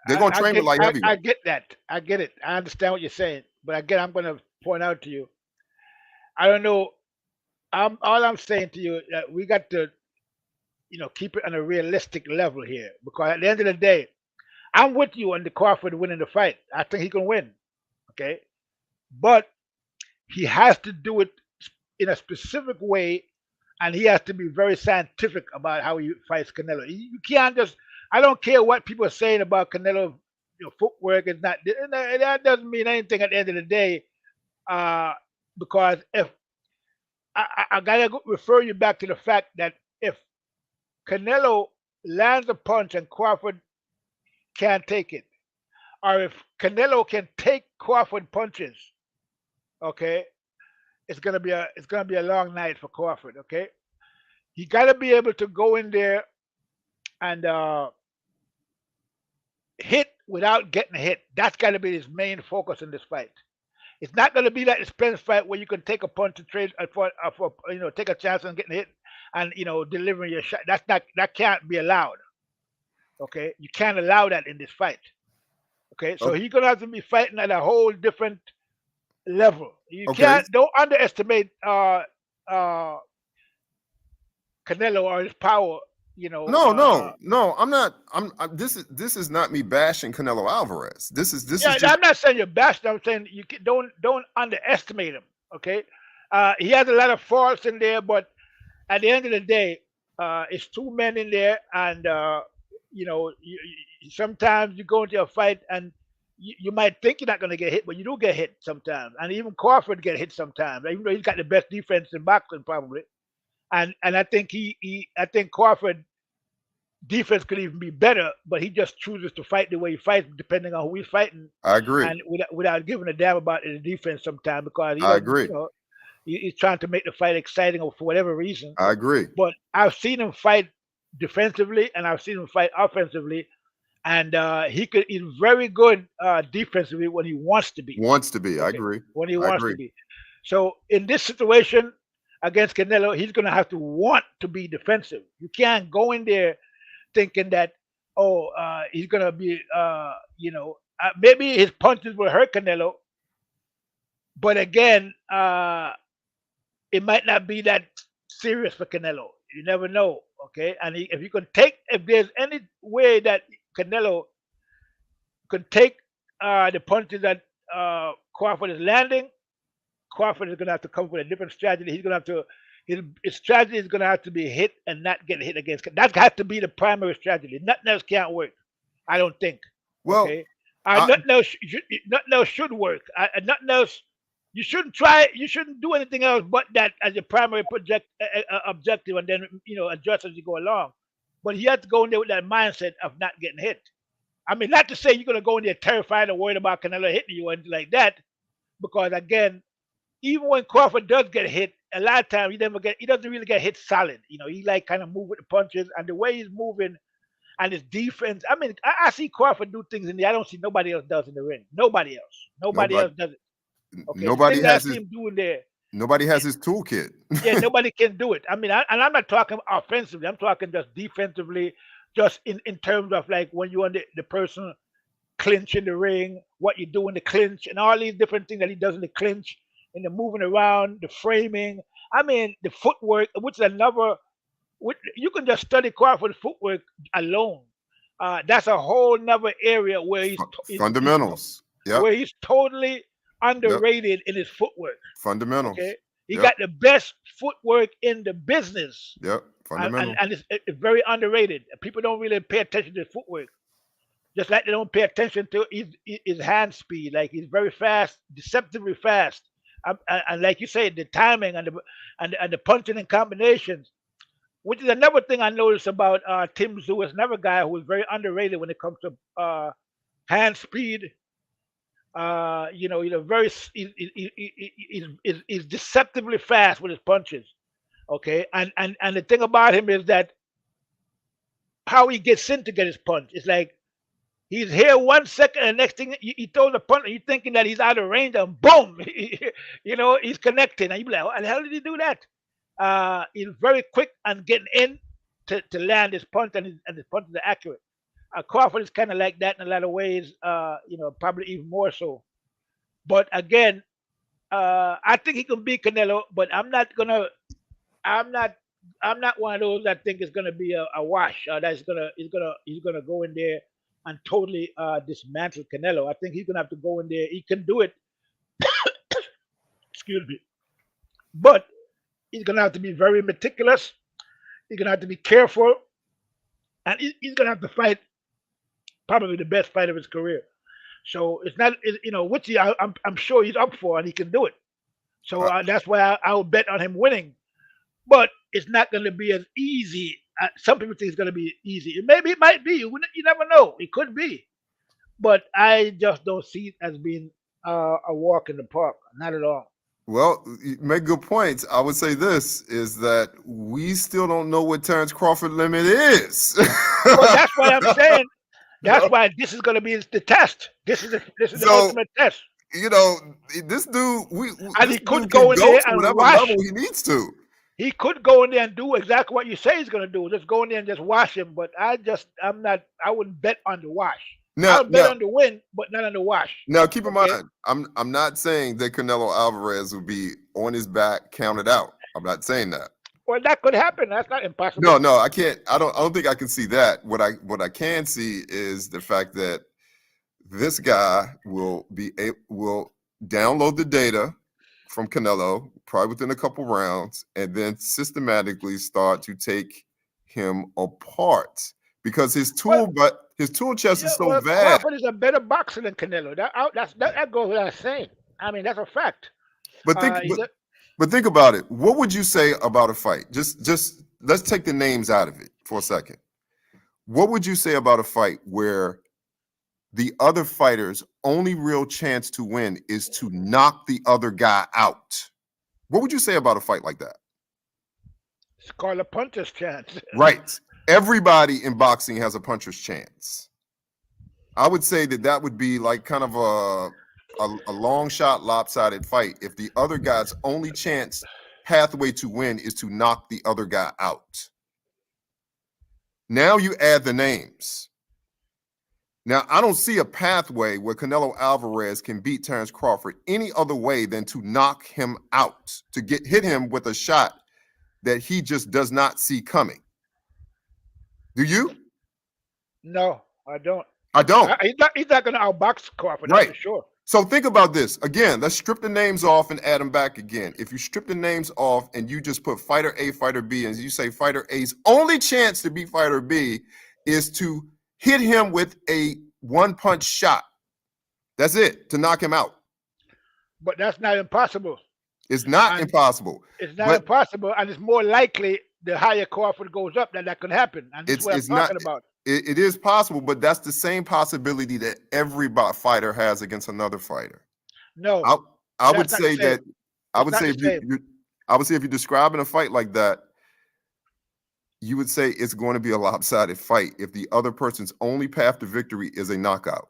They're going to train with light I heavyweights. get that. I get it. I understand what you're saying. But again, I'm going to point out to you. I don't know. I'm saying to you that we got to, keep it on a realistic level here. Because at the end of the day, I'm with you on the Crawford winning the fight. I think he can win. Okay. But he has to do it in a specific way, and he has to be very scientific about how he fights Canelo. You can't just. I don't care what people are saying about Canelo. Footwork is not. That doesn't mean anything at the end of the day. Uh, because if I gotta refer you back to the fact that if Canelo lands a punch and Crawford can't take it, or if Canelo can take Crawford punches, okay, it's gonna be a long night for Crawford. Okay, he gotta be able to go in there and hit without getting hit. That's gotta be his main focus in this fight. It's not gonna be like the Spence fight where you can take a punch and trade for take a chance on getting hit and delivering your shot. That can't be allowed. Okay, you can't allow that in this fight. Okay, so Okay. he's gonna have to be fighting at a whole different level. You Okay. don't underestimate uh Canelo or his power. No. I'm not. This is not me bashing Canelo Alvarez. This is Yeah, just I'm not saying you're bashing. I'm saying don't underestimate him. Okay, he has a lot of faults in there, but at the end of the day, it's two men in there, and sometimes you go into a fight and you might think you're not going to get hit, but you do get hit sometimes, and even Crawford get hit sometimes, even though he's got the best defense in boxing probably, and I think I think Crawford defense could even be better, but he just chooses to fight the way he fights, depending on who he's fighting, I agree. and without giving a damn about the defense sometimes because he I doesn't, agree. he's trying to make the fight exciting or for whatever reason. I agree. But I've seen him fight defensively and I've seen him fight offensively, and he's very good defensively when he wants to be. Wants to be. I Okay, agree. when he I wants to agree. be. So in this situation against Canelo, he's going to have to want to be defensive. You can't go in there thinking that he's gonna be maybe his punches will hurt Canelo, but again it might not be that serious for Canelo. You never know, okay? And if there's any way that Canelo could take the punches that Crawford is landing, Crawford is gonna have to come up with a different strategy. He's gonna have to his strategy is going to have to be hit and not get hit against. That has to be the primary strategy. Nothing else can't work. I don't think. Well, Okay. I, Nothing else should work. Nothing else. You shouldn't try. You shouldn't do anything else but that as your primary objective, and then adjust as you go along. But you have to go in there with that mindset of not getting hit. I mean, not to say you're going to go in there terrified or worried about Canelo hitting you or anything like that, because again, even when Crawford does get hit, a lot of times he doesn't really get hit solid. He like kind of move with the punches and the way he's moving and his defense. I mean, I see Crawford do things in there I don't see nobody else does in the ring. Nobody else. Nobody nobody else does it. Okay. The nobody thing that I has see his him doing there, nobody has his toolkit. yeah, nobody can do it. I mean, and I'm not talking offensively. I'm talking just defensively, just in terms of like when you want the person clinch in the ring, what you do in the clinch, and all these different things that he does in the clinch, in the moving around, the framing. I mean, the footwork, which is another. You can just study Crawford's footwork alone. That's a whole nother area where Fundamentals. Yep. where he's totally Yep. underrated in his footwork. Fundamentals. Okay, he Yep. got the best footwork in the business, Yep. Fundamentals. and it's very underrated. People don't really pay attention to his footwork. Just like they don't pay attention to his hand speed. Like he's very fast, deceptively fast, and like you say, the timing and the punching and combinations, which is another thing I noticed about Tim Tszyu, is another guy who is very underrated when it comes to hand speed. He's very he's deceptively fast with his punches. Okay, and the thing about him is that how he gets in to get his punch. It's like he's here 1 second, and the next thing he throws a punch, and you're thinking that he's out of range, and boom, he's connecting, and you be like, "How the hell did he do that?" He's very quick and getting in to land his punch, and his punches are accurate. Crawford is kind of like that in a lot of ways, probably even more so. But again, I think he can beat Canelo, but I'm not, I'm not one of those that think it's gonna be a wash. That's gonna he's gonna go in there and totally dismantle Canelo. I think he's gonna have to go in there. He can do it. Excuse me, but he's gonna have to be very meticulous. He's gonna have to be careful, and he's gonna have to fight probably the best fight of his career. So it's not, which I'm sure he's up for and he can do it. So that's why I would bet on him winning. But it's not going to be as easy. Some people think it's going to be easy. Maybe it might be. You never know. It could be. But I just don't see it as being a walk in the park. Not at all. Well, you make good points. I would say this is that we still don't know what Terence Crawford limit is. Well, that's why I'm saying. That's why this is going to be the test. This is the ultimate test. This dude, and he could go in there and wash. Level he needs to. He could go in there and do exactly what you say he's going to do. Just go in there and just wash him. But I wouldn't bet on the wash. I would bet on the win, but not on the wash. Now, keep in mind, I'm not saying that Canelo Alvarez will be on his back, counted out. I'm not saying that. Well, that could happen. That's not impossible. No, I can't. I don't think I can see that. What I can see is the fact that this guy will download the data from Canelo probably within a couple rounds, and then systematically start to take him apart because his tool chest is so vast. Crawford is a better boxer than Canelo. That goes without saying. I mean, that's a fact. But think about it. What would you say about a fight? Just let's take the names out of it for a second. What would you say about a fight where the other fighter's only real chance to win is to knock the other guy out? What would you say about a fight like that? It's called a puncher's chance. Right. Everybody in boxing has a puncher's chance. I would say that would be like kind of a long shot, lopsided fight if the other guy's only pathway to win is to knock the other guy out. Now you add the names. Now, I don't see a pathway where Canelo Alvarez can beat Terence Crawford any other way than to knock him out, to hit him with a shot that he just does not see coming. Do you? No, I don't. I don't. He's not going to outbox Crawford, right? That's for sure. So think about this. Again, let's strip the names off and add them back again. If you strip the names off and you just put fighter A, fighter B, and you say fighter A's only chance to beat fighter B is to hit him with a one-punch shot. That's it, to knock him out. But that's not impossible. It's not impossible. It's not impossible, and it's more likely the higher Crawford goes up that could happen. And that's what I'm talking about. It is possible, but that's the same possibility that every fighter has against another fighter. No, I would say if you're describing a fight like that, you would say it's going to be a lopsided fight if the other person's only path to victory is a knockout.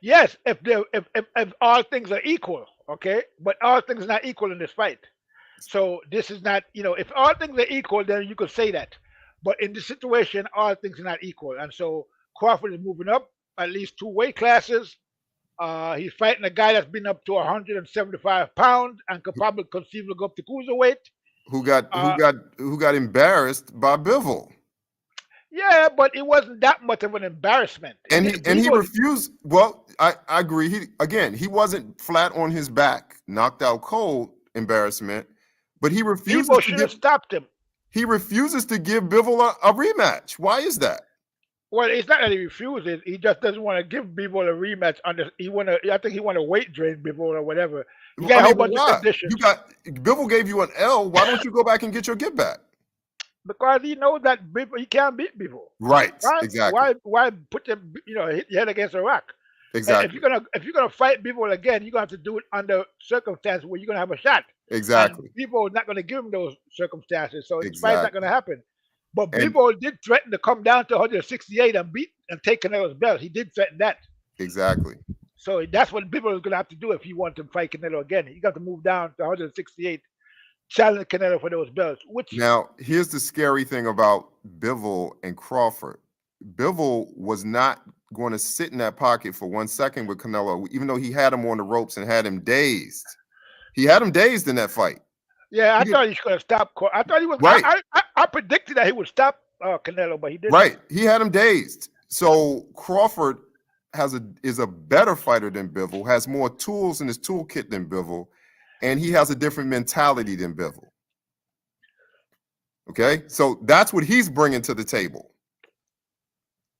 Yes, if all things are equal, okay, but all things are not equal in this fight. So this is not, if all things are equal, then you could say that. But in this situation, all things are not equal. And so Crawford is moving up at least 2 weight classes. He's fighting a guy that's been up to 175 pounds and could probably conceivably go up to cruiserweight. Who got embarrassed by Bivol. Yeah, but it wasn't that much of an embarrassment. And he refused. Well, I agree. He wasn't flat on his back, knocked out cold embarrassment, but he refuses to stopped him. He refuses to give Bivol a rematch. Why is that? Well, it's not that he refuses. He just doesn't want to give Bivol a rematch. I think he want to weight drain Bivol or whatever. You got a whole bunch of conditions. Bivol gave you an L. Why don't you go back and get your get back? Because he knows that he can't beat Bivol. Right. Exactly. Why put him, hit your head against a rock? Exactly. If you're gonna fight Bivol again, you're gonna have to do it under circumstances where you're gonna have a shot. And Exactly. Bivol is not gonna give him those circumstances, so this fight's not Exactly. gonna happen. But And Bivol did threaten to come down to 168 and beat and take Canelo's belt. He did threaten that. exactly. So that's what Bivol is gonna have to do if he wants to fight Canelo again. He got to move down to 168, challenge Canelo for those belts. Which Now, here's the scary thing about Bivol and Crawford. Bivol was not going to sit in that pocket for 1 second with Canelo, even though he had him on the ropes and had him dazed. He had him dazed in that fight. yeah, I He did- thought he was gonna stop. I thought he was. Right. I predicted that he would stop Canelo, but he didn't. Right. He had him dazed. So Crawford is a better fighter than Bivol, has more tools in his toolkit than Bivol, and he has a different mentality than Bivol. Okay, so that's what he's bringing to the table.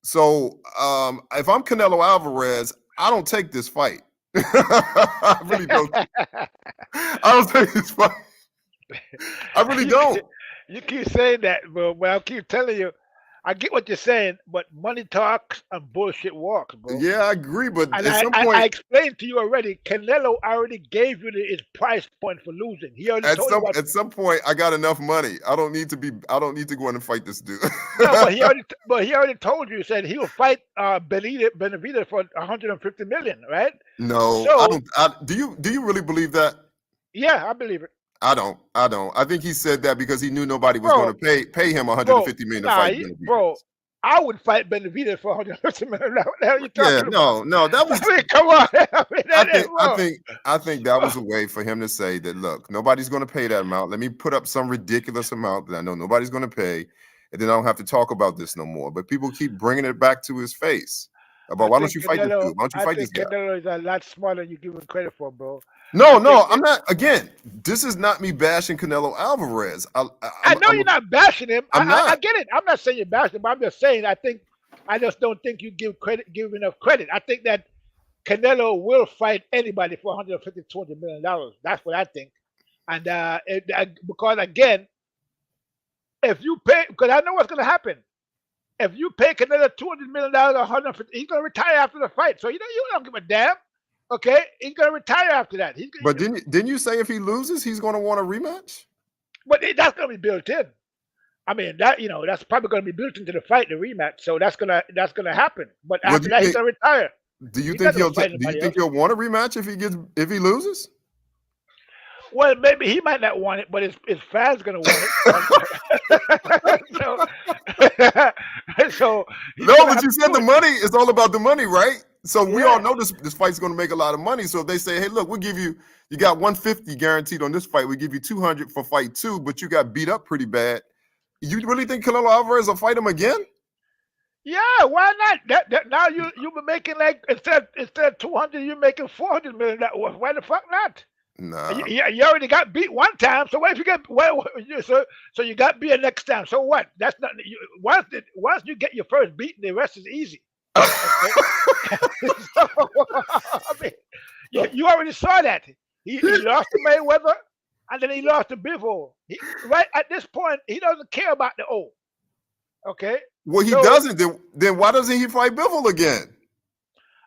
So if I'm Canelo Alvarez, I don't take this fight. I really don't. I don't take this fight. I really don't. You keep saying that, bro. Well, I keep telling you, I get what you're saying, but money talks and bullshit walks, bro. Yeah, I agree, but And at some I point, explained to you already. Canelo already gave you his price point for losing. He already told you what. at some point, I got enough money. I don't need to go in and fight this dude. No, but he already told you. He said he will fight Benavidez for 150 million, right? No, So- I don't. Do you really believe that? Yeah, I believe it. I don't. I think he said that because he knew nobody was Bro, going to pay him 150 million to fight Benavidez. Bro, I would fight Benavidez for 150 million. What the hell are you talking Yeah, about? no, that was. I mean, come on. I think that was a way for him to say that, look, nobody's going to pay that amount. Let me put up some ridiculous amount that I know nobody's going to pay, and then I don't have to talk about this no more. But people keep bringing it back to his face about why don't you fight this dude? Why don't you fight this guy? Canelo is a lot smarter than you give him credit for, bro. No, I'm not. Again, this is not me bashing Canelo Alvarez. I know you're not bashing him. I I'm get it. I'm not saying you're bashing him, but I'm just saying I just don't think you give enough credit. I think that Canelo will fight anybody for 150, $200 million. That's what I think. And because again, if you pay, because I know what's going to happen. If you pay Canelo $200 million, 150, he's going to retire after the fight. So you don't give a damn. Okay, he's going to retire after that. But didn't you say if he loses, he's going to want a rematch? But that's going to be built in. I mean, that's probably going to be built into the fight, the rematch. So that's gonna happen. But after that, he's going to retire. Do you think he'll want a rematch if he loses? Well, maybe he might not want it, but his fans going to want it. so no, but you said the money is all about the money, right? So we all know this fight's going to make a lot of money. So if they say, hey, look, we'll give you got 150 guaranteed on this fight. We give you 200 for fight 2, but you got beat up pretty bad. You really think Canelo Alvarez will fight him again? Yeah, why not? That now you've been making like instead of 200, you're making 400 million. Why the fuck not? Nah. You already got beat one time, so what if you get so you got beat next time? So what? That's not once you get your first beat, the rest is easy. Okay? So, I mean, you already saw that. He lost to Mayweather, and then he lost to Bivol. Right at this point, he doesn't care about the O. Okay. Well, he doesn't. Then why doesn't he fight Bivol again?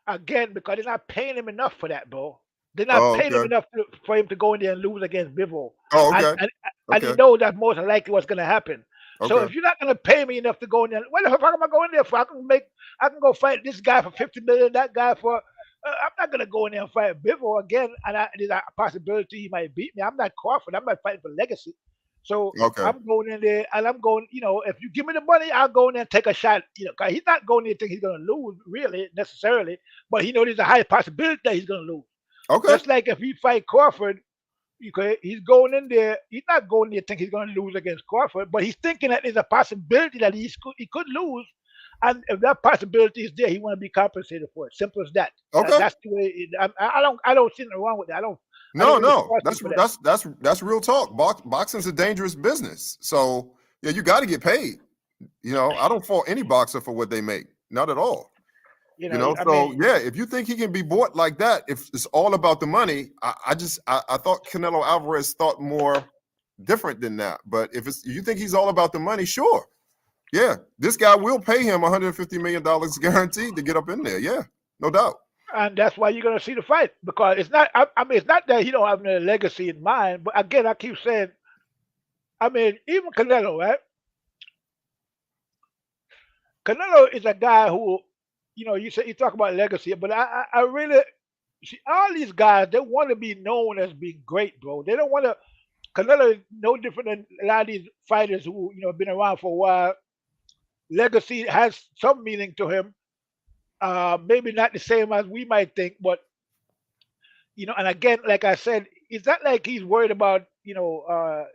Again, because they're not paying him enough for that, bro. They're not paying him enough for him to go in there and lose against Bivol. Oh, okay. And you know that's most likely what's going to happen. Okay. So if you're not going to pay me enough to go in there, what the fuck am I going there for? I can go fight this guy for 50 million, that guy for. I'm not going to go in there and fight Bivol again. And there's a possibility he might beat me. I'm not Crawford. I'm not fighting for legacy. So I'm going in there and I'm going, if you give me the money, I'll go in there and take a shot. Cause he's not going there to think he's going to lose really necessarily, but he knows there's a high possibility that he's going to lose. Okay. Just like if he fight Crawford, he's going in there. He's not going there to think he's going to lose against Crawford, but he's thinking that there's a possibility that he could lose. And if that possibility is there, he want to be compensated for it. Simple as that. Okay. That's the way. I don't see nothing wrong with that. No. That's real talk. Boxing's a dangerous business. So yeah, you got to get paid. I don't fault any boxer for what they make. Not at all. If you think he can be bought like that, if it's all about the money, I thought Canelo Alvarez thought more different than that. But if you think he's all about the money, sure. Yeah, this guy will pay him $150 million guaranteed to get up in there. Yeah, no doubt. And that's why you're gonna see the fight because it's not. I mean, it's not that he don't have no legacy in mind, but again, I keep saying. I mean, even Canelo, right? Canelo is a guy who, you say you talk about legacy, but I really see all these guys. They want to be known as being great, bro. They don't want to. Canelo is no different than a lot of these fighters who have been around for a while. Legacy has some meaning to him. Maybe not the same as we might think, but and again, like I said, it's not like he's worried about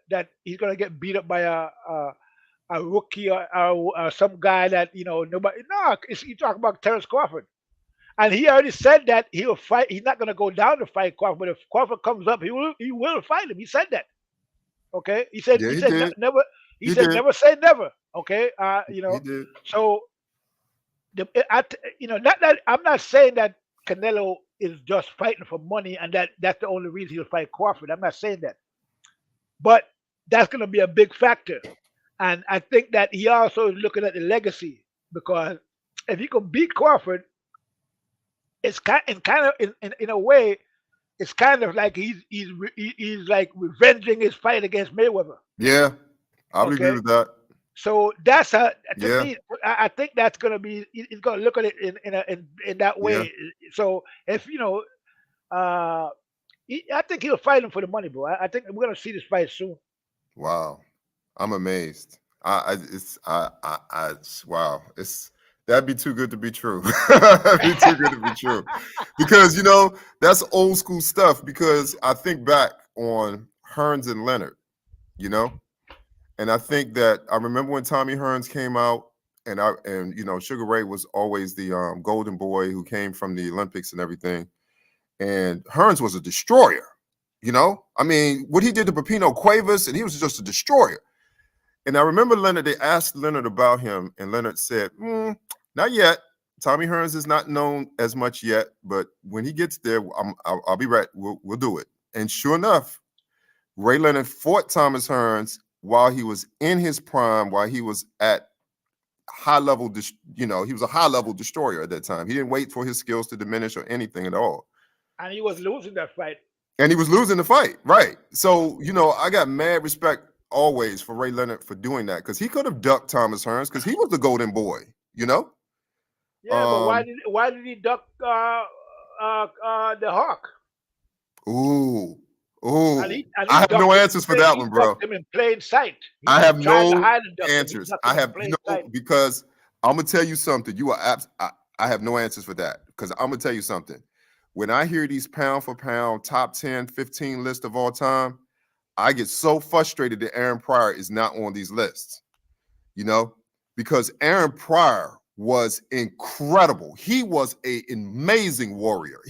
that he's gonna get beat up by a rookie or some guy that nobody. No, you talk about Terence Crawford, and he already said that he'll fight. He's not gonna go down to fight Crawford, but if Crawford comes up, he will fight him. He said that. Okay, he said Yeah, he he said did. never. He He said did. never say never. Okay, He did. so not that I'm not saying that Canelo is just fighting for money and that's the only reason he'll fight Crawford. I'm not saying that, but that's going to be a big factor. And I think that he also is looking at the legacy because if he can beat Crawford, it's kind of in a way, it's kind of like he's like revenging his fight against Mayweather. Yeah, I would agree Okay, with that. so that's to Yeah, me. I think that's gonna be. He's gonna look at it in that yeah. way. So if uh, I think he'll fight him for the money, bro. I think we're gonna see this fight soon. Wow, I'm amazed. Wow. That'd be too good to be true. That'd be too good to be true. Because that's old school stuff. Because I think back on Hearns and Leonard, you know, and I think that I remember when Tommy Hearns came out, and Sugar Ray was always the golden boy who came from the Olympics and everything. And Hearns was a destroyer. I mean, what he did to Pepino Cuevas, and he was just a destroyer. And I remember they asked Leonard about him, and Leonard said, not yet. Tommy Hearns is not known as much yet, but when he gets there, I'll be right. We'll do it. And sure enough, Ray Leonard fought Thomas Hearns while he was in his prime, while he was at high level, he was a high level destroyer at that time. He didn't wait for his skills to diminish or anything at all. And he was losing that fight. And he was losing the fight, right? So, I got mad respect always for Ray Leonard for doing that because he could have ducked Thomas Hearns because he was the golden boy, Yeah, but Um, why did he duck the Hawk? ooh, And I he have no ducked him. answers for that He one, bro. ducked him in plain sight. He I have wasn't trying to no hide and duck him. He answers. ducked I him in have plain sight. because I'm gonna tell you something. I have no answers for that because I'm gonna tell you something. When I hear these pound for pound top 10, 15 lists of all time, I get so frustrated that Aaron Pryor is not on these lists, because Aaron Pryor was incredible. He was an amazing warrior.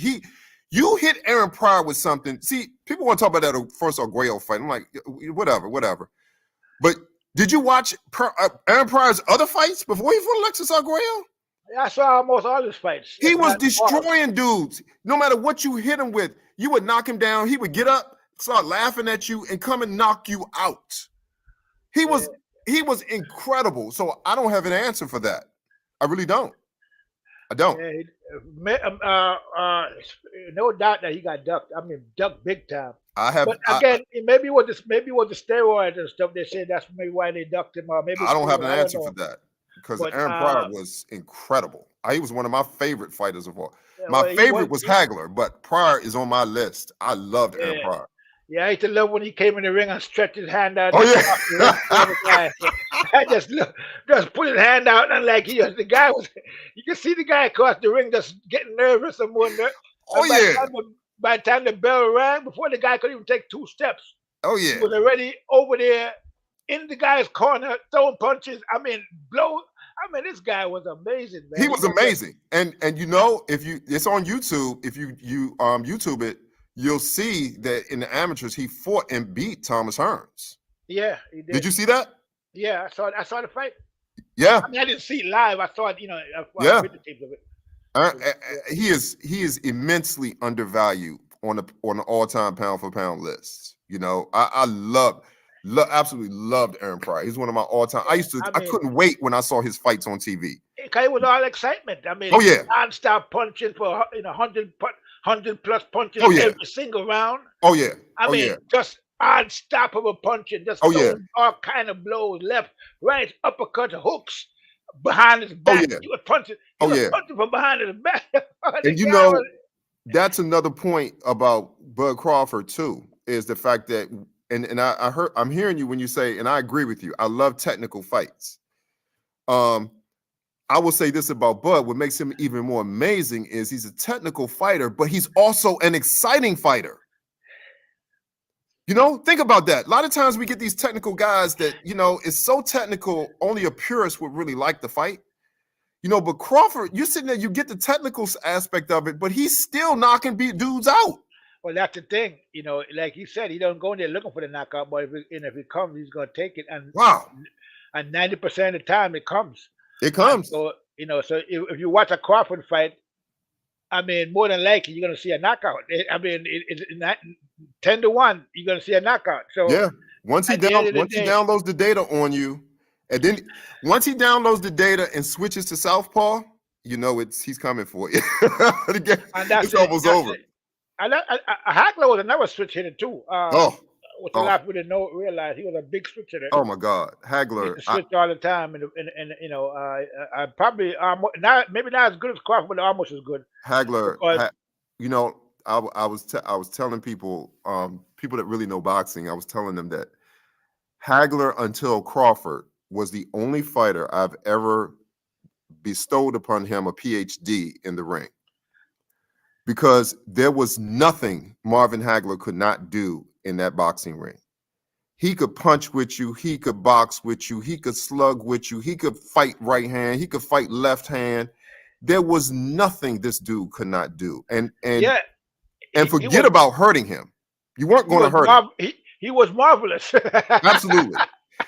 You hit Aaron Pryor with something. See, people want to talk about that first Arguello fight. I'm like, whatever. But did you watch Aaron Pryor's other fights before he fought Alexis Arguello? Yeah, I saw almost all his fights. He was destroying dudes. No matter what you hit him with, you would knock him down. He would get up, start laughing at you, and come and knock you out. He was incredible. So I don't have an answer for that. I really don't. I don't. No doubt that he got ducked. I mean, ducked big time. But again, maybe with the steroids and stuff, they say that's maybe why they ducked him. Or maybe I don't have an answer for that because Aaron Pryor was incredible. He was one of my favorite fighters of all. My favorite was Hagler, but Pryor is on my list. I loved Aaron Pryor. Yeah, I used to love when he came in the ring and stretched his hand out. Oh yeah. I just put his hand out and the guy was. You can see the guy across the ring just getting nervous and wonder. Oh yeah. By the time the bell rang, before the guy could even take 2 steps. Oh yeah. He was already over there in the guy's corner throwing punches. I mean, this guy was amazing, man. He was amazing. And if it's on YouTube, if you YouTube it, you'll see that in the amateurs he fought and beat Thomas Hearns. Yeah, he did. Did you see that? Yeah, I saw the fight. Yeah. I mean, I didn't see it live. I saw it, yeah. videotapes of it. He is immensely undervalued on the all-time pound for pound list. I absolutely loved Aaron Pryor. He's one of my all-time. I couldn't wait when I saw his fights on TV. it was all excitement. I mean, Oh yeah. non-stop punching for 100 plus punches Oh yeah. every single round. Oh yeah. I Oh mean, yeah. just unstoppable punching, just Oh yeah. throwing all kind of blows, left, right, uppercuts, hooks behind his Oh back. yeah. He Oh was yeah. punching from behind his back. The And you guy was, know, that's another point about Bud Crawford too, is the fact that, and I'm hearing you when you say, and I agree with you. I love technical fights. I will say this about Bud. What makes him even more amazing is he's a technical fighter, but he's also an exciting fighter. You know, think about that. A lot of times we get these technical guys that, you know, it's so technical, only a purist would really like the fight. You know, but Crawford, you're sitting there, you get the technical aspect of it, but he's still knocking dudes out. well, that's the thing. You know, like you said, he don't go in there looking for the knockout, but if it comes, he's gonna take it, Wow. and 90% of the time it comes. It And comes. so so if you watch a Crawford fight, I mean, more than likely you're gonna see a knockout. I mean, it's not 10 to 1. You're gonna see a knockout. So Yeah. Once he at the end of the once he day, downloads the data on you, and then once he downloads the data and switches to Southpaw, you know he's coming for you. and that's It's it. almost That's over. it. And Hackler was another switch hitter too. Oh, Which a oh, lot of people didn't realize he was a big switch hitter. oh my God, He Hagler. could switch all the time, and you know, I probably not maybe not as good as Crawford, but almost as good Hagler. because You know, I was telling people, people that really know boxing, I was telling them that Hagler until Crawford was the only fighter I've ever bestowed upon him a PhD in the ring, because there was nothing Marvin Hagler could not do in that boxing ring. He could punch with you, he could box with you, he could slug with you, he could fight right hand, he could fight left hand. There was nothing this dude could not do. And yeah, forget about hurting him. You weren't going to hurt him. He was marvelous. Absolutely.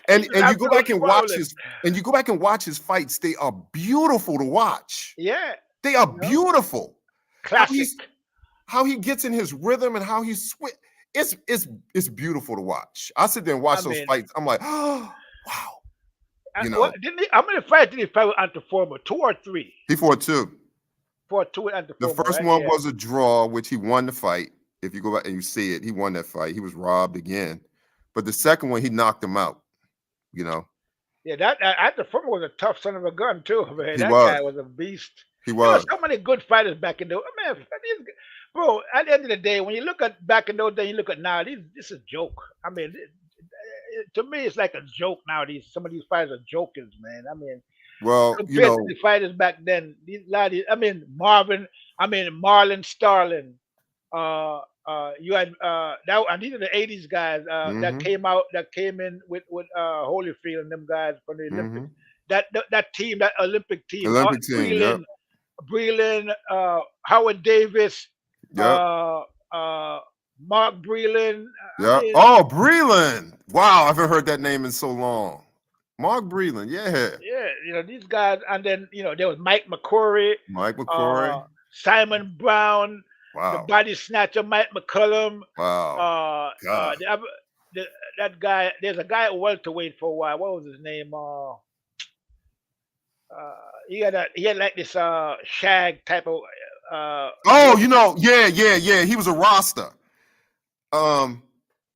And you go back and watch marvelous. his fights. They are beautiful to watch. Yeah, They are beautiful. classic. How he gets in his rhythm and how he switch. It's beautiful to watch. I sit there and watch those fights. I'm like, oh, wow. You know, how many fights did he fight with Antiforma? 2 or 3? He fought 2. Fought 2 with Antiforma. The first one was a draw, which he won the fight. If you go back and you see it, he won that fight. He was robbed again. But the second one, he knocked him out. You know. Yeah, that Antiforma was a tough son of a gun too, man. That guy was a beast. He was. There were so many good fighters back in those. Man, bro, at the end of the day, when you look at back in those days, you look at now, this is a joke. I mean, to me, it's like a joke now. Some of these fighters are jokers, man. I mean, well, compared to the fighters back then, Marlon Starling. You had and these are the '80s guys that came in with Holyfield and them guys from the Olympics. That team, that Olympic team, Breland, Howard Davis, Mark Breland. Oh, Breland! Wow, I haven't heard that name in so long. Mark Breland, yeah. Yeah, you know these guys, and then there was Mike McCrory, Simon Brown. Wow. The body snatcher, Mike McCullum. Wow. That guy, there's a guy at welterweight for a while. What was his name? He had like this shag type of yeah. He was a roster.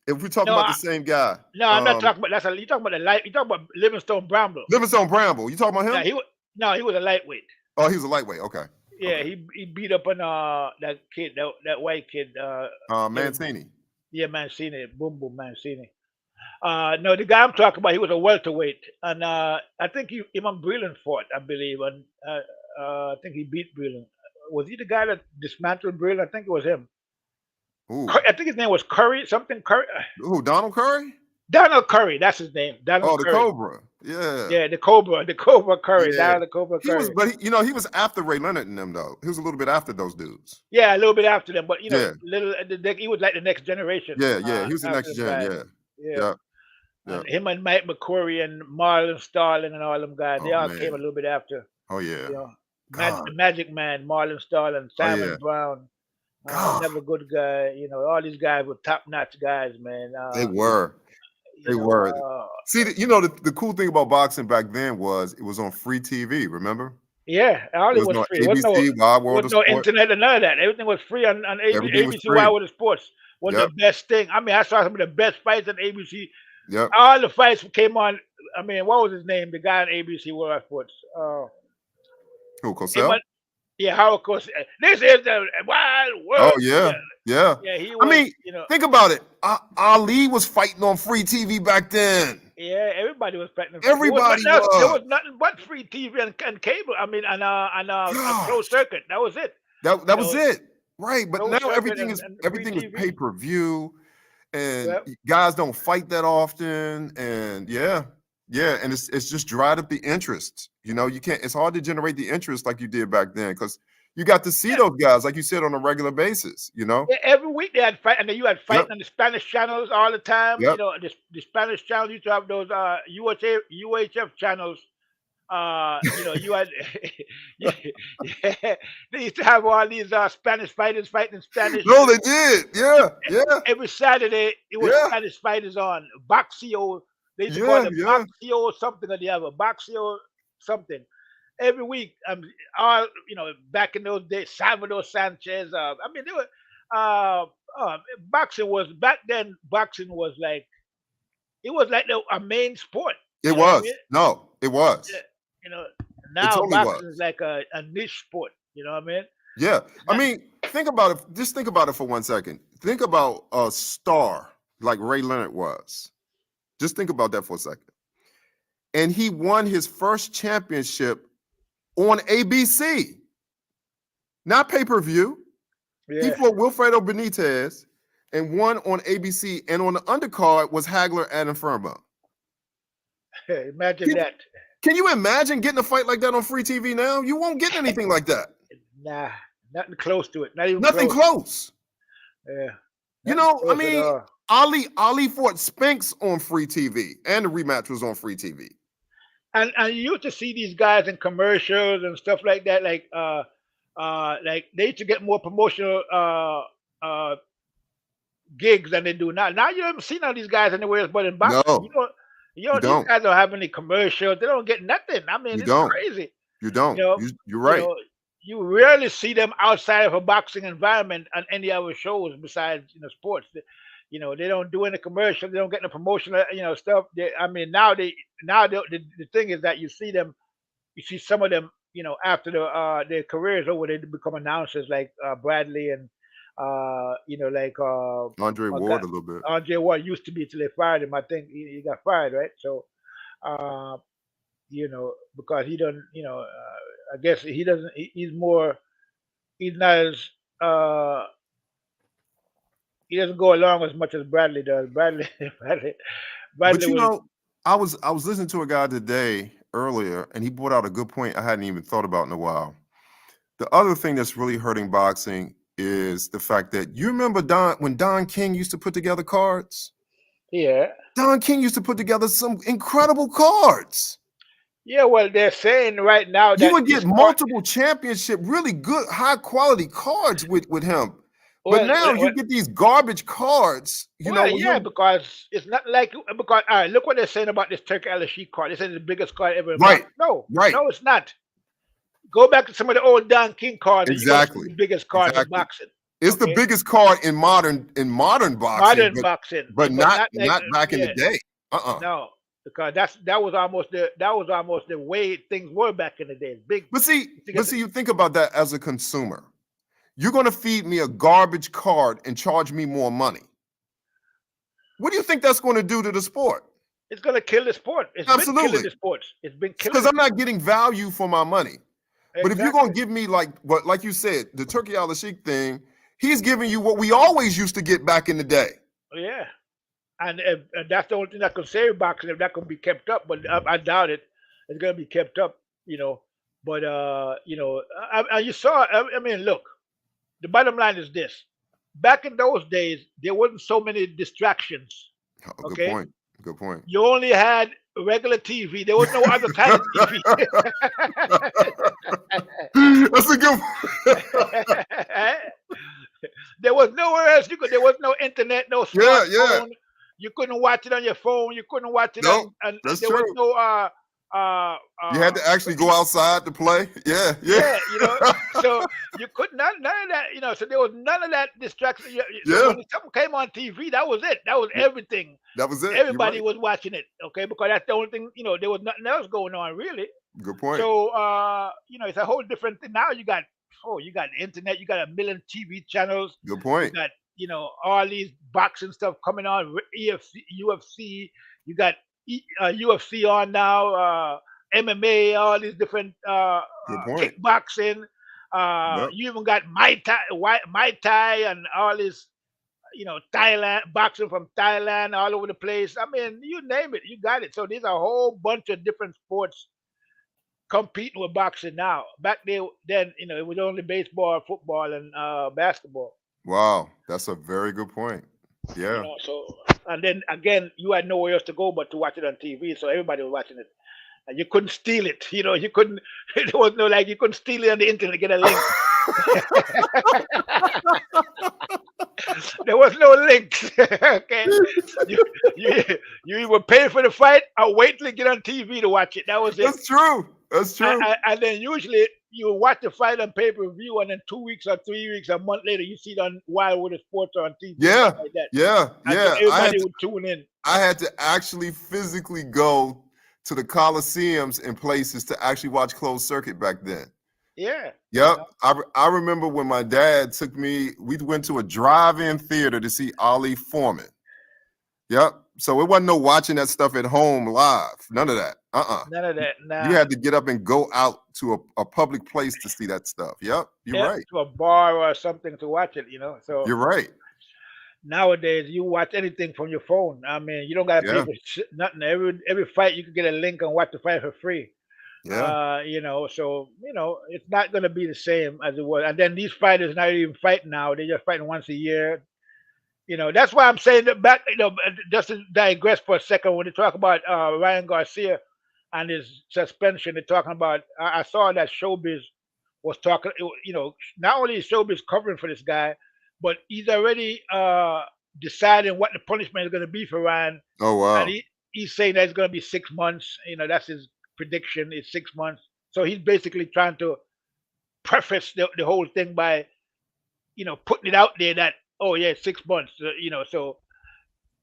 If we're talking about the same guy. No, I'm not talking about you talking about Livingstone Bramble. Livingstone Bramble. You talking about him? He was a lightweight. Oh, he was a lightweight, okay. Yeah, he beat up on that kid, that white kid. Mancini. Yeah, Mancini, Boom Mancini. No, the guy I'm talking about, he was a welterweight, and I think him and Breland fought, I believe, and I think he beat Breland. Was he the guy that dismantled Breland? I think it was him. I think his name was Curry, something Curry. Who? Donald Curry? Donald Curry, that's his name. Donald Curry. Cobra. Yeah. Yeah, the Cobra Curry. Yeah. Donald the Cobra Curry. He was after Ray Leonard and them though. He was a little bit after those dudes. Yeah, a little bit after them, but he was like the next generation. Yeah, he was the next gen. Yeah. And him and Mike McCrory and Marlon Starling and all them guys, they all came a little bit after. Oh yeah. The Magic Man, Marlon Starling, Simon Brown. Never good guy. All these guys were top-notch guys, man. They were. See, the cool thing about boxing back then was it was on free TV. Remember? Yeah, all It it was was on free. It ABC, Wide World wasn't of no Sport. internet or none of that. Everything was free on Everything was ABC free. Wide World of Sports. Was the Yep. best thing. I mean, I saw some of the best fights on ABC. Yep. All the fights came on. I mean, what was his name? The guy on ABC World of Sports. Who, Came on. Cosell? Yeah, how of course. This is the wild Oh, world. yeah. Yeah, Yeah. yeah. He I was. mean, think about it. Ali was fighting on free TV back then. Yeah, everybody was fighting. There was Everybody nothing else. There was. was nothing but free TV and cable. I mean, and closed Gosh. circuit. That was it. That was it. Right. But Closed now circuit everything is and free everything is TV. pay-per-view, and Yep. guys don't fight that often. And yeah. And it's just dried up the interest. You can't, it's hard to generate the interest like you did back then, because you got to see those guys, like you said, on a regular basis. Yeah, every week they had fight, and then you had fighting Yep. on the Spanish channels all the time. Yep. The Spanish channels used to have those UHF channels. You had yeah, they used to have all these Spanish fighters fighting in Spanish. No, they did. Yeah. Every Saturday it was Yeah. Spanish fighters on Boxio. They used to call it Boxio something or the other. Boxio something. Every week, all back in those days, Salvador Sanchez. I mean, they were. Boxing was back then. Boxing was like a main sport. It You know what I was. mean? No, it was. Yeah, you know, It now totally boxing was. is like a niche sport. You know what I mean? Yeah. I That- mean, think about it. Just think about it for 1 second. Think about a star like Ray Leonard was. Just think about that for a second. And he won his first championship on ABC, not pay-per-view. He yeah, fought Wilfredo Benitez and won on ABC. And on the undercard was Hagler Adam Furman. imagine Can, that. can you imagine getting a fight like that on free TV now? You won't get anything like that. Nah, nothing close to it. Not even Nothing close. close. Yeah, You nothing know, I close at mean, all. Ali fought Spinks on free TV, and the rematch was on free TV. And you used to see these guys in commercials and stuff like that, like they used to get more promotional gigs than they do now. Now you haven't seen all these guys anywhere but in boxing. No, you These don't. guys don't have any commercials. They don't get nothing. I mean, You it's don't. crazy. You don't. You know, You're you right. know, you rarely see them outside of a boxing environment on any other shows besides sports. They don't do any commercials. They don't get no promotional stuff. I mean, the thing is that you see some of them after their careers over, they become announcers like Bradley and like Andre my guy Ward a little bit. Andre Ward used to be till they fired him. I think he got fired, right? So uh, because he doesn't, I guess he doesn't. He's not as he doesn't go along as much as Bradley does. Bradley But was I was listening to a guy today earlier, and he brought out a good point I hadn't even thought about in a while. The other thing that's really hurting boxing is the fact that you remember when Don King used to put together cards? yeah. Don King used to put together some incredible cards. Yeah, well, they're saying right now You that would get his card, multiple championship, really good, high quality cards with him. But now you get these garbage cards, yeah, because it's not like because all right, look what they're saying about this Turkey Al-Sheikh card. They said it's the biggest card ever in Right, boxing. right. No, it's not. Go back to some of the old Don King cards. Exactly. And the biggest card in boxing. It's the biggest card in modern boxing. Modern boxing, but not like, back in the day. No, because that was almost the way things were back in the day. Big. But see, you think about that as a consumer. You're going to feed me a garbage card and charge me more money. What do you think that's going to do to the sport? It's going to kill the sport. It's Absolutely. been killing the sports. It's been killing. Because I'm not getting value for my money. Exactly. But if you're going to give me like you said, the Turkey Al-Sheikh thing, he's giving you what we always used to get back in the day. Yeah, and that's the only thing that can save boxing if that can be kept up. But I doubt it. It's going to be kept up, But you saw. I mean, look. The bottom line is this: back in those days, there wasn't so many distractions. Oh, Okay, good point. You only had regular TV. There was no other kind of TV. That's a good point. There was nowhere else you could. There was no internet, no smartphone. Yeah. You couldn't watch it on your phone. You couldn't watch it No, on. that's there true. was no Uh, You had uh, to actually go outside to play. Yeah, yeah, yeah, so you could not none of that, so there was none of that distraction. So yeah. when something came on TV, that was it. That was everything. That was it. You're Everybody right. was watching it, okay, because that's the only thing. There was nothing else going on really. Good point. So it's a whole different thing. Now you got the internet, you got a million TV channels, Good you point. got all these boxing stuff coming on, EFC, UFC, you got UFC on now, MMA, all these different Good point. kickboxing. Yep. You even got Muay Thai, and all this Thailand boxing from Thailand all over the place. I mean, you name it, you got it. So there's a whole bunch of different sports competing with boxing now. Back then, it was only baseball, football, and basketball. Wow, that's a very good point. Yeah. So and then again, you had nowhere else to go but to watch it on TV. So everybody was watching it. And you couldn't steal it. You couldn't. There was no like you couldn't steal it on the internet, get a link. There was no links. Okay, you, you you either pay for the fight or wait till you get on TV to watch it. That was it. That's true. That's true. And then usually you watch the fight on pay per view, and then 2 weeks or 3 weeks, a month later, you see it on Wildwood Sports or on TV, Yeah. like that. Yeah. And so Yeah. everybody would tune in. I had to actually physically go to the Coliseums and places to actually watch closed circuit back then. Yeah. Yep. I remember when my dad took me, we went to a drive-in theater to see Ali Foreman. Yep. So it wasn't no watching that stuff at home live. None of that. None of that. Nah. You had to get up and go out to a public place to see that stuff. Yep. You're right. To a bar or something to watch it, So You're right. nowadays you watch anything from your phone. I mean, you don't gotta pay Yeah. for nothing. Every fight you can get a link and watch the fight for free. Yeah. So it's not gonna be the same as it was. And then these fighters not even fighting now; they're just fighting once a year. That's why I'm saying that back. Just to digress for a second, when they talk about Ryan Garcia and his suspension, they're talking about. I saw that Showbiz was talking. Not only is Showbiz covering for this guy, but he's already deciding what the punishment is going to be for Ryan, Oh wow. and he's saying that it's going to be 6 months. That's his prediction. Is 6 months. So he's basically trying to preface the whole thing by putting it out there that, oh yeah, 6 months. So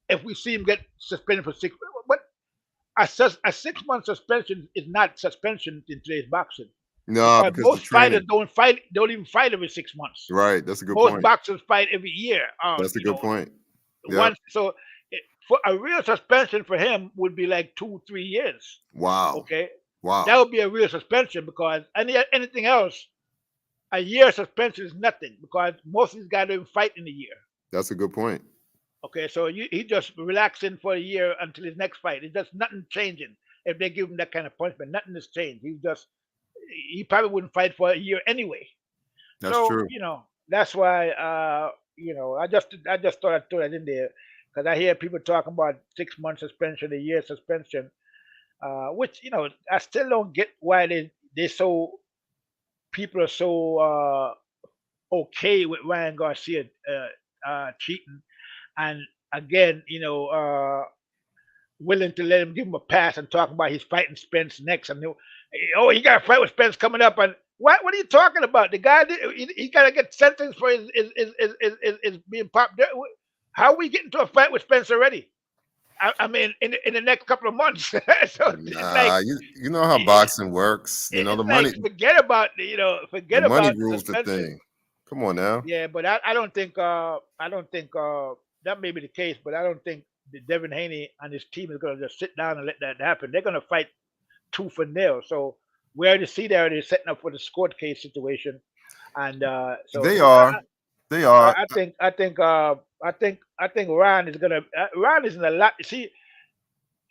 if we see him get suspended for but a 6 month suspension is not suspension in today's boxing. No, Because because the most fighters training. don't even fight every 6 months. Right. That's a good Most point. boxers fight every year. That's a good point. Yeah. Once, so for a real suspension for him would be like 2-3 years. Wow. Okay, that Wow. would be a real suspension, because anything else, a year suspension is nothing, because most of these guys don't even fight in a year. That's a good point. Okay, so he just relaxing for a year until his next fight. It's just nothing changing. If they give him that kind of punishment, nothing has changed. He probably wouldn't fight for a year anyway. That's So true. that's why I just thought I'd throw that in there, because I hear people talking about 6 month suspension, a year suspension, which I still don't get why they so people are so okay with Ryan Garcia cheating, and again, willing to let him give him a pass and talk about he's fighting Spence next. And he got a fight with Spence coming up. And what are you talking about? The guy he got to get sentenced for his being popped. How are we getting to a fight with Spence already? I mean, in the next couple of months. So it's like Nah, you know how boxing works. You know it's the like money. forget about The money rules the suspension. thing. Come on now. Yeah, but I don't think that may be the case, but I don't think that Devin Haney and his team is going to just sit down and let that happen. They're going to fight tooth and nail. So we already see they're setting up for the court case situation, and so They are. They are. I think Ryan is gonna. Ryan is in a lot. See,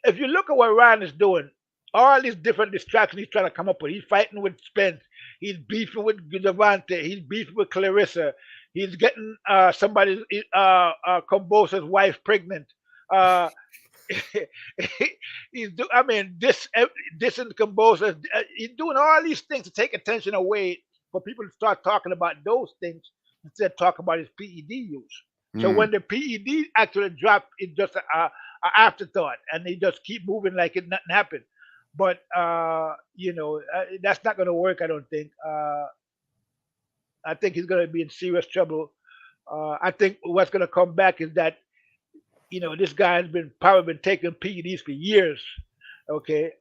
if you look at what Ryan is doing, all these different distractions he's trying to come up with. He's fighting with Spence. He's beefing with Devante. He's beefing with Clarissa. He's getting somebody, Combosa's wife pregnant. Uh, I mean, this and Combosa. He's doing all these things to take attention away for people to start talking about those things instead of talking about his PED use. So Mm, when the PED actually dropped, it's just a afterthought, and they just keep moving like it nothing happened. but that's not going to work. I don't think. I think he's going to be in serious trouble. I think what's going to come back is that this guy has been probably been taking PEDs for years. Okay,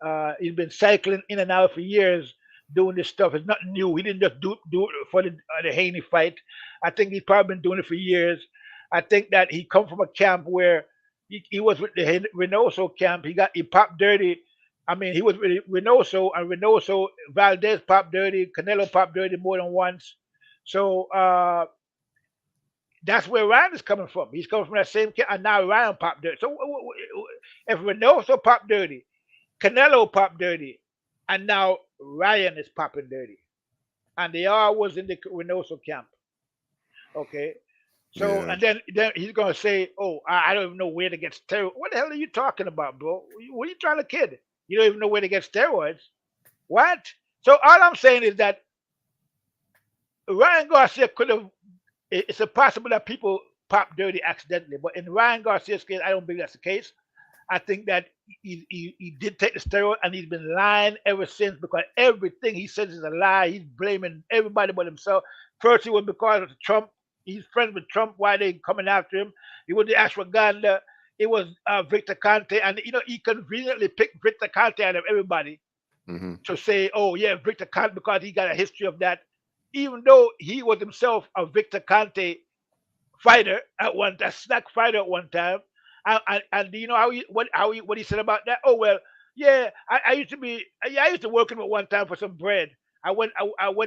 he's been cycling in and out for years doing this stuff. It's nothing new. He didn't just do it for the Haney fight. I think he's probably been doing it for years. I think that he come from a camp where he was with the Reynoso camp. He popped dirty. I mean, he was with Reynoso, and Reynoso Valdez popped dirty. Canelo popped dirty more than once. So that's where Ryan is coming from. He's coming from that same camp, and now Ryan popped dirty. So if Reynoso popped dirty, Canelo popped dirty, and now Ryan is popping dirty, and they all was in the Reynoso camp. Okay, so Yeah. and then he's gonna say, "Oh, I don't even know where to get steroids." What the hell are you talking about, bro? What are you trying to kid? You don't even know where to get steroids. What? So all I'm saying is that Ryan Garcia could have. It's possible that people pop dirty accidentally, but in Ryan Garcia's case, I don't think that's the case. I think that he did take the steroid and he's been lying ever since because everything he says is a lie. He's blaming everybody but himself. First, it was because of Trump. He's friends with Trump. Why they coming after him? It was the ashwagandha. It was Victor Conte. And, he conveniently picked Victor Conte out of everybody Hmm. to say, oh, yeah, Victor Conte, because he got a history of that. Even though he was himself a Victor Conte fighter a snack fighter at one time. And do you know what he said about that? Oh well, yeah, I used to be yeah, I used to work with him at one time for some bread. I went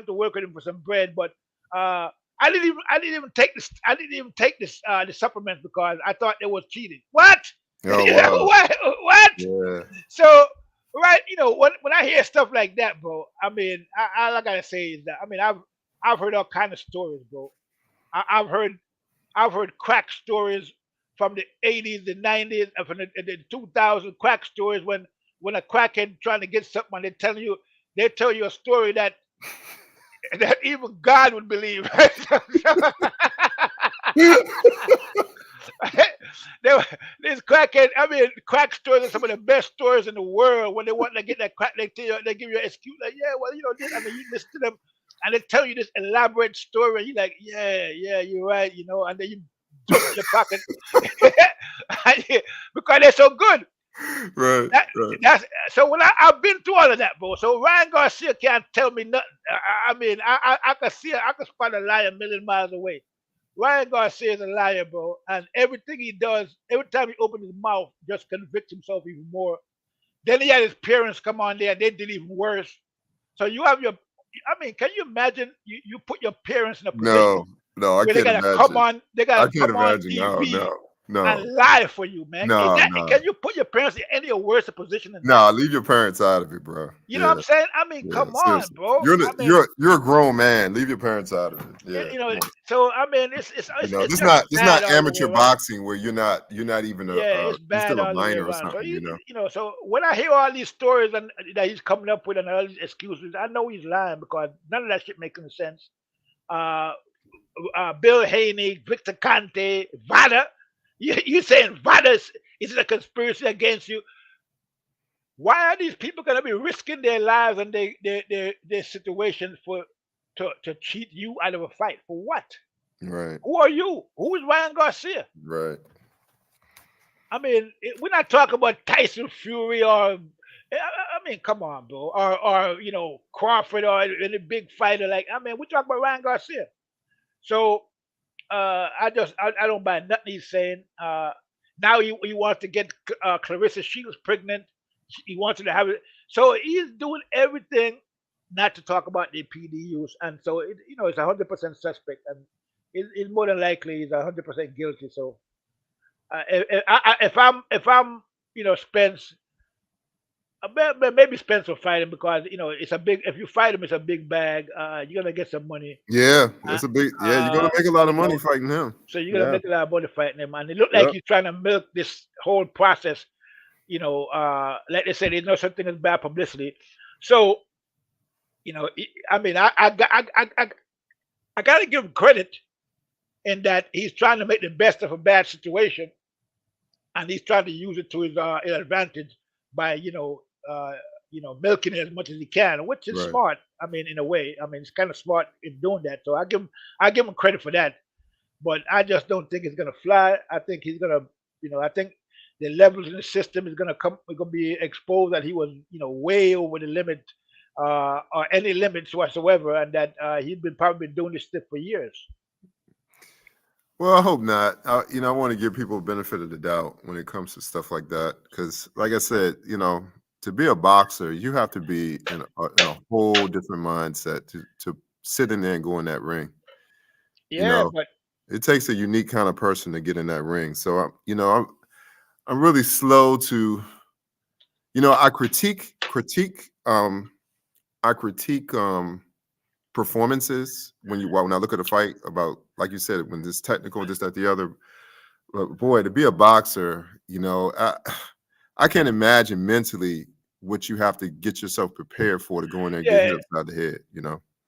to work with him for some bread, but I didn't even take this the supplements because I thought it was cheating. What? Oh wow. What? Yeah. So right, when I hear stuff like that, bro, I mean, all I gotta say is that I mean I've heard all kind of stories, bro. I've heard crack stories from the 80s, the 90s, and from the 2000 crack stories when a crackhead trying to get something and they tell you a story that even God would believe. There, this crackhead, I mean, crack stories are some of the best stories in the world. When they want to get that crack, they give you an excuse like, yeah, well, this, I mean, you listen to them, and they tell you this elaborate story, and you're like, yeah, you're right, and then you jump in your pocket because they're so good. Right. That, Right. that's so when I've been through all of that, bro. So Ryan Garcia can't tell me nothing. I mean, I can see it. I can spot a lie a million miles away. Ryan Garcia is a liar, bro, and everything he does, every time he opens his mouth, just convicts himself even more. Then he had his parents come on there, and they did even worse. So you have I mean, can you imagine you put your parents in a position No. No, I where they can't gotta come imagine. on, I can't imagine. No. TV No. No. and lie for you, man. No. No. Can you put your parents in any worse position than that? No. Leave your parents out of it, bro. You know what Yeah. I'm saying? I mean, Yeah. come on, Seriously. bro. You're I mean, you're a grown man. Leave your parents out of it. Yeah. you know, Come on. so I mean, it's This just not bad all the way amateur around. boxing where you're not even Yeah, it's you're bad still a all the way minor or around. So something. so when I hear all these stories and that he's coming up with and all these excuses, I know he's lying because none of that shit makes any sense. Uh, Bill Haney, Victor Conte, Vada. You saying Vada is a conspiracy against you? Why are these people going to be risking their lives and their situations to cheat you out of a fight for what? Right. Who are you? Who is Ryan Garcia? Right. I mean, we're not talking about Tyson Fury or I mean, come on, bro, or Crawford or any big fighter like. I mean, we're talking about Ryan Garcia. So I don't buy nothing he's saying. Now he wants to get Clarissa Shields pregnant. He wants her to have it. So he's doing everything not to talk about the PD use, and so it's 100% suspect, and it's more than likely he's 100% guilty. So if I'm Spence, maybe Spence will fight him because it's a big. If you fight him, it's a big bag. You're gonna get some money. Yeah, Uh, it's a big. Yeah, you're gonna make a lot of money fighting him. So you're gonna Yeah. make a lot of money fighting him, and it looked like Yep. he's trying to milk this whole process. Like they said, there's no such thing as bad publicity. So I mean, I got to give him credit in that he's trying to make the best of a bad situation, and he's trying to use it to his advantage by milking it as much as he can, which is Right. smart. I mean, in a way, I mean, it's kind of smart in doing that. So I give him credit for that. But I just don't think it's gonna fly. I think he's gonna, I think the levels in the system is gonna come. We're gonna be exposed that he was, way over the limit, or any limits whatsoever, and that he's been probably been doing this stuff for years. Well, I hope not. I want to give people a benefit of the doubt when it comes to stuff like that, because, like I said, to be a boxer, you have to be in a whole different mindset to sit in there and go in that ring. Yeah, but It takes a unique kind of person to get in that ring. So, I'm really slow to, I critique performances when I look at a fight about, like you said, when it's technical, this, that, the other. But boy, to be a boxer, I can't imagine mentally what you have to get yourself prepared for to go in there and get yeah, hit upside the head.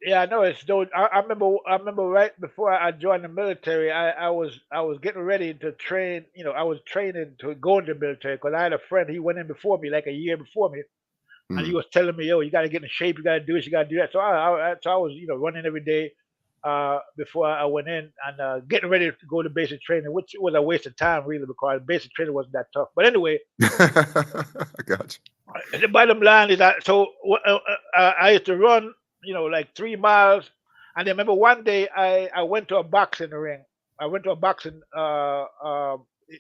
yeah, I know it's those. I remember right before I joined the military, I was getting ready to train. I was training to go into the military because I had a friend. He went in before me, like a year before me, and he Mhm. was telling me, "Yo, you got to get in shape. You got to do this. You got to do that." So I was, running every day before I went in and getting ready to go to basic training, which was a waste of time really because basic training wasn't that tough. But anyway, I got the bottom line is that I used to run, like 3 miles, and I remember one day I went to a boxing ring. I went to a boxing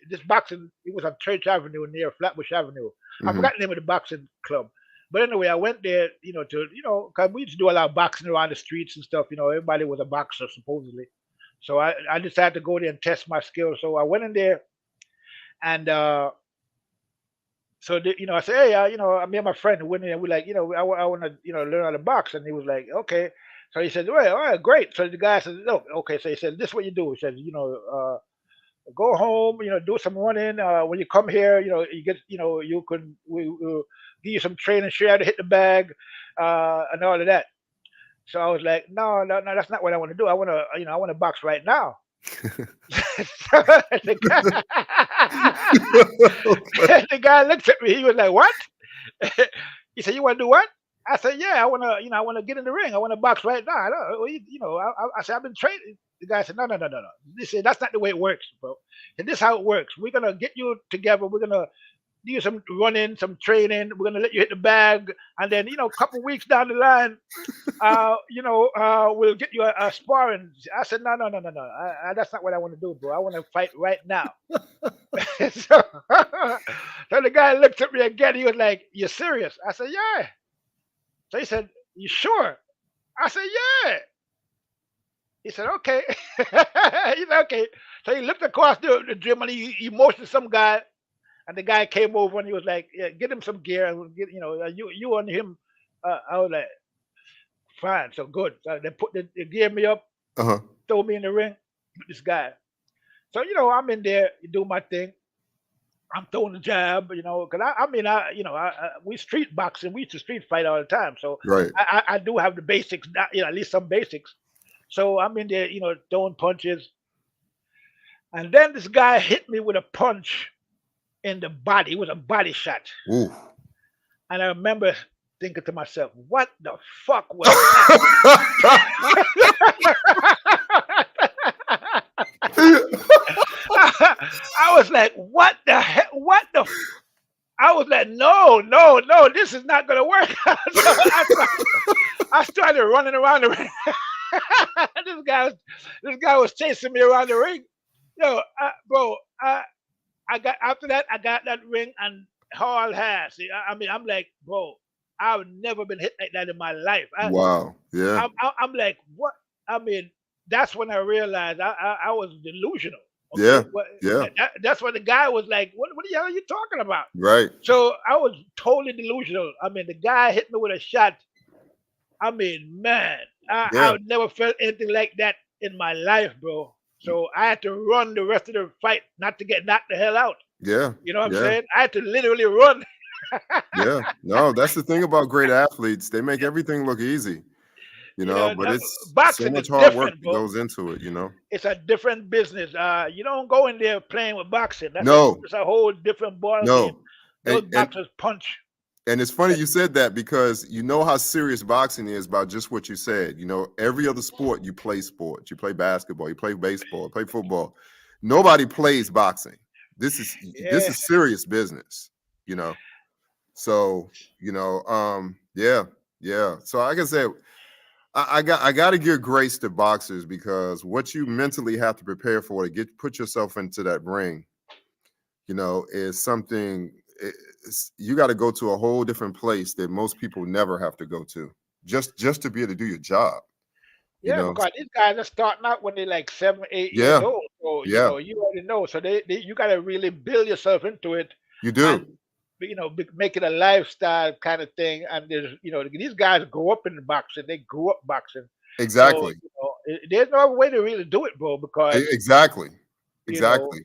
this boxing, it was on Church Avenue near Flatbush Avenue. you. I forgot the name of the boxing club. But anyway, I went there, because we used to do a lot of boxing around the streets and stuff. Everybody was a boxer supposedly. So I decided to go there and test my skills. So I went in there and I said, hey, me and my friend went in and we like, I want to, learn how to box. And he was like, okay. So he said, well, all right, great. So the guy said, look, okay. So he said, this is what you do. He said, go home, do some running. When you come here, you get, you can, we'll give you some training, show you how to hit the bag, and all of that. So I was like, no, no, no, that's not what I want to do. I want to, I want to box right now. the, guy, the guy looked at me. He was like, "What?" He said, "You want to do what?" I said, "Yeah, I want to. I want to get in the ring. I want to box right now." I said, "I've been training." The guy said, "No, no, no, no, no." He said, "That's not the way it works, bro. And this is how it works. We're gonna get you together. We're gonna do some running, some training. We're gonna let you hit the bag, and then a couple weeks down the line, we'll get you a sparring." I said, "No, no, no, no, no. That's not what I want to do, bro. I want to fight right now." so, so the guy looked at me again. He was like, "You serious?" I said, "Yeah." So he said, "You sure?" I said, "Yeah." He said, "Okay." He said, "Okay." So he looked across the gym and he motioned to some guy, and the guy came over and he was like, "Yeah, get him some gear and we'll get you and him." I was like, "Fine, so good." So they geared me up, Uh-huh. throw me in the ring with this guy. So I'm in there, do my thing. I'm throwing the jab, because we street boxing, we used to street fight all the time. So Right. I do have the basics, at least some basics. So I'm in there, throwing punches. And then this guy hit me with a punch in the body. It was a body shot. Ooh. And I remember thinking to myself, what the fuck was that? I was like, what the heck? What the? I was like, no, no, no, this is not going to work. I started running around the ring. this guy was chasing me around the ring. Bro, I got after that. I got that ring and hauled ass. I'm like, bro, I've never been hit like that in my life. Wow. Yeah. I'm like, what? I mean, that's when I realized I was delusional. Yeah. Okay, Yeah. that's what the guy was like. What the hell are you talking about? Right. So I was totally delusional. I mean, the guy hit me with a shot. I mean, man, Yeah. I've never felt anything like that in my life, bro. So I had to run the rest of the fight not to get knocked the hell out. Yeah. You know what I'm Yeah. saying? I had to literally run. Yeah. No, that's the thing about great athletes. They make everything look easy, but it's so Boxing much is hard work different, that bro. goes into it, It's a different business. You don't go in there playing with boxing. No. It's a whole different ball game. No. Those And boxers punch. And it's funny you said that because you know how serious boxing is about just what you said. You know, every other sport, you play sports. You play basketball, you play baseball, you play football. Nobody plays boxing. This Yeah, is serious business, you know. So, yeah, yeah. So like I said, I got to give grace to boxers because what you mentally have to prepare for to put yourself into that ring, is something. You got to go to a whole different place that most people never have to go to just to be able to do your job. You yeah, know, because these guys are starting out when they're like 7, 8 years yeah, old. So yeah, you already know. So you got to really build yourself into it, you and do make it a lifestyle kind of thing. And there's these guys grow up in boxing. They grew up boxing. So exactly, there's no other way to really do it, bro. Because exactly, you know, exactly.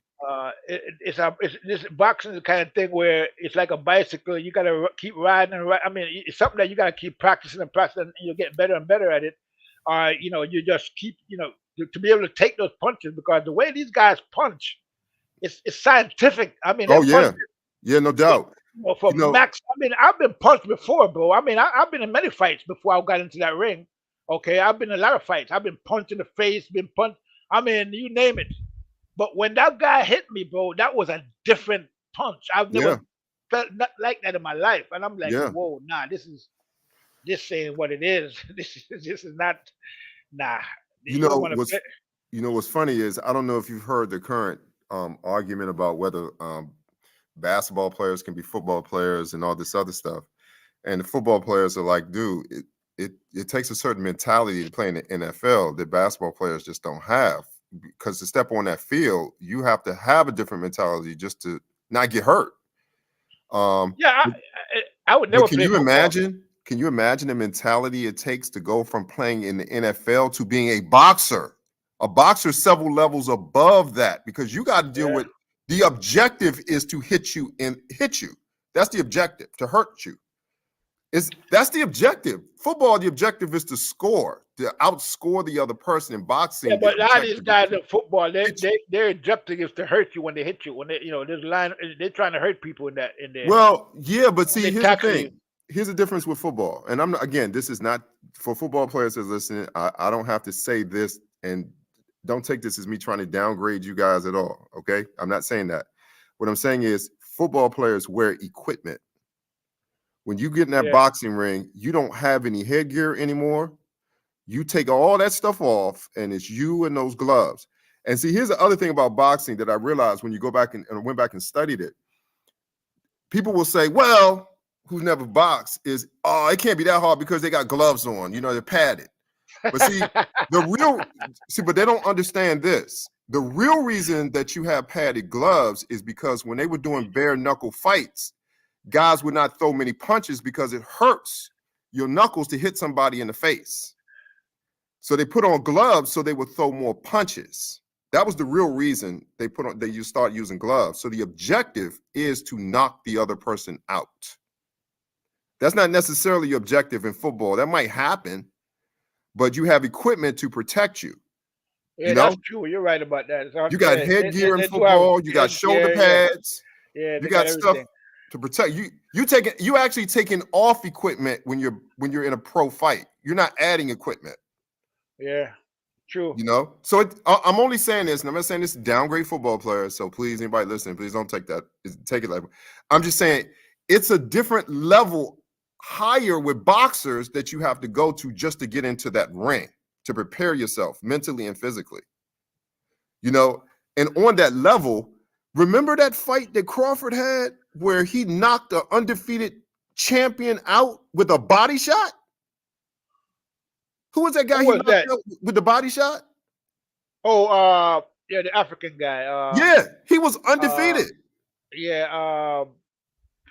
it's this boxing is the kind of thing where it's like a bicycle. You got to keep riding and ride. I mean, it's something that you got to keep practicing and practicing, and you'll get better and better at it. Or you just keep to be able to take those punches because the way these guys punch, it's scientific. I mean, Oh they're punching yeah, yeah, no doubt. for You know, max. I mean, I've been punched before, bro. I mean, I've been in many fights before I got into that ring. Okay, I've been in a lot of fights. I've been punched in the face, been punched. I mean, you name it. But when that guy hit me, bro, that was a different punch. I've never yeah, felt not like that in my life. And I'm like, yeah. whoa, nah, this ain't what it is. This is not nah. You You don't know want to what's play. what's funny is I don't know if you've heard the current argument about whether basketball players can be football players and all this other stuff. And the football players are like, dude, it takes a certain mentality to play in the NFL that basketball players just don't have. Because to step on that field, you have to have a different mentality just to not get hurt. Um, Yeah, but, I would but never play football. Can you imagine the mentality it takes to go from playing in the NFL to being a boxer? A boxer several levels above that because you got to deal Yeah. with the objective is to hit you and hit you. That's the objective, to hurt you. That's the objective. Football, the objective is to score, to outscore the other person. In Yeah, boxing, the but a lot of these objective is guys to in football, hit you. their objective is to hurt you when they hit you. When they there's a line they're trying to hurt people in there. Well, yeah, but When see, they here's the tackle you. thing. Here's the difference with football. And I'm not, again, this is not for football players that's listening. I don't have to say this and don't take this as me trying to downgrade you guys at all. Okay. I'm not saying that. What I'm saying is football players wear equipment. When you get in that Yeah. boxing ring, you don't have any headgear anymore. You take all that stuff off, and it's you and those gloves. And see, here's the other thing about boxing that I realized when you go back and went back and studied it. People will say, well, who's never boxed is, oh, it can't be that hard because they got gloves on, they're padded. But see, but they don't understand this. The real reason that you have padded gloves is because when they were doing bare knuckle fights, guys would not throw many punches because it hurts your knuckles to hit somebody in the face. So they put on gloves so they would throw more punches. That was the real reason you start using gloves. So the objective is to knock the other person out. That's not necessarily your objective in football. That might happen, but you have equipment to protect you. Yeah, that's true. You're right about that. You got Yeah, headgear in they do have football. You got shoulder headgear. Yeah, pads. yeah, You they got got stuff everything. to protect you. You actually taking off equipment when you're in a pro fight. You're not adding equipment. Yeah, true. So I'm only saying this, and I'm not saying this to downgrade football players. So please, anybody listening, please don't take it like. I'm just saying it's a different level higher with boxers that you have to go to just to get into that ring to prepare yourself mentally and physically. And on that level, remember that fight that Crawford had where he knocked an undefeated champion out with a body shot? Who was that guy Who he was knocked that? out with the body shot? Oh, yeah, the African guy. Yeah, he was undefeated. Yeah.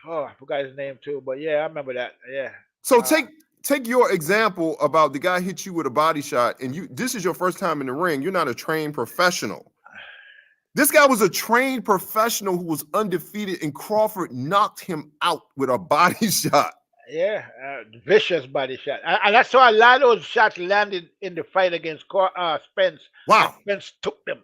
Oh, I forgot his name too, but yeah, I remember that. Yeah. So take your example about the guy hit you with a body shot, and this is your first time in the ring. You're not a trained professional. This guy was a trained professional who was undefeated, and Crawford knocked him out with a body shot. Yeah, vicious body shot. And I saw a lot of those shots landed in the fight against Spence. Wow. And Spence took them.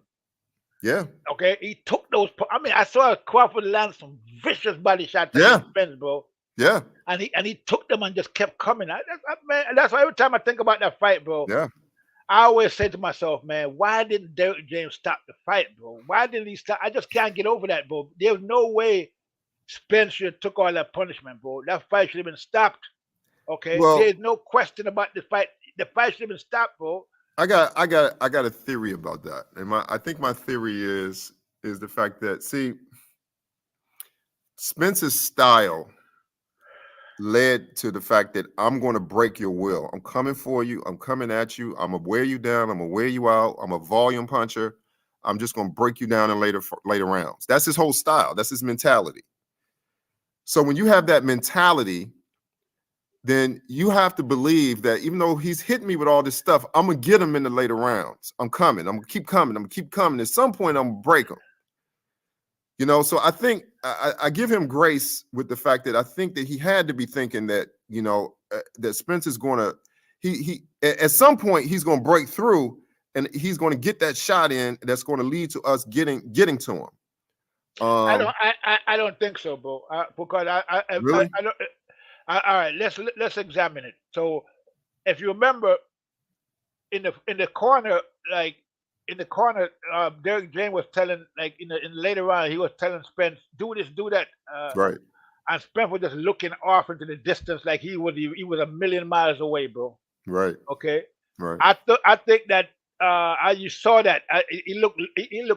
Yeah. Okay, he took those. I mean, I saw Crawford land some vicious body shots against Spence, bro. Yeah. and he took them and just kept coming. Man, that's why every time I think about that fight, bro, Yeah. I always say to myself, man, why didn't Derrick James stop the fight, bro? Why didn't he stop? I just can't get over that, bro. There's no way Spence should have took all that punishment, bro. That fight should have been stopped. Okay, Well, there's no question about the fight. The fight should have been stopped, bro. I got a theory about that. And I think my theory is the fact that, see, Spence's style led to the fact that I'm going to break your will. I'm coming for you. I'm coming at you. I'm gonna wear you down. I'm gonna wear you out. I'm a volume puncher. I'm just going to break you down in later rounds. That's his whole style. That's his mentality. So when you have that mentality, then you have to believe that even though he's hitting me with all this stuff, I'm going to get him in the later rounds. I'm coming. I'm going to keep coming. I'm going to keep coming. At some point, I'm going to break him. You know, so I think I give him grace with the fact that I think that he had to be thinking that, you know, that Spence is going to, he at some point, he's going to break through and he's going to get that shot in that's going to lead to us getting to him. I don't think so, bro. Because Really? I don't. All right, let's examine it. So, if you remember, in the corner, like in the corner, Derrick James was telling, like in later on, he was telling Spence, do this, do that, Right. and Spence was just looking off into the distance, like he was a million miles away, bro. Right. Okay. Right. I think that you saw that he looked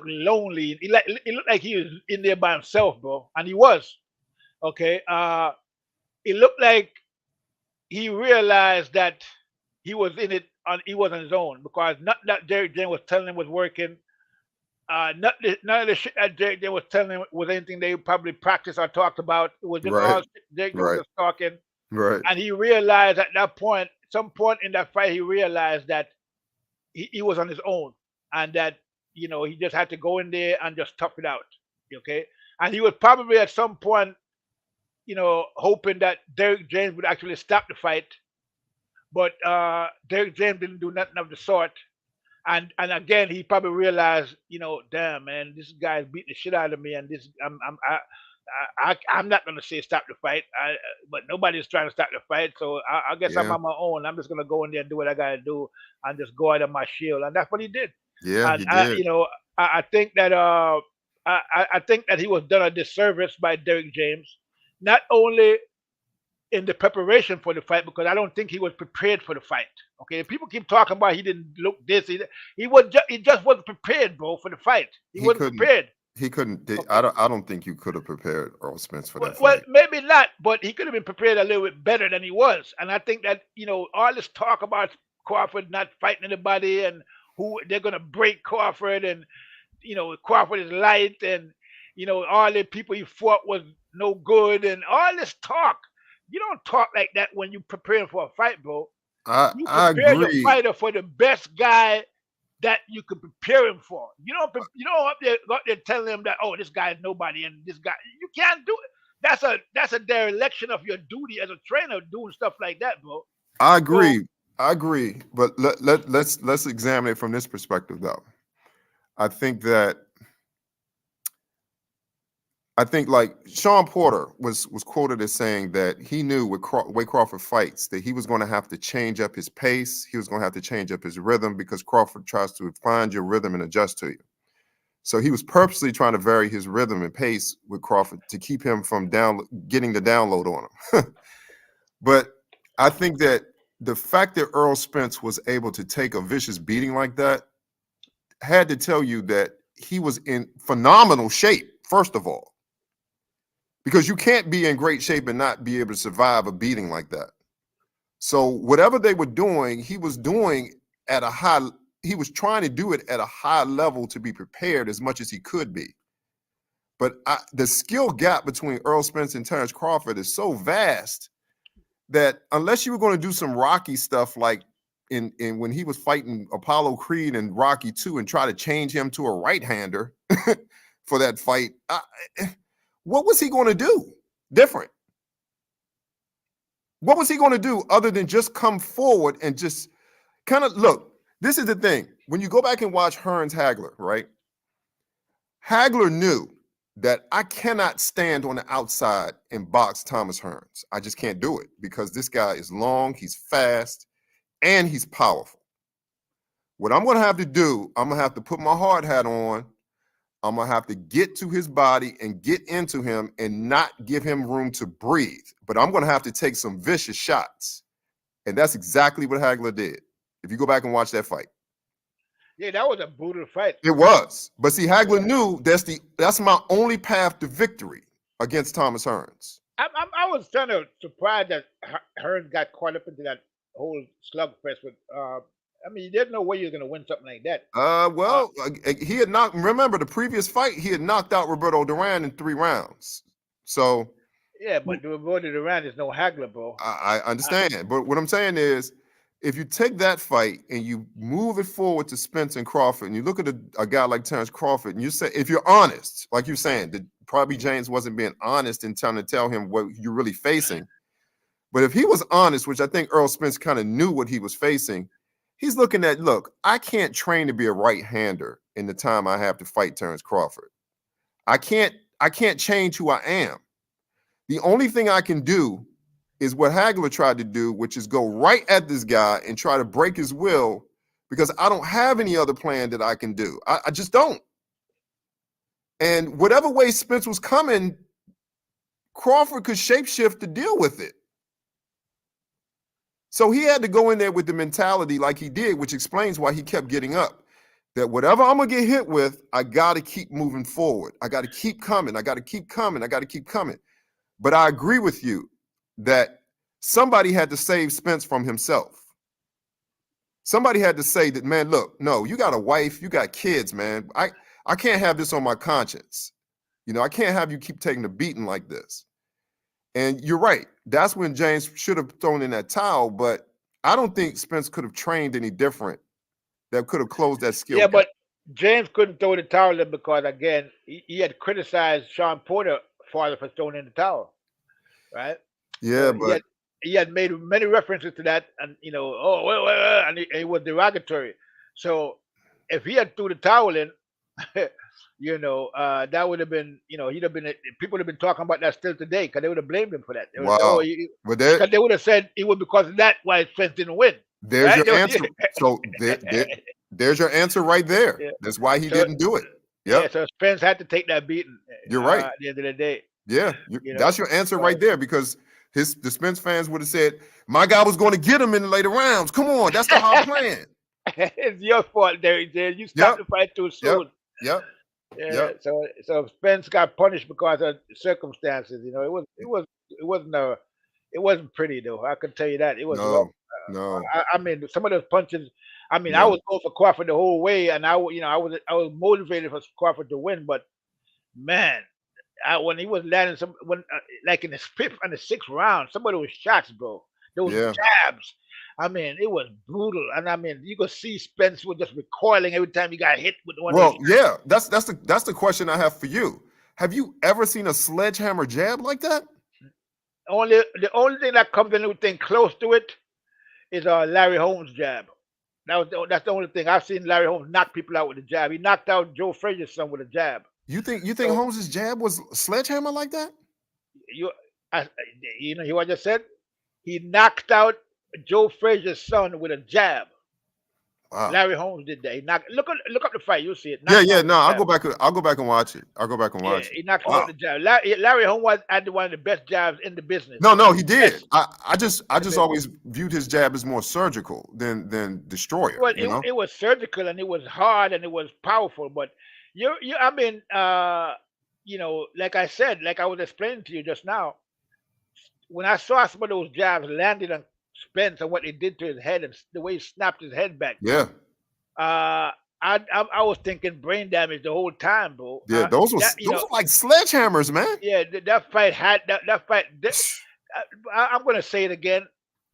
lonely. He looked like he was in there by himself, bro, and he was. Okay. It looked like he realized that he was in it he was on his own, because nothing that Derrick James was telling him was working. None of the shit that Derrick James was telling him was anything they probably practiced or talked about. It was just Right. all Derrick James was Right. just talking. Right. And he realized at that point, some point in that fight, he realized that he was on his own, and that he just had to go in there and just tough it out. Okay. And he was probably at some point, hoping that Derrick James would actually stop the fight. But Derrick James didn't do nothing of the sort. And again, he probably realized, damn man, this guy's beating the shit out of me, and this I'm not gonna say stop the fight, but nobody's trying to stop the fight, so I guess I'm Yeah. on my own. I'm just gonna go in there and do what I gotta do, and just go out of my shield, and that's what he did. Yeah, And he did. I think that I think that he was done a disservice by Derrick James, not only in the preparation for the fight, because I don't think he was prepared for the fight. Okay, people keep talking about he didn't look this. He just wasn't prepared, bro, for the fight. He wasn't couldn't. prepared. He couldn't. Okay. I don't think you could have prepared Earl Spence for that Well, fight. maybe not, but he could have been prepared a little bit better than he was. And I think that all this talk about Crawford not fighting anybody and who they're gonna break Crawford, and Crawford is light, and all the people he fought was no good, and all this talk. You don't talk like that when you're preparing for a fight, bro. You I prepare your agree. fighter for the best guy that you could prepare him for. You don't up there telling him that, oh, this guy is nobody, and this guy, you can't do it. That's a dereliction of your duty as a trainer, doing stuff like that, bro. I So agree. I agree. But let's examine it from this perspective, though. I think like Sean Porter was quoted as saying that he knew with way Crawford fights that he was going to have to change up his pace. He was going to have to change up his rhythm, because Crawford tries to find your rhythm and adjust to you. So he was purposely trying to vary his rhythm and pace with Crawford to keep him from getting the download on him. But I think that the fact that Earl Spence was able to take a vicious beating like that had to tell you that he was in phenomenal shape, first of all. Because you can't be in great shape and not be able to survive a beating like that. So whatever they were doing, he was doing at a high, he was trying to do it at a high level to be prepared as much as he could be. But the skill gap between Earl Spence and Terence Crawford is so vast that unless you were going to do some Rocky stuff, like in when he was fighting Apollo Creed and Rocky 2, and try to change him to a right-hander for that fight, what was he going to do different? What was he going to do other than just come forward and just kind of look? This is the thing. When you go back and watch Hearns Hagler, right? Hagler knew that I cannot stand on the outside and box Thomas Hearns. I just can't do it because this guy is long, he's fast, and he's powerful. What I'm going to have to do, I'm going to have to put my hard hat on. I'm going to have to get to his body and get into him and not give him room to breathe. But I'm going to have to take some vicious shots. And that's exactly what Hagler did. If you go back and watch that fight. Yeah, that was a brutal fight. It was. But see, Hagler knew that's my only path to victory against Thomas Hearns. I was kind of surprised that Hearns got caught up into that whole slugfest with. I mean, there's no way you're going to win something like that. He had knocked. Remember the previous fight, he had knocked out Roberto Duran in 3 rounds. So yeah, but Roberto Duran is no Hagler, bro. I understand, but what I'm saying is, if you take that fight and you move it forward to Spence and Crawford, and you look at a guy like Terence Crawford, and you say, if you're honest, like you're saying, that probably James wasn't being honest in trying to tell him what you're really facing. But if he was honest, which I think Earl Spence kind of knew what he was facing, he's looking at, look, I can't train to be a right-hander in the time I have to fight Terence Crawford. I can't change who I am. The only thing I can do is what Hagler tried to do, which is go right at this guy and try to break his will, because I don't have any other plan that I can do. I just don't. And whatever way Spence was coming, Crawford could shapeshift to deal with it. So he had to go in there with the mentality like he did, which explains why he kept getting up. That whatever I'm going to get hit with, I got to keep moving forward. I got to keep coming. I got to keep coming. I got to keep coming. But I agree with you that somebody had to save Spence from himself. Somebody had to say that, man, look, no, you got a wife, you got kids, man. I can't have this on my conscience. You know, I can't have you keep taking a beating like this. And you're right. That's when James should have thrown in that towel, but I don't think Spence could have trained any different that could have closed that skill gap. But James couldn't throw the towel in because, again, he had criticized Sean Porter father for throwing in the towel, right? Yeah, but he had made many references to that, and and it was derogatory. So if he had threw the towel in, that would have been, he'd have been. People would have been talking about that still today because they would have blamed him for that. They wow. Because they would have said it was because of that why Spence didn't win. There's your answer. So there's your answer right there. Yeah. That's why he didn't do it. Yep. Yeah. So Spence had to take that beating. You're right. At the end of the day. Yeah, that's your answer right there, because the Spence fans would have said, my guy was going to get him in the later rounds. Come on, that's the hard plan. It's your fault, Derek. You stopped the fight too soon. Yep. Yeah. So Spence got punished because of circumstances. It wasn't pretty though. I can tell you that. It was no. I mean, some of those punches. I mean, I was going for Crawford the whole way, and I was motivated for Crawford to win, but man. When he was landing like in the 5th and the 6th round, somebody was shots, bro. Those jabs. I mean, it was brutal, and I mean, you could see Spence was just recoiling every time he got hit with one. Well, yeah, that's the question I have for you. Have you ever seen a sledgehammer jab like that? The only thing that comes anything close to it is Larry Holmes' jab. That's the only thing I've seen. Larry Holmes knock people out with a jab. He knocked out Joe Frazier's son with a jab. You think Holmes' jab was sledgehammer like that? You hear what I just said? He knocked out Joe Frazier's son with a jab. Wow. Larry Holmes did that. He knocked. Look up the fight. You'll see it. No, I'll go back and watch it. He knocked him out the jab. Larry Holmes had one of the best jabs in the business. No, he did. I just always viewed his jab as more surgical than destroyer. Well, it was surgical and it was hard and it was powerful, but. I mean, like I said, like I was explaining to you just now, when I saw some of those jabs landing on Spence and what they did to his head and the way he snapped his head back. Yeah. I was thinking brain damage the whole time, bro. Yeah, those were like sledgehammers, man. Yeah, that fight had that fight. I'm gonna say it again.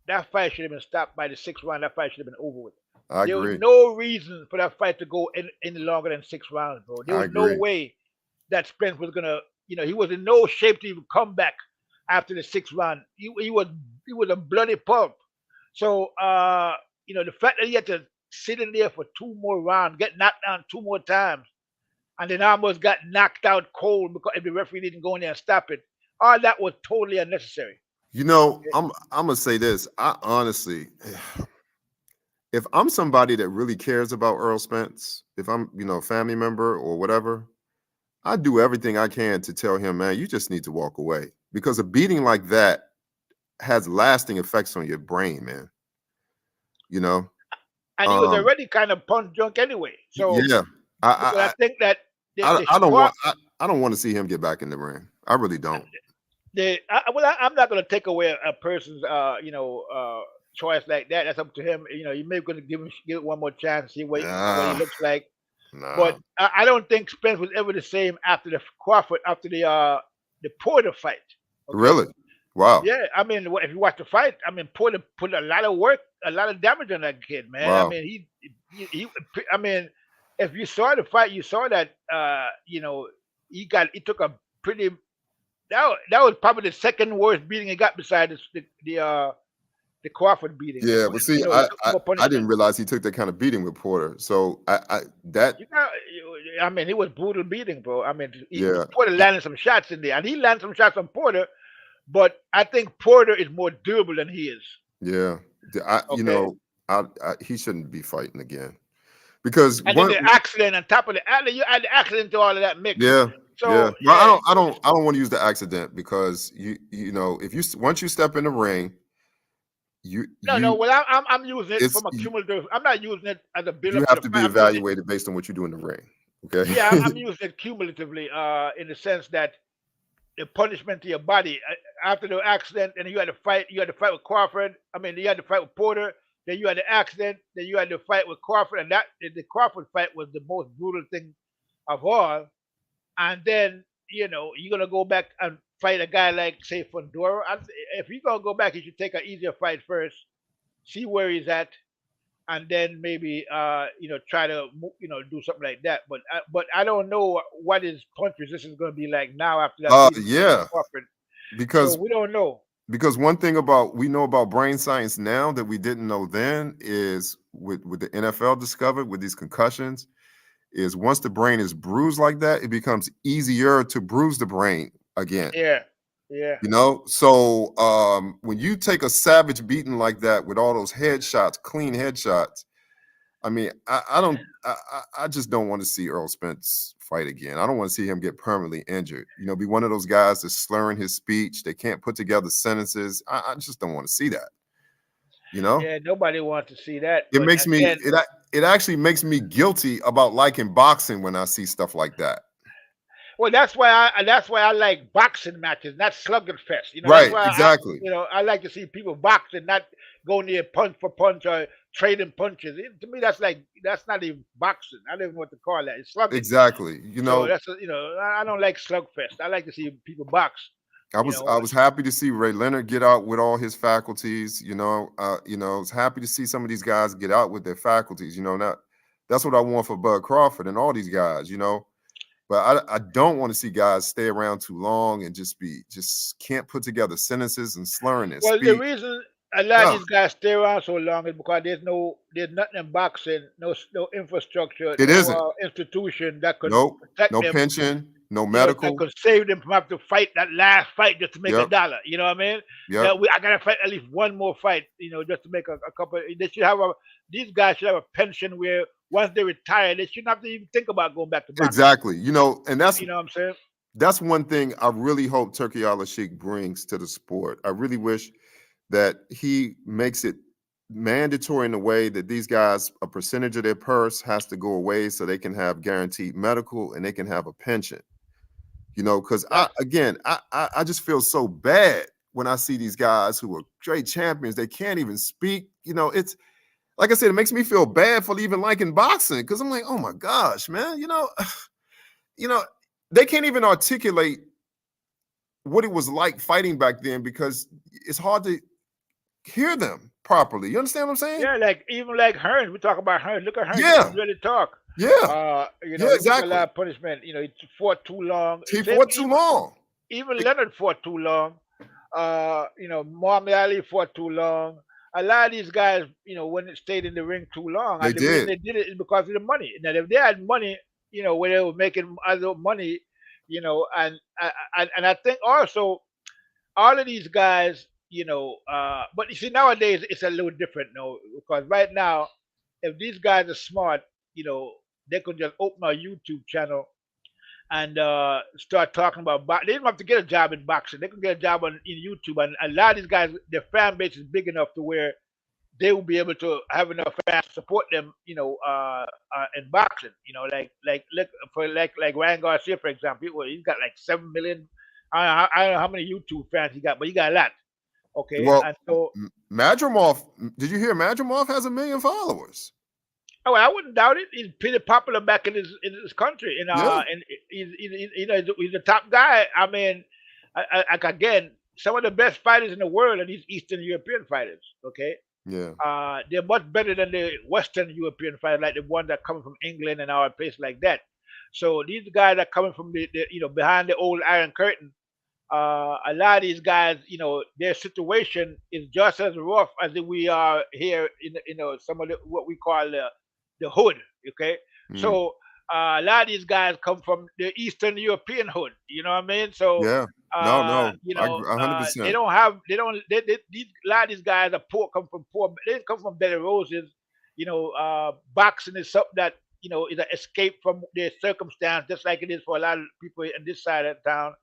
That fight should have been stopped by the 6th round. That fight should have been over with. There was no reason for that fight to go any longer than 6 rounds, bro. There was no way that Spence was gonna, he was in no shape to even come back after the 6th round. He was a bloody pulp. So the fact that he had to sit in there for 2 more rounds, get knocked down 2 more times, and then almost got knocked out cold because if the referee didn't go in there and stop it. All that was totally unnecessary. You know, I'm gonna say this. I honestly, if I'm somebody that really cares about Earl Spence, if I'm, a family member or whatever, I do everything I can to tell him, man, you just need to walk away because a beating like that has lasting effects on your brain, man. You know, And he was um, already kind of punch drunk anyway. So yeah, because I I, think that the I don't squad, want, I don't want to see him get back in the ring. I really don't. I'm not going to take away a person's choice like that. That's up to him. You may going to give it one more chance, see what he Nah, looks like. nah, But I don't think Spence was ever the same after the Crawford after the Porter fight. Okay. really? Wow, Yeah, I mean, if you watch the fight, I mean, Porter put a lot of work, a lot of damage on that kid, man. I wow. mean, he I mean, if you saw the fight, you saw that, he took a pretty, that was probably the second worst beating he got beside the Crawford beating. Yeah, but see, He took more I didn't punishment. realize he took that kind of beating with Porter. So I that You got, I mean, it was brutal beating, bro. I mean, yeah, Porter landed some shots in there, and he landed some shots on Porter, but I think Porter is more durable than he is. yeah. Okay. He shouldn't be fighting again because And then one, the accident on top of the you add the accident to all of that mix. yeah, yeah. So Well, yeah, I don't want to use the accident because you know if you once you step in the ring, no. you Well, I'm using it it's from a cumulative. I'm not using it as a build you up to have the to fight. be I'm using it. evaluated based on what you do in the ring. Okay. Yeah, I'm using it cumulatively. In the sense that the punishment to your body after the accident, and you had to fight. You had to fight with Crawford. I mean, you had to fight with Porter. Then you had the accident. Then you had to fight with Crawford, and that the Crawford fight was the most brutal thing of all. And then you're gonna go back and fight a guy like say Fundora. If you're gonna go back, you should take an easier fight first, see where he's at, and then maybe try to do something like that. But I don't know what his punch resistance is gonna be like now after that beating against Yeah, Crawford. So because we don't know. one thing we know about brain science now that we didn't know then is with the NFL discovered with these concussions is once the brain is bruised like that, it becomes easier to bruise the brain again. Yeah, yeah, So when you take a savage beating like that with all those headshots, clean headshots, I mean, I just don't want to see Earl Spence fight again. I don't want to see him get permanently injured. Be one of those guys that's slurring his speech. They can't put together sentences. I just don't want to see that. yeah. Nobody wants to see that. It But makes me again, it actually makes me guilty about liking boxing when I see stuff like that. well, that's why I like boxing matches, not slugger fest. That's Right, why exactly. I like to see people boxing, not going there punch for punch or trading punches. To me, that's not even boxing. I don't even know what to call that. It's slugging. Exactly. So I don't like slugfest. I like to see people box. I was happy to see Ray Leonard get out with all his faculties. I was happy to see some of these guys get out with their faculties. That's what I want for Bud Crawford and all these guys. But I don't want to see guys stay around too long and just can't put together sentences and slurring their Well, the speech. reason a lot of No, these guys stay around so long is because there's nothing in boxing, no infrastructure, it no isn't. institution that could Nope. protect No them. pension. No That medical. could save them from having to fight that last fight just to make a Yep. dollar. You know what I mean? Yep. I gotta fight at least one more fight, just to make a couple. They should have these guys should have a pension where once they retire, they shouldn't have to even think about going back to boxing. Exactly. And that's You know what I'm saying? that's one thing I really hope Turkey Al Sheikh brings to the sport. I really wish that he makes it mandatory in a way that these guys, a percentage of their purse has to go away so they can have guaranteed medical and they can have a pension. Because I just feel so bad when I see these guys who are great champions. They can't even speak. It's like I said, it makes me feel bad for even liking boxing because I'm like, oh my gosh, man, they can't even articulate what it was like fighting back then because it's hard to hear them properly. You understand what I'm saying? Yeah, even like Hearns. We talk about Hearns. Look at Hearns. Yeah. He can really talk. Yeah. He Yeah, took exactly. a lot of punishment. He fought too long. He fought too long. Even Leonard fought too long. Muhammad Ali fought too long. A lot of these guys, when they stayed in the ring too long, They and the reason did. they did it is because of the money. Now, if they had money where they were making other money, and I think also all of these guys, but you see nowadays it's a little different, because right now, if these guys are smart, they could just open a YouTube channel and start talking about boxing. They don't have to get a job in boxing. They can get a job in YouTube, and a lot of these guys, their fan base is big enough to where they will be able to have enough fans to support them, in boxing. Like look for like Ryan Garcia, for example. He's got like 7 million. I don't know how many YouTube fans he got, but he got a lot. Okay, Well, and so Madrimov, did you hear Madrimov has 1 million followers? I wouldn't doubt it. He's pretty popular back in his country, Yeah. and he's a top guy. I mean, again, some of the best fighters in the world are these Eastern European fighters. Okay, Yeah. they're much better than the Western European fighters, like the ones that come from England and our place like that. So these guys are coming from the behind the old Iron Curtain. A lot of these guys, their situation is just as rough as we are here in some of what we call the hood. Okay, Mm. so a lot of these guys come from the Eastern European hood. You know what I mean? So Yeah. No. I agree they 100%. don't have these a lot of these guys are poor, come from poor. They didn't come from better roses. Boxing is something that is an escape from their circumstance, just like it is for a lot of people in this side of town.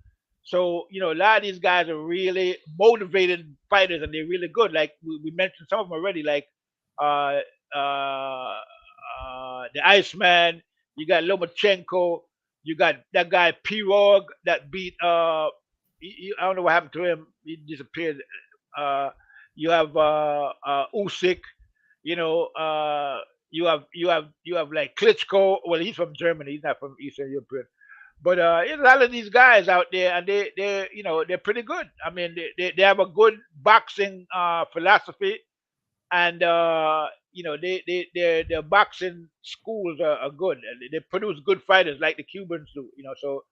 So, a lot of these guys are really motivated fighters, and they're really good. Like we mentioned some of them already, like uh, uh, the Iceman. You got Lomachenko. You got that guy Pirog that beat. I don't know what happened to him. He disappeared. Uh, you have Usyk. You know, you have like Klitschko. Well, he's from Germany. He's not from Eastern Europe. But there's a lot of these guys out there, and they're pretty good. I mean, they have a good boxing philosophy, and their boxing schools are good. And they produce good fighters like the Cubans do. So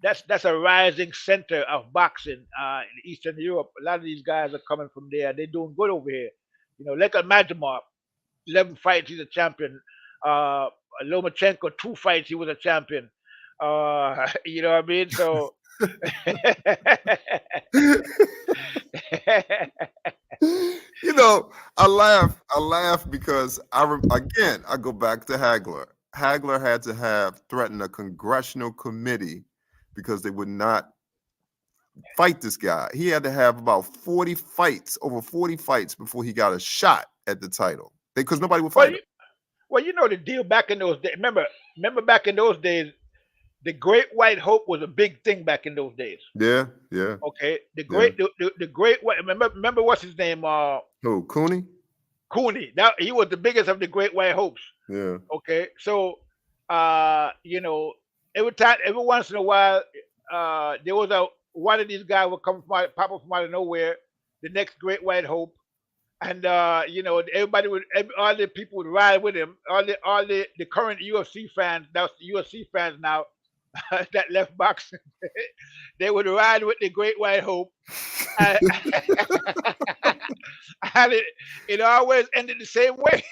that's a rising center of boxing in Eastern Europe. A lot of these guys are coming from there. They're doing good over here. Like a Madrimov, 11 fights, he's a champion. Uh, Lomachenko, 2 fights, he was a champion. You know what I mean? So, I laugh because again, I go back to Hagler. Hagler had to have threatened a congressional committee because they would not fight this guy. He had to have about 40 fights, over 40 fights before he got a shot at the title. Because nobody would well, fight him. you know the deal back in those days. Remember back in those days, the Great White Hope was a big thing back in those days. Yeah. Okay, the Great White. Remember what's his name? Who, Cooney? Cooney. Now he was the biggest of the Great White Hopes. Yeah. Okay, so every once in a while, there was one of these guys would pop up from out of nowhere, the next Great White Hope, and all the people would ride with him. All the current UFC fans, that's the UFC fans now that left boxing, they would ride with the Great White Hope, and, and it always ended the same way.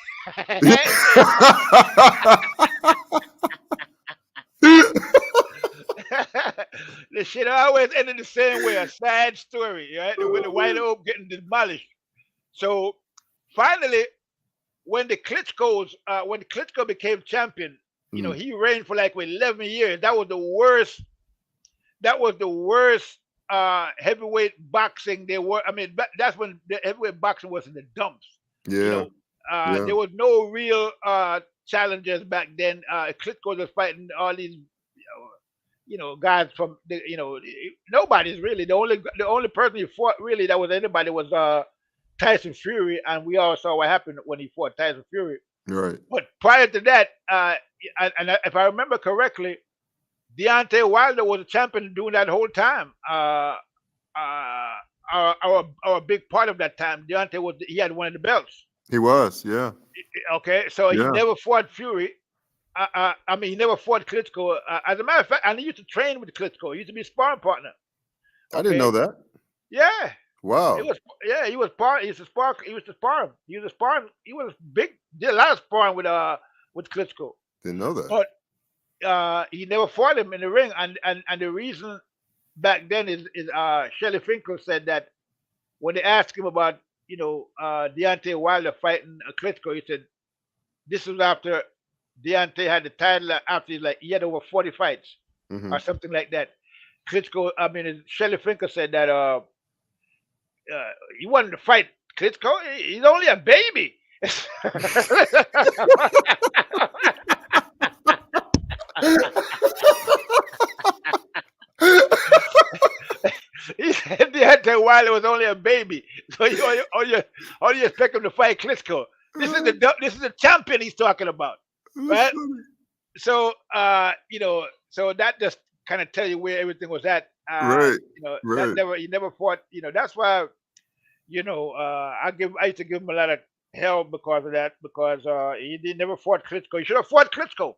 The shit always ended the same way, a sad story, right? With the White Hope getting demolished. So finally, when Klitschko became champion, he reigned for like 11 years. That was the worst. That was the worst heavyweight boxing there were. I mean, that's when the heavyweight boxing was in the dumps. Yeah. There was no real challengers back then. Klitschko was fighting all these, guys from nobody's really. The only person he fought really that was anybody was Tyson Fury, and we all saw what happened when he fought Tyson Fury. Right. But prior to that, and if I remember correctly, Deontay Wilder was a champion during that whole time. Our big part of that time, he had one of the belts. He was, yeah. Okay, so he never fought Fury. He never fought Klitschko. As a matter of fact, he used to train with Klitschko. He used to be a sparring partner. I didn't know that. Yeah. Wow. He was part. He used to spar. He used to spar him. He was big. Did a lot of sparring with Klitschko. Didn't know that. he never fought him in the ring, and the reason back then is Shelly Finkel said that when they asked him about Deontay Wilder fighting Klitschko, he said this was after Deontay had the title after he had over 40 fights Hmm. or something like that. Klitschko, I mean, Shelly Finkel said that he wanted to fight Klitschko. He's only a baby. He said Deontay Wilder was only a baby, so all you expect him to fight Klitschko. This is the champion he's talking about, right? So so that just kind of tell you where everything was at. Right, That right, he never fought. That's why I used to give him a lot of hell because of that, because he never fought Klitschko. He should have fought Klitschko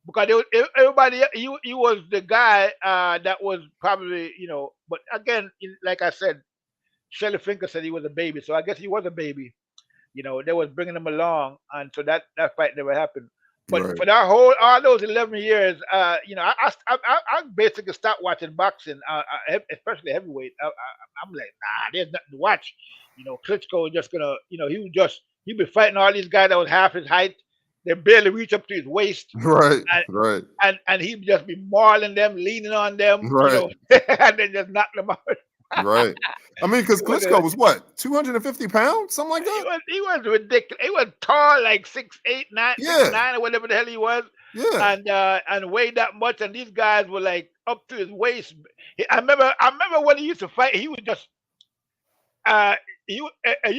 because everybody he was the guy that was probably But again, like I said, Shelly Finkel said he was a baby, so I guess he was a baby. They was bringing him along, and so that fight never happened. But right. for that all those 11 years, I basically stopped watching boxing, especially heavyweight. I'm like, nah, there's nothing to watch. Klitschko was just gonna, he'd be fighting all these guys that was half his height. They barely reach up to his waist, Right, and right, and he'd just be mauling them, leaning on them, right, and then just knock them out. right. I mean, because He was Klitschko was what, 250 pounds, something like that. he was ridiculous. He was tall, like 6'8", 9, Yeah, 6'9", or whatever the hell he was, yeah. and weighed that much. And these guys were like up to his waist. I remember when he used to fight. He was just uh, you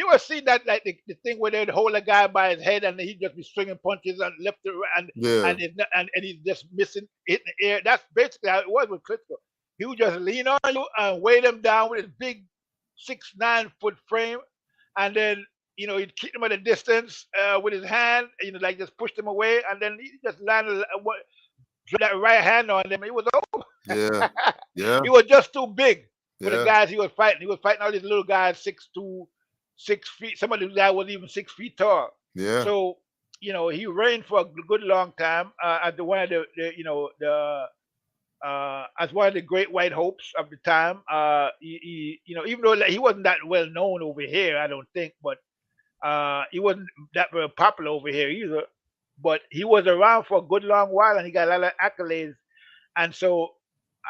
ever seen that, like the thing where they'd hold a guy by his head and he'd just be swinging punches and left to right, Yeah, and he's just missing, hitting the air. That's basically how it was with Klitschko. He would just lean on you and weigh them down with his big 6'9" frame, and then he'd keep them at a distance with his hand, like just push them away, and then he just landed that right hand on them. It was over. yeah, yeah, He was just too big for the yeah, guys he was fighting. He was fighting all these little guys, 6'2", 6 feet. Some of these guys was even 6 feet tall. yeah. So he reigned for a good long time as the one of as one of the great white hopes of the time. Even though he wasn't that well known over here, I don't think, but he wasn't that very popular over here either. But he was around for a good long while, and he got a lot of accolades. And so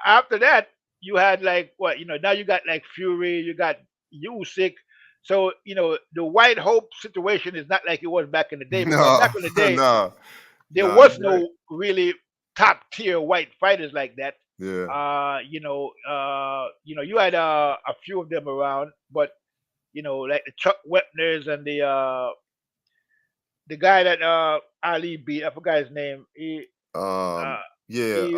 after that, you had like what now you got like Fury, you got Usyk. So the white hope situation is not like it was back in the day, because No, back in the day no, there no. was You're right. no really top tier white fighters like that. Yeah, You had a few of them around, but like the Chuck Wepners and the guy that Ali beat, I forgot his name. Uh, yeah. he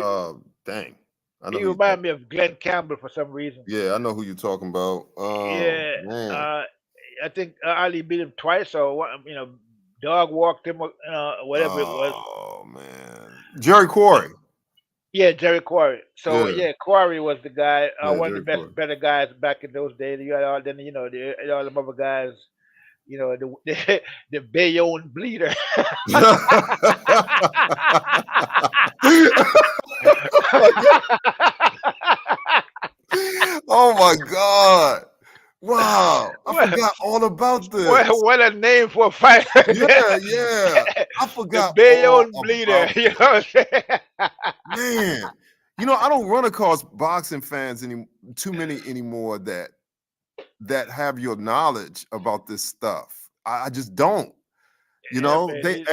Dang, I know he who you reminded talking. me of Glenn Campbell for some reason. Yeah, I know who you're talking about. Yeah, Man. I think Ali beat him twice, or dog walked him, whatever it was. Oh man, Jerry Quarry. Yeah, Jerry Quarry. So Yeah, yeah, Quarry was the guy, yeah, one of the Jerry Quarry. better guys back in those days. You had all then all the other guys, the Bayonne bleeder. Oh my God! Wow, I what, forgot all about what this. what a name for a fighter! Yeah, yeah, I The forgot all Bayonne bleeder. about You know what I'm saying? man. I don't run across boxing fans too many anymore that have your knowledge about this stuff. I just don't. Yeah, man.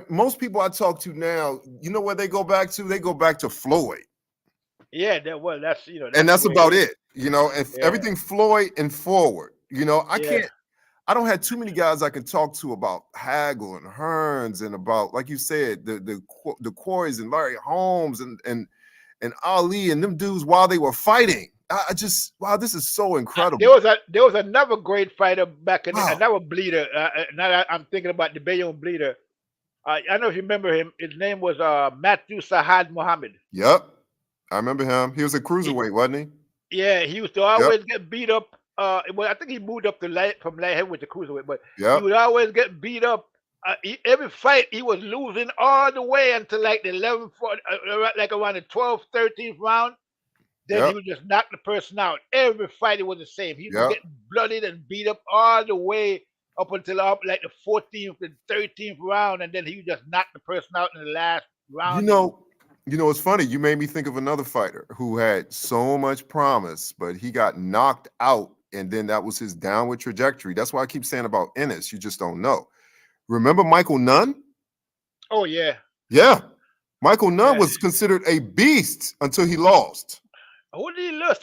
Most people I talk to now, where they go back to? They go back to Floyd, Yeah, that's and that's that's where. about it. And Yeah, everything Floyd and forward. I yeah, can't. I don't have too many guys I can talk to about Hagel and Hearns and about, like you said, the Quarries and Larry Holmes and Ali and them dudes while they were fighting. I just, wow, this is so incredible. there was another great fighter back in Wow. another bleeder. Now that I'm thinking about the Bayonne bleeder. I don't know if you remember him. His name was Matthew Sahad Mohammed. Yep. I remember him. He was a He, cruiserweight, wasn't yeah, he used to he? Yep. always get beat up. Well, I think he moved up to from light heavyweight to cruiserweight, but he Yep. would always get beat up every fight he was losing all the way until like the 11, like around the 12th, 13th round. Then he Yep. would just knock the person out. Every fight it was the same. He was Yep. getting bloodied and beat up all the way up until like the 14th and 13th round, and then he would just knock the person out in the last round. It's funny. You made me think of another fighter who had so much promise, but he got knocked out, and then that was his downward trajectory. That's why I keep saying about Ennis. You just don't know. Remember Michael Nunn? Oh yeah. Yeah. Michael Nunn Yeah. was considered a beast until he lost. Who did he lose?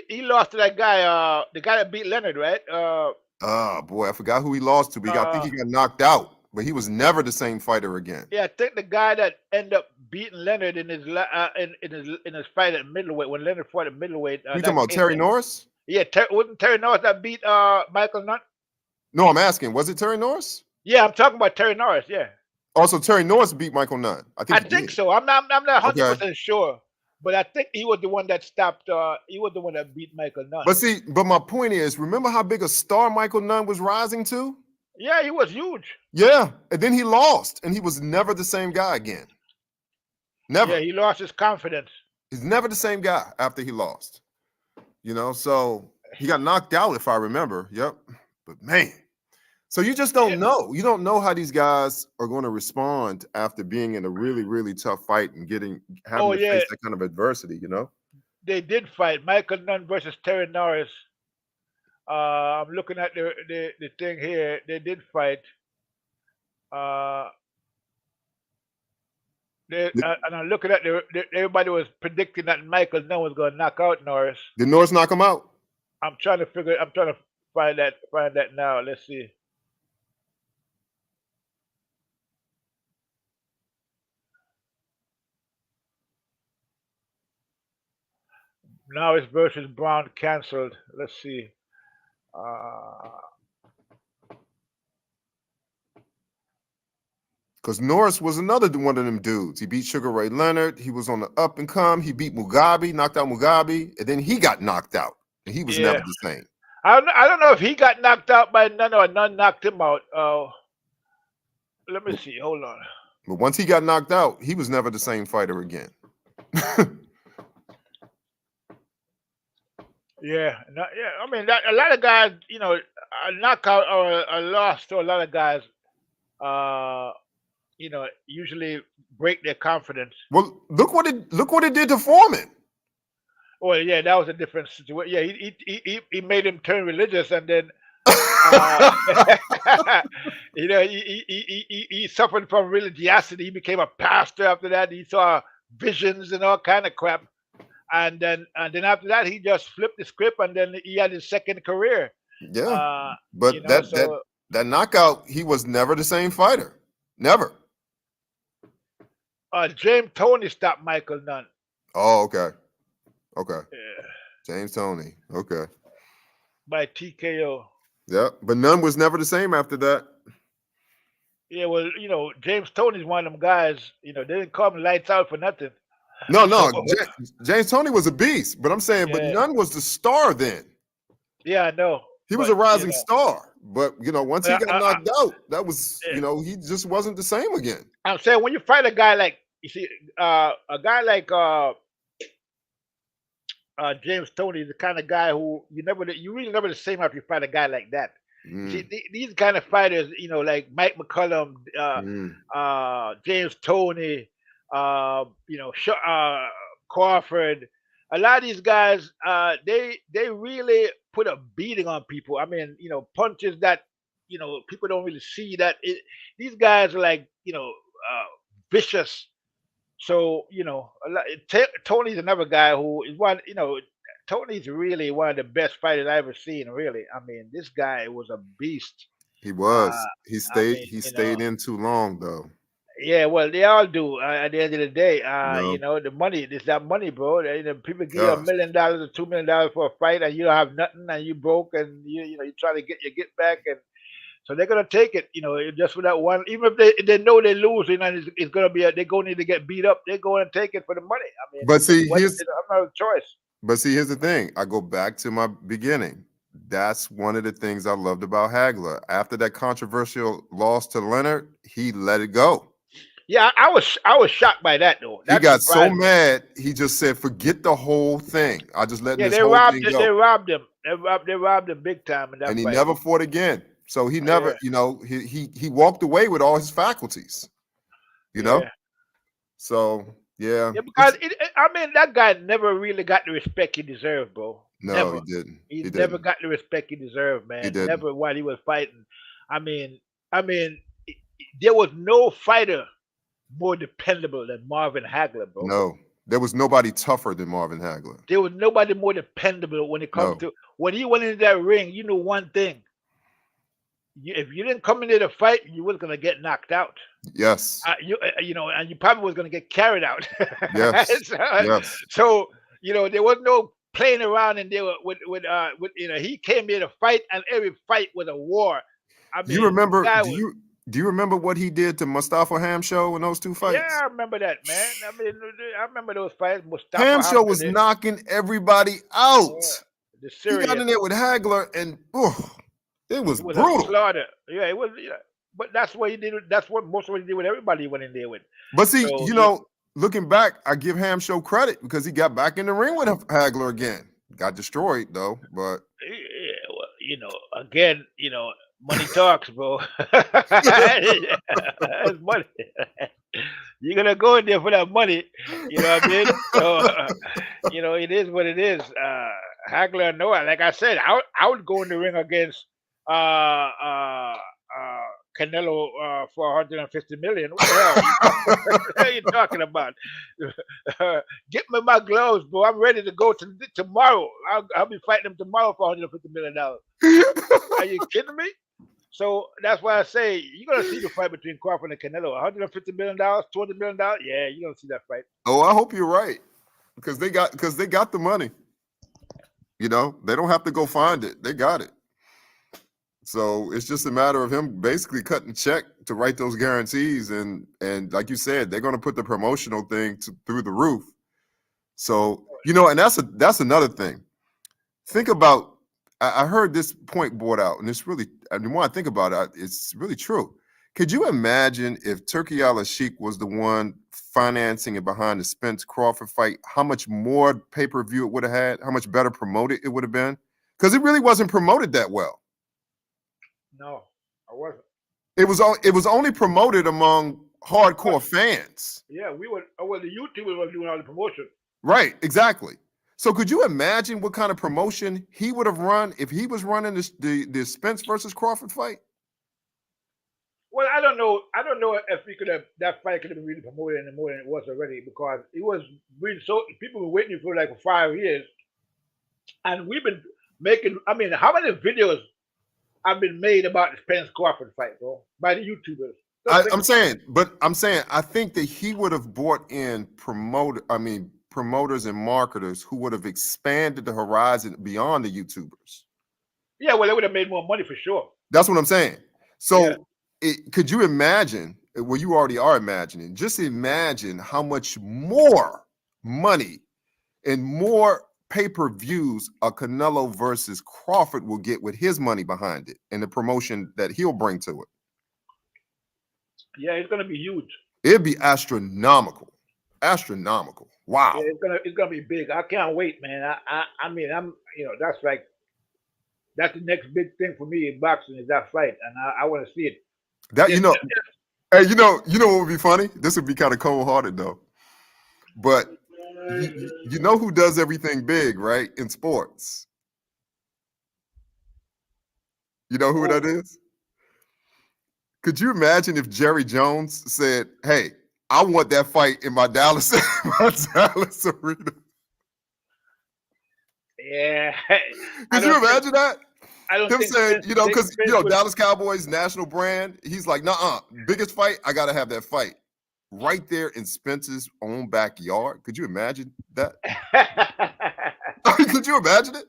He lost to that guy, the guy that beat Leonard, right? Boy, I forgot who he lost to, but I think he got knocked out. But he was never the same fighter again. Yeah, I think the guy that ended up beating Leonard in his fight at middleweight, when Leonard fought at middleweight. You talking about Terry Norris? Yeah, wasn't Terry Norris that beat Michael Nunn? No, I'm asking, was it Terry Norris? Yeah, I'm talking about Terry Norris. Yeah. Also, Terry Norris beat Michael Nunn. I think so. I'm not 100% sure, but I think he was the one that stopped. He was the one that beat Michael Nunn. But my point is, remember how big a star Michael Nunn was rising to? Yeah, he was huge. Yeah, and then he lost, and he was never the same guy again. Never. Yeah, he lost his confidence. He's never the same guy after he lost. So he got knocked out, if I remember. Yep. But man, so you just don't know. You don't know how these guys are going to respond after being in a really, really tough fight and having to face that kind of adversity. They did fight Michael Nunn versus Terry Norris. I'm looking at the thing here. They did fight. And I'm looking at everybody was predicting that Michael Nunn was going to knock out Norris. Did Norris knock him out? I'm trying to find that now. Let's see. Norris versus Brown canceled. Let's see. Because Norris was another one of them dudes. He beat Sugar Ray Leonard. He was on the up and come. He beat Mugabe, knocked out Mugabe, and then he got knocked out, and he was never the same. I don't know if he got knocked out by Nunn or Nunn knocked him out. Let me see. Hold on. But once he got knocked out, he was never the same fighter again. Yeah. I mean, a lot of guys, a knockout or a loss to a lot of guys, usually break their confidence. Well, look what it did to Foreman. Well, yeah, that was a different situation. Yeah, he made him turn religious, and then he suffered from religiosity. He became a pastor after that. He saw visions and all kind of crap. And then after that, he just flipped the script, and then he had his second career. Yeah, but that knockout, he was never the same fighter. Never. James Toney stopped Michael Nunn. Oh, okay. Yeah. James Toney. Okay. By TKO. Yeah, but Nunn was never the same after that. Yeah, well, James Toney's one of them guys. They didn't call him lights out for nothing. No. James Toney was a beast, but I'm saying, but Nunn was the star then. Yeah, I know. He was a rising star, but once he got knocked out, that was he just wasn't the same again. I'm saying when you fight a guy like James Toney is the kind of guy who you really never the same after you fight a guy like that. See, these kind of fighters, like Mike McCullum, James Toney, Crawford, a lot of these guys, they really put a beating on people. I mean, punches that people don't really see. These guys are like vicious. So Tony's another guy who is one. Tony's really one of the best fighters I ever seen. Really, I mean, this guy was a beast. He was. He stayed in too long though. Yeah, well, they all do. At the end of the day, the money. It's that money, bro. People give you $1 million or $2 million for a fight, and you don't have nothing, and you broke, and you try to get your get back, and so they're gonna take it. Just for that one. Even if they know they lose, it's gonna be they're gonna need to get beat up. They're going to take it for the money. I mean, but see, I'm not a choice. But see, here's the thing. I go back to my beginning. that's one of the things I loved about Hagler. After that controversial loss to Leonard, he let it go. Yeah, I was shocked by that though. He That got so surprised me. mad, he just said, "Forget the whole thing. I just letting Yeah, this they whole robbed thing it. They go." robbed him. They robbed him big time in And that he fight. never fought again. So he Yeah, never, he walked away with all his faculties. You know. yeah, So yeah, yeah. Because I mean, that guy never really got the respect he deserved, bro. no, he Never. didn't. He He never didn't. got the respect he deserved, He man. didn't. Never while he was fighting. I mean, there was no fighter more dependable than Marvin Hagler, bro. No, there was nobody tougher than Marvin Hagler. There was nobody more dependable when it comes No. to when he went into that ring. You know one thing: if you didn't come into the fight, you was gonna get knocked out. Yes. And you probably was gonna get carried out. Yes. so, Yes. so, there was no playing around, and there with he came here to fight, and every fight was a war. I You mean, the remember? guy Do was. you remember what he did to Mustafa Hamsho in those two Yeah, fights? I remember that, man. I mean, I remember those fights. Mustafa Hamsho Hamza was did. knocking everybody Yeah, out. the He got Syrian. in there with Hagler, and it was It was a brutal. slaughter. Yeah, it was. Yeah. But that's what he did. That's what most of what he did with everybody he went in there with. But see, So looking back, I give Hamsho credit because he got back in the ring with Hagler again. Got destroyed though, but yeah, well, again, money talks, bro. It's money. You're gonna go in there for that money. You know what I mean? So, it is what it is. Hagler, no, like I said, I would go in the ring against uh, uh, uh, Canelo for 150 million. What the hell? What are you talking about? Get me my gloves, bro. I'm ready to go tomorrow. I'll be fighting him tomorrow for $150 million. Are you kidding me? So that's why I say you're gonna see the fight between Crawford and Canelo. $150 million, $200 million. Yeah, you're gonna see that fight. oh, I hope you're right because they got the money. They don't have to go find it. They got it. So it's just a matter of him basically cutting a check to write those guarantees, and like you said, they're going to put the promotional thing through the roof. So and that's another thing. Think about. I heard this point brought out, and it's really. I mean, when I think about it, it's really true. Could you imagine if Turki Al-Sheikh was the one financing and behind the Spence Crawford fight? How much more pay-per-view it would have had? How much better promoted it would have been? Because it really wasn't promoted that well. No, I wasn't. It was only promoted among hardcore fans. Yeah, we were. Well, the YouTubers were doing all the promotion. Right, exactly. So could you imagine what kind of promotion he would have run if he was running the Spence versus Crawford fight? Well, I don't know. I don't know if that fight could have been really promoted any more than it was already because it was really so. People were waiting for like 5 years, and we've been making. I mean, how many videos have been made about the Spence Crawford fight, bro, by the YouTubers? I'm saying, I think that he would have brought in promoters and marketers who would have expanded the horizon beyond the YouTubers. Yeah, well, they would have made more money for sure. That's what I'm saying. So, Yeah. Could you imagine? Well, you already are imagining. Just imagine how much more money and more pay-per-views a Canelo versus Crawford will get with his money behind it and the promotion that he'll bring to it. Yeah, it's gonna be huge. It'd be astronomical. Astronomical. Wow. Yeah, it's gonna be big. I can't wait, man. I mean, that's the next big thing for me in boxing is that fight, and I want to see it. That hey, what would be funny? This would be kind of cold-hearted though. But you know who does everything big, right? In sports. You know who that is? Could you imagine if Jerry Jones said, "Hey, I want that fight in my Dallas arena"? Yeah. Could you imagine that? I don't Him think saying, because Spence Dallas Cowboys national brand. He's like, "Nuh-uh, biggest fight, I gotta have that fight right there in Spence's own backyard." Could you imagine that? Could you imagine it?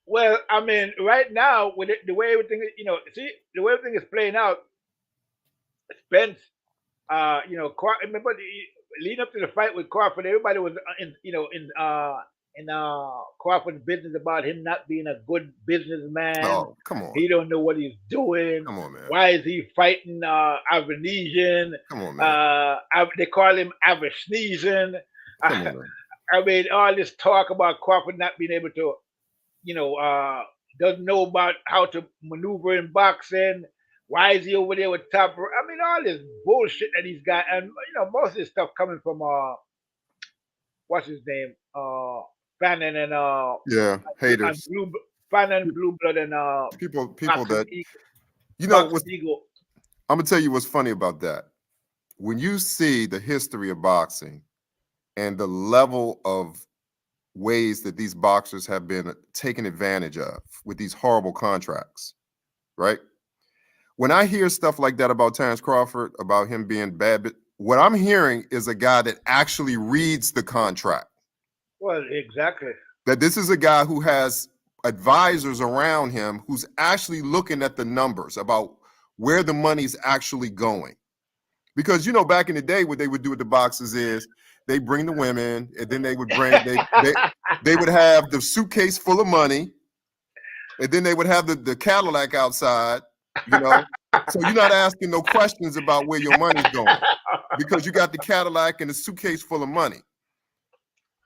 Well, I mean, right now with the way everything, the way everything is playing out, Spence, remember leading up to the fight with Crawford, everybody was in in Crawford's business about him not being a good businessman. Oh, come on. He don't know what he's doing. Come on, man. Why is he fighting Avenesian? Come on, man. They call him Avesneesian. Come on, man. I mean, all this talk about Crawford not being able to, doesn't know about how to maneuver in boxing. Why is he over there with top? I mean, all this bullshit that he's got, and most of this stuff coming from what's his name, Fannin and Yeah, and haters. Blue, Fannin, Blue Blood, and People Boxing that Eagle, Boxing what's, Eagle. I'm gonna tell you what's funny about that. When you see the history of boxing and the level of ways that these boxers have been taken advantage of with these horrible contracts, right? When I hear stuff like that about Terence Crawford, about him being bad, but what I'm hearing is a guy that actually reads the contract. Well, exactly. That this is a guy who has advisors around him who's actually looking at the numbers about where the money's actually going. Because, back in the day, what they would do with the boxes is they bring the women, and then they would bring, they would have the suitcase full of money, and then they would have the Cadillac outside, So you're not asking no questions about where your money's going because you got the Cadillac and the suitcase full of money.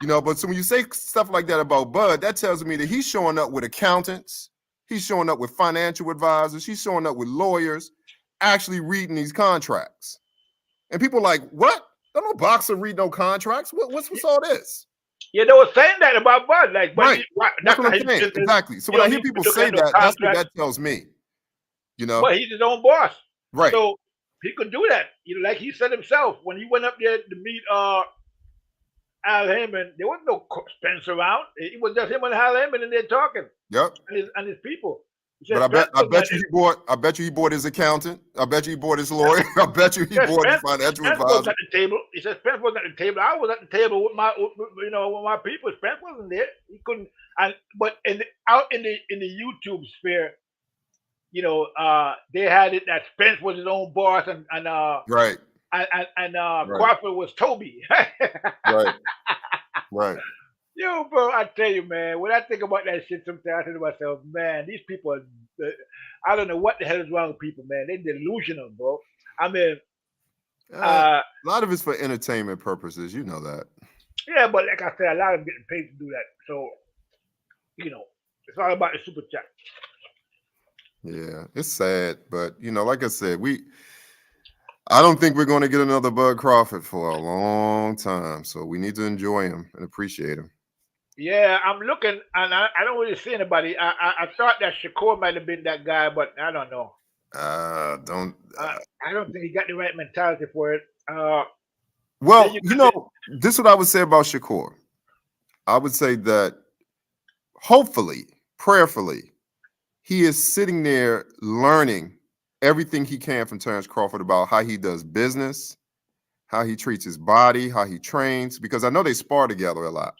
But so when you say stuff like that about Bud, that tells me that he's showing up with accountants, he's showing up with financial advisors, he's showing up with lawyers, actually reading these contracts. And people are like, what? Don't no boxer read no contracts. What's all this? They were saying that about Bud, like, but right. That's what I'm saying. Exactly. So when I hear people say that, that's what that tells me. But he's his own boss, right? So he could do that. Like he said himself when he went up there to meet Al Heyman, there wasn't no Spence around. It was just him and Al Heyman, and they're talking. Yep. And his people. But I bet you he bought his accountant. I bet you he bought his lawyer. I bet you he bought his financial advisor. Was at the table. He said Spence wasn't at the table. I was at the table with my people. Spence wasn't there. He couldn't. But out in the YouTube sphere, they had it that Spence was his own boss, and right. And Crawford was Toby. Right. Yo, bro, I tell you, man, when I think about that shit sometimes, I think to myself, man, these people are, I don't know what the hell is wrong with people, man. They're delusional, bro. I mean, a lot of it's for entertainment purposes. You know that. Yeah, but like I said, a lot of them getting paid to do that. So, it's all about the super chat. Yeah, it's sad, but like I said, I don't think we're going to get another Bud Crawford for a long time. So we need to enjoy him and appreciate him. Yeah, I'm looking, and I don't really see anybody. I thought that Shakur might have been that guy, but I don't know. I don't think he got the right mentality for it. Well, this is what I would say about Shakur. I would say that hopefully, prayerfully, he is sitting there learning everything he can from Terence Crawford about how he does business, how he treats his body, how he trains, because I know they spar together a lot.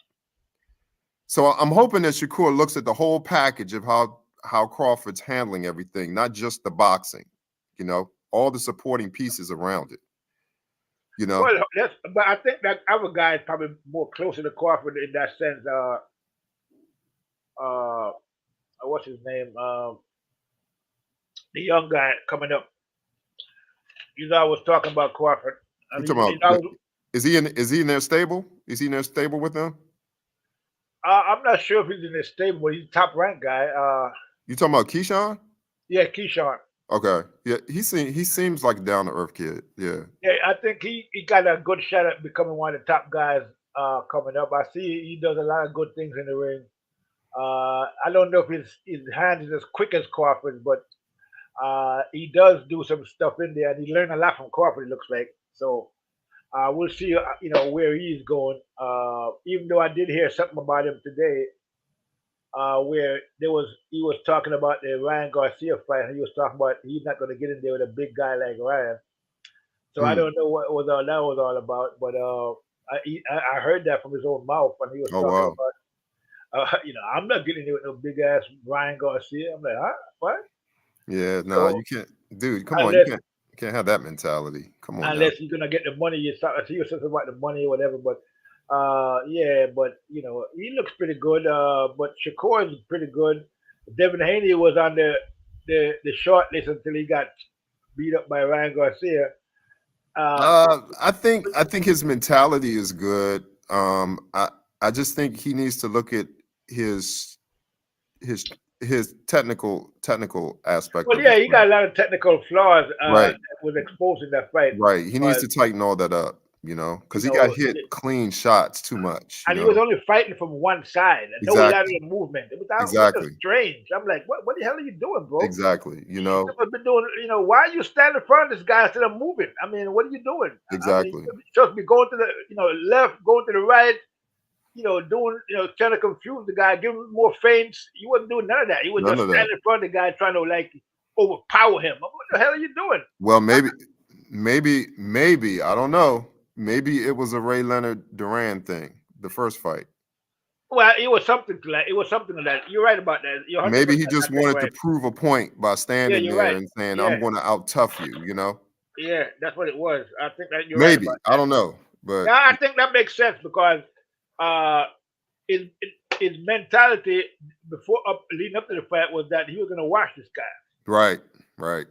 So I'm hoping that Shakur looks at the whole package of how Crawford's handling everything, not just the boxing, all the supporting pieces around it. Well, but I think that other guy is probably more closer to Crawford in that sense. What's his name? The young guy coming up. He's always talking about Crawford. Is he in their stable? Is he in their stable with them? I'm not sure if he's in their stable, but he's a top ranked guy. You talking about Keyshawn? Yeah, Keyshawn. Okay. Yeah, he seems like a down to earth kid. Yeah. Yeah, I think he got a good shot at becoming one of the top guys coming up. I see he does a lot of good things in the ring. I don't know if his hand is as quick as Crawford's, but he does do some stuff in there, and he learned a lot from Crawford, it looks like. So we'll see, where he's going. Even though I did hear something about him today, where he was talking about the Ryan Garcia fight, and he was talking about he's not going to get in there with a big guy like Ryan. So I don't know what that was all about, but I heard that from his own mouth when he was talking about. I'm not getting in there with no big ass Ryan Garcia. I'm like, huh? What? Yeah, no, you can't, dude. Come on, you can't have that mentality. Come on. Unless you're gonna get the money, you start to see something about the money or whatever. But Yeah, but he looks pretty good. But Shakur is pretty good. Devin Haney was on the short list until he got beat up by Ryan Garcia. Uh, I think his mentality is good. I just think he needs to look at his his his technical aspect well, of his yeah, he play. got a lot of technical flaws Right, that was exposed in that fight. right. He needs But to tighten all that up, you because he got know, hit clean shots too much. and he was only fighting from one side and no Exactly, lateral movement. It was exactly, strange. I'm like, what the hell are you doing, bro? exactly. You should have been doing, why are you standing in front of this guy instead of moving? I mean, what are you doing? I mean, Exactly. you're supposed to be going to the, left, going to the right, doing, trying to confuse the guy, give him more feints. You wasn't doing none of that. You was None just of that. standing in front of the guy trying to like overpower him. What the hell are you doing? Well, maybe I don't know. Maybe it was a Ray Leonard Duran thing, the first fight. Well, it was something to that. It was something to that. You're right about that. You're 100%. Maybe he just I think wanted to right. prove a point by Yeah, standing you're there right. and saying, Yeah, "I'm going to out tough you." yeah, that's what it was. I think that you're right Maybe about I that. don't know, but Yeah, I think that makes sense because uh, his mentality before leading up to the fight was that he was going to watch this guy. right, right,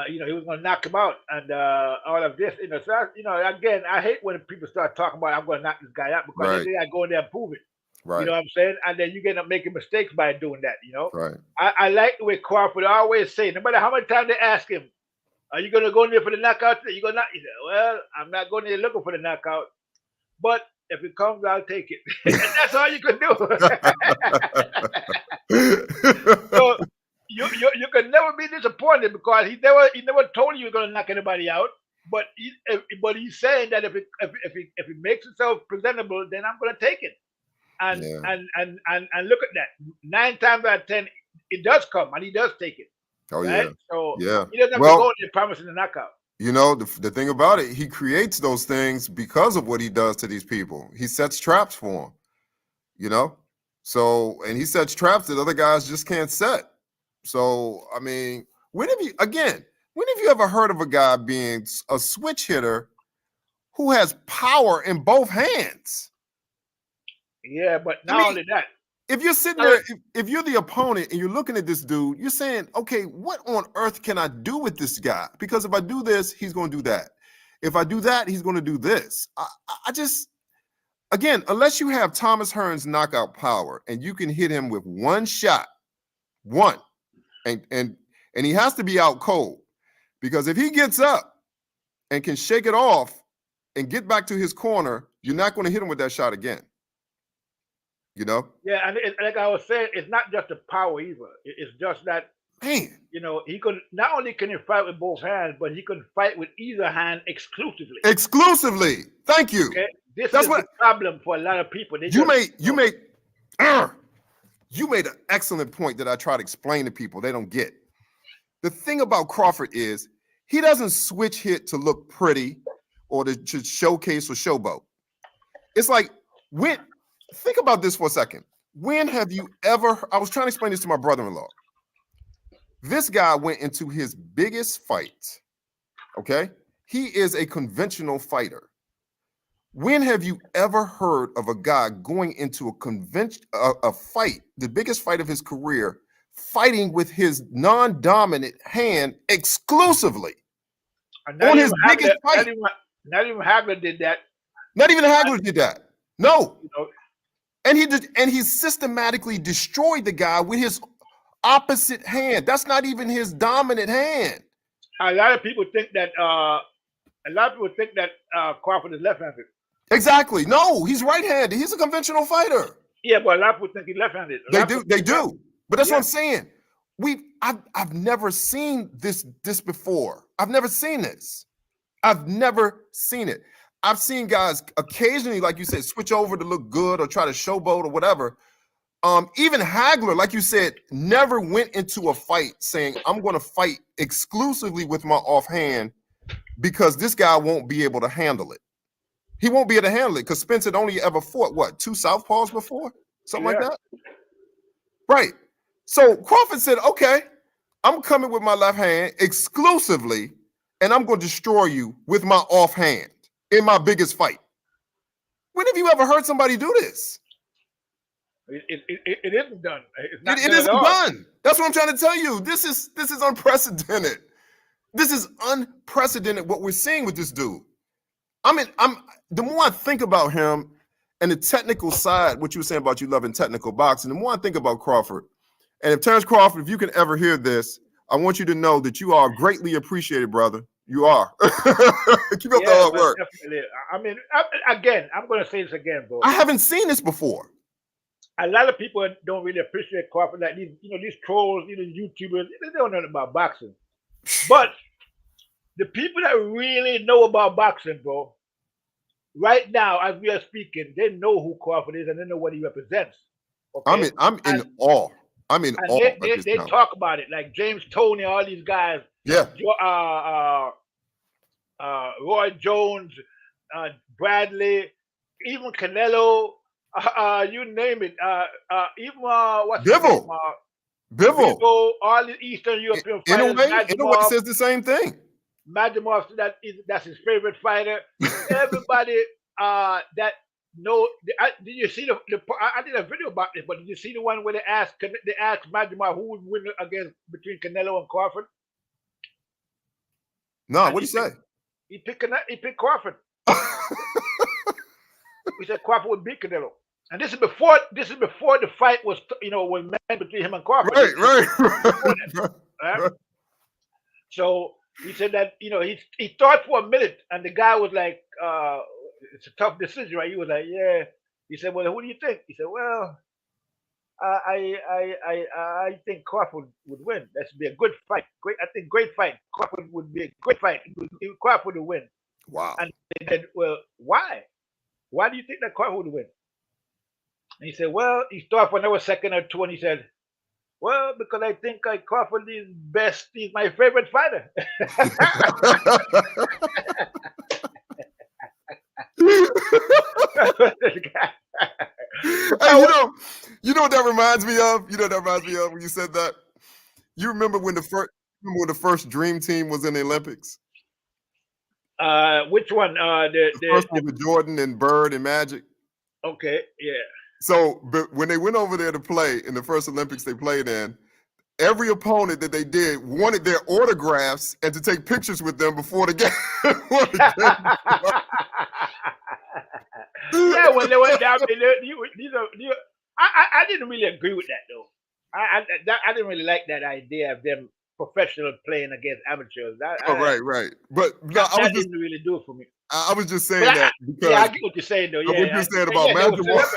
He was going to knock him out, and all of this. So again, I hate when people start talking about I'm going to knock this guy out because right, then I go in there and prove it. You right, know what I'm saying? And then you get up making mistakes by doing that. right. I like the way Crawford always say, no matter how many times they ask him, "Are you going to go in there for the knockout? You going to knock?" He said, "Well, I'm not going there looking for the knockout, but if it comes, I'll take it." And that's all you can do. So you can never be disappointed because he never told you you're going to knock anybody out. But he's saying that if he makes himself presentable, then I'm going to take it. And Yeah. and look at that. 9 times out of 10, it does come and he does take it. Oh Right? yeah, So yeah. he doesn't have to Well, go in there promising a knockout. the thing about it, he creates those things because of what he does to these people. He sets traps for them. So, and he sets traps that other guys just can't set. So, I mean, when have you ever heard of a guy being a switch hitter who has power in both hands? Yeah, but I not mean, only that. if you're sitting I there, if you're the opponent and you're looking at this dude, you're saying, okay, what on earth can I do with this guy? Because if I do this, he's going to do that. If I do that, he's going to do this. I just, again, unless you have Thomas Hearn's knockout power and you can hit him with one shot, and he has to be out cold, because if he gets up and can shake it off and get back to his corner, you're not going to hit him with that shot again. Yeah, and like I was saying, it's not just the power either. It's just that Man, he could not only can he fight with both hands, but he can fight with either hand exclusively. exclusively. Thank you. Okay, this That's is what the problem for a lot of people. They you just made an excellent point that I try to explain to people. They don't get. The thing about Crawford is he doesn't switch hit to look pretty or to showcase or showboat. It's like, think about this for a second. When have you ever, I was trying to explain this to my brother-in-law. This guy went into his biggest fight, okay? He is a conventional fighter. When have you ever heard of a guy going into a fight, the biggest fight of his career, fighting with his non-dominant hand exclusively on his biggest fight? Not even Hagler did that. Not even Hagler did that. No. You know, And he systematically destroyed the guy with his opposite hand. That's not even his dominant hand. a lot of people think that Crawford is left-handed. Exactly. No, he's right-handed. He's a conventional fighter. Yeah, but a lot of people think he's left-handed. They do. But that's Yeah. what I'm saying. I've never seen this before. I've never seen this. I've never seen it. I've seen guys occasionally, like you said, switch over to look good or try to showboat or whatever. Even Hagler, like you said, never went into a fight saying, I'm going to fight exclusively with my offhand because this guy won't be able to handle it. He won't be able to handle it because Spence had only ever fought, 2 southpaws before? Something like that? Right. So Crawford said, okay, I'm coming with my left hand exclusively, and I'm going to destroy you with my offhand in my biggest fight. When have you ever heard somebody do this? It isn't done. It's not It done at isn't all. done. That's what I'm trying to tell you. This is unprecedented. This is unprecedented what we're seeing with this dude. I'm the more I think about him and the technical side, what you were saying about you loving technical boxing, the more I think about Crawford. And if Terence Crawford, if you can ever hear this, I want you to know that you are greatly appreciated, brother. You are. Keep up the hard work. Definitely. I mean, again, I'm going to say this again, bro. I haven't seen this before. A lot of people don't really appreciate Crawford, like these trolls, YouTubers. They don't know nothing about boxing. But the people that really know about boxing, bro, right now, as we are speaking, they know who Crawford is and they know what he represents. Okay? I'm in awe. I'm in awe. They talk about it, like James Toney, all these guys. Yeah. Roy Jones, Bradley, even Canelo, you name it. Even what's Bivol. Bivol, all the Eastern European fighters. In a way, says the same thing. Madrimov, that's his favorite fighter. Everybody that know. Did you see the? I did a video about this, but did you see the one where they asked Madrimov who would win between Canelo and Crawford? No, what did he say? He picked Crawford. He said Crawford would beat Canelo. And this is before the fight was meant between him and Crawford. Right. So he said that he thought for a minute, and the guy was like, "It's a tough decision, right?" He was like, "Yeah." He said, "Well, who do you think?" He said, "Well, I think Crawford would win. That should be a good fight. Great fight. Crawford would be a great fight. Crawford would win." Wow. And they said, "Well, why? Why do you think that Crawford would win?" And he said, "Well," he thought for another second or two, and he said, "Well, because I think Crawford is best. He's my favorite fighter." Hey, you know what that reminds me of? You know what that reminds me of when you said that? You remember when the first Dream Team was in the Olympics? Which one? The first one with Jordan and Bird and Magic. Okay, yeah. So, but when they went over there to play in the first Olympics they played in, every opponent that they did wanted their autographs and to take pictures with them before the game. Yeah, when they went down, I didn't really agree with that though. I didn't really like that idea of them professional playing against amateurs. Right. But no, that didn't really do it for me. I was just saying that because I get what you're saying though. Yeah, what you're saying about Madrimov.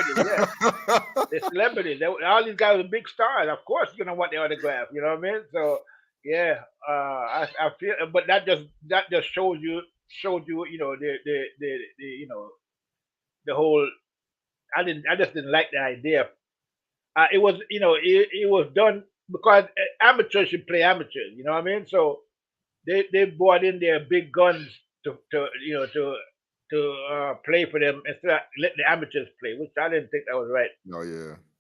The celebrities, all these guys are big stars. Of course, you're gonna want the autograph. You know what I mean? So yeah, I feel, but that just showed you, the whole. I just didn't like the idea. It was, it was done because amateurs should play amateurs. You know what I mean? So they brought in their big guns to play for them instead of let the amateurs play, which I didn't think that was right. Oh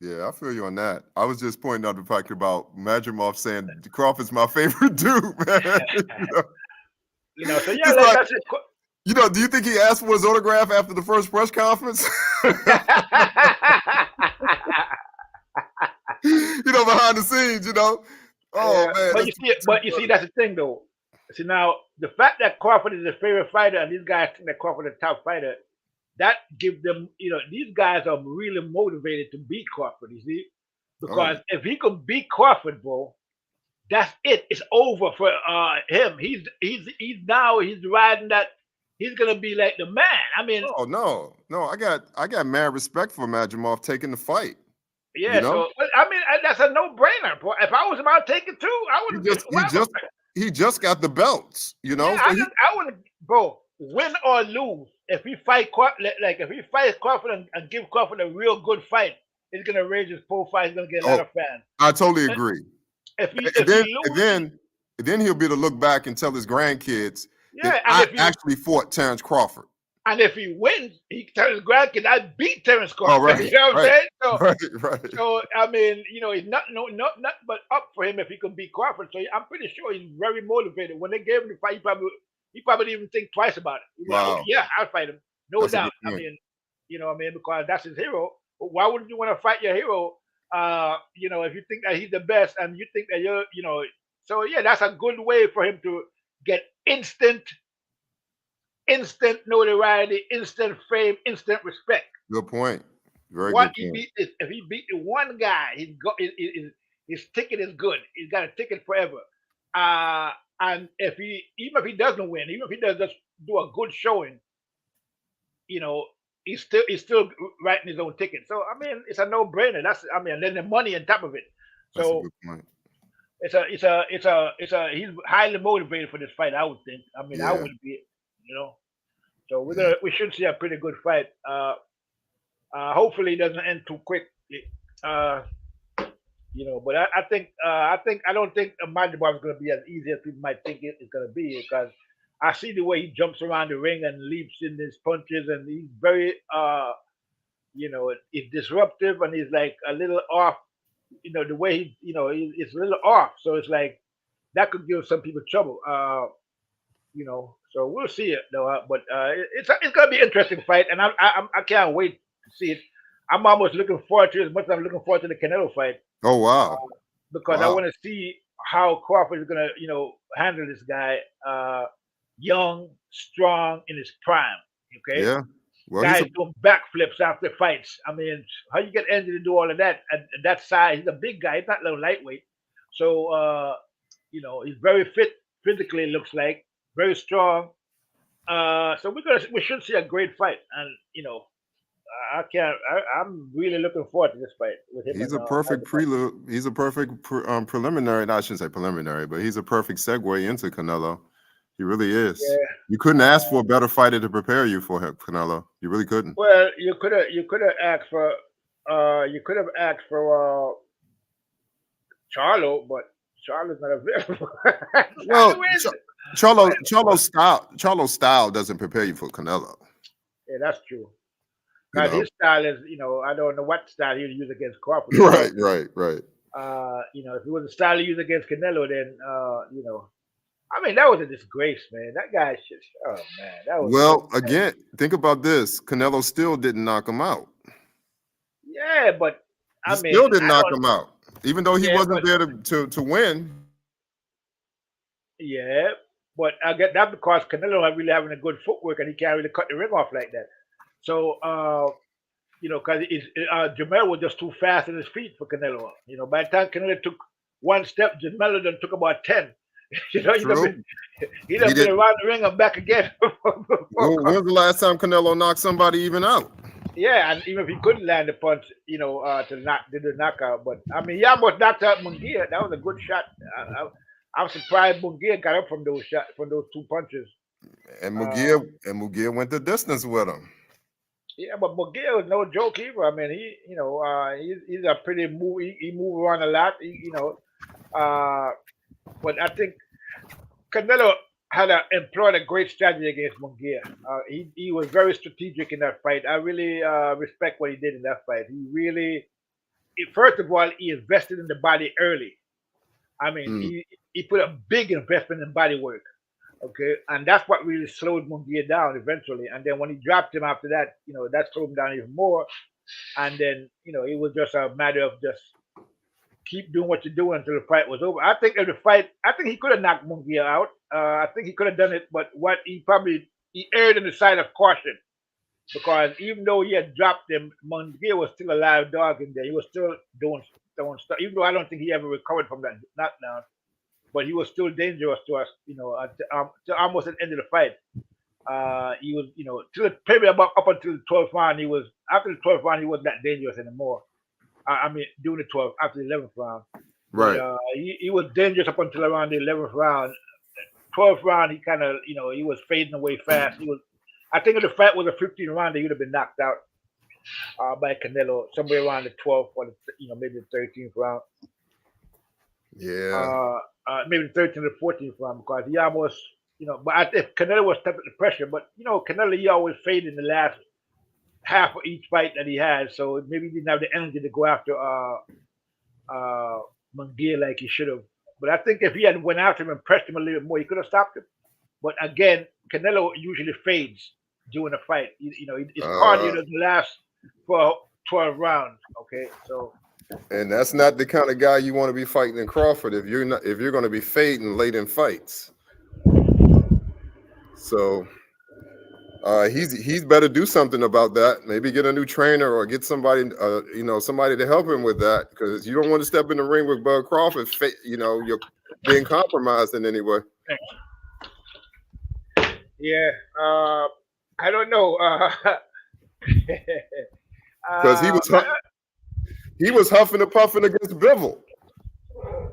yeah, I feel you on that. I was just pointing out the fact about Madrimov saying Crawford's my favorite dude, man. So yeah, that's it. Do you think he asked for his autograph after the first press conference? Behind the scenes, Oh man. But you see, that's the thing though. See, now the fact that Crawford is a favorite fighter and these guys think that Crawford is a top fighter, that gives them, these guys are really motivated to beat Crawford. You see, because if he could beat Crawford, bro, that's it. It's over for him. He's riding that. He's gonna be like the man. I mean, oh no, I got mad respect for Madrimov taking the fight. Yeah, so I mean that's a no-brainer. Boy. If I was about to take it too, I would. He just got the belts. Yeah, I wouldn't, bro. Win or lose, if he fight Crawford and give Crawford a real good fight, it's gonna raise his profile. He's gonna get a lot of fans. I totally agree. And then he'll be able to look back and tell his grandkids. Yeah, I actually fought Terence Crawford. And if he wins, he tells his grandkids, "I beat Terence Crawford." Oh, right, you know what I'm saying? Right. So I mean, it's nothing but up for him if he could beat Crawford. So I'm pretty sure he's very motivated. When they gave him the fight, he probably didn't even think twice about it. Wow. Yeah, I'll fight him, no doubt. I mean, You know what I mean? Because that's his hero. But why wouldn't you want to fight your hero? If you think that he's the best and you think that so yeah, that's a good way for him to get instant notoriety, instant fame, instant respect. Good point. Very What good he point. beat is if he beat the one guy, his ticket is good. He's got a ticket forever. Uh, and even if he doesn't win, even if he does just do a good showing, you know, he's still writing his own ticket. So I mean, it's a no brainer. And then the money on top of it. That's a So good point. he's highly motivated for this fight. I would think. I mean, I Yeah. would be, you know. So Yeah. we should see a pretty good fight. Hopefully, it doesn't end too quick. Uh, but I don't think Madrigal is going to be as easy as people might think it's going to be because I see the way he jumps around the ring and leaps in his punches and he's very he's disruptive and he's like a little off. The way it's a little off. So it's like that could give some people trouble. So we'll see it though. It's going to be an interesting fight, and I can't wait to see it. I'm almost looking forward to it as much as I'm looking forward to the Canelo fight Oh wow. because I Wow. want to see how Crawford is going to handle this guy, young, strong, in his prime. Okay, Yeah. Well, he's guys a doing backflips after fights. I mean, how you get Andy to do all of that at that size? He's a big guy. He's not no lightweight. So he's very fit physically. It looks like very strong. So we should see a great fight, and I'm really looking forward to this fight with him he's and a perfect Alderman. prelude. He's a perfect preliminary. No, I shouldn't say preliminary, but he's a perfect segue into Canelo. He really is. Yeah. You couldn't ask for a better fighter to prepare you for him, Canelo. You really couldn't. Well, you could have asked for Charlo, but Charlo's not available. Well, Charlo is. Charlo's style doesn't prepare you for Canelo. Yeah, that's true. You Because know. his style is, I don't know what style he would use against Crawford. Right. If it was the style he used against Canelo, then, I mean, that was a disgrace, man. That guy should, oh, man, that was so Well, bad. again, think about this. Canelo still didn't knock him out. Yeah, but, He I still mean, didn't I knock don't, him out, even though he yeah, wasn't but, there to win. yeah, but I get that because Canelo is really having a good footwork and he can't really cut the ring off like that. So, because Jamel was just too fast on his feet for Canelo. By the time Canelo took one step, Jamel done took about 10. He'd have True. been, He around did. the ring and back again. When was the last time Canelo knocked somebody even out? Yeah, and even if he couldn't land the punch, did the knockout. But I mean, he almost knocked out Munguia. That was a good shot. I'm surprised Munguia got up from those two punches. And Uh, Mugia went the distance with him. yeah, but Munguia was no joke either. I mean, he's a pretty move. He move around a lot. But I think Canelo had employed a great strategy against Munguia. He was very strategic in that fight. I really respect what he did in that fight. First of all, he invested in the body early. I mean, Mm. he put a big investment in body work. Okay, and that's what really slowed Munguia down eventually. And then when he dropped him after that, that slowed him down even more. And then it was just a matter of just keep doing what you're doing until the fight was over. I think he could have knocked Munguia out. I think he could have done it, but he erred on the side of caution because even though he had dropped him, Munguia was still a live dog in there. He was still doing stuff. Even though I don't think he ever recovered from that knockdown, but he was still dangerous to us. To almost at the end of the fight. He was, till maybe about up until the 12th round. After the 12th round, he wasn't that dangerous anymore. I mean, during the 12th, after the 11th round. Right. But he was dangerous up until around the 11th round. 12th round, he kind of, he was fading away fast. I think if the fight was a 15 round, he would have been knocked out by Canelo somewhere around the 12th or maybe the 13th round. Yeah. Maybe the 13th or 14th round because he almost, but if Canelo was stepping the pressure, but Canelo he always faded in the last half of each fight that he had, so maybe he didn't have the energy to go after Munguia like he should have. But I think if he had went after him and pressed him a little bit more, he could have stopped him. But again, Canelo usually fades during the fight. His cardio Uh, doesn't last for 12 rounds. Okay, so and that's not the kind of guy you want to be fighting in Crawford if you're going to be fading late in fights. So he's better do something about that. Maybe get a new trainer or get somebody somebody to help him with that, because you don't want to step in the ring with Bud Crawford. You're being compromised in any way. yeah, I don't know. Because Uh, he was huffing and puffing against Bivol,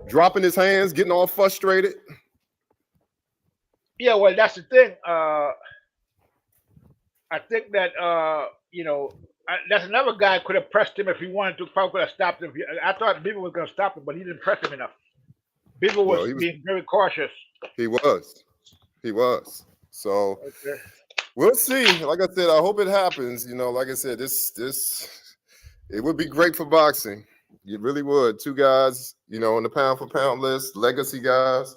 dropping his hands, getting all frustrated. yeah, well, that's the thing. I think that that's another guy could have pressed him if he wanted to. Probably could have stopped him. I thought Beaver was going to stop him, but he didn't press him enough. Beaver Well, was being very cautious. He was. So Okay. we'll see. Like I said, I hope it happens. Like I said, this it would be great for boxing. It really would. Two guys, on the pound for pound list, legacy guys.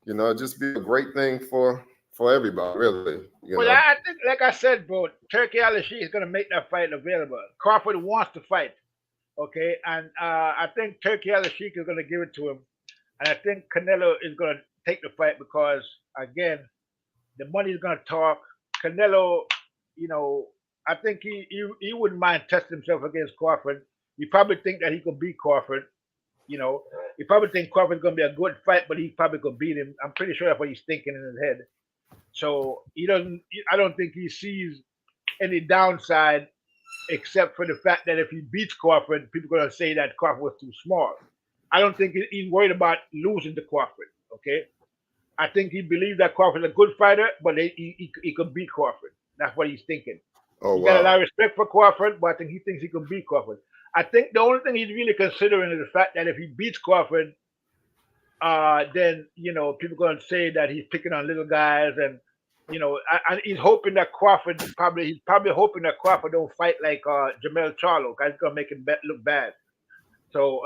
It'd just be a great thing for everybody, really. Well, I think, like I said, bro, Turkey Al-Sheikh is going to make that fight available. Crawford wants to fight, okay? And I think Turkey Al-Sheikh is going to give it to him. And I think Canelo is going to take the fight because, again, the money is going to talk. Canelo, I think he wouldn't mind testing himself against Crawford. He probably think that he could beat Crawford. He probably think Crawford's going to be a good fight, but he probably could beat him. I'm pretty sure that's what he's thinking in his head. So I don't think he sees any downside except for the fact that if he beats Crawford, people are going to say that Crawford was too small. I don't think he's worried about losing to Crawford, okay? I think he believes that Crawford's a good fighter, but he could beat Crawford. That's what he's thinking. Oh, He got a lot wow. of respect for Crawford, but I think he thinks he can beat Crawford. I think the only thing he's really considering is the fact that if he beats Crawford, then people are going to say that he's picking on little guys, and and he's hoping that he's probably hoping that Crawford don't fight like Jamel Charlo, because it's gonna make him look bad. So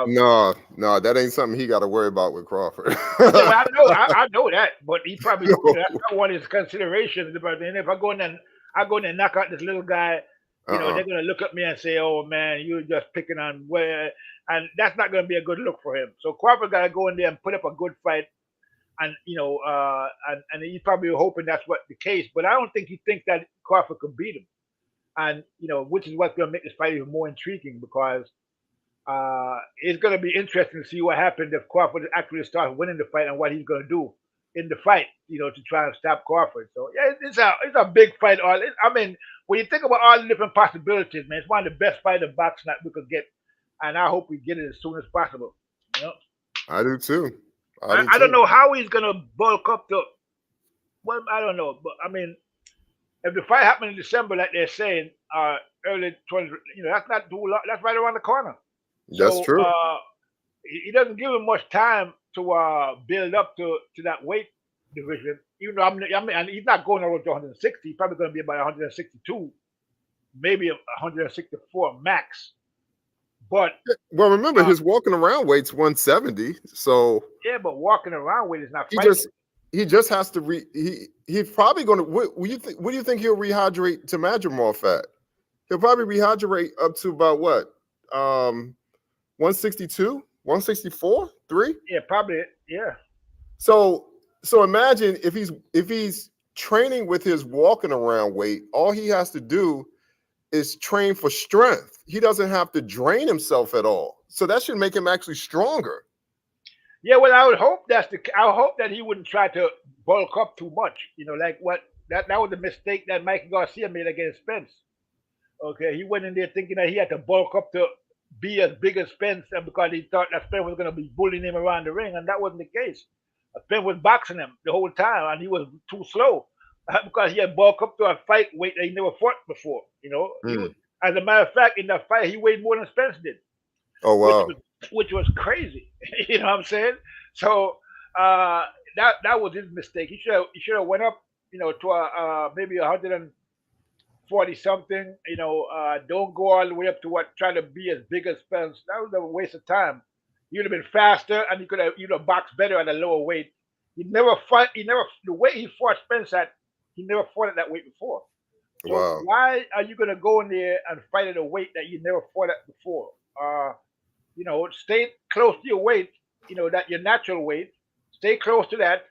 No, that ain't something he got to worry about with Crawford. yeah, well, I know that, but he probably No. that's not one of his considerations. But then if I go in and knock out this little guy, they're gonna look at me and say, "Oh man, you're just picking on where," and that's not gonna be a good look for him. So Crawford gotta go in there and put up a good fight, and and he's probably hoping that's what the case. But I don't think he thinks that Crawford could beat him, and which is what's gonna make this fight even more intriguing because. It's going to be interesting to see what happens if Crawford actually starts winning the fight and what he's going to do in the fight, to try and stop Crawford. So yeah, it's a big fight. I mean, when you think about all the different possibilities, man, it's one of the best fights of boxing that we could get, and I hope we get it as soon as possible. I do too. I don't know how he's going to bulk up to. Well, I don't know, but I mean, if the fight happened in December, like they're saying, early 20, that's not too long. That's right around the corner. That's So true. he doesn't give him much time to build up to that weight division. Even though and he's not going over to 160. He's probably going to be about 162, maybe 164 max. But Well, remember his walking around weight's 170. So yeah, but walking around weight is not fighting. he just has to he's probably going to. What do you think he'll rehydrate to Madrimov at? He'll probably rehydrate up to about what? 162, 164, 3? Yeah, probably. Yeah. So imagine if he's training with his walking around weight, all he has to do is train for strength. He doesn't have to drain himself at all. So that should make him actually stronger. Yeah, well, I would hope I hope that he wouldn't try to bulk up too much. Like what that was a mistake that Mikey Garcia made against Spence. Okay, he went in there thinking that he had to bulk up to be as big as Spence, and because he thought that Spence was going to be bullying him around the ring, and that wasn't the case. Spence was boxing him the whole time, and he was too slow because he had bulked up to a fight weight that he never fought before. As a matter of fact, in that fight, he weighed more than Spence did. Oh wow! Which was crazy. You know what I'm saying? So that was his mistake. He should have went up, to maybe 140 something. Don't go all the way up to try to be as big as Spence. That was a waste of time. You'd have been faster, and you could have boxed better at a lower weight. The way he fought Spence at He never fought at that weight before. So Wow. why are you gonna go in there and fight at a weight that you never fought at before? Stay close to your weight. That your natural weight. Stay close to that.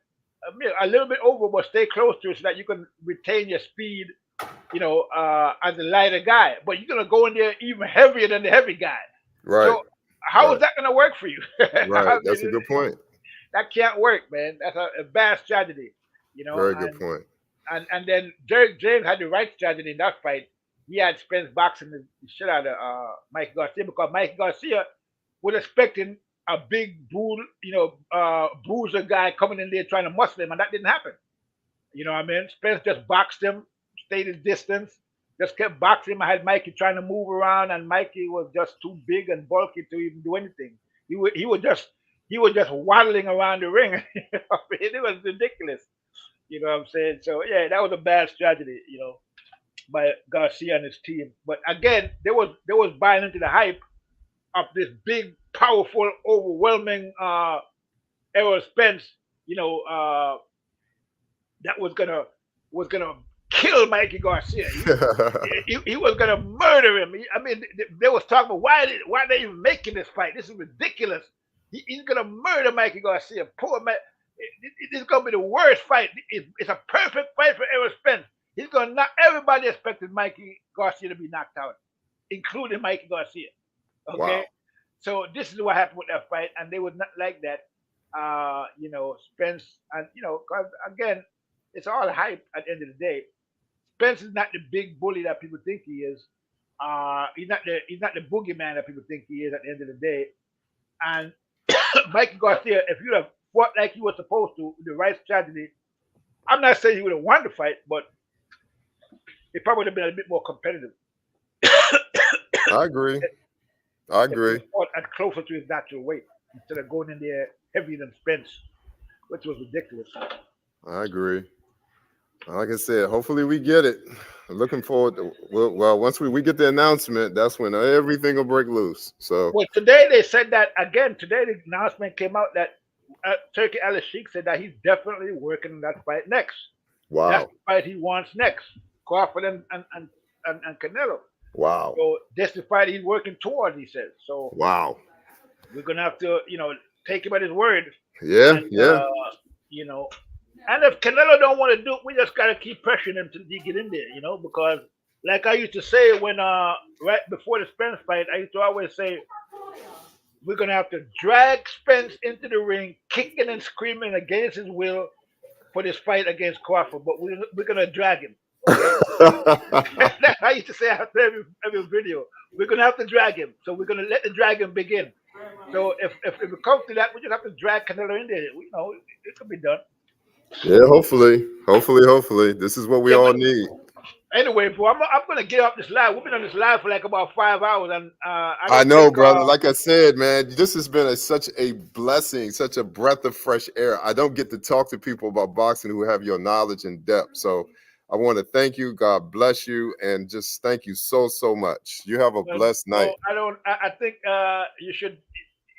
A little bit over, but stay close to it so that you can retain your speed. As a lighter guy, but you're gonna go in there even heavier than the heavy guy. Right. So how is Right. that gonna work for you? Right. That's a good point. That can't work, man. That's a bad strategy. Very good point. And then James had the right strategy in that fight. He had Spence boxing the shit out of Mike Garcia because Mike Garcia was expecting a big bruiser guy coming in there trying to muscle him, and that didn't happen. You know what I mean? Spence just boxed him, stayed his distance, just kept boxing him. I had Mikey trying to move around, and Mikey was just too big and bulky to even do anything. He was just waddling around the ring. It was ridiculous. You know what I'm saying? So yeah, that was a bad strategy, by Garcia and his team. But again, they was buying into the hype of this big, powerful, overwhelming Errol Spence, that was gonna kill Mikey Garcia. He was gonna murder him. I mean, they was talking about why they even making this fight. This is ridiculous. He's gonna murder Mikey Garcia. Poor man. It's gonna be the worst fight. It's a perfect fight for Errol Spence. He's gonna knock. Everybody expected Mikey Garcia to be knocked out, including Mikey Garcia. Okay, Wow. so this is what happened with that fight, and they would not like that. Spence, and because again, it's all hype at the end of the day. Spence is not the big bully that people think he is. He's not the boogeyman that people think he is at the end of the day. And Mikey Garcia, if you'd have fought like he was supposed to, with the right strategy, I'm not saying he would have won the fight, but it probably would have been a bit more competitive. I agree. If he fought at closer to his natural weight instead of going in there heavier than Spence, which was ridiculous. I agree. Like I said, hopefully we get it. I'm looking forward to. Well, once we get the announcement, that's when everything will break loose. So. Well, today they said that again. Today the announcement came out that Turkey Al Sheikh said that he's definitely working on that fight next. Wow. That's the fight he wants next. Crawford and Canelo. Wow. So that's the fight he's working towards, he says. So wow. We're gonna have to, take him at his word. Yeah, and, yeah. And if Canelo don't want to do it, we just gotta keep pressuring him till he get in there, because like I used to say when right before the Spence fight, I used to always say we're gonna have to drag Spence into the ring, kicking and screaming against his will for this fight against Crawford, but we're gonna drag him. I used to say after every video, we're gonna have to drag him. So we're gonna let the dragon begin. So if it comes to that, we just have to drag Canelo in there. It could be done. Yeah, hopefully. This is what we all need. Anyway, bro, I'm gonna get off this live. We've been on this live for like about 5 hours, and I know, brother. Like I said, man, this has been such a blessing, such a breath of fresh air. I don't get to talk to people about boxing who have your knowledge and depth. So I want to thank you. God bless you, and just thank you so much. You have a blessed night. I think you should,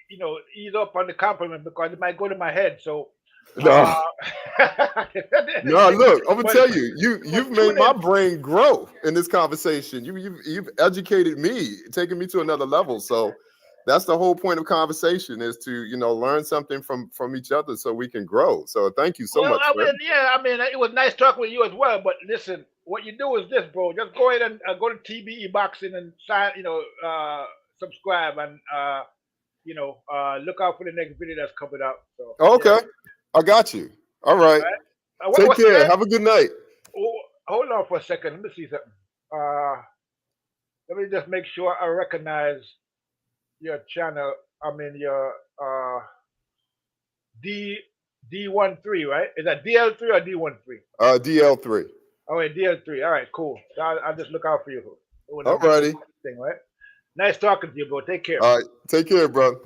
ease up on the compliment because it might go to my head. So. No, no. Look, I'm gonna tell you, you've made my brain grow in this conversation. You've educated me, taken me to another level. So that's the whole point of conversation is to learn something from each other so we can grow. So thank you so much. It was nice talking with you as well. But listen, what you do is this, bro. Just go ahead and go to TBE Boxing and sign, subscribe and look out for the next video that's coming out. So okay. Yeah. I got you. All right. Take care. Have a good night. Hold on for a second. Let me see something. Let me just make sure I recognize your channel. I mean your D13, right? Is that DL3 or D13? DL3. Oh, wait, DL3. All right, cool. I'll just look out for you. All righty. Right? Nice talking to you, bro. Take care. All right. Take care, bro.